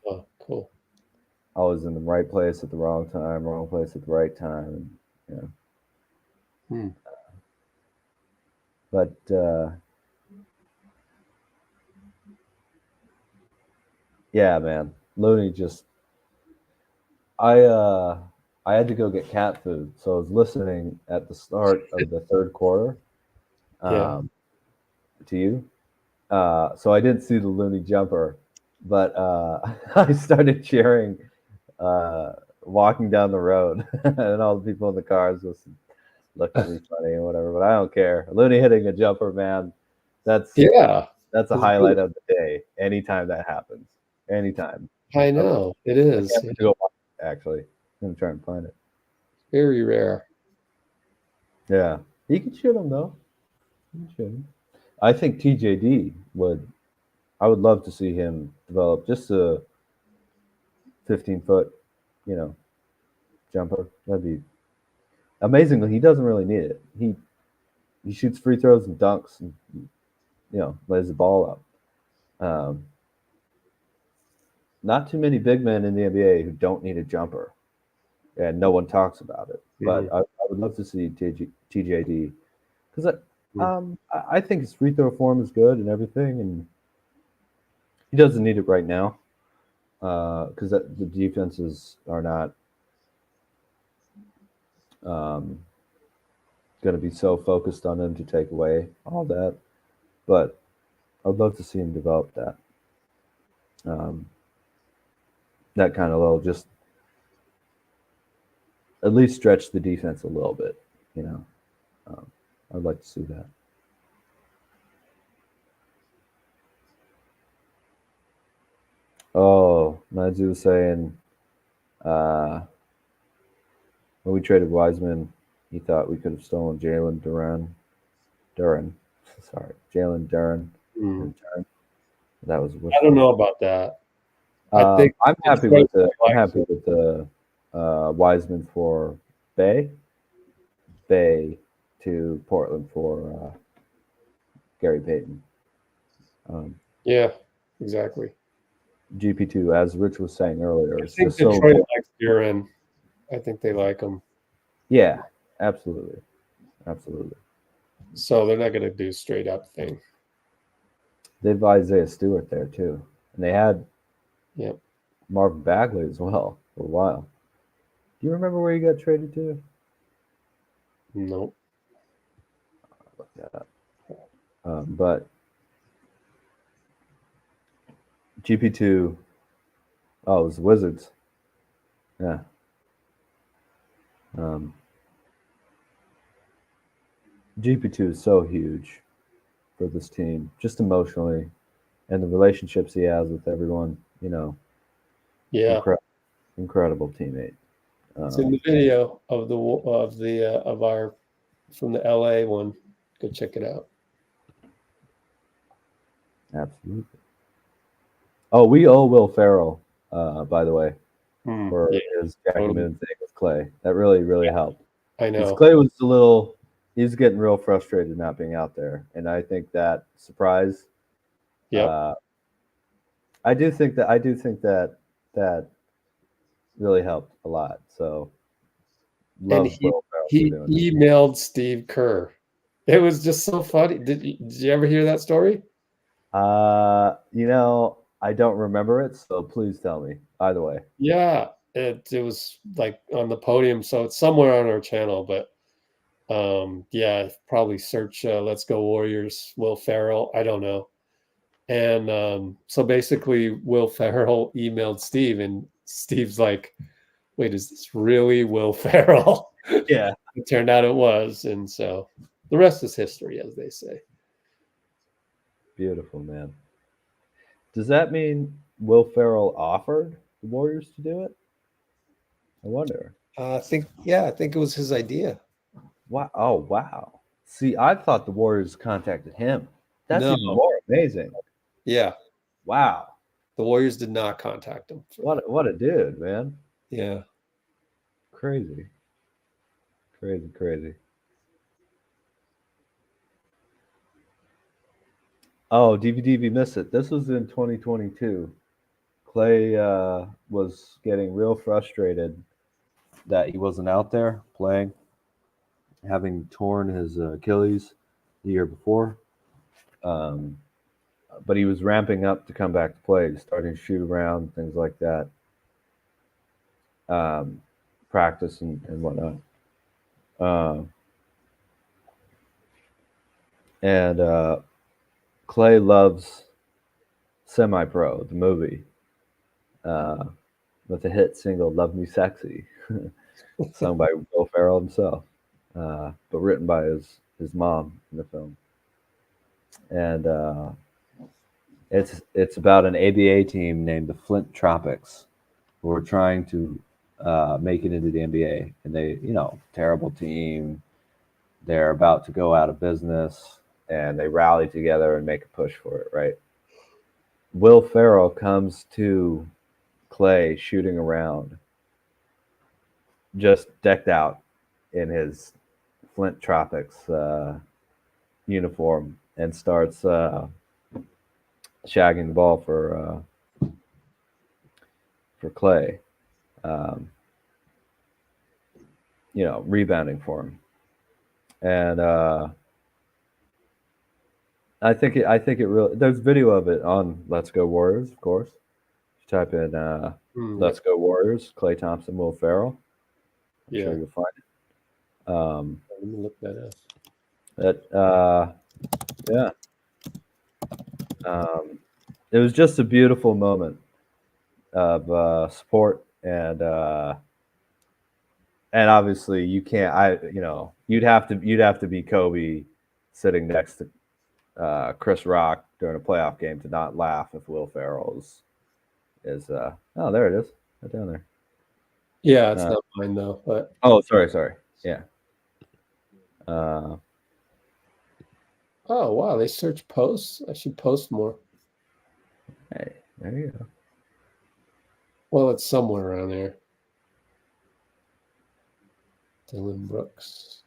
Oh, cool. Always in the right place at the wrong time, wrong place at the right time. And, you know. But yeah, man, Looney just. I had to go get cat food, so I was listening at the start of the third quarter. To you. So I didn't see the Looney jumper, but I started cheering walking down the road, and all the people in the cars just looked at me funny and whatever. But I don't care. Looney hitting a jumper, man. That's a highlight of the day. Anytime that happens, anytime. I know it is. I have to go watch it, actually, I'm gonna try and find it. Very rare. Yeah, you can shoot him though. You can shoot him. I think TJD I would love to see him develop just a 15-foot, you know, jumper. That'd be amazingly. He doesn't really need it. He shoots free throws and dunks, and you know, lays the ball up. Not too many big men in the NBA who don't need a jumper, and no one talks about it. But I would love to see TJD because I think his free throw form is good and everything, and he doesn't need it right now because the defenses are not going to be so focused on him to take away all that. But I'd love to see him develop that. That kind of little, just at least stretch the defense a little bit, you know. I'd like to see that. Oh, Nigel was saying when we traded Wiseman, he thought we could have stolen Jalen Duren. Jalen Duren. That was. I don't know about that. I think I'm happy with the Wiseman for Bay to Portland for Gary Payton. Yeah, exactly. GP2, as Rich was saying earlier, I think Detroit likes Duren. I think they like him. Yeah, absolutely. Absolutely. So they're not going to do straight up thing. They've Isaiah Stewart there too. And they had Marvin Bagley as well for a while. Do you remember where he got traded to? Nope. Look that up. But GP2, it was the Wizards. Yeah. GP2 is so huge for this team, just emotionally, and the relationships he has with everyone. Yeah. Incredible teammate. It's in the video of our from the LA one. Go check it out. Absolutely. Oh, we owe Will Ferrell, by the way, for his Jackie Moon thing with Klay. That really, really helped. I know. Klay was he's getting real frustrated not being out there. And I think that surprise. Yeah. I do think that really helped a lot. So and he emailed Steve Kerr. It was just so funny. Did you ever hear that story? I don't remember it, so please tell me. Either way. Yeah, it was like on the podium, so it's somewhere on our channel. But probably search "Let's Go Warriors" Will Ferrell. I don't know. And so basically, Will Ferrell emailed Steve, and Steve's like, "Wait, is this really Will Ferrell?" Yeah. It turned out it was, and so the rest is history, as they say. Beautiful, man. Does that mean Will Ferrell offered the Warriors to do it? I wonder. I think it was his idea. Wow. Oh, wow. See, I thought the Warriors contacted him. That's even more amazing. Yeah. Wow. The Warriors did not contact him. What a dude, man. Yeah. Crazy. Oh, DVD missed it. This was in 2022. Klay was getting real frustrated that he wasn't out there playing, having torn his Achilles the year before. But he was ramping up to come back to play, starting to shoot around, things like that, practice and whatnot. And Klay loves Semi-Pro, the movie, with the hit single "Love Me Sexy," sung by Will Ferrell himself, but written by his mom in the film. And it's about an ABA team named the Flint Tropics, who are trying to make it into the NBA. And they, terrible team. They're about to go out of business, and they rally together and make a push for it, right? Will Ferrell comes to Klay shooting around, just decked out in his Flint Tropics uniform, and starts shagging the ball for Klay, rebounding for him. And I think it really, there's video of it on Let's Go Warriors, of course. You type in Let's Go Warriors, Klay Thompson, Will Ferrell. I'm sure you'll find it. Let me look that up. It was just a beautiful moment of support, and obviously you can't. You'd have to be Kobe sitting next to Chris Rock during a playoff game to not laugh if Will Ferrell is oh, there it is, right down there. Yeah, it's not mine though. But sorry. Yeah. Oh wow, they search posts. I should post more. Hey, there you go. Well, it's somewhere around there. Dylan Brooks.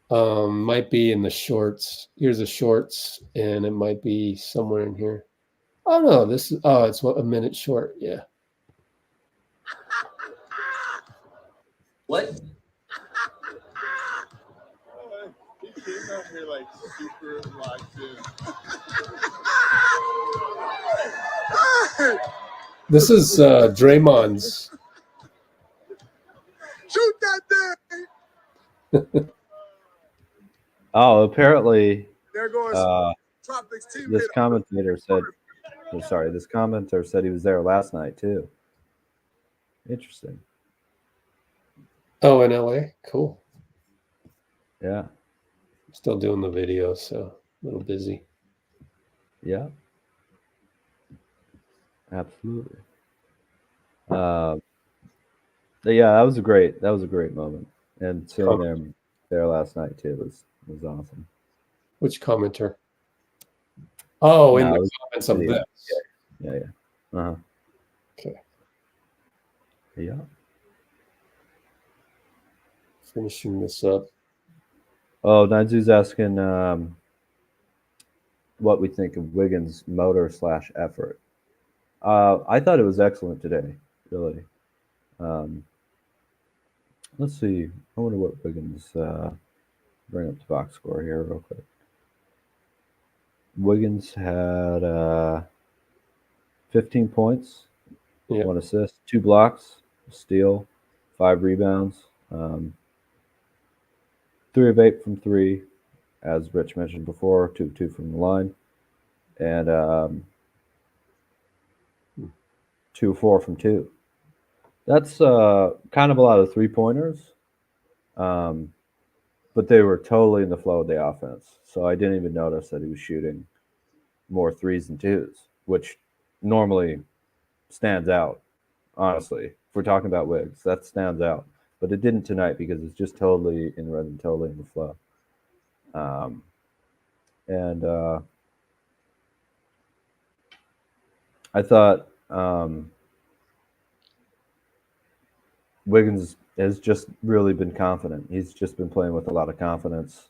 Might be in the shorts. Here's the shorts, and it might be somewhere in here. Oh no, it's a minute short. Yeah. What? He came out here like super locked in. This is Draymond's. Shoot that thing! Oh, apparently, There goes Tropic's team. this commentator said. Oh, sorry, this commenter said he was there last night too. Interesting. Oh, in LA? Cool. Yeah. Still doing the video, so a little busy. Yeah. Absolutely. Yeah, that was a great moment, and seeing them there last night too was awesome. Which commenter? Oh, in No, the comments of this. Yeah. Uh-huh. Okay. Yeah. Finishing this up. Oh, Nanzu's asking what we think of Wiggins' motor / effort. I thought it was excellent today, really. Let's see. I wonder what Wiggins bring up the box score here real quick. Wiggins had 15 points, 1 assist, 2 blocks, a steal, 5 rebounds, 3 of 8 from 3, as Rich mentioned before, 2 of 2 from the line, and 2 of 4 from 2. That's kind of a lot of 3-pointers, but they were totally in the flow of the offense. So I didn't even notice that he was shooting more 3s than 2s, which normally stands out, honestly. If we're talking about Wiggs, that stands out. But it didn't tonight because it's just totally in rhythm, totally in the flow. I thought Wiggins has just really been confident. He's just been playing with a lot of confidence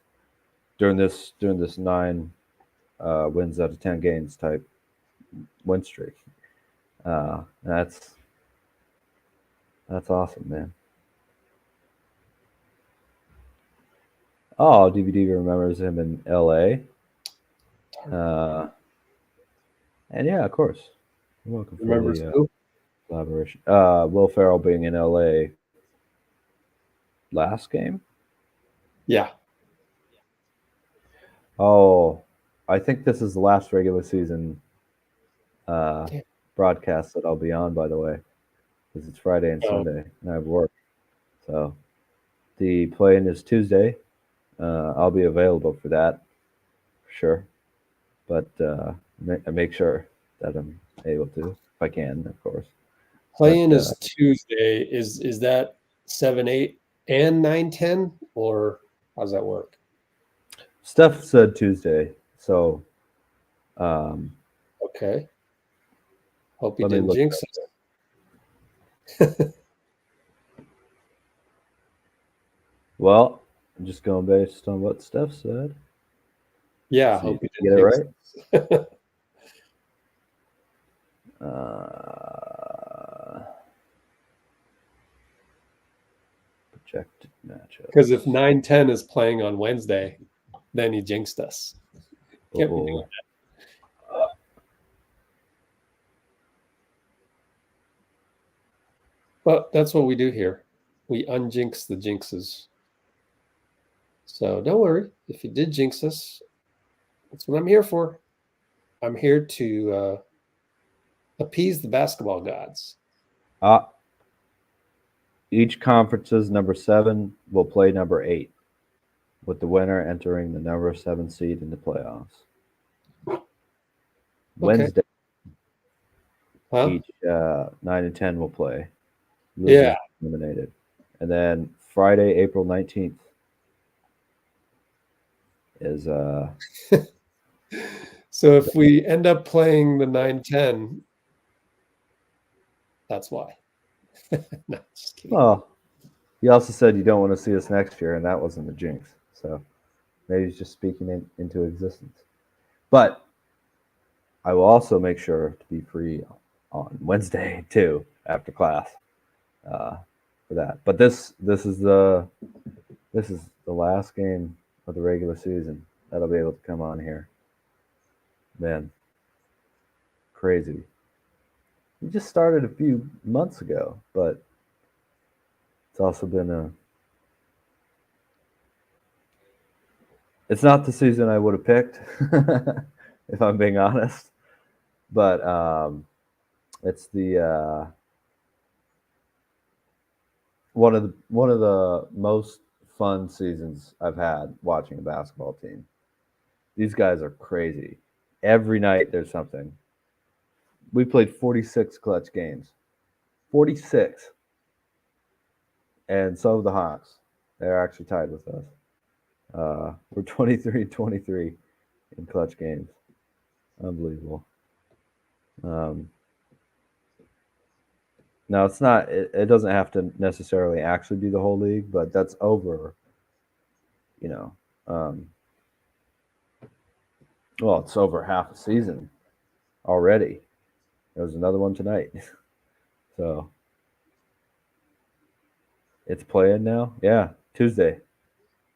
during this 9 wins out of 10 games type win streak. That's awesome, man. Oh, DVD remembers him in LA. And yeah, of course. You're welcome for the collaboration. Will Ferrell being in LA last game? Yeah. Oh, I think this is the last regular season broadcast that I'll be on, by the way, because it's Friday and Sunday, and I have work. So the play-in is Tuesday. I'll be available for that, for sure. But I make sure that I'm able to, if I can, of course. Play-in is Tuesday. Is that 7-8 and 9-10, or how does that work? Steph said Tuesday, so okay. Hope you didn't jinx it. Well, I'm just going based on what Steph said. Yeah, so hope you get it right. Projected matchup. Because if 9-10 is playing on Wednesday, then he jinxed us. Can't be doing that. But that's what we do here. We unjinx the jinxes. So don't worry. If you did jinx us, that's what I'm here for. I'm here to appease the basketball gods. Each conference's number 7 will play number 8, with the winner entering the number 7 seed in the playoffs. Okay. Wednesday, each 9 and 10 will play. Losers eliminated. And then Friday, April 19th is So if we end up playing the 9-10, that's why. No, just kidding. Well, you also said you don't want to see us next year, and that wasn't a jinx. So maybe he's just speaking into existence. But I will also make sure to be free on Wednesday too after class. for that. But this is the last game of the regular season that'll be able to come on here. Man, crazy. We just started a few months ago, but it's also been it's not the season I would have picked, if I'm being honest. But it's the one of the most fun seasons I've had watching a basketball team. These guys are crazy. Every night there's something. We played 46 clutch games. 46. And so have the Hawks. They're actually tied with us. We're 23-23 in clutch games. Unbelievable. Now it's not. It doesn't have to necessarily actually be the whole league, but that's over. Well, it's over half a season already. There's another one tonight, so it's playing now. Yeah, Tuesday.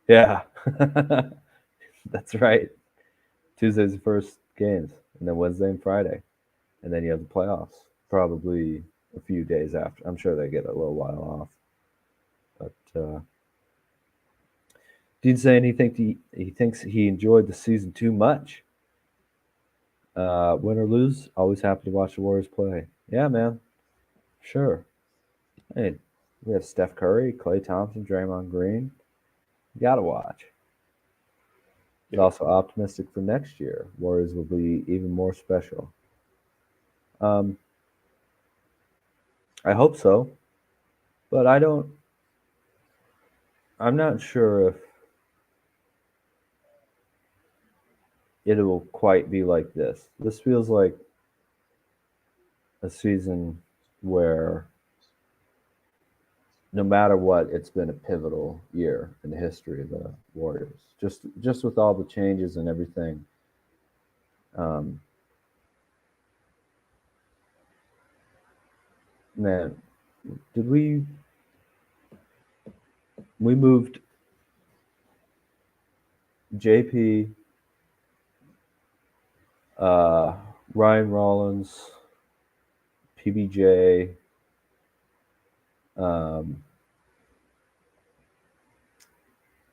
Yeah, that's right. Tuesday's the first games, and then Wednesday and Friday, and then you have the playoffs. Probably a few days after. I'm sure they get a little while off. But Dean saying he thinks he enjoyed the season too much. Win or lose, always happy to watch the Warriors play. Yeah, man. Sure. Hey, we have Steph Curry, Klay Thompson, Draymond Green. You gotta watch. He's also optimistic for next year. Warriors will be even more special. I hope so, but I'm not sure if it will quite be like this. This feels like a season where no matter what, it's been a pivotal year in the history of the Warriors. Just with all the changes and everything. Man, did we moved JP, Ryan Rollins, PBJ,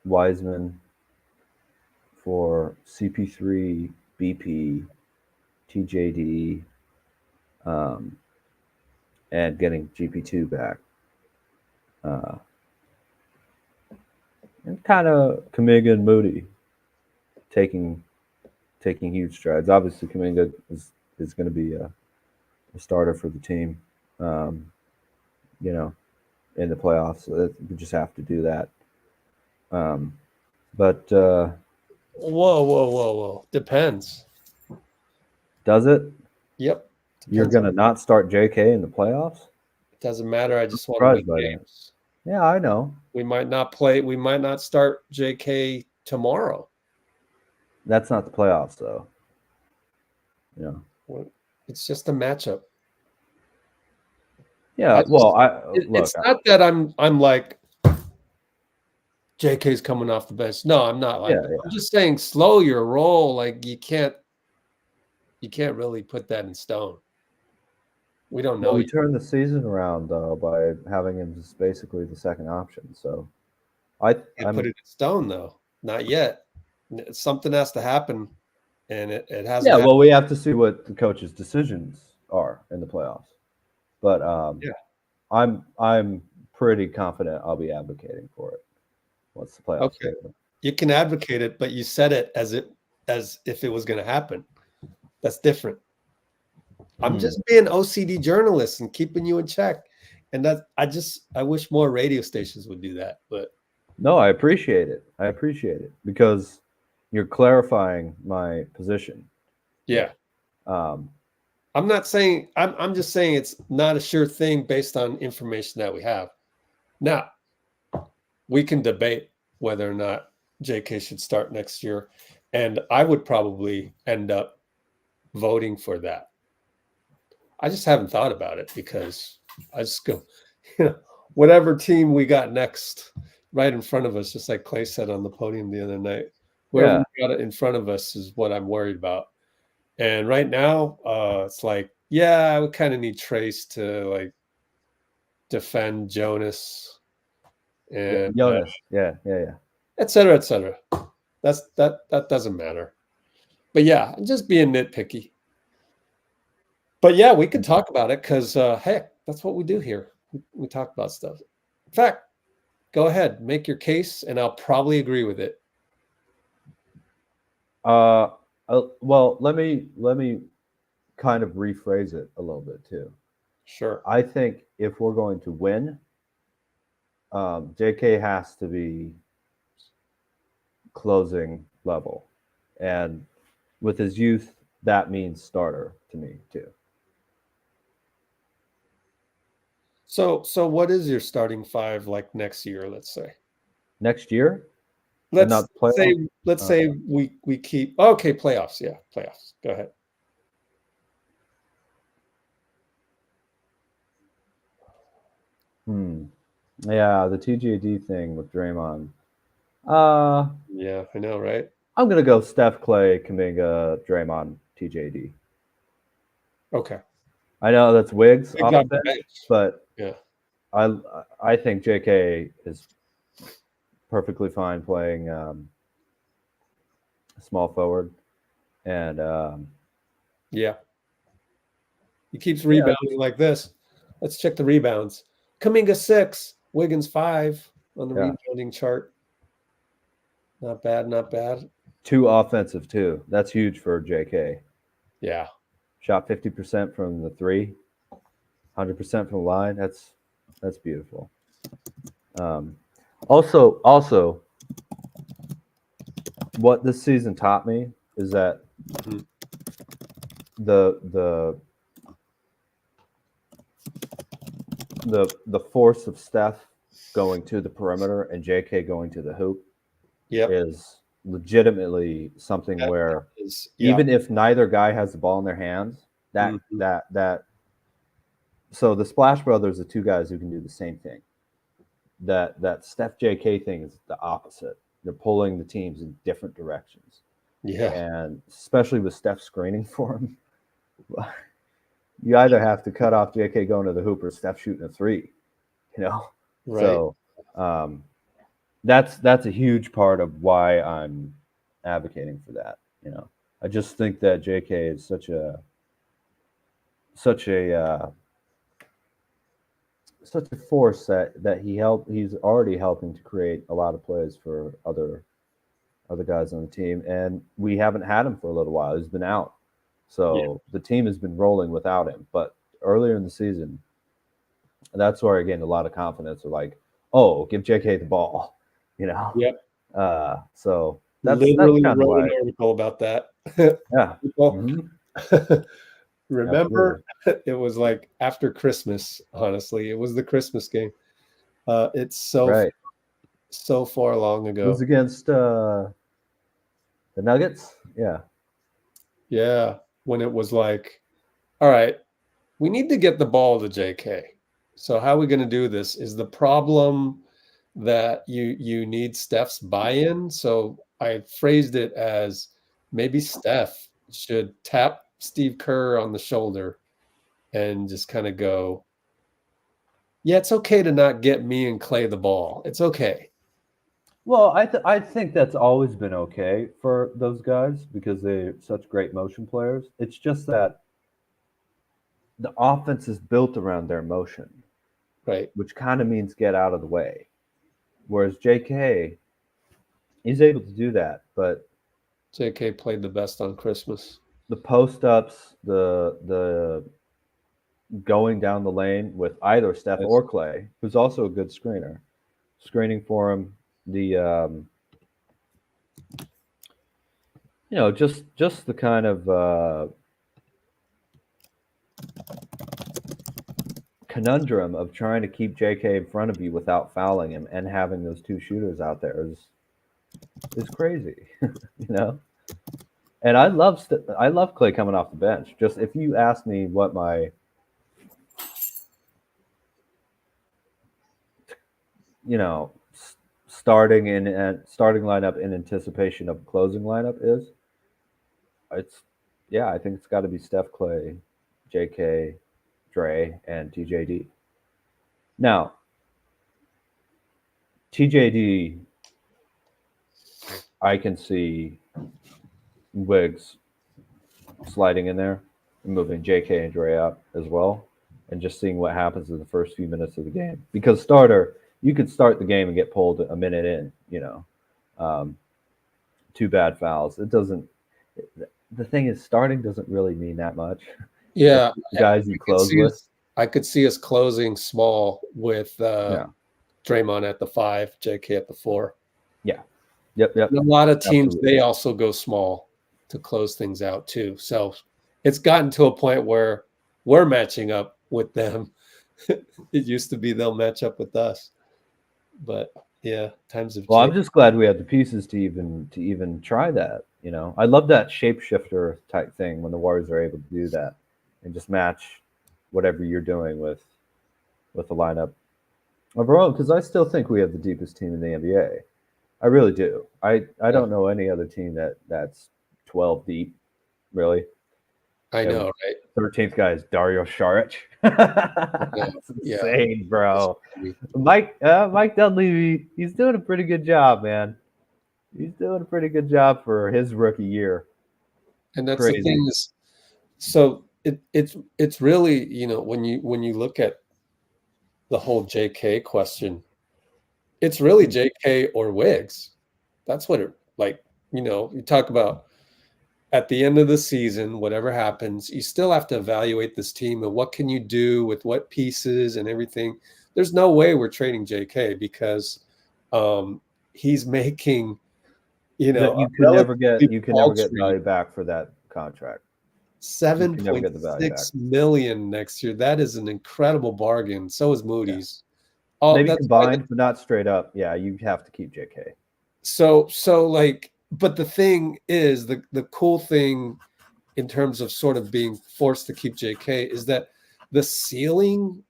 Wiseman for CP3, BP, TJD, and getting GP2 back. And kind of Kuminga and Moody taking huge strides. Obviously, Kuminga is going to be a starter for the team, in the playoffs. So we just have to do that. But whoa! Depends. Does it? Yep. You're going to not start JK in the playoffs? It doesn't matter. I just want to win games. Yeah, I know. We might not play. We might not start JK tomorrow. That's not the playoffs, though. It's just a matchup. Yeah. It's not that I'm like JK's coming off the bench. No, I'm not like that. I'm just saying slow your roll. Like you can't really put that in stone. We don't know. We turned the season around though by having him as basically the second option. So I put it in stone though. Not yet. Something has to happen, and it hasn't. Yeah, happened. Well, we have to see what the coach's decisions are in the playoffs. But I'm pretty confident I'll be advocating for it once the playoffs. Okay, you can advocate it, but you said it as if it was going to happen. That's different. I'm just being OCD journalist and keeping you in check, and that I wish more radio stations would do that. But no, I appreciate it. Because you're clarifying my position. Yeah. I'm not saying I'm just saying it's not a sure thing based on information that we have. Now, we can debate whether or not JK should start next year, and I would probably end up voting for that. I just haven't thought about it because I just go, whatever team we got next right in front of us, just like Klay said on the podium the other night. Whoever we got it in front of us is what I'm worried about. And right now, it's like, yeah, I would kind of need Trayce to like defend Jonas and Jonas. et cetera, et cetera. That doesn't matter. But yeah, I'm just being nitpicky. But yeah, we can talk about it because heck, that's what we do here. We talk about stuff. In fact, go ahead, make your case, and I'll probably agree with it. Well, let me kind of rephrase it a little bit too. Sure. I think if we're going to win, JK has to be closing level, and with his youth, that means starter to me too. So what is your starting five like next year? Let's say next year. Let's say we keep playoffs. Yeah, playoffs. Go ahead. Yeah, the TGAD thing with Draymond. Yeah, I know, right? I'm gonna go Steph, Klay, Kuminga, Draymond, TJD. Okay. I know that's Wiggs off the bench, but yeah, I think JK is perfectly fine playing small forward, and yeah, he keeps rebounding like this. Let's check the rebounds. Kuminga 6, Wiggins 5 on the rebounding chart. Not bad, not bad. 2 offensive too. That's huge for JK. Yeah. Shot 50% from the 3, 100% from the line. That's beautiful. Also, what this season taught me is that the force of Steph going to the perimeter and JK going to the hoop is legitimately something where even if neither guy has the ball in their hands, so the Splash Brothers are 2 guys who can do the same thing. That Steph JK thing is the opposite. They're pulling the teams in different directions. Yeah. And especially with Steph screening for him, you either have to cut off JK going to the hoop or Steph shooting a 3, Right. So that's a huge part of why I'm advocating for that. I just think that JK is such a force that he's already helping to create a lot of plays for other guys on the team, and we haven't had him for a little while. He's been out, so the team has been rolling without him. But earlier in the season, that's where I gained a lot of confidence. Of like, oh, give JK the ball, Yep. So that's literally kind of why. An article about that. Yeah. Remember, it was like after Christmas. Honestly, it was the Christmas game. It's so far long ago. It was against the Nuggets. Yeah, when it was like, all right, we need to get the ball to JK. So how are we going to do this? Is the problem that you need Steph's buy-in? So I phrased it as maybe Steph should tap Steve Kerr on the shoulder and just kind of go, yeah, it's okay to not get me and Klay the ball. It's okay. Well, I think that's always been okay for those guys because they're such great motion players. It's just that the offense is built around their motion, right? Which kind of means get out of the way. Whereas JK, he's able to do that, but JK played the best on Christmas. The post-ups, the going down the lane with either Steph or Klay, who's also a good screener, screening for him. Just the kind of conundrum of trying to keep JK in front of you without fouling him and having those 2 shooters out there is crazy, And I love Klay coming off the bench. Just if you ask me what my starting lineup in anticipation of closing lineup is, I think it's got to be Steph, Klay, JK, Dray, and TJD. Now, TJD, I can see Wiggs sliding in there and moving JK and Dray out as well, and just seeing what happens in the first few minutes of the game. Because you could start the game and get pulled a minute in, 2 bad fouls. It doesn't. The thing is, starting doesn't really mean that much. Yeah, guys you close with. I could see us closing small with Draymond at the 5, JK at the 4. Yeah. Yep. And a lot of teams, Absolutely. they also go small to close things out too. So it's gotten to a point where we're matching up with them. It used to be they'll match up with us. But yeah, times have changed. Well, I'm just glad we had the pieces to even try that. I love that shapeshifter type thing when the Warriors are able to do that and just match whatever you're doing with the lineup overall. Because I still think we have the deepest team in the NBA. I really do. I don't know any other team that's 12 deep, really. I know, right? 13th guy is Dario Saric. That's Yeah. insane, bro. Mike Dunleavy, he's doing a pretty good job, man. He's doing a pretty good job for his rookie year. And that's Crazy. the thing is, so it's really, when you look at the whole JK question, it's really JK or Wiggs. That's what it you talk about at the end of the season, whatever happens, you still have to evaluate this team and what can you do with what pieces and everything. There's no way we're trading JK because he's making, you can never get value back for that contract. $7.6 million next year. That is an incredible bargain. So is Moody's. Maybe combined, but not straight up. Yeah, you have to keep JK. So but the thing is, the cool thing in terms of sort of being forced to keep JK is that the ceiling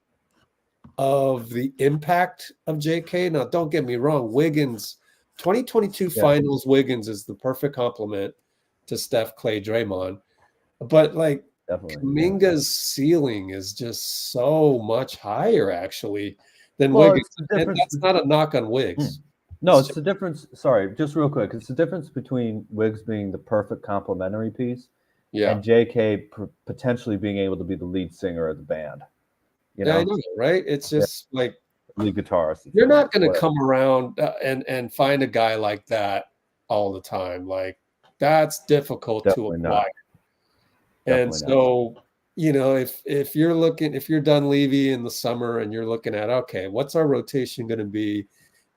of the impact of JK. Now, don't get me wrong, Wiggins, 2022 Finals Wiggins is the perfect complement to Steph, Klay, Draymond. But Kuminga's ceiling is just so much higher, actually, than Wiggins. And that's not a knock on Wiggs. No, it's the difference. Sorry, just real quick. It's the difference between Wiggs being the perfect complementary piece and JK potentially being able to be the lead singer of the band. Yeah, I know, right? It's just like lead guitarist. You're not going to come around and find a guy like that all the time. Like, that's difficult to acquire. And so, if you're Dunleavy in the summer and you're looking at, okay, what's our rotation going to be?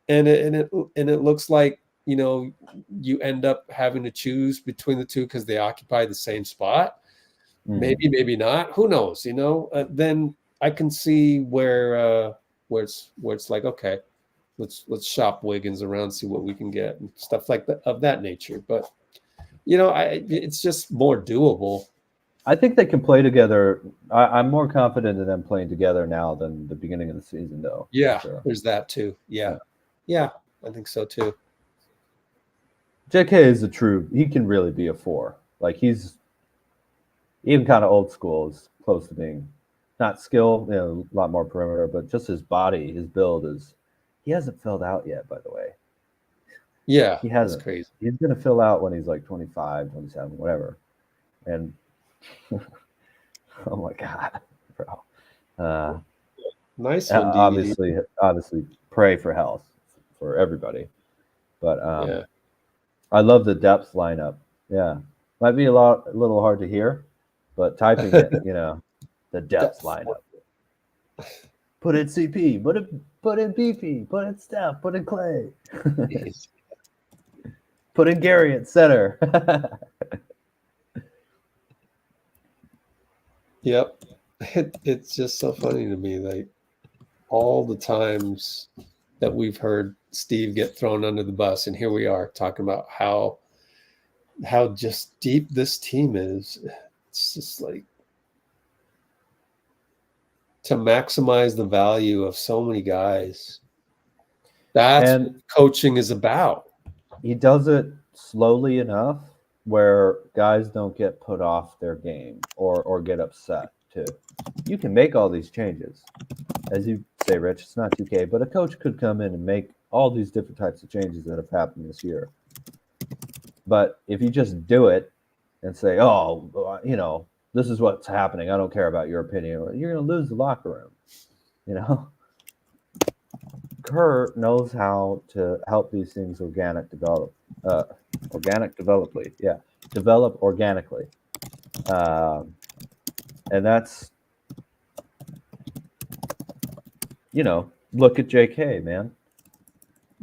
And it looks like, you end up having to choose between the two because they occupy the same spot. Maybe not. Who knows? Then I can see where it's like, okay, let's shop Wiggins around, see what we can get and stuff like that of that nature. But it's just more doable. I think they can play together. I'm more confident in them playing together now than the beginning of the season, though. Yeah, there's that too. Yeah, I think so too. JK is he can really be a 4. Like, he's even kind of old school, is close to being not skill, a lot more perimeter, but just his body, his build he hasn't filled out yet, by the way. Yeah, he hasn't. That's crazy. He's going to fill out when he's like 25, 27, whatever. And oh my God, bro. Nice one, obviously pray for health for everybody. But I love the depth lineup. Yeah. Might be a little hard to hear, but typing it, the depth lineup. Put in CP, put in BP, put in Steph, put in Klay. Put in Gary at center. Yep. It's just so funny to me, like all the times that we've heard Steve get thrown under the bus, and here we are talking about how just deep this team is. It's just like to maximize the value of so many guys. That's And what coaching is about. he does it slowly enough where guys don't get put off their game or get upset too. You can make all these changes. As you say, Rich, it's not 2K, but a coach could come in and make all these different types of changes that have happened this year. But if you just do it and say, oh, you know, this is what's happening, I don't care about your opinion, you're going to lose the locker room, you know? Kerr knows how to help these things develop organically. And that's, you know, look at JK, man.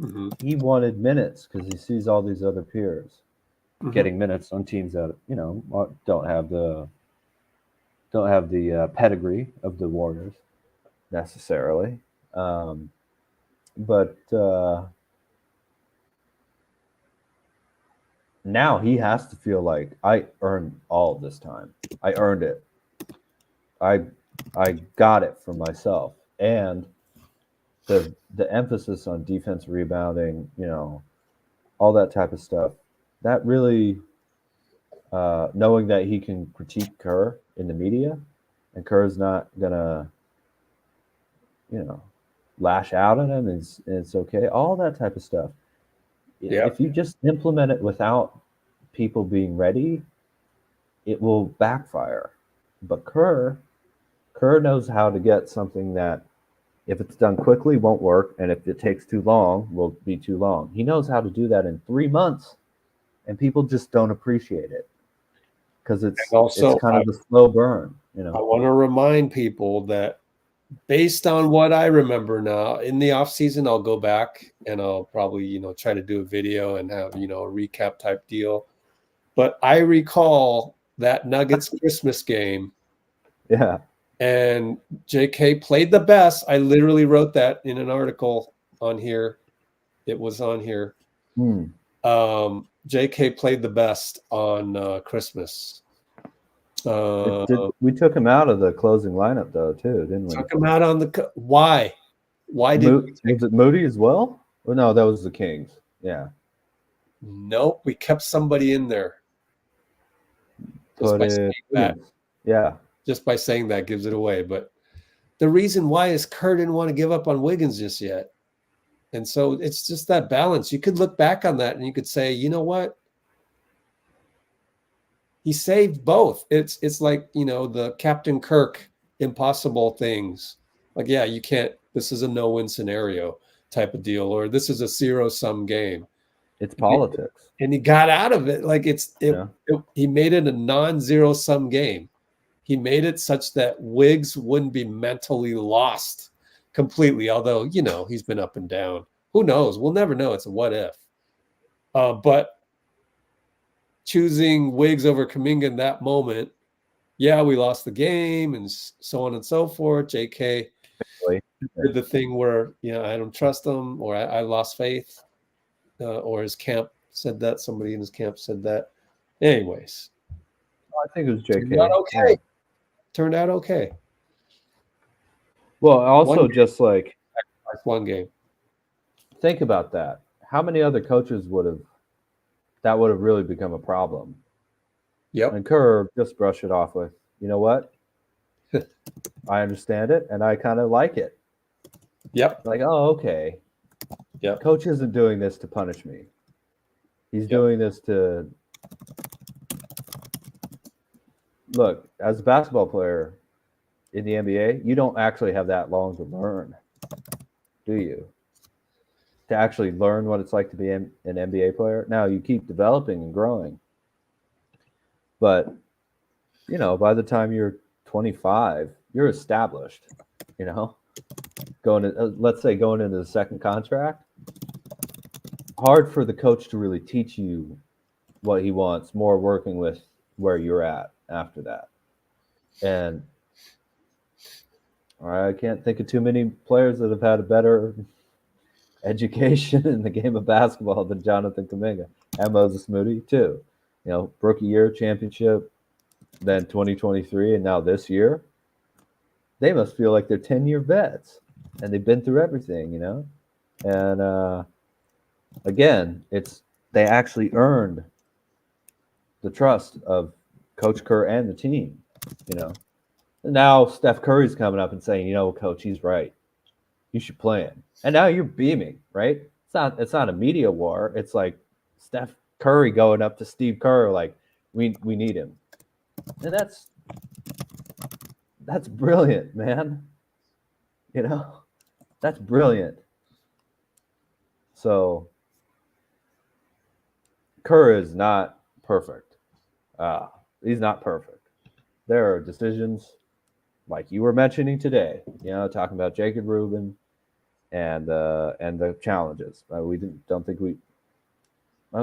Mm-hmm. He wanted minutes because he sees all these other peers getting minutes on teams that, you know, don't have the pedigree of the Warriors necessarily. But now he has to feel like I earned all this time. I earned it. I got it for myself. And the emphasis on defense rebounding, you know, all that type of stuff, that really knowing that he can critique Kerr in the media and Kerr's not gonna, you know, lash out at him and it's okay, all that type of stuff. If you just implement it without people being ready, it will backfire. But Kerr knows how to get something that, if it's done quickly, won't work, and if it takes too long, will be too long. He knows how to do that in 3 months, and people just don't appreciate it because it's kind of a slow burn. You know, I want to remind people that based on what I remember now, in the off season, I'll go back and I'll probably, you know, try to do a video and have, you know, a recap type deal. But I recall that Nuggets Christmas game. Yeah. And JK played the best. I literally wrote that in an article on here. It was on here. JK played the best on Christmas. We took him out of the closing lineup, though, too, didn't we? Took him out on the why? Why did was it Moody as well? Or no, that was the Kings. Yeah. Nope, we kept somebody in there. Just by saying that. Yeah. Just by saying that gives it away. But the reason why is Kerr didn't want to give up on Wiggins just yet. And so it's just that balance. You could look back on that and you could say, you know what? He saved both. It's like, you know, the Captain Kirk impossible things. Like, yeah, you can't, this is a no-win scenario type of deal, or this is a zero-sum game. It's politics. And he got out of it. Like he made it a non-zero-sum game. He made it such that Wiggs wouldn't be mentally lost completely, although, you know, he's been up and down. Who knows? We'll never know. It's a what if. But choosing Wiggs over Kuminga in that moment, yeah, we lost the game and so on and so forth. JK did the thing where, you know, I don't trust him, or I lost faith, or his camp said that. Somebody in his camp said that. Anyways. I think it was JK. Turned out okay. Well, also just like one game. Think about that. How many other coaches would have really become a problem? Yep. And Kerr just brush it off with, you know what? I understand it and I kind of like it. Yep. Like, oh, okay. Yep. Coach isn't doing this to punish me. He's doing this to look, as a basketball player in the NBA, you don't actually have that long to learn, do you? To actually learn what it's like to be an NBA player. Now, you keep developing and growing. But, you know, by the time you're 25, you're established, you know? Let's say going into the second contract, hard for the coach to really teach you what he wants, more working with where you're at after that. And I can't think of too many players that have had a better education in the game of basketball than Jonathan Kuminga and Moses Moody too. You know, rookie year championship, then 2023, and now this year. They must feel like they're 10-year vets and they've been through everything, you know? And again, they actually earned the trust of Coach Kerr and the team. Now Steph Curry's coming up and saying, Coach, he's right. You should play him. And now you're beaming, right? It's not a media war. It's like Steph Curry going up to Steve Kerr like, we need him. And that's brilliant, man. That's brilliant. So Kerr is not perfect. He's not perfect. There are decisions like you were mentioning today, talking about Jacob Rubin and the challenges. I don't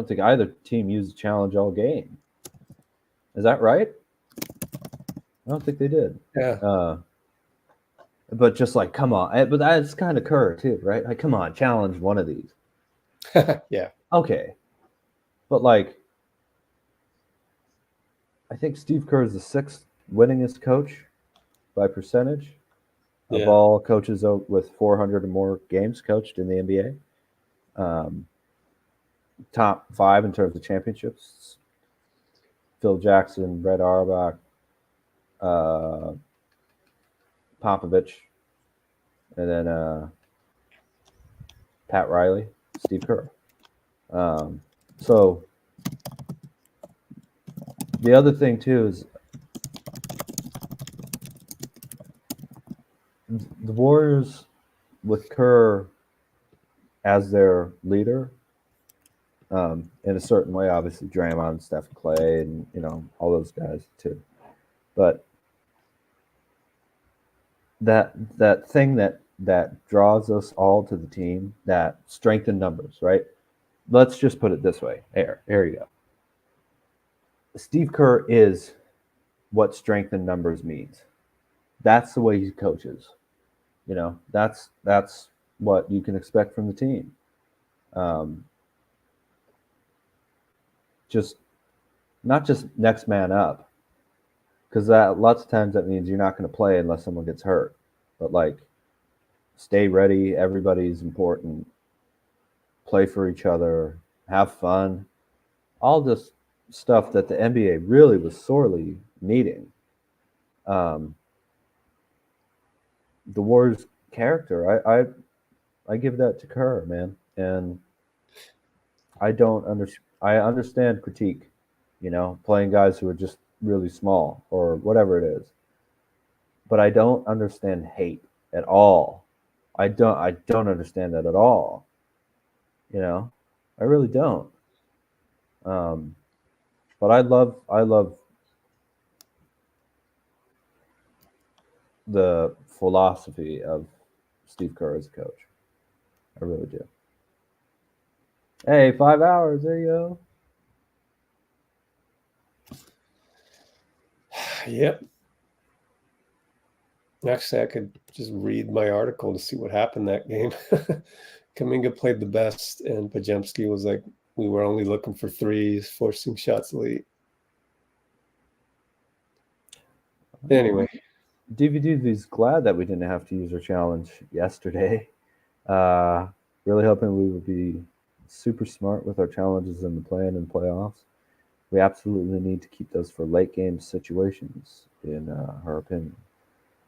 think either team used a challenge all game. Is that right? I don't think they did. Yeah. But just like, come on. But that's kind of Kerr too, right? Like, come on, challenge one of these. Yeah. Okay. But like, I think Steve Kerr is the 6th winningest coach by percentage of all coaches with 400 or more games coached in the NBA. Top 5 in terms of championships. Phil Jackson, Brett Auerbach, Popovich, and then Pat Riley, Steve Kerr. So the other thing too is the Warriors with Kerr as their leader, in a certain way, obviously Draymond, Steph, Klay, and all those guys too. But that thing that draws us all to the team, that strength in numbers, right? Let's just put it this way. Here you go. Steve Kerr is what strength in numbers means. That's the way he coaches. That's what you can expect from the team. Just not just next man up, because that lots of times that means you're not going to play unless someone gets hurt. But like, stay ready. Everybody's important. Play for each other. Have fun. All this stuff that the NBA really was sorely needing. The Warriors' character, I give that to Kerr, man, and I understand critique, playing guys who are just really small or whatever it is, but I don't understand hate at all. I don't understand that at all. I really don't. But I love the philosophy of Steve Kerr as a coach. I really do. Hey, 5 hours. There you go. Yep. Actually, I could just read my article to see what happened that game. Kuminga played the best, and Pajemski was like, we were only looking for threes, forcing shots late. Anyway. DVD's glad that we didn't have to use our challenge yesterday. Really hoping we would be super smart with our challenges in the play-in and playoffs. We absolutely need to keep those for late game situations, in her opinion.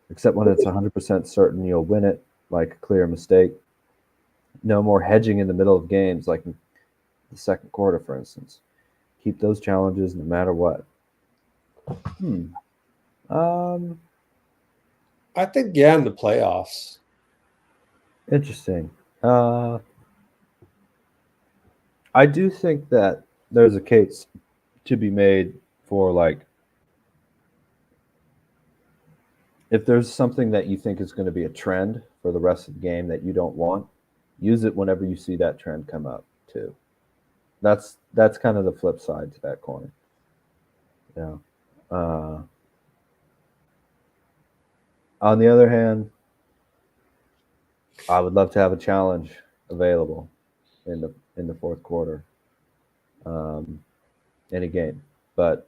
Except when it's 100% certain you'll win it, like a clear mistake. No more hedging in the middle of games, like in the second quarter, for instance. Keep those challenges no matter what. I think, in the playoffs. Interesting. I do think that there's a case to be made for, like, if there's something that you think is going to be a trend for the rest of the game that you don't want, use it whenever you see that trend come up too. That's kind of the flip side to that coin. Yeah. On the other hand, I would love to have a challenge available in the fourth quarter, in a game. But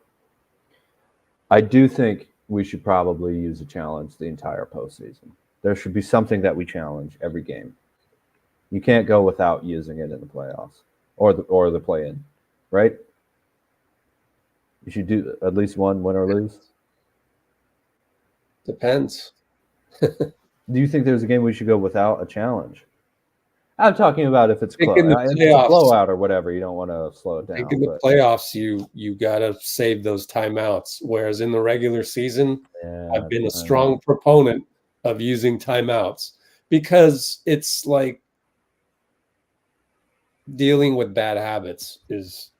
I do think we should probably use a challenge the entire postseason. There should be something that we challenge every game. You can't go without using it in the playoffs or the play-in, right? You should do at least one, win or lose. Depends. Do you think there's a game we should go without a challenge? I'm talking about if it's close. In the If it's a playoffs, blowout or whatever, you don't want to slow it I think down. in the But playoffs, you gotta save those timeouts. Whereas in the regular season, yeah, I've been a strong proponent of using timeouts because it's like dealing with bad habits is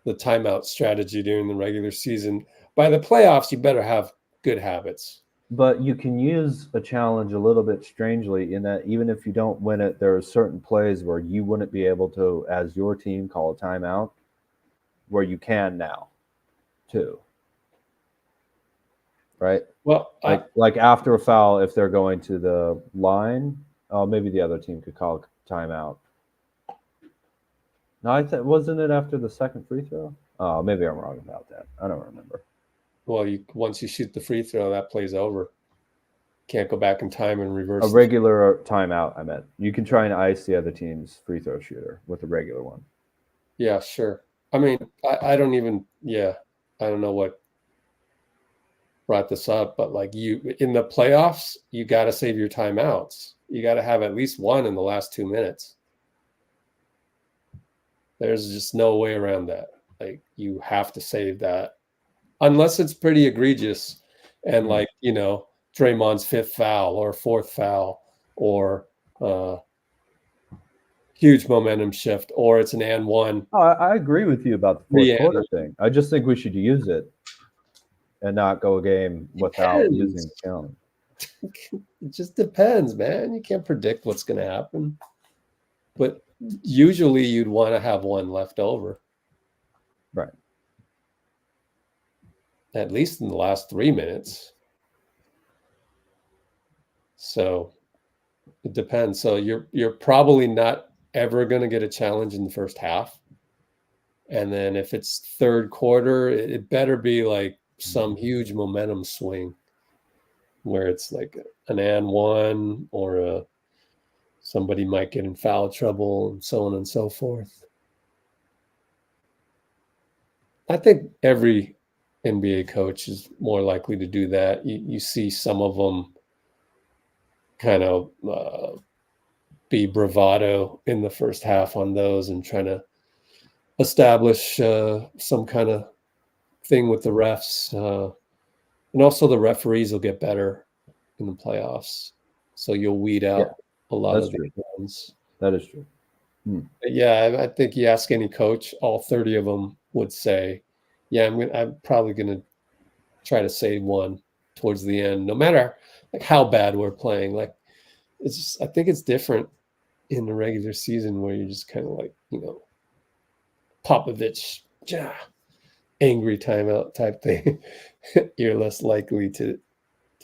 the timeout strategy during the regular season. By the playoffs, you better have good habits. But you can use a challenge a little bit strangely in that even if you don't win it, there are certain plays where you wouldn't be able to, as your team, call a timeout, where you can now, too. Right? Well, like after a foul, if they're going to the line, maybe the other team could call a timeout. No, wasn't it after the second free throw? Oh, maybe I'm wrong about that. I don't remember. Well, once you shoot the free throw, that play's over. Can't go back in time and reverse. A regular timeout, I meant. You can try and ice the other team's free throw shooter with a regular one. Yeah, sure. I mean, I don't even. Yeah, I don't know what brought this up, but like in the playoffs, you got to save your timeouts. You got to have at least one in the last 2 minutes. There's just no way around that. Like you have to save that. Unless it's pretty egregious and like, Draymond's fifth foul or fourth foul or huge momentum shift or it's an and one. Oh, I agree with you about the fourth quarter thing. I just think we should use it and not go a game without using the challenge. It just depends, man. You can't predict what's going to happen. But usually you'd want to have one left over. Right. At least in the last 3 minutes. So it depends. So you're probably not ever going to get a challenge in the first half. And then if it's third quarter, it better be like some huge momentum swing where it's like an and one or somebody might get in foul trouble and so on and so forth. I think every NBA coach is more likely to do that. You see some of them kind of be bravado in the first half on those and trying to establish some kind of thing with the refs. And also the referees will get better in the playoffs. So you'll weed out a lot of the ones. That is true. Yeah, I think you ask any coach, all 30 of them would say, yeah, I'm probably going to try to save one towards the end, no matter like how bad we're playing. Like it's just, I think it's different in the regular season where you're just kind of like, Popovich, angry timeout type thing. You're less likely to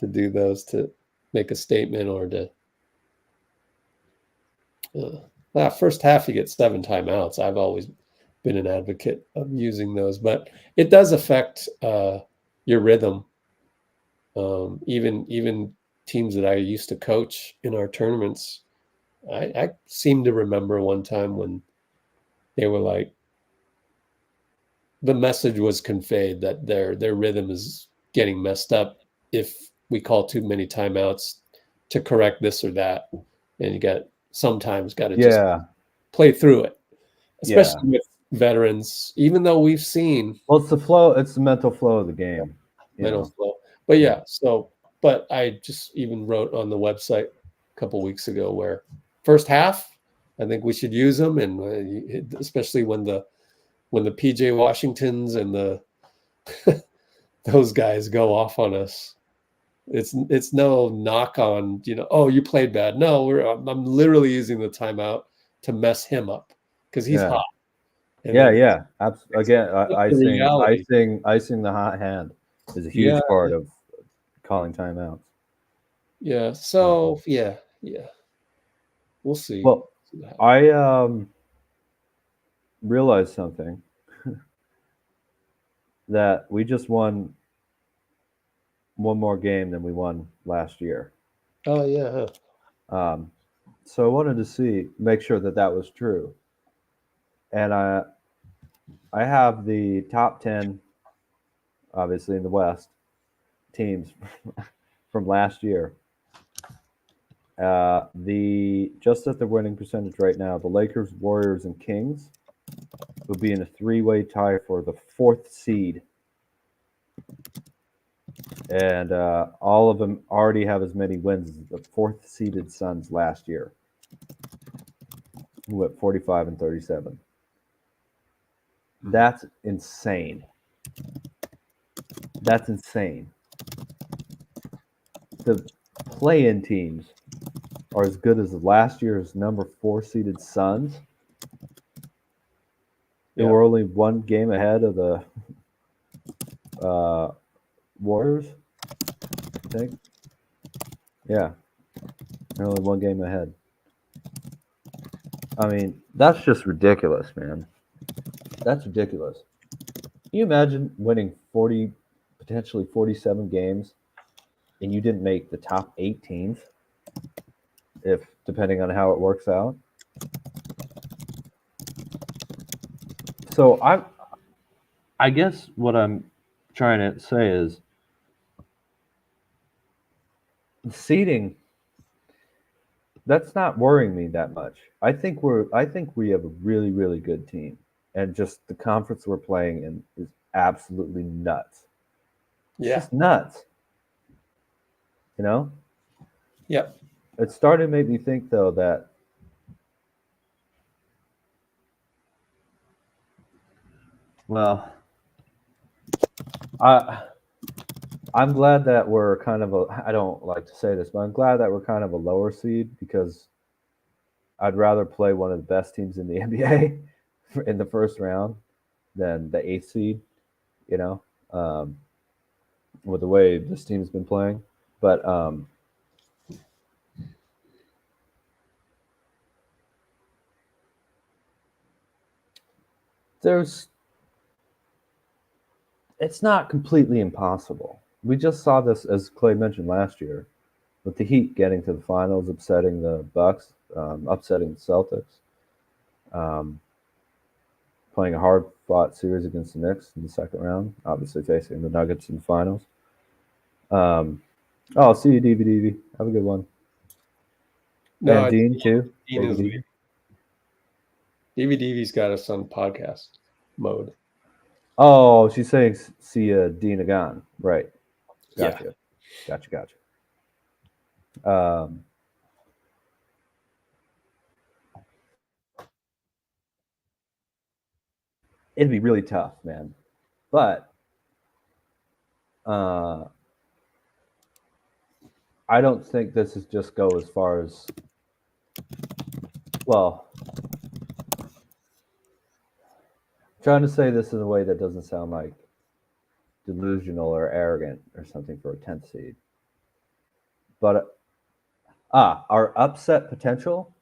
do those to make a statement or to first half you get 7 timeouts. I've always been an advocate of using those, but it does affect your rhythm. Even teams that I used to coach in our tournaments, I seem to remember one time when they were like, the message was conveyed that their rhythm is getting messed up if we call too many timeouts to correct this or that, and you sometimes got to just play through it, especially with veterans. Even though we've seen, well, it's the flow, it's the mental flow of the game, flow. But yeah, but I just even wrote on the website a couple weeks ago where first half, I think we should use them, and especially when the PJ Washingtons and the those guys go off on us. It's no knock on, you played bad. No, I'm literally using the timeout to mess him up because he's hot. And Again, icing the hot hand is a huge part of calling timeouts. Yeah. So yeah. We'll see. Well, I realized something that we just won one more game than we won last year. Oh yeah. So I wanted to make sure that was true. And I have the top 10, obviously in the West, teams from last year. Just at the winning percentage right now, the Lakers, Warriors, and Kings will be in a 3-way tie for the 4th seed. And all of them already have as many wins as the 4th seeded Suns last year, who went 45 and 37. That's insane. That's insane. The play-in teams are as good as last year's number 4 seeded Suns. They were only one game ahead of the Warriors, I think. Yeah, they're only one game ahead. I mean, that's just ridiculous, man. That's ridiculous. Can you imagine winning 40, potentially 47 games, and you didn't make the top 8 teams, if depending on how it works out? So I guess what I'm trying to say is seeding, that's not worrying me that much. I think we have a really, really good team, and just the conference we're playing in is absolutely nuts. It's just nuts. You know? Yep. It started to make me think though that I'm glad that we're kind of I don't like to say this, but I'm glad that we're kind of a lower seed, because I'd rather play one of the best teams in the NBA in the first round than the 8th seed, you know, with the way this team's been playing. But it's not completely impossible. We just saw this, as Klay mentioned last year, with the Heat getting to the finals, upsetting the Bucks, upsetting the Celtics, playing a hard-fought series against the Knicks in the second round, obviously facing the Nuggets in the finals. I'll see you, DVD. Have a good one. No, and Dean, too. DVD's got us on podcast mode. Oh, she's saying see Dean again. Right. Gotcha. Yeah. Gotcha. It'd be really tough, man. But I don't think this is just go as far as, well, I'm trying to say this in a way that doesn't sound like delusional or arrogant or something for a 10th seed. But our upset potential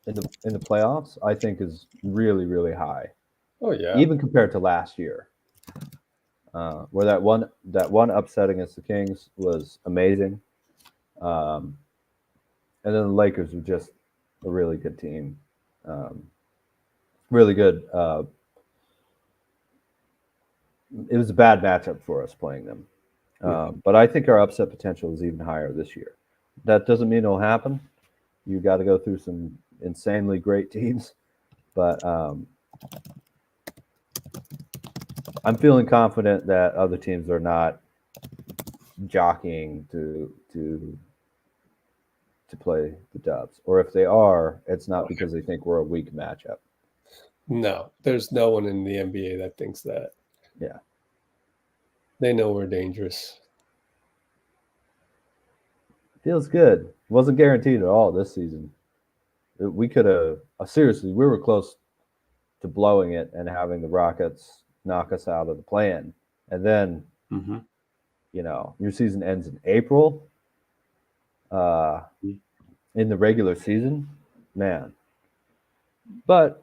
in the playoffs, I think, is really, really high. Oh yeah. Even compared to last year, where that one upset against the Kings was amazing, and then the Lakers were just a really good team, really good. It was a bad matchup for us playing them, but I think our upset potential is even higher this year. That doesn't mean it'll happen. You got to go through some insanely great teams, but I'm feeling confident that other teams are not jockeying to play the Dubs, or if they are, it's not because they think we're a weak matchup. No, there's no one in the NBA that thinks that. Yeah, they know we're dangerous. Feels good. Wasn't guaranteed at all this season. We could have seriously. We were close to blowing it and having the Rockets knock us out of the play-in, and then you know, your season ends in April. In the regular season, man. But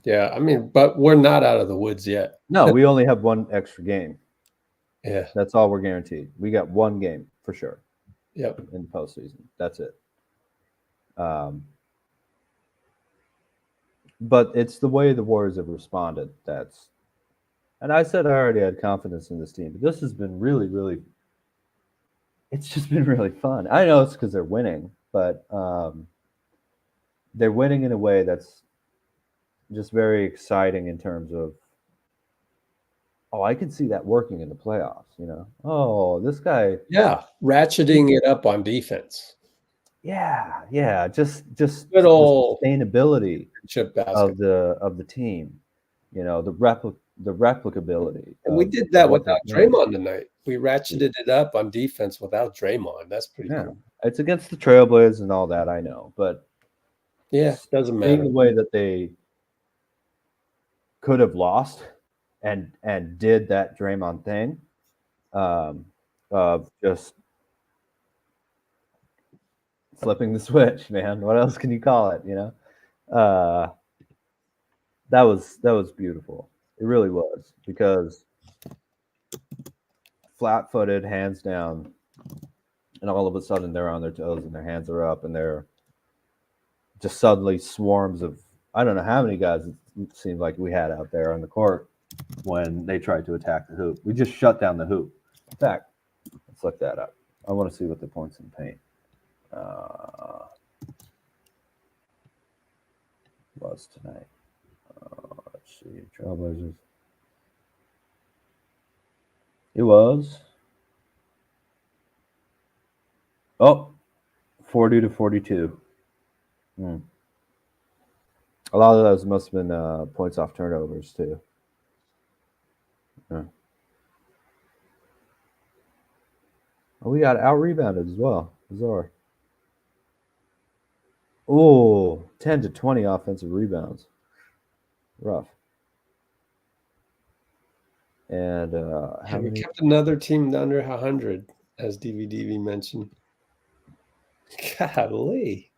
yeah, I mean, but we're not out of the woods yet. No, we only have one extra game. Yeah, that's all we're guaranteed. We got one game for sure. Yep. In the postseason, that's it. But it's the way the Warriors have responded that's. And I said I already had confidence in this team, but this has been really, really. It's just been really fun. I know it's because they're winning, but they're winning in a way that's just very exciting in terms of, oh, I can see that working in the playoffs, you know? Oh, this guy. Yeah, ratcheting it up on defense. Yeah. Just good old sustainability of the team, you know, the replicability. And we did that without Draymond tonight. We ratcheted it up on defense without Draymond. That's pretty cool. It's against the Trailblazers and all that, I know, but yeah, doesn't matter. The way that they could have lost and did that Draymond thing, of just flipping the switch, man. What else can you call it? You know, that was beautiful. It really was, because flat-footed, hands down, and all of a sudden they're on their toes and their hands are up and they're just suddenly swarms of, I don't know how many guys it seemed like we had out there on the court when they tried to attack the hoop. We just shut down the hoop. In fact, let's look that up. I want to see what the points in paint was tonight. Let's see. Trailblazers. It was 40 to 42. A lot of those must have been points off turnovers too. Yeah. Oh, we got out rebounded as well. Bizarre. Oh, 10 to 20 offensive rebounds. Rough. And how we many? kept another team under 100, as DVDV mentioned. Golly.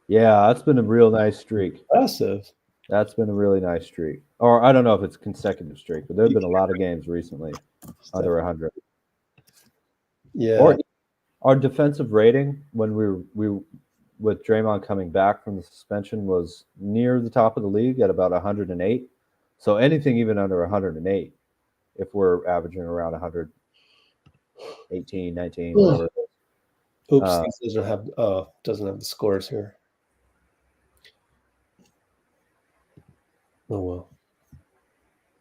Yeah, that's been a real nice streak. Impressive. That's been a really nice streak. Or I don't know if it's consecutive streak, but there have been a lot of games recently under 100. Yeah. Or our defensive rating when we with Draymond coming back from the suspension was near the top of the league at about 108. So anything even under 108, if we're averaging around 118, 19, whatever. Oops, this doesn't have the scores here. Oh well.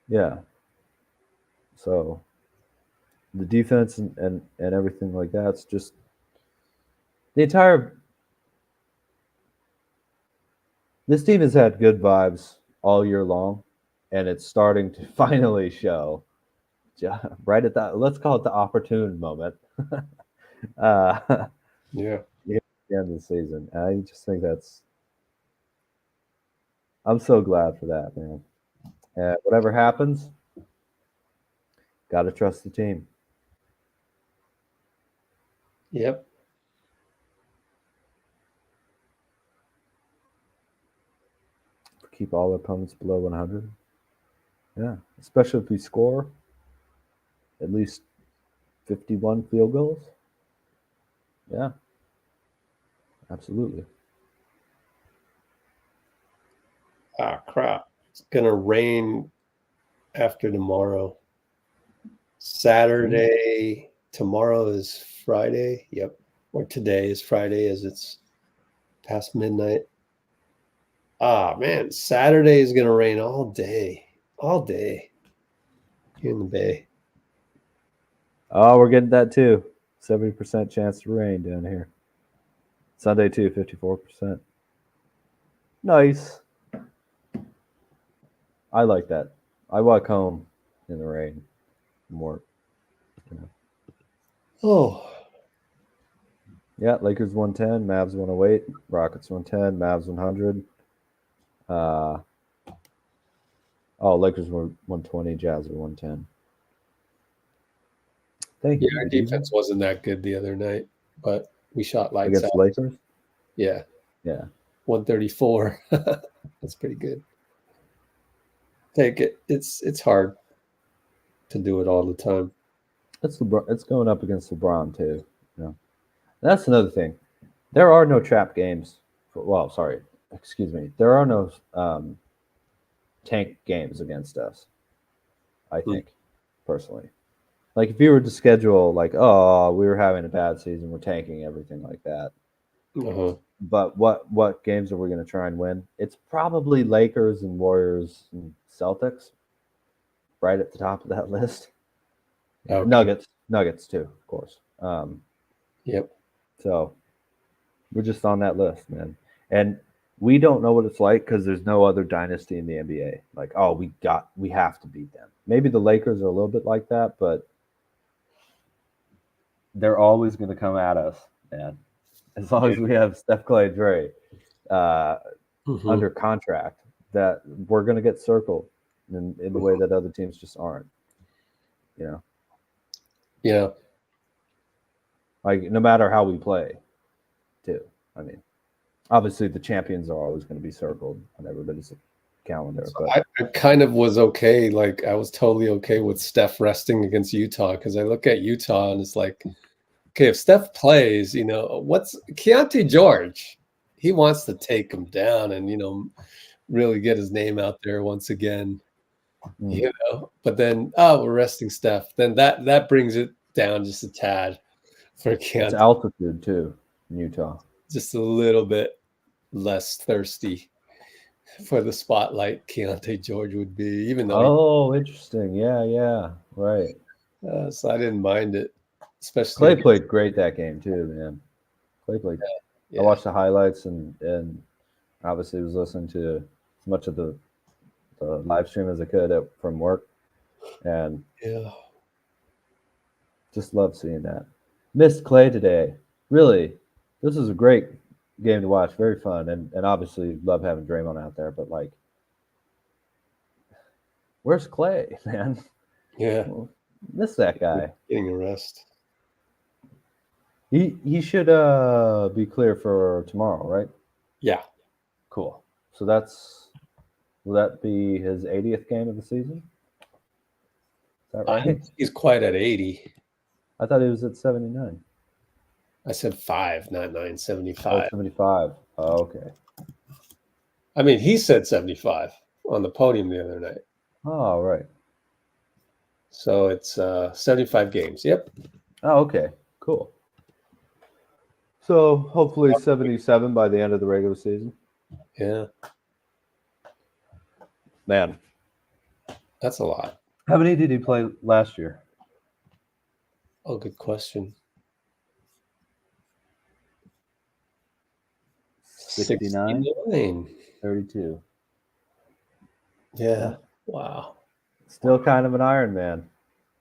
Yeah. So the defense and everything like that, it's just the entire. This team has had good vibes all year long, and it's starting to finally show. Right at that, let's call it the opportune moment. Yeah. At the end of the season, I just think that's. I'm so glad for that, man. Whatever happens, got to trust the team. Yep. Keep all opponents below 100. Yeah, especially if we score at least 51 field goals. Yeah, absolutely. Ah, crap. It's going to rain after tomorrow. Saturday. Tomorrow is Friday. Yep. Or today is Friday as it's past midnight. Ah, man. Saturday is going to rain all day. All day. Here in the Bay. Oh, we're getting that too. 70% chance to rain down here. Sunday too, 54%. Nice. I like that. I walk home in the rain from work. You know. Oh. Yeah, Lakers 110, Mavs 108, Rockets 110, Mavs 100. Lakers were 120, Jazz were 110. Thank you. Yeah, our defense wasn't that good the other night, but we shot lights against out. Lakers? Yeah. Yeah. 134. That's pretty good. Take it. It's hard to do it all the time. It's going up against LeBron too. You know? That's another thing. There are no trap games well, sorry, excuse me. There are no tank games against us, I think, personally. Like, if you were to schedule, like, oh, we were having a bad season, we're tanking everything like that. But what games are we going to try and win? It's probably Lakers and Warriors and Celtics, right at the top of that list. Okay. Nuggets too, of course. Yep. So we're just on that list, man. And we don't know what it's like because there's no other dynasty in the NBA. Like, oh, we have to beat them. Maybe the Lakers are a little bit like that, but they're always going to come at us, man. As long as we have Steph, Klay, Dray under contract, that we're going to get circled in the way that other teams just aren't. You know? Yeah. Like, no matter how we play, too. I mean, obviously the champions are always going to be circled on everybody's calendar. So but I kind of was okay. Like, I was totally okay with Steph resting against Utah because I look at Utah and it's like, okay, if Steph plays, what's Keontae George? He wants to take him down and, really get his name out there once again. But then, we're resting Steph. Then that brings it down just a tad for Keontae. It's altitude too in Utah. Just a little bit less thirsty for the spotlight Keontae George would be, even though. Interesting. Yeah, right. So I didn't mind it, especially Klay played great that game too, man. Klay played. Yeah. I watched the highlights and obviously was listening to as much of the live stream as I could from work, and just love seeing that. Missed Klay today. Really, this was a great game to watch. Very fun, and obviously love having Draymond out there. But like, where's Klay, man? Yeah, miss that guy. Getting a rest. He should be clear for tomorrow, right? Yeah. Cool. So will that be his 80th game of the season? Is that right? I think he's quite at 80. I thought he was at 79. I said 5, not 9, 75. Oh, 75. Oh, okay. I mean, he said 75 on the podium the other night. Oh, right. So it's 75 games. Yep. Oh, okay. Cool. So hopefully 77 by the end of the regular season. Yeah. Man. That's a lot. How many did he play last year? Oh, good question. 69? 32. Yeah. Wow. Still kind of an Iron Man.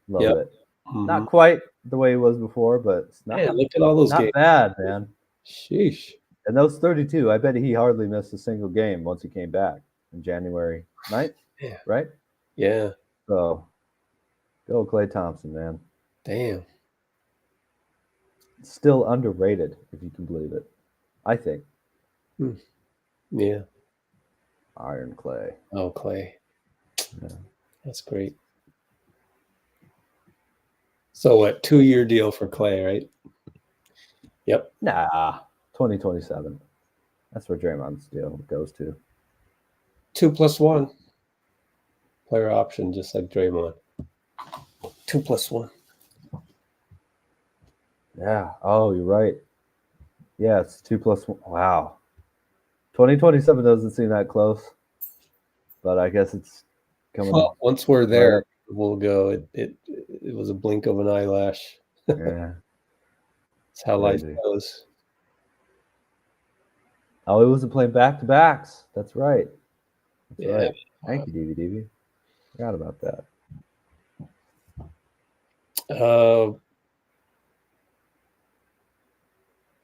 Love it. Mm-hmm. Not quite the way he was before, but it's not, look at all those not games. bad, man. Sheesh. And those 32, I bet he hardly missed a single game once he came back in January 9th, right? Yeah. So, go Klay Thompson, man. Damn. Still underrated, if you can believe it. I think. Yeah. Iron Klay. Oh, Klay. Yeah. That's great. So what? 2-year deal for Klay, right? Yep. Nah. 2027. That's where Draymond's deal goes to. 2+1. Player option, just like Draymond. 2+1. Yeah. Oh, you're right. Yeah, it's 2+1. Wow. 2027 doesn't seem that close, but I guess it's coming. Well, once we're there, we'll go. It was a blink of an eyelash. Yeah. That's how life goes. Oh, he wasn't playing back-to-backs. That's right. That's Yeah. right. Thank you, DV. Forgot about that.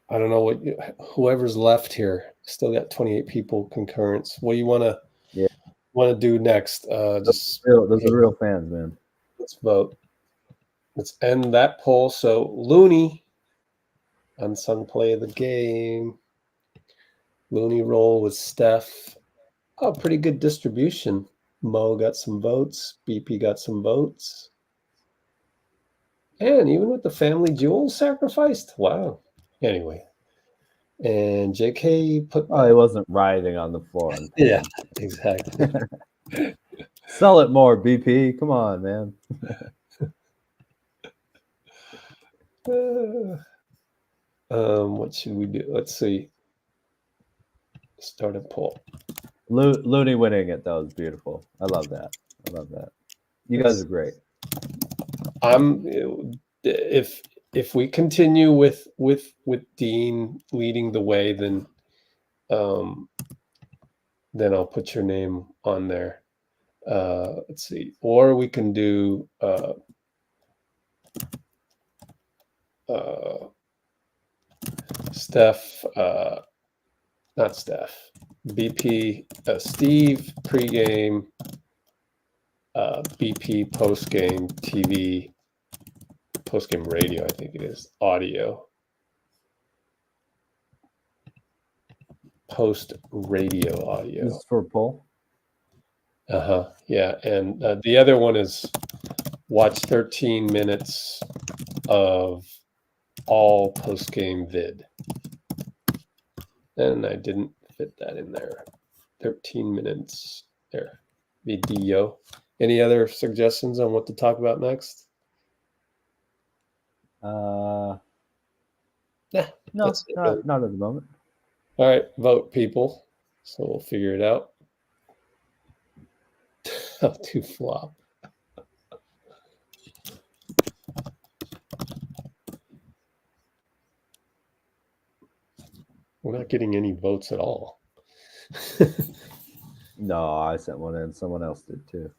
I don't know whoever's left here. Still got 28 people concurrence. What do you want to do next? Those are real fans, man. Let's vote. Let's end that poll. So Looney, unsung play of the game. Looney roll with Steph. Oh, pretty good distribution. Mo got some votes. BP got some votes. And even with the family jewels sacrificed. Wow. Anyway, And JK put. Oh, he wasn't writhing on the floor. Yeah, exactly. Sell it more, BP. Come on, man. What should we do? Let's see. Start a poll. Looney winning it, though, is beautiful. I love that. I love that. You guys are great. If we continue with Dean leading the way, then I'll put your name on there. Let's see, or we can do Steph, not Steph, BP, Steve pregame, BP postgame TV, postgame radio, I think it is, audio. Post radio audio. This is for a poll? Yeah. And the other one is watch 13 minutes of all post-game vid. And I didn't fit that in there. 13 minutes there. Video. Any other suggestions on what to talk about next? No, not at the moment. All right, vote, people. So we'll figure it out. How to flop. We're not getting any votes at all. No, I sent one in. Someone else did too.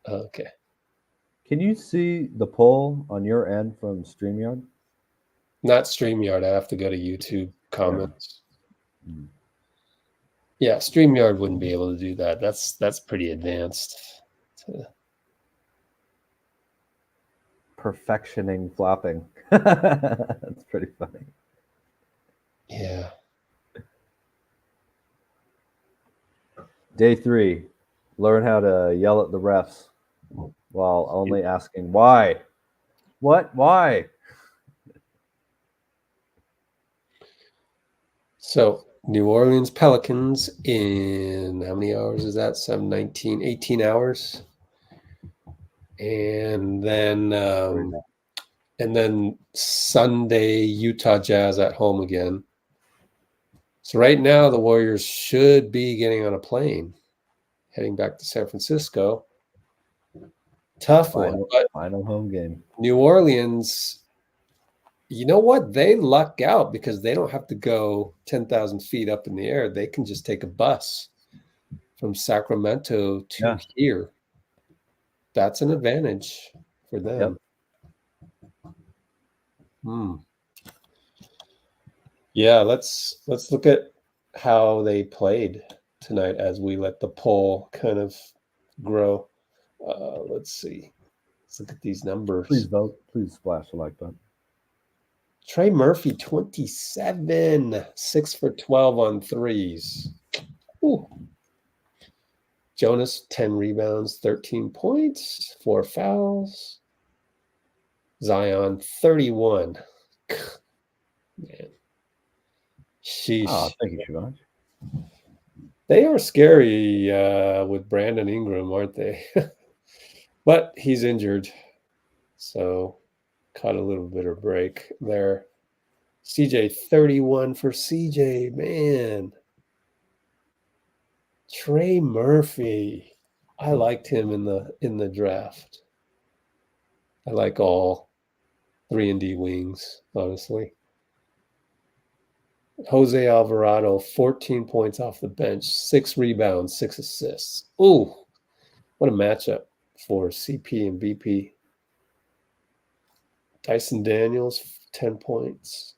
Okay. Can you see the poll on your end from StreamYard? Not StreamYard. I have to go to YouTube comments. Yeah, StreamYard wouldn't be able to do that. That's pretty advanced. Perfectioning flopping. That's pretty funny. Yeah. Day 3. Learn how to yell at the refs while only asking why. What? Why? So New Orleans Pelicans in how many hours is that? 18 hours. And then Sunday, Utah Jazz at home again. So right now the Warriors should be getting on a plane, heading back to San Francisco. Tough one, but final home game. New Orleans, you know what? They luck out because they don't have to go 10,000 feet up in the air. They can just take a bus from Sacramento to here. That's an advantage for them. Yep. Yeah, let's look at how they played tonight as we let the poll kind of grow. Let's see. Let's look at these numbers. Please vote. Please splash the like button. Trey Murphy, 27, 6 for 12 on threes. Ooh. Jonas, 10 rebounds, 13 points, 4 fouls. Zion, 31. Man. Sheesh. Oh, thank you, Siobhan. They are scary with Brandon Ingram, aren't they? But he's injured. So caught a little bit of break there. CJ, 31 for CJ, man. Trey Murphy. I liked him in the draft. I like all 3-and-D wings, honestly. Jose Alvarado, 14 points off the bench, 6 rebounds, 6 assists. Ooh, what a matchup for CP and BP. Dyson Daniels, 10 points.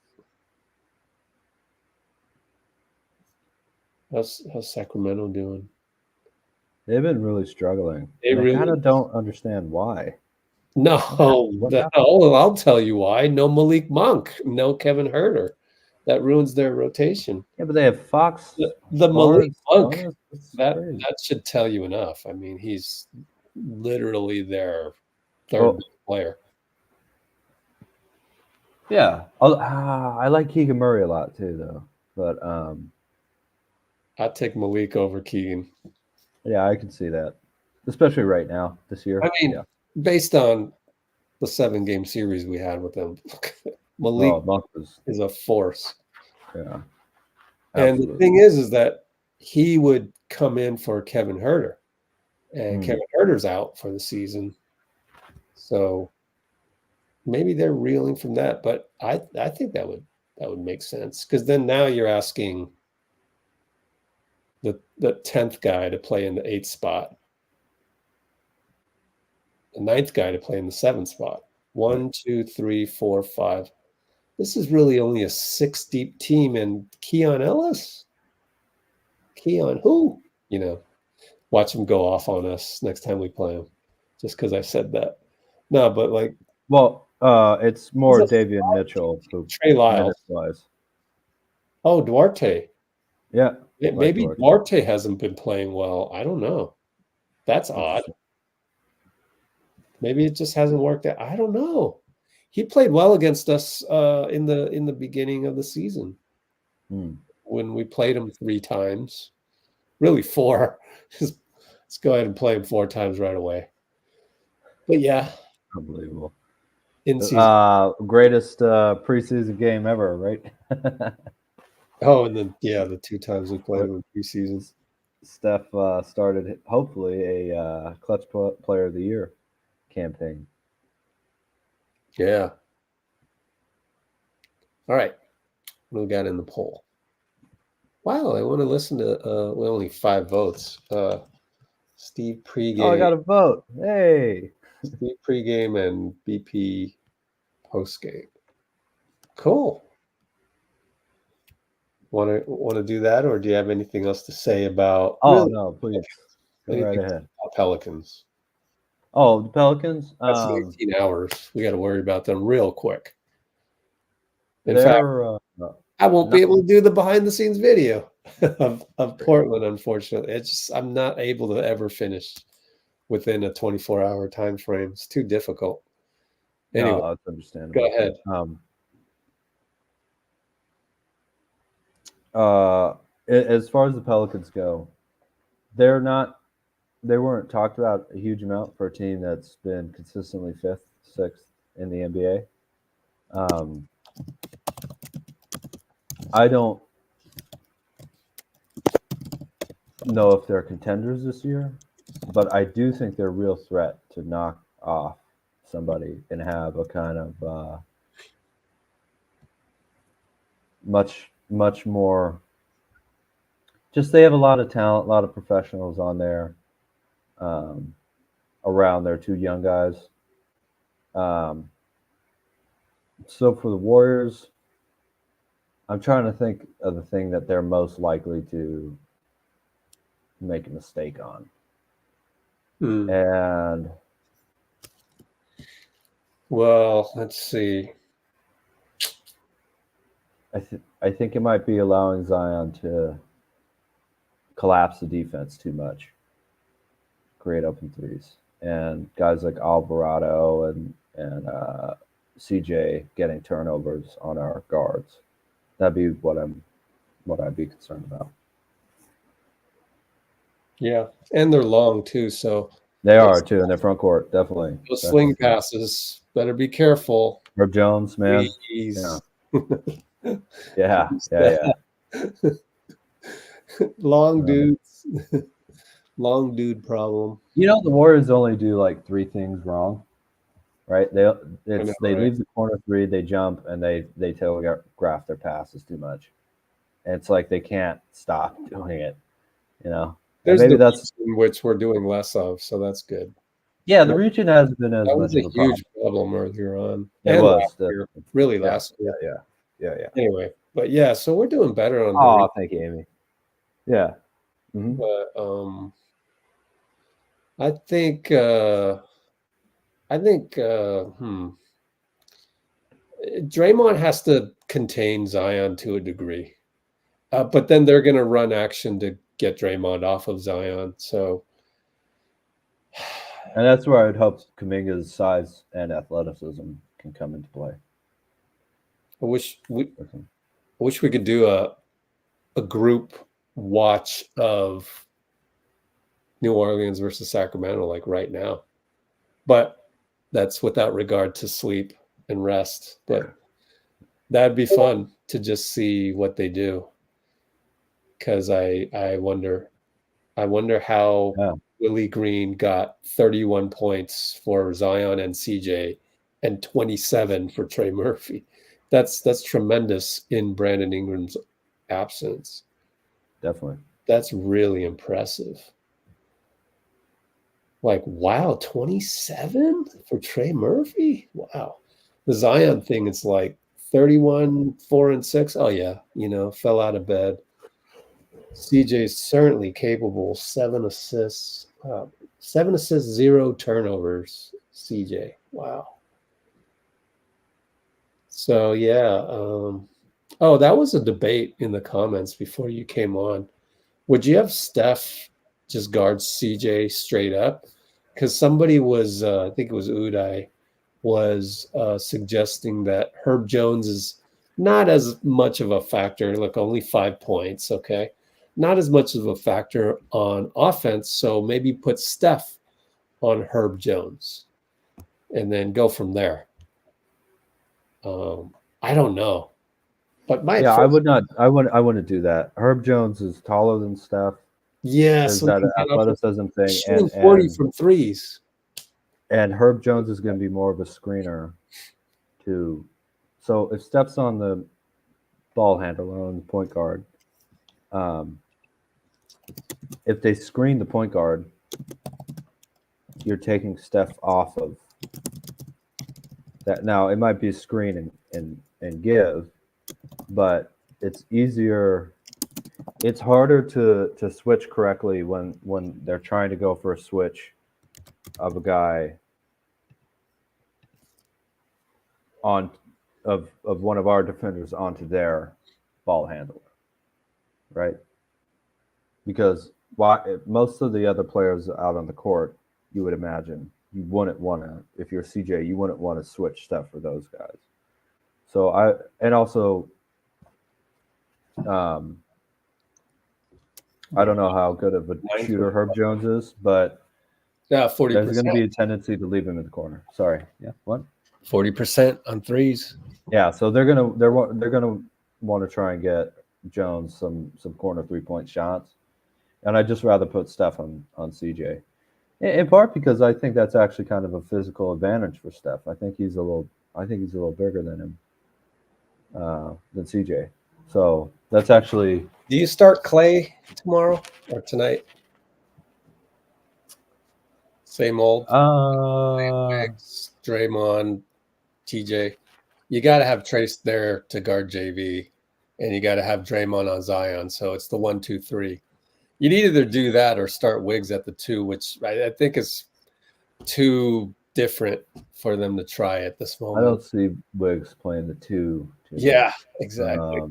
How's Sacramento doing? They've been really struggling. They really really kind of don't understand why. No, I'll tell you why. No Malik Monk, no Kevin Huerter. That ruins their rotation. Yeah, but they have Fox. The Malik Monk, that crazy. should tell you enough. I mean, he's literally their third player. Yeah, I like Keegan Murray a lot too, though. But I'd take Malik over Keegan. yeah, I can see that, especially right now this year. I mean, yeah. based on the 7-game series we had with them, Malik is a force. Yeah, and the thing is that he would come in for Kevin Huerter, and Kevin Huerter's out for the season, so maybe they're reeling from that. But I think that would make sense, because then now you're asking the 10th guy to play in the 8th spot, the 9th guy to play in the 7th spot. 1, 2, 3, 4, 5. This is really only a 6-deep team, and Keon Ellis. Keon who? Watch him go off on us next time we play him, just because I said that. No, but like, well, it's more Davion Mitchell who Trey Lyles. Oh, Duarte. Yeah, maybe Duarte hasn't been playing well. I don't know. That's odd. Maybe it just hasn't worked out. I don't know. He played well against us in the beginning of the season when we played him 3 times. Really 4. Let's go ahead and play him 4 times right away. But yeah, unbelievable. Greatest preseason game ever, right? Oh, and then the 2 times we played him in preseason. Steph started hopefully a clutch player of the year campaign. Yeah. All right. What do we got in the poll? Wow, I want to listen to only 5 votes. Steve pregame. Oh, I got a vote. Hey. Steve pregame and BP postgame. Cool. Want to do that, or do you have anything else to say about? Oh no, please go right ahead. Pelicans. Oh, the Pelicans. That's 18 hours. We got to worry about them real quick. In fact, I won't be able to do the behind-the-scenes video of Portland. Unfortunately, I'm not able to ever finish within a 24-hour time frame. It's too difficult. Anyway, no, that's understandable. Go ahead. As far as the Pelicans go, they weren't talked about a huge amount for a team that's been consistently 5th, 6th in the NBA. I don't know if they're contenders this year, but I do think they're a real threat to knock off somebody and have a kind of much more. Just they have a lot of talent, a lot of professionals on there around their 2 young guys. So for the Warriors, I'm trying to think of the thing that they're most likely to make a mistake on. And well, let's see. I think it might be allowing Zion to collapse the defense too much, create open threes, and guys like Alvarado and CJ getting turnovers on our guards. That'd be what I'd be concerned about. Yeah, and they're long too, so they are too in their front court, definitely. Those swing passes, better be careful. Herb Jones, man. Please. Yeah. Long dudes. Long dude problem. The Warriors only do like 3 things wrong, right? They leave the corner 3, they jump, and they telegraph their passes too much. And it's like they can't stop doing it. There's maybe that's which we're doing less of, so that's good. Yeah, the reaching hasn't been as that much was a of huge problem earlier on. It was last year, really last year. Yeah. Anyway, but yeah, so we're doing better on. Oh, thank you, Amy. Yeah. Mm-hmm. But I think Draymond has to contain Zion to a degree, but then they're going to run action to get Draymond off of Zion. So, and that's where I'd hope Kuminga's size and athleticism can come into play. I wish we could do a group watch of New Orleans versus Sacramento like right now. But that's without regard to sleep and rest. But that'd be fun to just see what they do. Because I wonder how Willie Green got 31 points for Zion and CJ and 27 for Trey Murphy. That's tremendous in Brandon Ingram's absence. Definitely. That's really impressive. Like, wow, 27 for Trey Murphy? Wow. The Zion thing is like 31, 4 and 6. Oh yeah, fell out of bed. CJ's certainly capable. 7 assists, 0 turnovers. CJ, wow. So yeah, that was a debate in the comments before you came on. Would you have Steph just guard CJ straight up? Because somebody was, I think it was Uday, was suggesting that Herb Jones is not as much of a factor. Look, only 5 points, okay? Not as much of a factor on offense, so maybe put Steph on Herb Jones and then go from there. I don't know. But I wouldn't do that. Herb Jones is taller than Steph. Yeah, there's so that athleticism thing, shooting 40 from threes. And Herb Jones is going to be more of a screener, too. So if Steph's on the ball handler on the point guard, if they screen the point guard, you're taking Steph off of that. Now it might be a screen and give, but it's easier. It's harder to switch correctly when they're trying to go for a switch of a guy of one of our defenders onto their ball handler, right? Because most of the other players out on the court, you would imagine you wouldn't want to, if you're CJ, you wouldn't want to switch Steph for those guys. So I don't know how good of a shooter Herb Jones is, but 40%. There's going to be a tendency to leave him in the corner. Sorry, yeah, what? 40% on threes. Yeah, so they're gonna want to try and get Jones some corner 3-point shots, and I'd just rather put Steph on CJ, in part because I think that's actually kind of a physical advantage for Steph. I think he's a little bigger than him, than CJ. So that's actually. Do you start Klay tomorrow or tonight? Same old. Wiggs, Draymond, TJ. You got to have Trayce there to guard JV, and you got to have Draymond on Zion. So it's the 1, 2, 3. You'd either do that or start Wiggs at the 2, which I think is too different for them to try at this moment. I don't see Wiggs playing the 2. Yeah, exactly.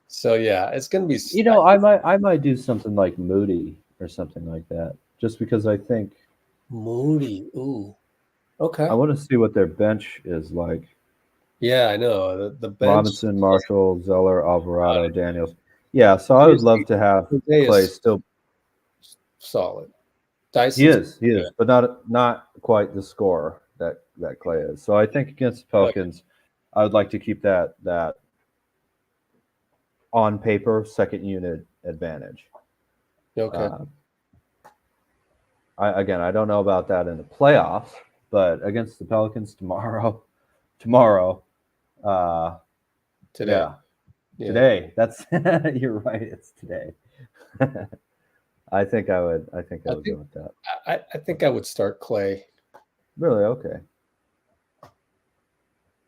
So yeah, it's going to be. I might do something like Moody or something like that, just because I think. Moody, ooh, okay. I want to see what their bench is like. Yeah, I know the bench. Robinson, Marshall, Zeller, Alvarado, Daniels. Yeah, so I would love to have Klay still solid. He is, but not quite the scorer that Klay is. So I think against the Pelicans, I would like to keep that on paper second unit advantage. Okay. I don't know about that in the playoffs, but against the Pelicans tomorrow. Today. Yeah. Today. That's you're right. It's today. I think I would go with that. I think I would start Klay. Really? Okay.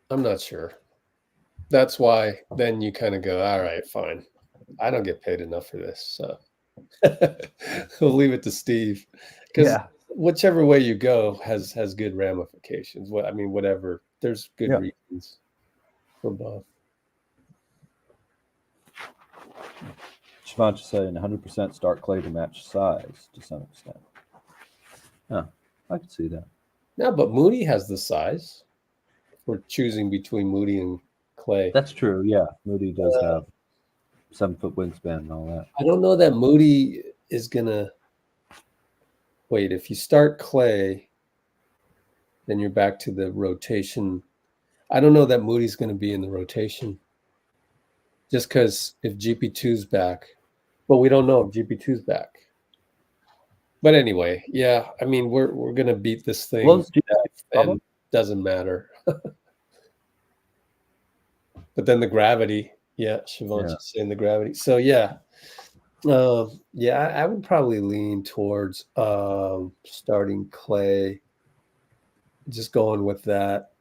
I'm not sure. That's why then you kind of go, all right, fine. I don't get paid enough for this, so we'll leave it to Steve. Because whichever way you go has good ramifications. Whatever. There's good reasons for both. Siobhan saying 100% start Klay to match size to some extent. Yeah, I could see that. No, but Moody has the size. We're choosing between Moody and Klay. That's true. Yeah, Moody does have 7-foot wingspan and all that. I don't know that Moody is gonna wait. If you start Klay, then you're back to the rotation. I don't know that Moody's going to be in the rotation. Just because if GP2's back, but we don't know if GP2's back. But anyway, yeah, I mean we're gonna beat this thing, and doesn't matter. But then the gravity, Siobhan's just saying the gravity. So yeah, I would probably lean towards starting Klay, just going with that,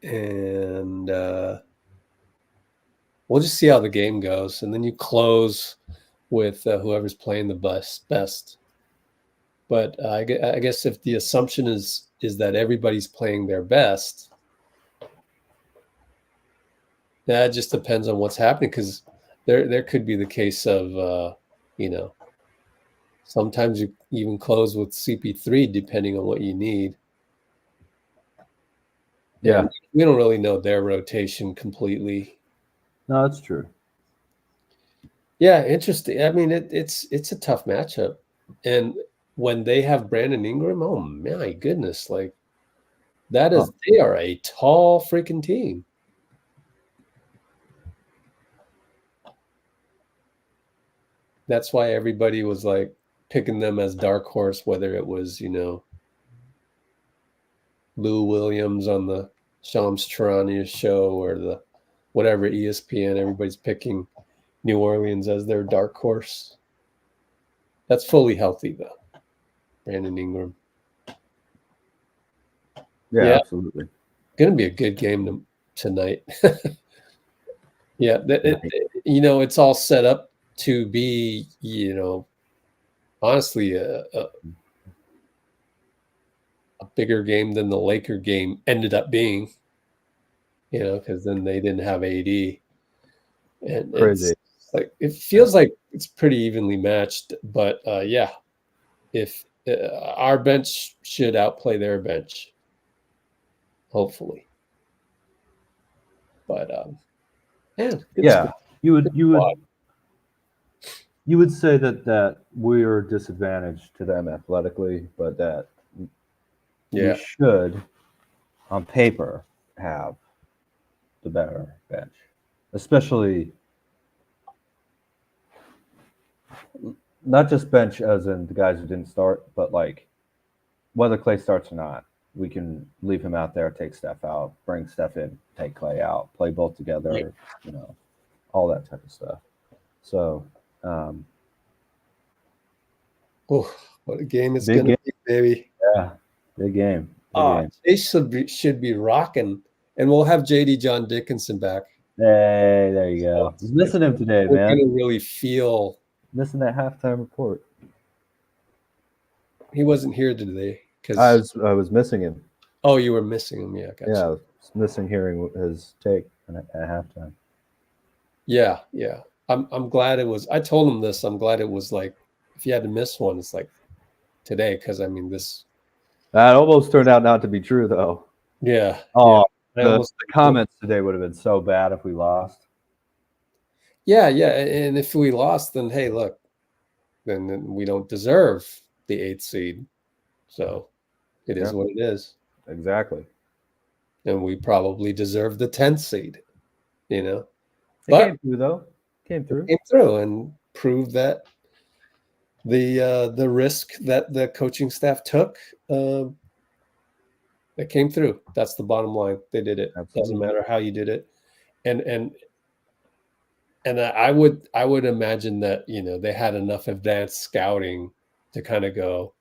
and we'll just see how the game goes, and then you close with whoever's playing the best. But I guess if the assumption is that everybody's playing their best, that just depends on what's happening, because there could be the case of sometimes you even close with CP3 depending on what you need. Yeah, and we don't really know their rotation completely. No, that's true. Yeah, interesting. I mean, it's a tough matchup, and when they have Brandon Ingram, oh my goodness, like that is they are a tall freaking team. That's why everybody was like picking them as dark horse, whether it was Lou Williams on the Shams Charania show or the whatever ESPN. Everybody's picking New Orleans as their dark horse. That's fully healthy though. Brandon Ingram. Yeah, absolutely. Going to be a good game tonight. It's all set up to be, honestly, a bigger game than the Laker game ended up being, because then they didn't have AD. And crazy. It feels like it's pretty evenly matched, but if our bench should outplay their bench, hopefully. But you would say that we're disadvantaged to them athletically, but that we should, on paper, have the better bench, especially not just bench as in the guys who didn't start, but like whether Klay starts or not, we can leave him out there, take Steph out, bring Steph in, take Klay out, play both together, all that type of stuff. So, what a game it's going to be, baby. Yeah, big game. They should be rocking, and we'll have JD John Dickinson back. Hey, there you go. He's missing him today, man. We're going to really feel missing that halftime report. He wasn't here today because I was missing him. Oh, you were missing him, yeah. Gotcha. Yeah, I was missing hearing his take at halftime. Yeah. I'm glad it was. I told him this. I'm glad it was like if you had to miss one, it's like today, because I mean this. That almost turned out not to be true, though. Yeah. Oh, the comments today would have been so bad if we lost. Yeah, and if we lost, then hey, look, then we don't deserve the 8th seed. So it is what it is. Exactly. And we probably deserve the 10th seed, It but came through, though. Came through and proved that the risk that the coaching staff took, it came through. That's the bottom line. They did it. Absolutely. Doesn't matter how you did it. And I would imagine that they had enough advanced scouting to kind of go,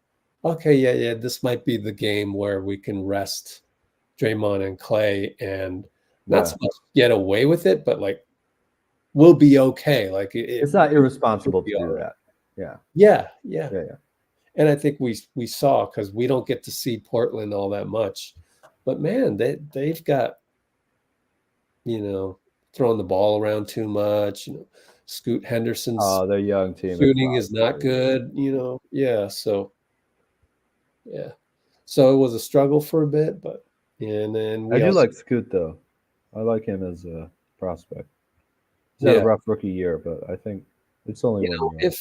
okay, this might be the game where we can rest Draymond and Klay and not so much get away with it, but like we'll be okay. Like it's not irresponsible to do that. Yeah. And I think we saw, because we don't get to see Portland all that much, but man, they've got throwing the ball around too much. Scoot Henderson's their young team shooting is not good. So it was a struggle for a bit, but and then I do like Scoot though. I like him as a prospect. He's had a rough rookie year, but I think it's only 1 year.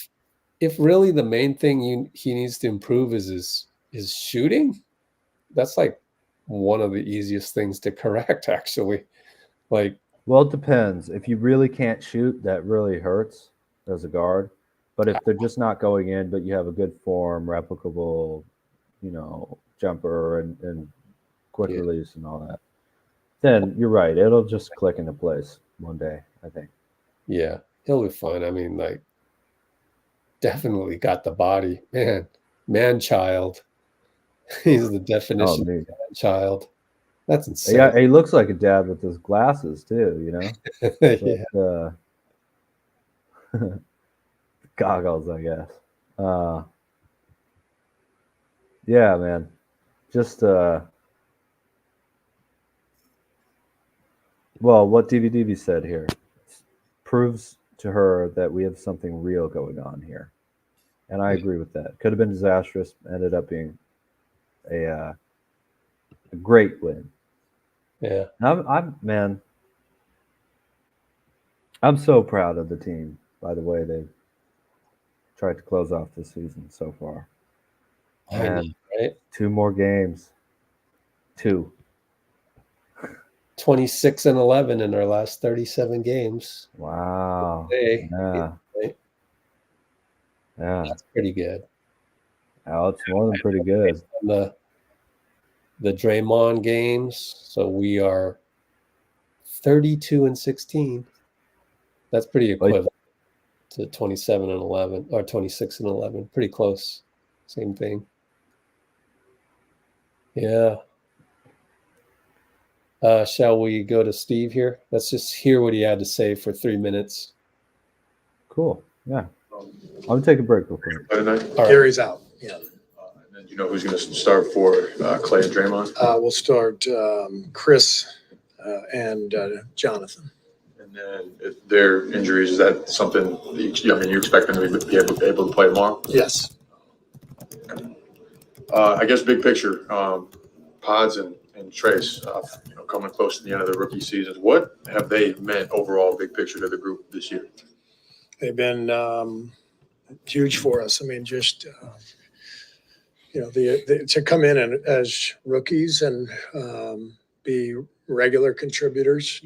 If really the main thing he needs to improve is his shooting, that's like one of the easiest things to correct, actually. Like, well, it depends. If you really can't shoot, that really hurts as a guard. But if they're just not going in, but you have a good form, replicable, jumper and quick release and all that, then you're right. It'll just click into place one day, I think. Yeah, he'll be fine. I mean, like, definitely got the body. Man child. He's the definition of man child. That's insane. Yeah, he looks like a dad with his glasses too, Yeah. Goggles, I guess. Yeah, man. Just well, what DVDV said here proves to her that we have something real going on here. And I agree with that. Could have been disastrous, ended up being a great win. Yeah. I'm so proud of the team, by the way they've tried to close off the season so far. And right? 2 more games. 2. 26-11 in our last 37 games. Wow. Yeah. That's pretty good. Oh, it's more than pretty good. The Draymond games, so we are 32-16. That's pretty equivalent to 27-11 or 26-11. Pretty close. Same thing. Yeah. Shall we go to Steve here? Let's just hear what he had to say for 3 minutes. Cool. Yeah. I'm taking a break real quick. Gary's out. Yeah. And then you know who's going to start for Klay and Draymond? We'll start Kris and Jonathan. And then if their injuries, is that something you expect them to be able to play tomorrow? Yes. I guess big picture, Pods and Trayce, coming close to the end of the rookie seasons. What have they meant overall, big picture, to the group this year? They've been huge for us. I mean, just to come in as rookies and be regular contributors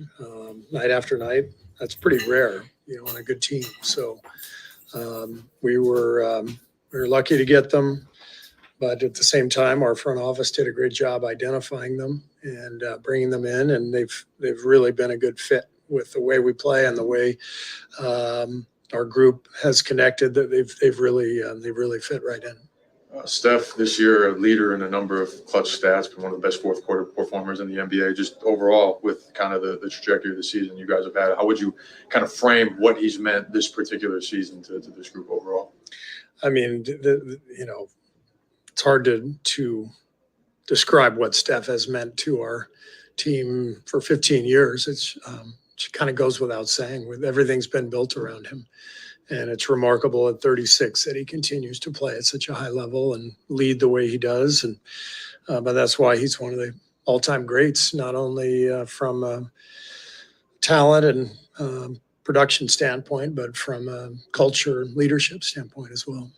night after night. That's pretty rare, on a good team. So we were lucky to get them. But at the same time, our front office did a great job identifying them and bringing them in, and they've really been a good fit with the way we play and the way our group has connected. That they've really fit right in. Steph this year, a leader in a number of clutch stats, one of the best fourth quarter performers in the NBA. Just overall, with kind of the trajectory of the season you guys have had, how would you kind of frame what he's meant this particular season to this group overall? I mean, it's hard to describe what Steph has meant to our team for 15 years. It kind of goes without saying. With everything's been built around him, and it's remarkable at 36 that he continues to play at such a high level and lead the way he does. And but that's why he's one of the all-time greats, not only from a talent and production standpoint, but from a culture and leadership standpoint as well.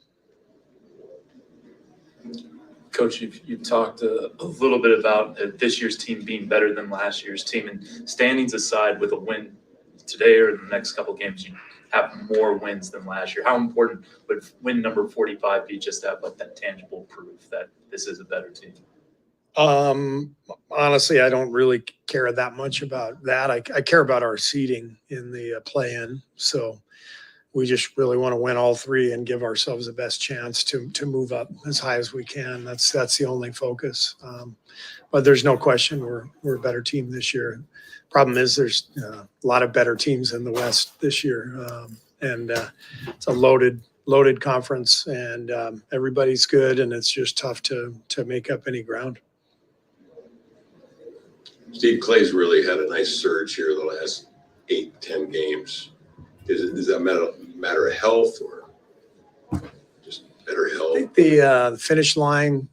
Coach, you've talked a little bit about this year's team being better than last year's team, and standings aside, with a win today or the next couple games, you have more wins than last year. How important would win number 45 be, just to have like that tangible proof that this is a better team? Honestly, I don't really care that much about that. I care about our seeding in the play-in. So we just really want to win all 3 and give ourselves the best chance to move up as high as we can. That's the only focus. But there's no question we're a better team this year. Problem is there's a lot of better teams in the West this year, and it's a loaded conference, and everybody's good, and it's just tough to make up any ground. Steve, Klay's really had a nice surge here the last 8-10 games. Does that matter of health or just better health? I think the finish line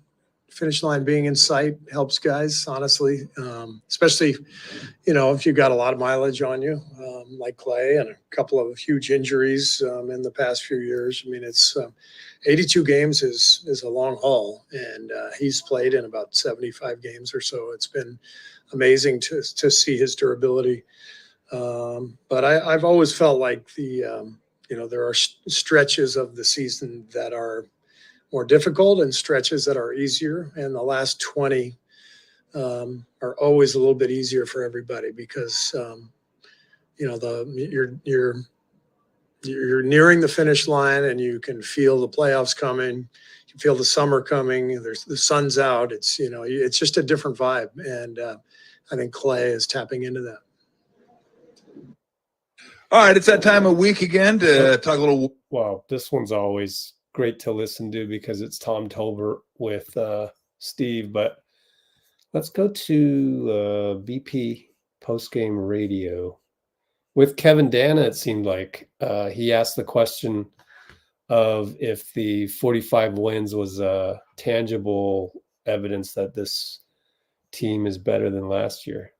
finish line being in sight helps guys, honestly, especially, if you've got a lot of mileage on you, like Klay and a couple of huge injuries in the past few years. I mean, it's 82 games is a long haul, and he's played in about 75 games or so. It's been amazing to see his durability. But I've always felt like there are stretches of the season that are more difficult and stretches that are easier. And the last 20 are always a little bit easier for everybody because, you're nearing the finish line and you can feel the playoffs coming. You can feel the summer coming. The sun's out. It's, it's just a different vibe. And I think Klay is tapping into that. All right, it's that time of week again to talk a little. Wow, this one's always great to listen to because it's Tom Tolbert with Steve. But let's go to BP postgame radio with Kevin Dana. It seemed like he asked the question of if the 45 wins was tangible evidence that this team is better than last year.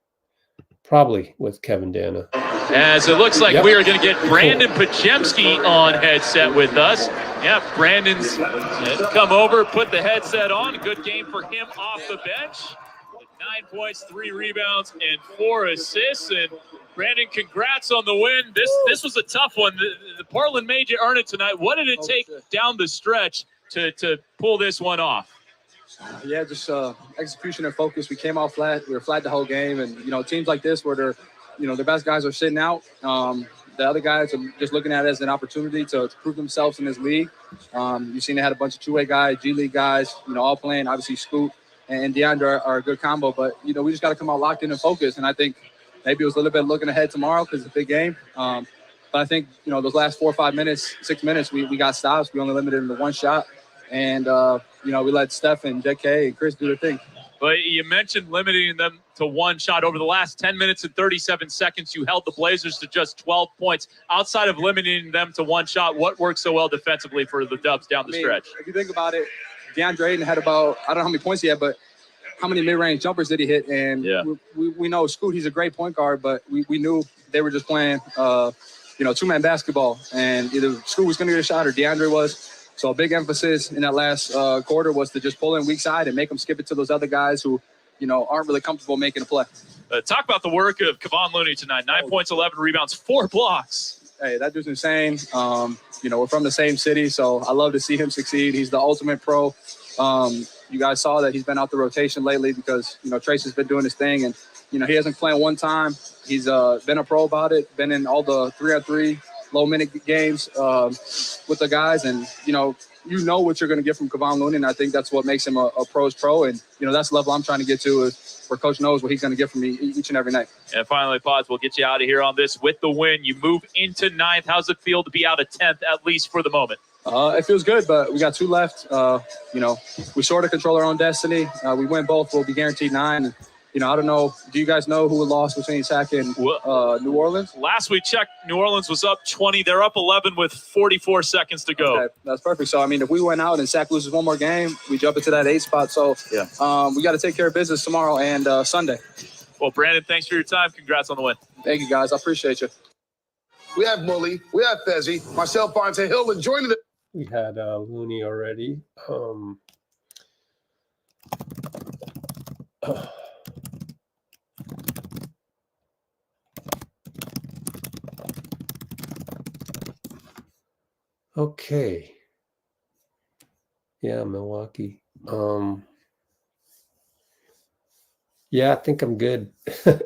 Probably with Kevin Dana. As it looks like we are going to get Brandon Pajemski on headset with us. Yeah, Brandon's come over, put the headset on. Good game for him off the bench. 9 points, 3 rebounds, and 4 assists. And Brandon, congrats on the win. This was a tough one. The Portland made you earn it tonight. What did it take down the stretch to pull this one off? Yeah, just execution and focus. We came out flat. We were flat the whole game. And, teams like this where their best guys are sitting out. The other guys are just looking at it as an opportunity to prove themselves in this league. You've seen they had a bunch of two-way guys, G League guys, all playing. Obviously, Scoot and DeAndre are a good combo. But, we just got to come out locked in and focused. And I think maybe it was a little bit looking ahead tomorrow because it's a big game. But I think, those last 4 or 5 minutes, 6 minutes, we got stops. We only limited them to one shot. And, we let Steph and JK and Kris do their thing. But you mentioned limiting them to one shot. Over the last 10 minutes and 37 seconds, you held the Blazers to just 12 points. Outside of limiting them to one shot, what worked so well defensively for the Dubs down the stretch? If you think about it, DeAndre Ayton had about, I don't know how many points he had, but how many mid-range jumpers did he hit? And we know Scoot, he's a great point guard, but we knew they were just playing, two-man basketball. And either Scoot was going to get a shot or DeAndre was. So a big emphasis in that last quarter was to just pull in weak side and make them skip it to those other guys who, aren't really comfortable making a play. Talk about the work of Kevon Looney tonight. 9 points, 11 rebounds, 4 blocks. Hey, that dude's insane. We're from the same city, so I love to see him succeed. He's the ultimate pro. You guys saw that he's been out the rotation lately because, Trayce has been doing his thing. And, he hasn't played one time. He's been a pro about it, been in all the 3-on-3 low-minute games with the guys. And, you know what you're going to get from Kevon Looney, and I think that's what makes him a pro's pro. And, that's the level I'm trying to get to is where Coach knows what he's going to get from me each and every night. And finally, Pods, we'll get you out of here on this with the win. You move into 9th. How's it feel to be out of 10th, at least for the moment? It feels good, but we got 2 left. We sort of control our own destiny. We win both. We'll be guaranteed 9. And, I don't know. Do you guys know who lost between SAC and New Orleans? Last we checked, New Orleans was up 20. They're up 11 with 44 seconds to go. Okay, that's perfect. So, if we went out and SAC loses one more game, we jump into that 8 spot. So, we got to take care of business tomorrow and Sunday. Well, Brandon, thanks for your time. Congrats on the win. Thank you, guys. I appreciate you. We have Mully. We have Fezzi. Marcel Ponce Hill and joining the. We had Looney already. Okay. Yeah, Milwaukee. Yeah, I think I'm good.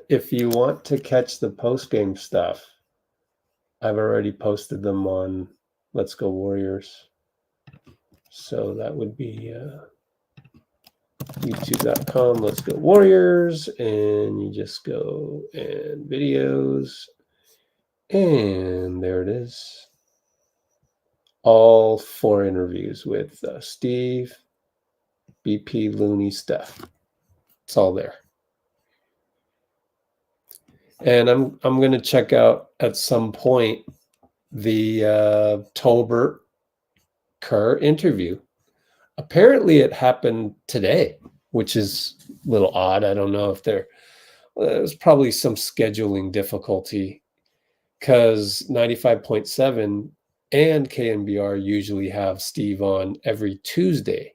If you want to catch the post-game stuff, I've already posted them on Let's Go Warriors. So that would be youtube.com, Let's Go Warriors, and you just go and videos, and there it is. All 4 interviews with Steve, BP, Looney, Steph. It's all there. And I'm going to check out at some point the Tolbert Kerr interview. Apparently it happened today, which is a little odd. I don't know if there's probably some scheduling difficulty because 95.7 and KNBR usually have Steve on every Tuesday.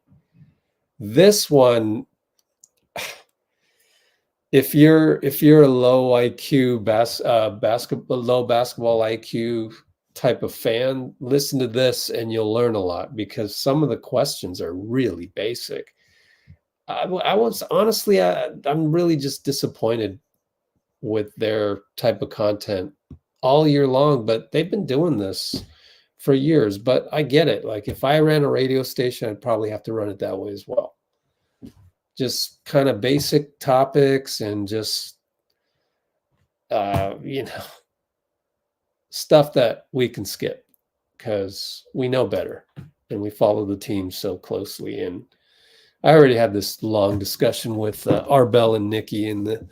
This one, if you're a low IQ low basketball IQ type of fan, listen to this and you'll learn a lot because some of the questions are really basic. I was honestly, I'm really just disappointed with their type of content all year long, but they've been doing this for years. But I get it. Like if I ran a radio station, I'd probably have to run it that way as well. Just kind of basic topics and just, stuff that we can skip because we know better and we follow the team so closely. And I already had this long discussion with Arbel and Nikki in the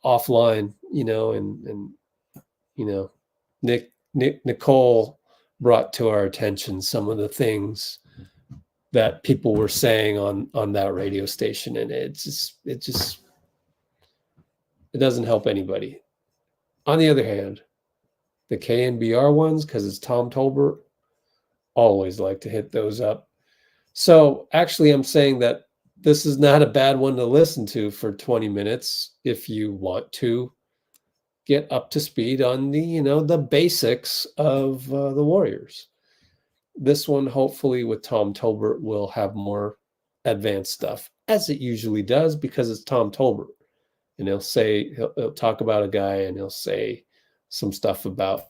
offline, and Nicole brought to our attention some of the things that people were saying on that radio station, and it doesn't help anybody. On the other hand, the KNBR ones, because it's Tom Tolbert, always like to hit those up. So actually, I'm saying that this is not a bad one to listen to for 20 minutes if you want to get up to speed on the basics of the Warriors. This one, hopefully, with Tom Tolbert, will have more advanced stuff, as it usually does, because it's Tom Tolbert. And he'll talk about a guy, and he'll say some stuff about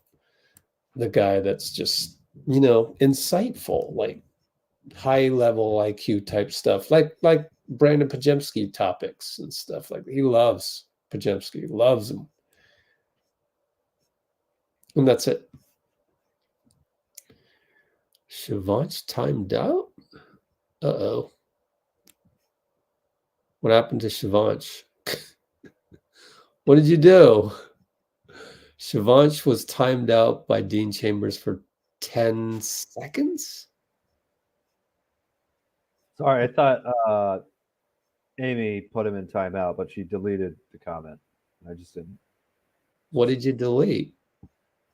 the guy that's just, insightful, like high-level IQ type stuff, like Brandon Pajemski topics and stuff like that. He loves Pajemski, loves him. And that's it. Shivansh timed out? Uh-oh. What happened to Shivansh? What did you do? Shivansh was timed out by Dean Chambers for 10 seconds? Sorry, I thought Amy put him in timeout, but she deleted the comment. I just didn't. What did you delete?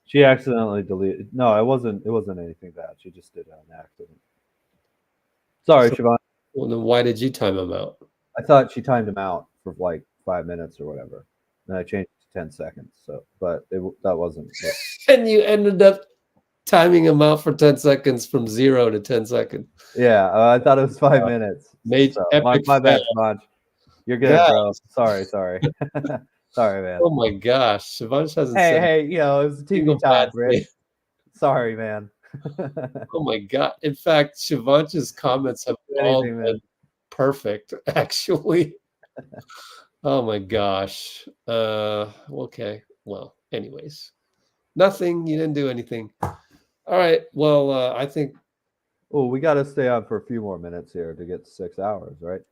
She accidentally deleted. No, it wasn't anything bad. She just did it on accident. Sorry, Siobhan. Well, then why did you time him out? I thought she timed him out for like 5 minutes or whatever. And I changed it to 10 seconds. So, but that wasn't. And you ended up timing him out for 10 seconds from 0 to 10 seconds. Yeah, I thought it was 5 minutes. Made so, my bad, Siobhan. You're good, bro. Sorry. Sorry, man. Oh my gosh. Shivansh hasn't said Hey, it was a TV time, Rick. Sorry, man. Oh my God. In fact, Shivansh's comments have all been perfect, actually. Oh my gosh. Okay. Well, anyways. Nothing. You didn't do anything. All right. Well, I think. Oh, we got to stay on for a few more minutes here to get 6 hours, right?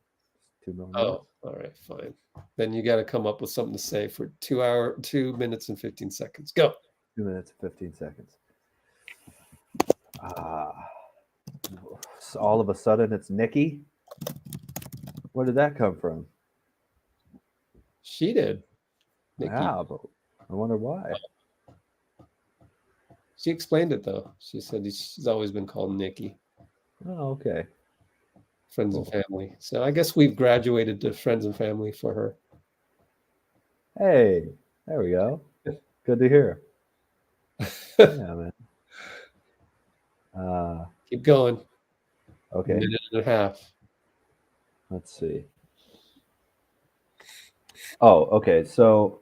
2 more minutes. Oh, all right, fine. Then you got to come up with something to say for 2 minutes and 15 seconds. Go. 2 minutes and 15 seconds. So all of a sudden it's Nikki. Where did that come from? She did. Nikki. Yeah, but I wonder why. She explained it though. She said she's always been called Nikki. Oh, okay. Friends and family. So I guess we've graduated to friends and family for her. Hey, there we go. Good to hear. Yeah, man. Keep going. Okay. Minute and a half. Let's see. Oh, okay. So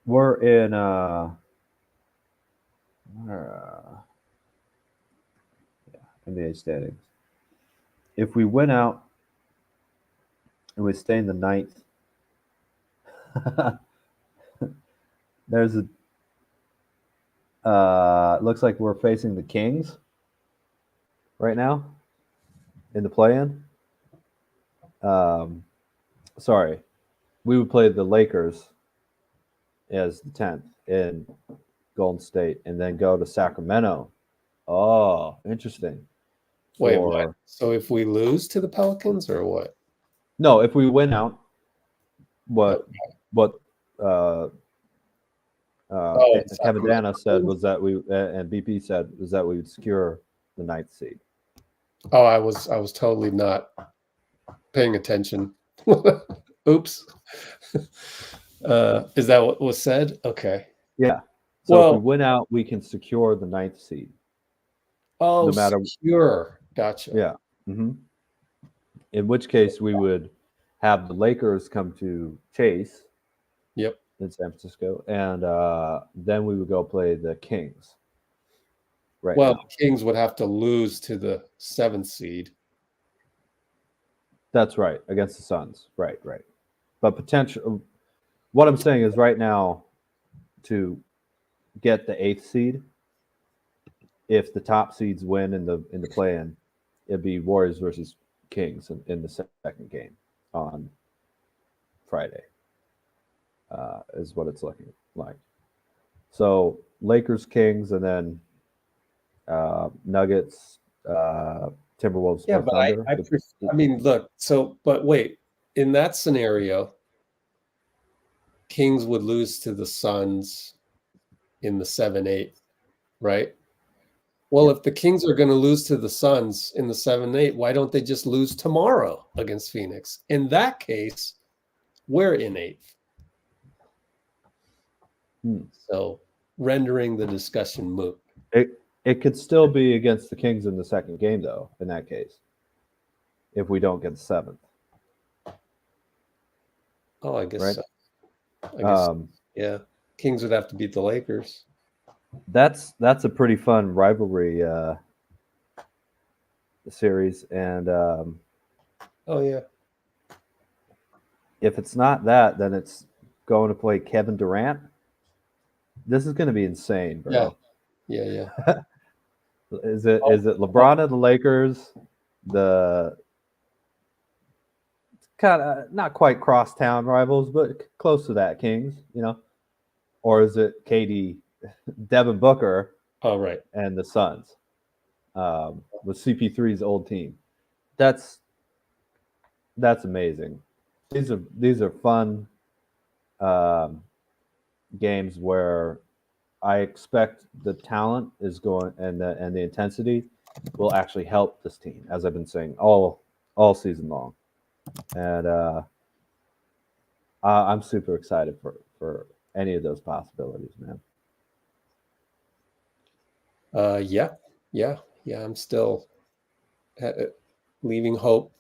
we're in NBA standings. If we win out and we stay in the 9th, there's looks like we're facing the Kings right now in the play-in. Sorry, we would play the Lakers as the 10th in Golden State and then go to Sacramento. Oh, interesting. Wait, what? So if we lose to the Pelicans or what? No, if we win out, what Kevin Dana said was that and BP said was that we would secure the 9th seed. Oh, I was totally not paying attention. Oops. Is that what was said? Okay. Yeah. So if we win out, we can secure the 9th seed. Oh, no matter secure. Gotcha. Yeah. Mm-hmm. In which case we would have the Lakers come to Chase. Yep. In San Francisco, and then we would go play the Kings. Right. Well, the Kings would have to lose to the 7th seed. That's right, against the Suns. Right. But what I'm saying is right now, to get the 8th seed, if the top seeds win in the play-in, it'd be Warriors versus Kings in the second game on Friday. Is what it's looking like. So Lakers, Kings, and then Nuggets, Timberwolves. Yeah, but I mean, look. So, but wait. In that scenario, Kings would lose to the Suns in the 7-8, right? Well, if the Kings are going to lose to the Suns in the 7-8, why don't they just lose tomorrow against Phoenix? In that case, we're in 8th. So rendering the discussion moot. It could still be against the Kings in the second game, though, in that case, if we don't get the 7th. Oh, I guess right? so. I guess, yeah. Kings would have to beat the Lakers. That's a pretty fun rivalry series. And oh, yeah. If it's not that, then it's going to play Kevin Durant. This is going to be insane, bro. Yeah. Is it LeBron and the Lakers? The kind of not quite crosstown rivals, but close to that, Kings, or is it KD, Devin Booker? Oh, right, and the Suns with CP3's old team. That's amazing. These are fun games where I expect the talent is going and the intensity will actually help this team, as I've been saying all season long. And I'm super excited for any of those possibilities, man. Yeah. I'm still leaving hope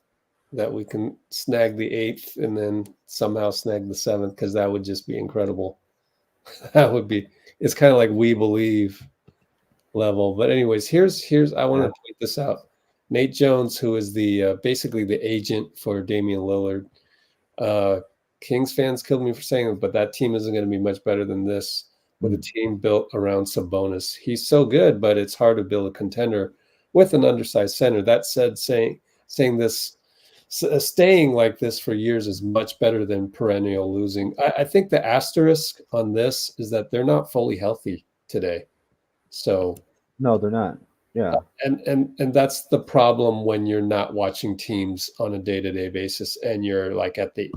that we can snag the 8th and then somehow snag the 7th, because that would just be incredible. That would be. It's kind of like we believe level. But anyways, here's I want to point this out. Nate Jones, who is the basically the agent for Damian Lillard. Kings fans killed me for saying it, but that team isn't going to be much better than this with a team built around Sabonis. He's so good, but it's hard to build a contender with an undersized center. That said, saying this, staying like this for years is much better than perennial losing. I think the asterisk on this is that they're not fully healthy today. So no, they're not. Yeah. And that's the problem when you're not watching teams on a day-to-day basis and you're like at the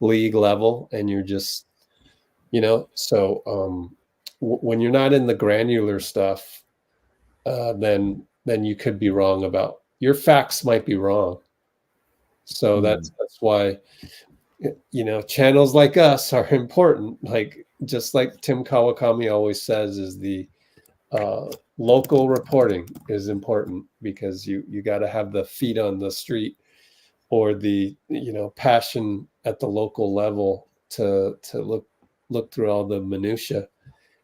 league level and you're just, so when you're not in the granular stuff, then you could be wrong about your facts might be wrong. So that's why, channels like us are important. Like, just like Tim Kawakami always says, is the local reporting is important, because you got to have the feet on the street or the, passion at the local level to look through all the minutia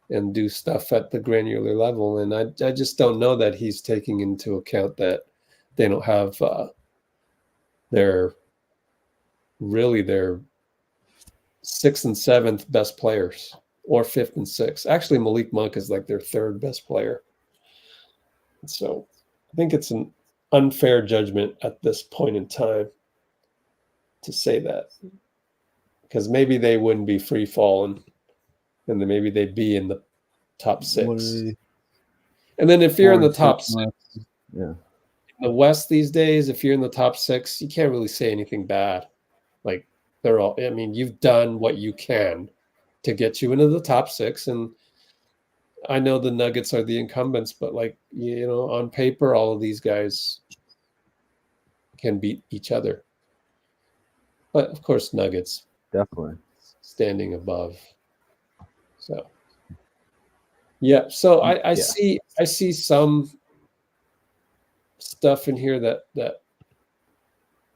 and do stuff at the granular level. And I just don't know that he's taking into account that they don't have their 6th and 7th best players, or 5th and 6th. Actually, Malik Monk is like their 3rd best player. So I think it's an unfair judgment at this point in time to say that, because maybe they wouldn't be free falling, and then maybe they'd be in the top 6. And then if you're in the top 6, the West these days, if you're in the top 6, you can't really say anything bad. Like they're all. I mean, you've done what you can to get you into the top 6, and I know the Nuggets are the incumbents, but like on paper, all of these guys can beat each other. But of course, Nuggets definitely standing above. So yeah, so I see some stuff in here that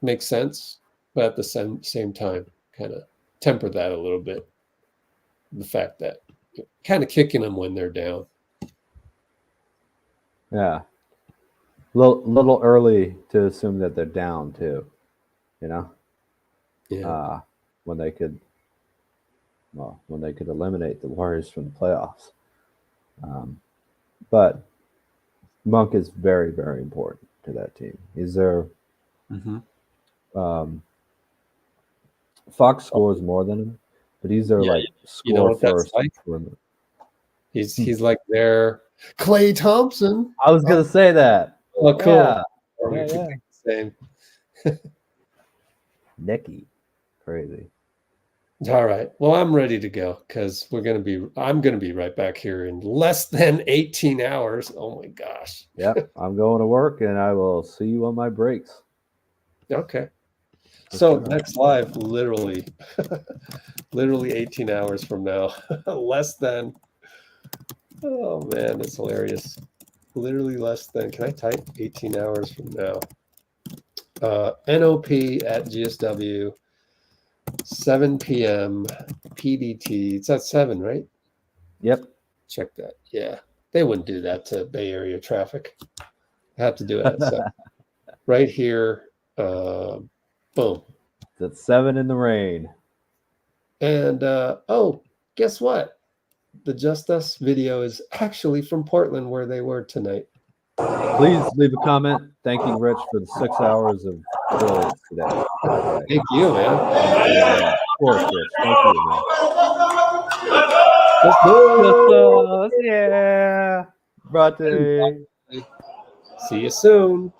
makes sense, but at the same time, kind of temper that a little bit. The fact that kind of kicking them when they're down. Yeah, little early to assume that they're down too. Yeah. When they could eliminate the Warriors from the playoffs. But Monk is very, very important to that team. He's their Fox scores more than him, but he's their score first. Like? He's like their Klay Thompson. I was gonna say that. Oh, cool. Yeah. Or we could think the same. Nicky. Crazy. All right. Well, I'm ready to go because I'm gonna be right back here in less than 18 hours. Oh my gosh. Yep. I'm going to work and I will see you on my breaks. Okay. So next live, literally 18 hours from now. Less than. Oh man, that's hilarious. Literally less than. Can I type 18 hours from now? NOP at GSW. 7 p.m. PDT. It's at 7, right? Yep. Check that. Yeah. They wouldn't do that to Bay Area traffic. I have to do it at 7. Right here. Boom. It's at 7 in the rain. And guess what? The Just Us video is actually from Portland where they were tonight. Please leave a comment thanking Rich for the 6 hours of brilliance today. Thank you, man. Of course, Rich. Thank you, man. Let's go. Yeah. Brate. See you soon.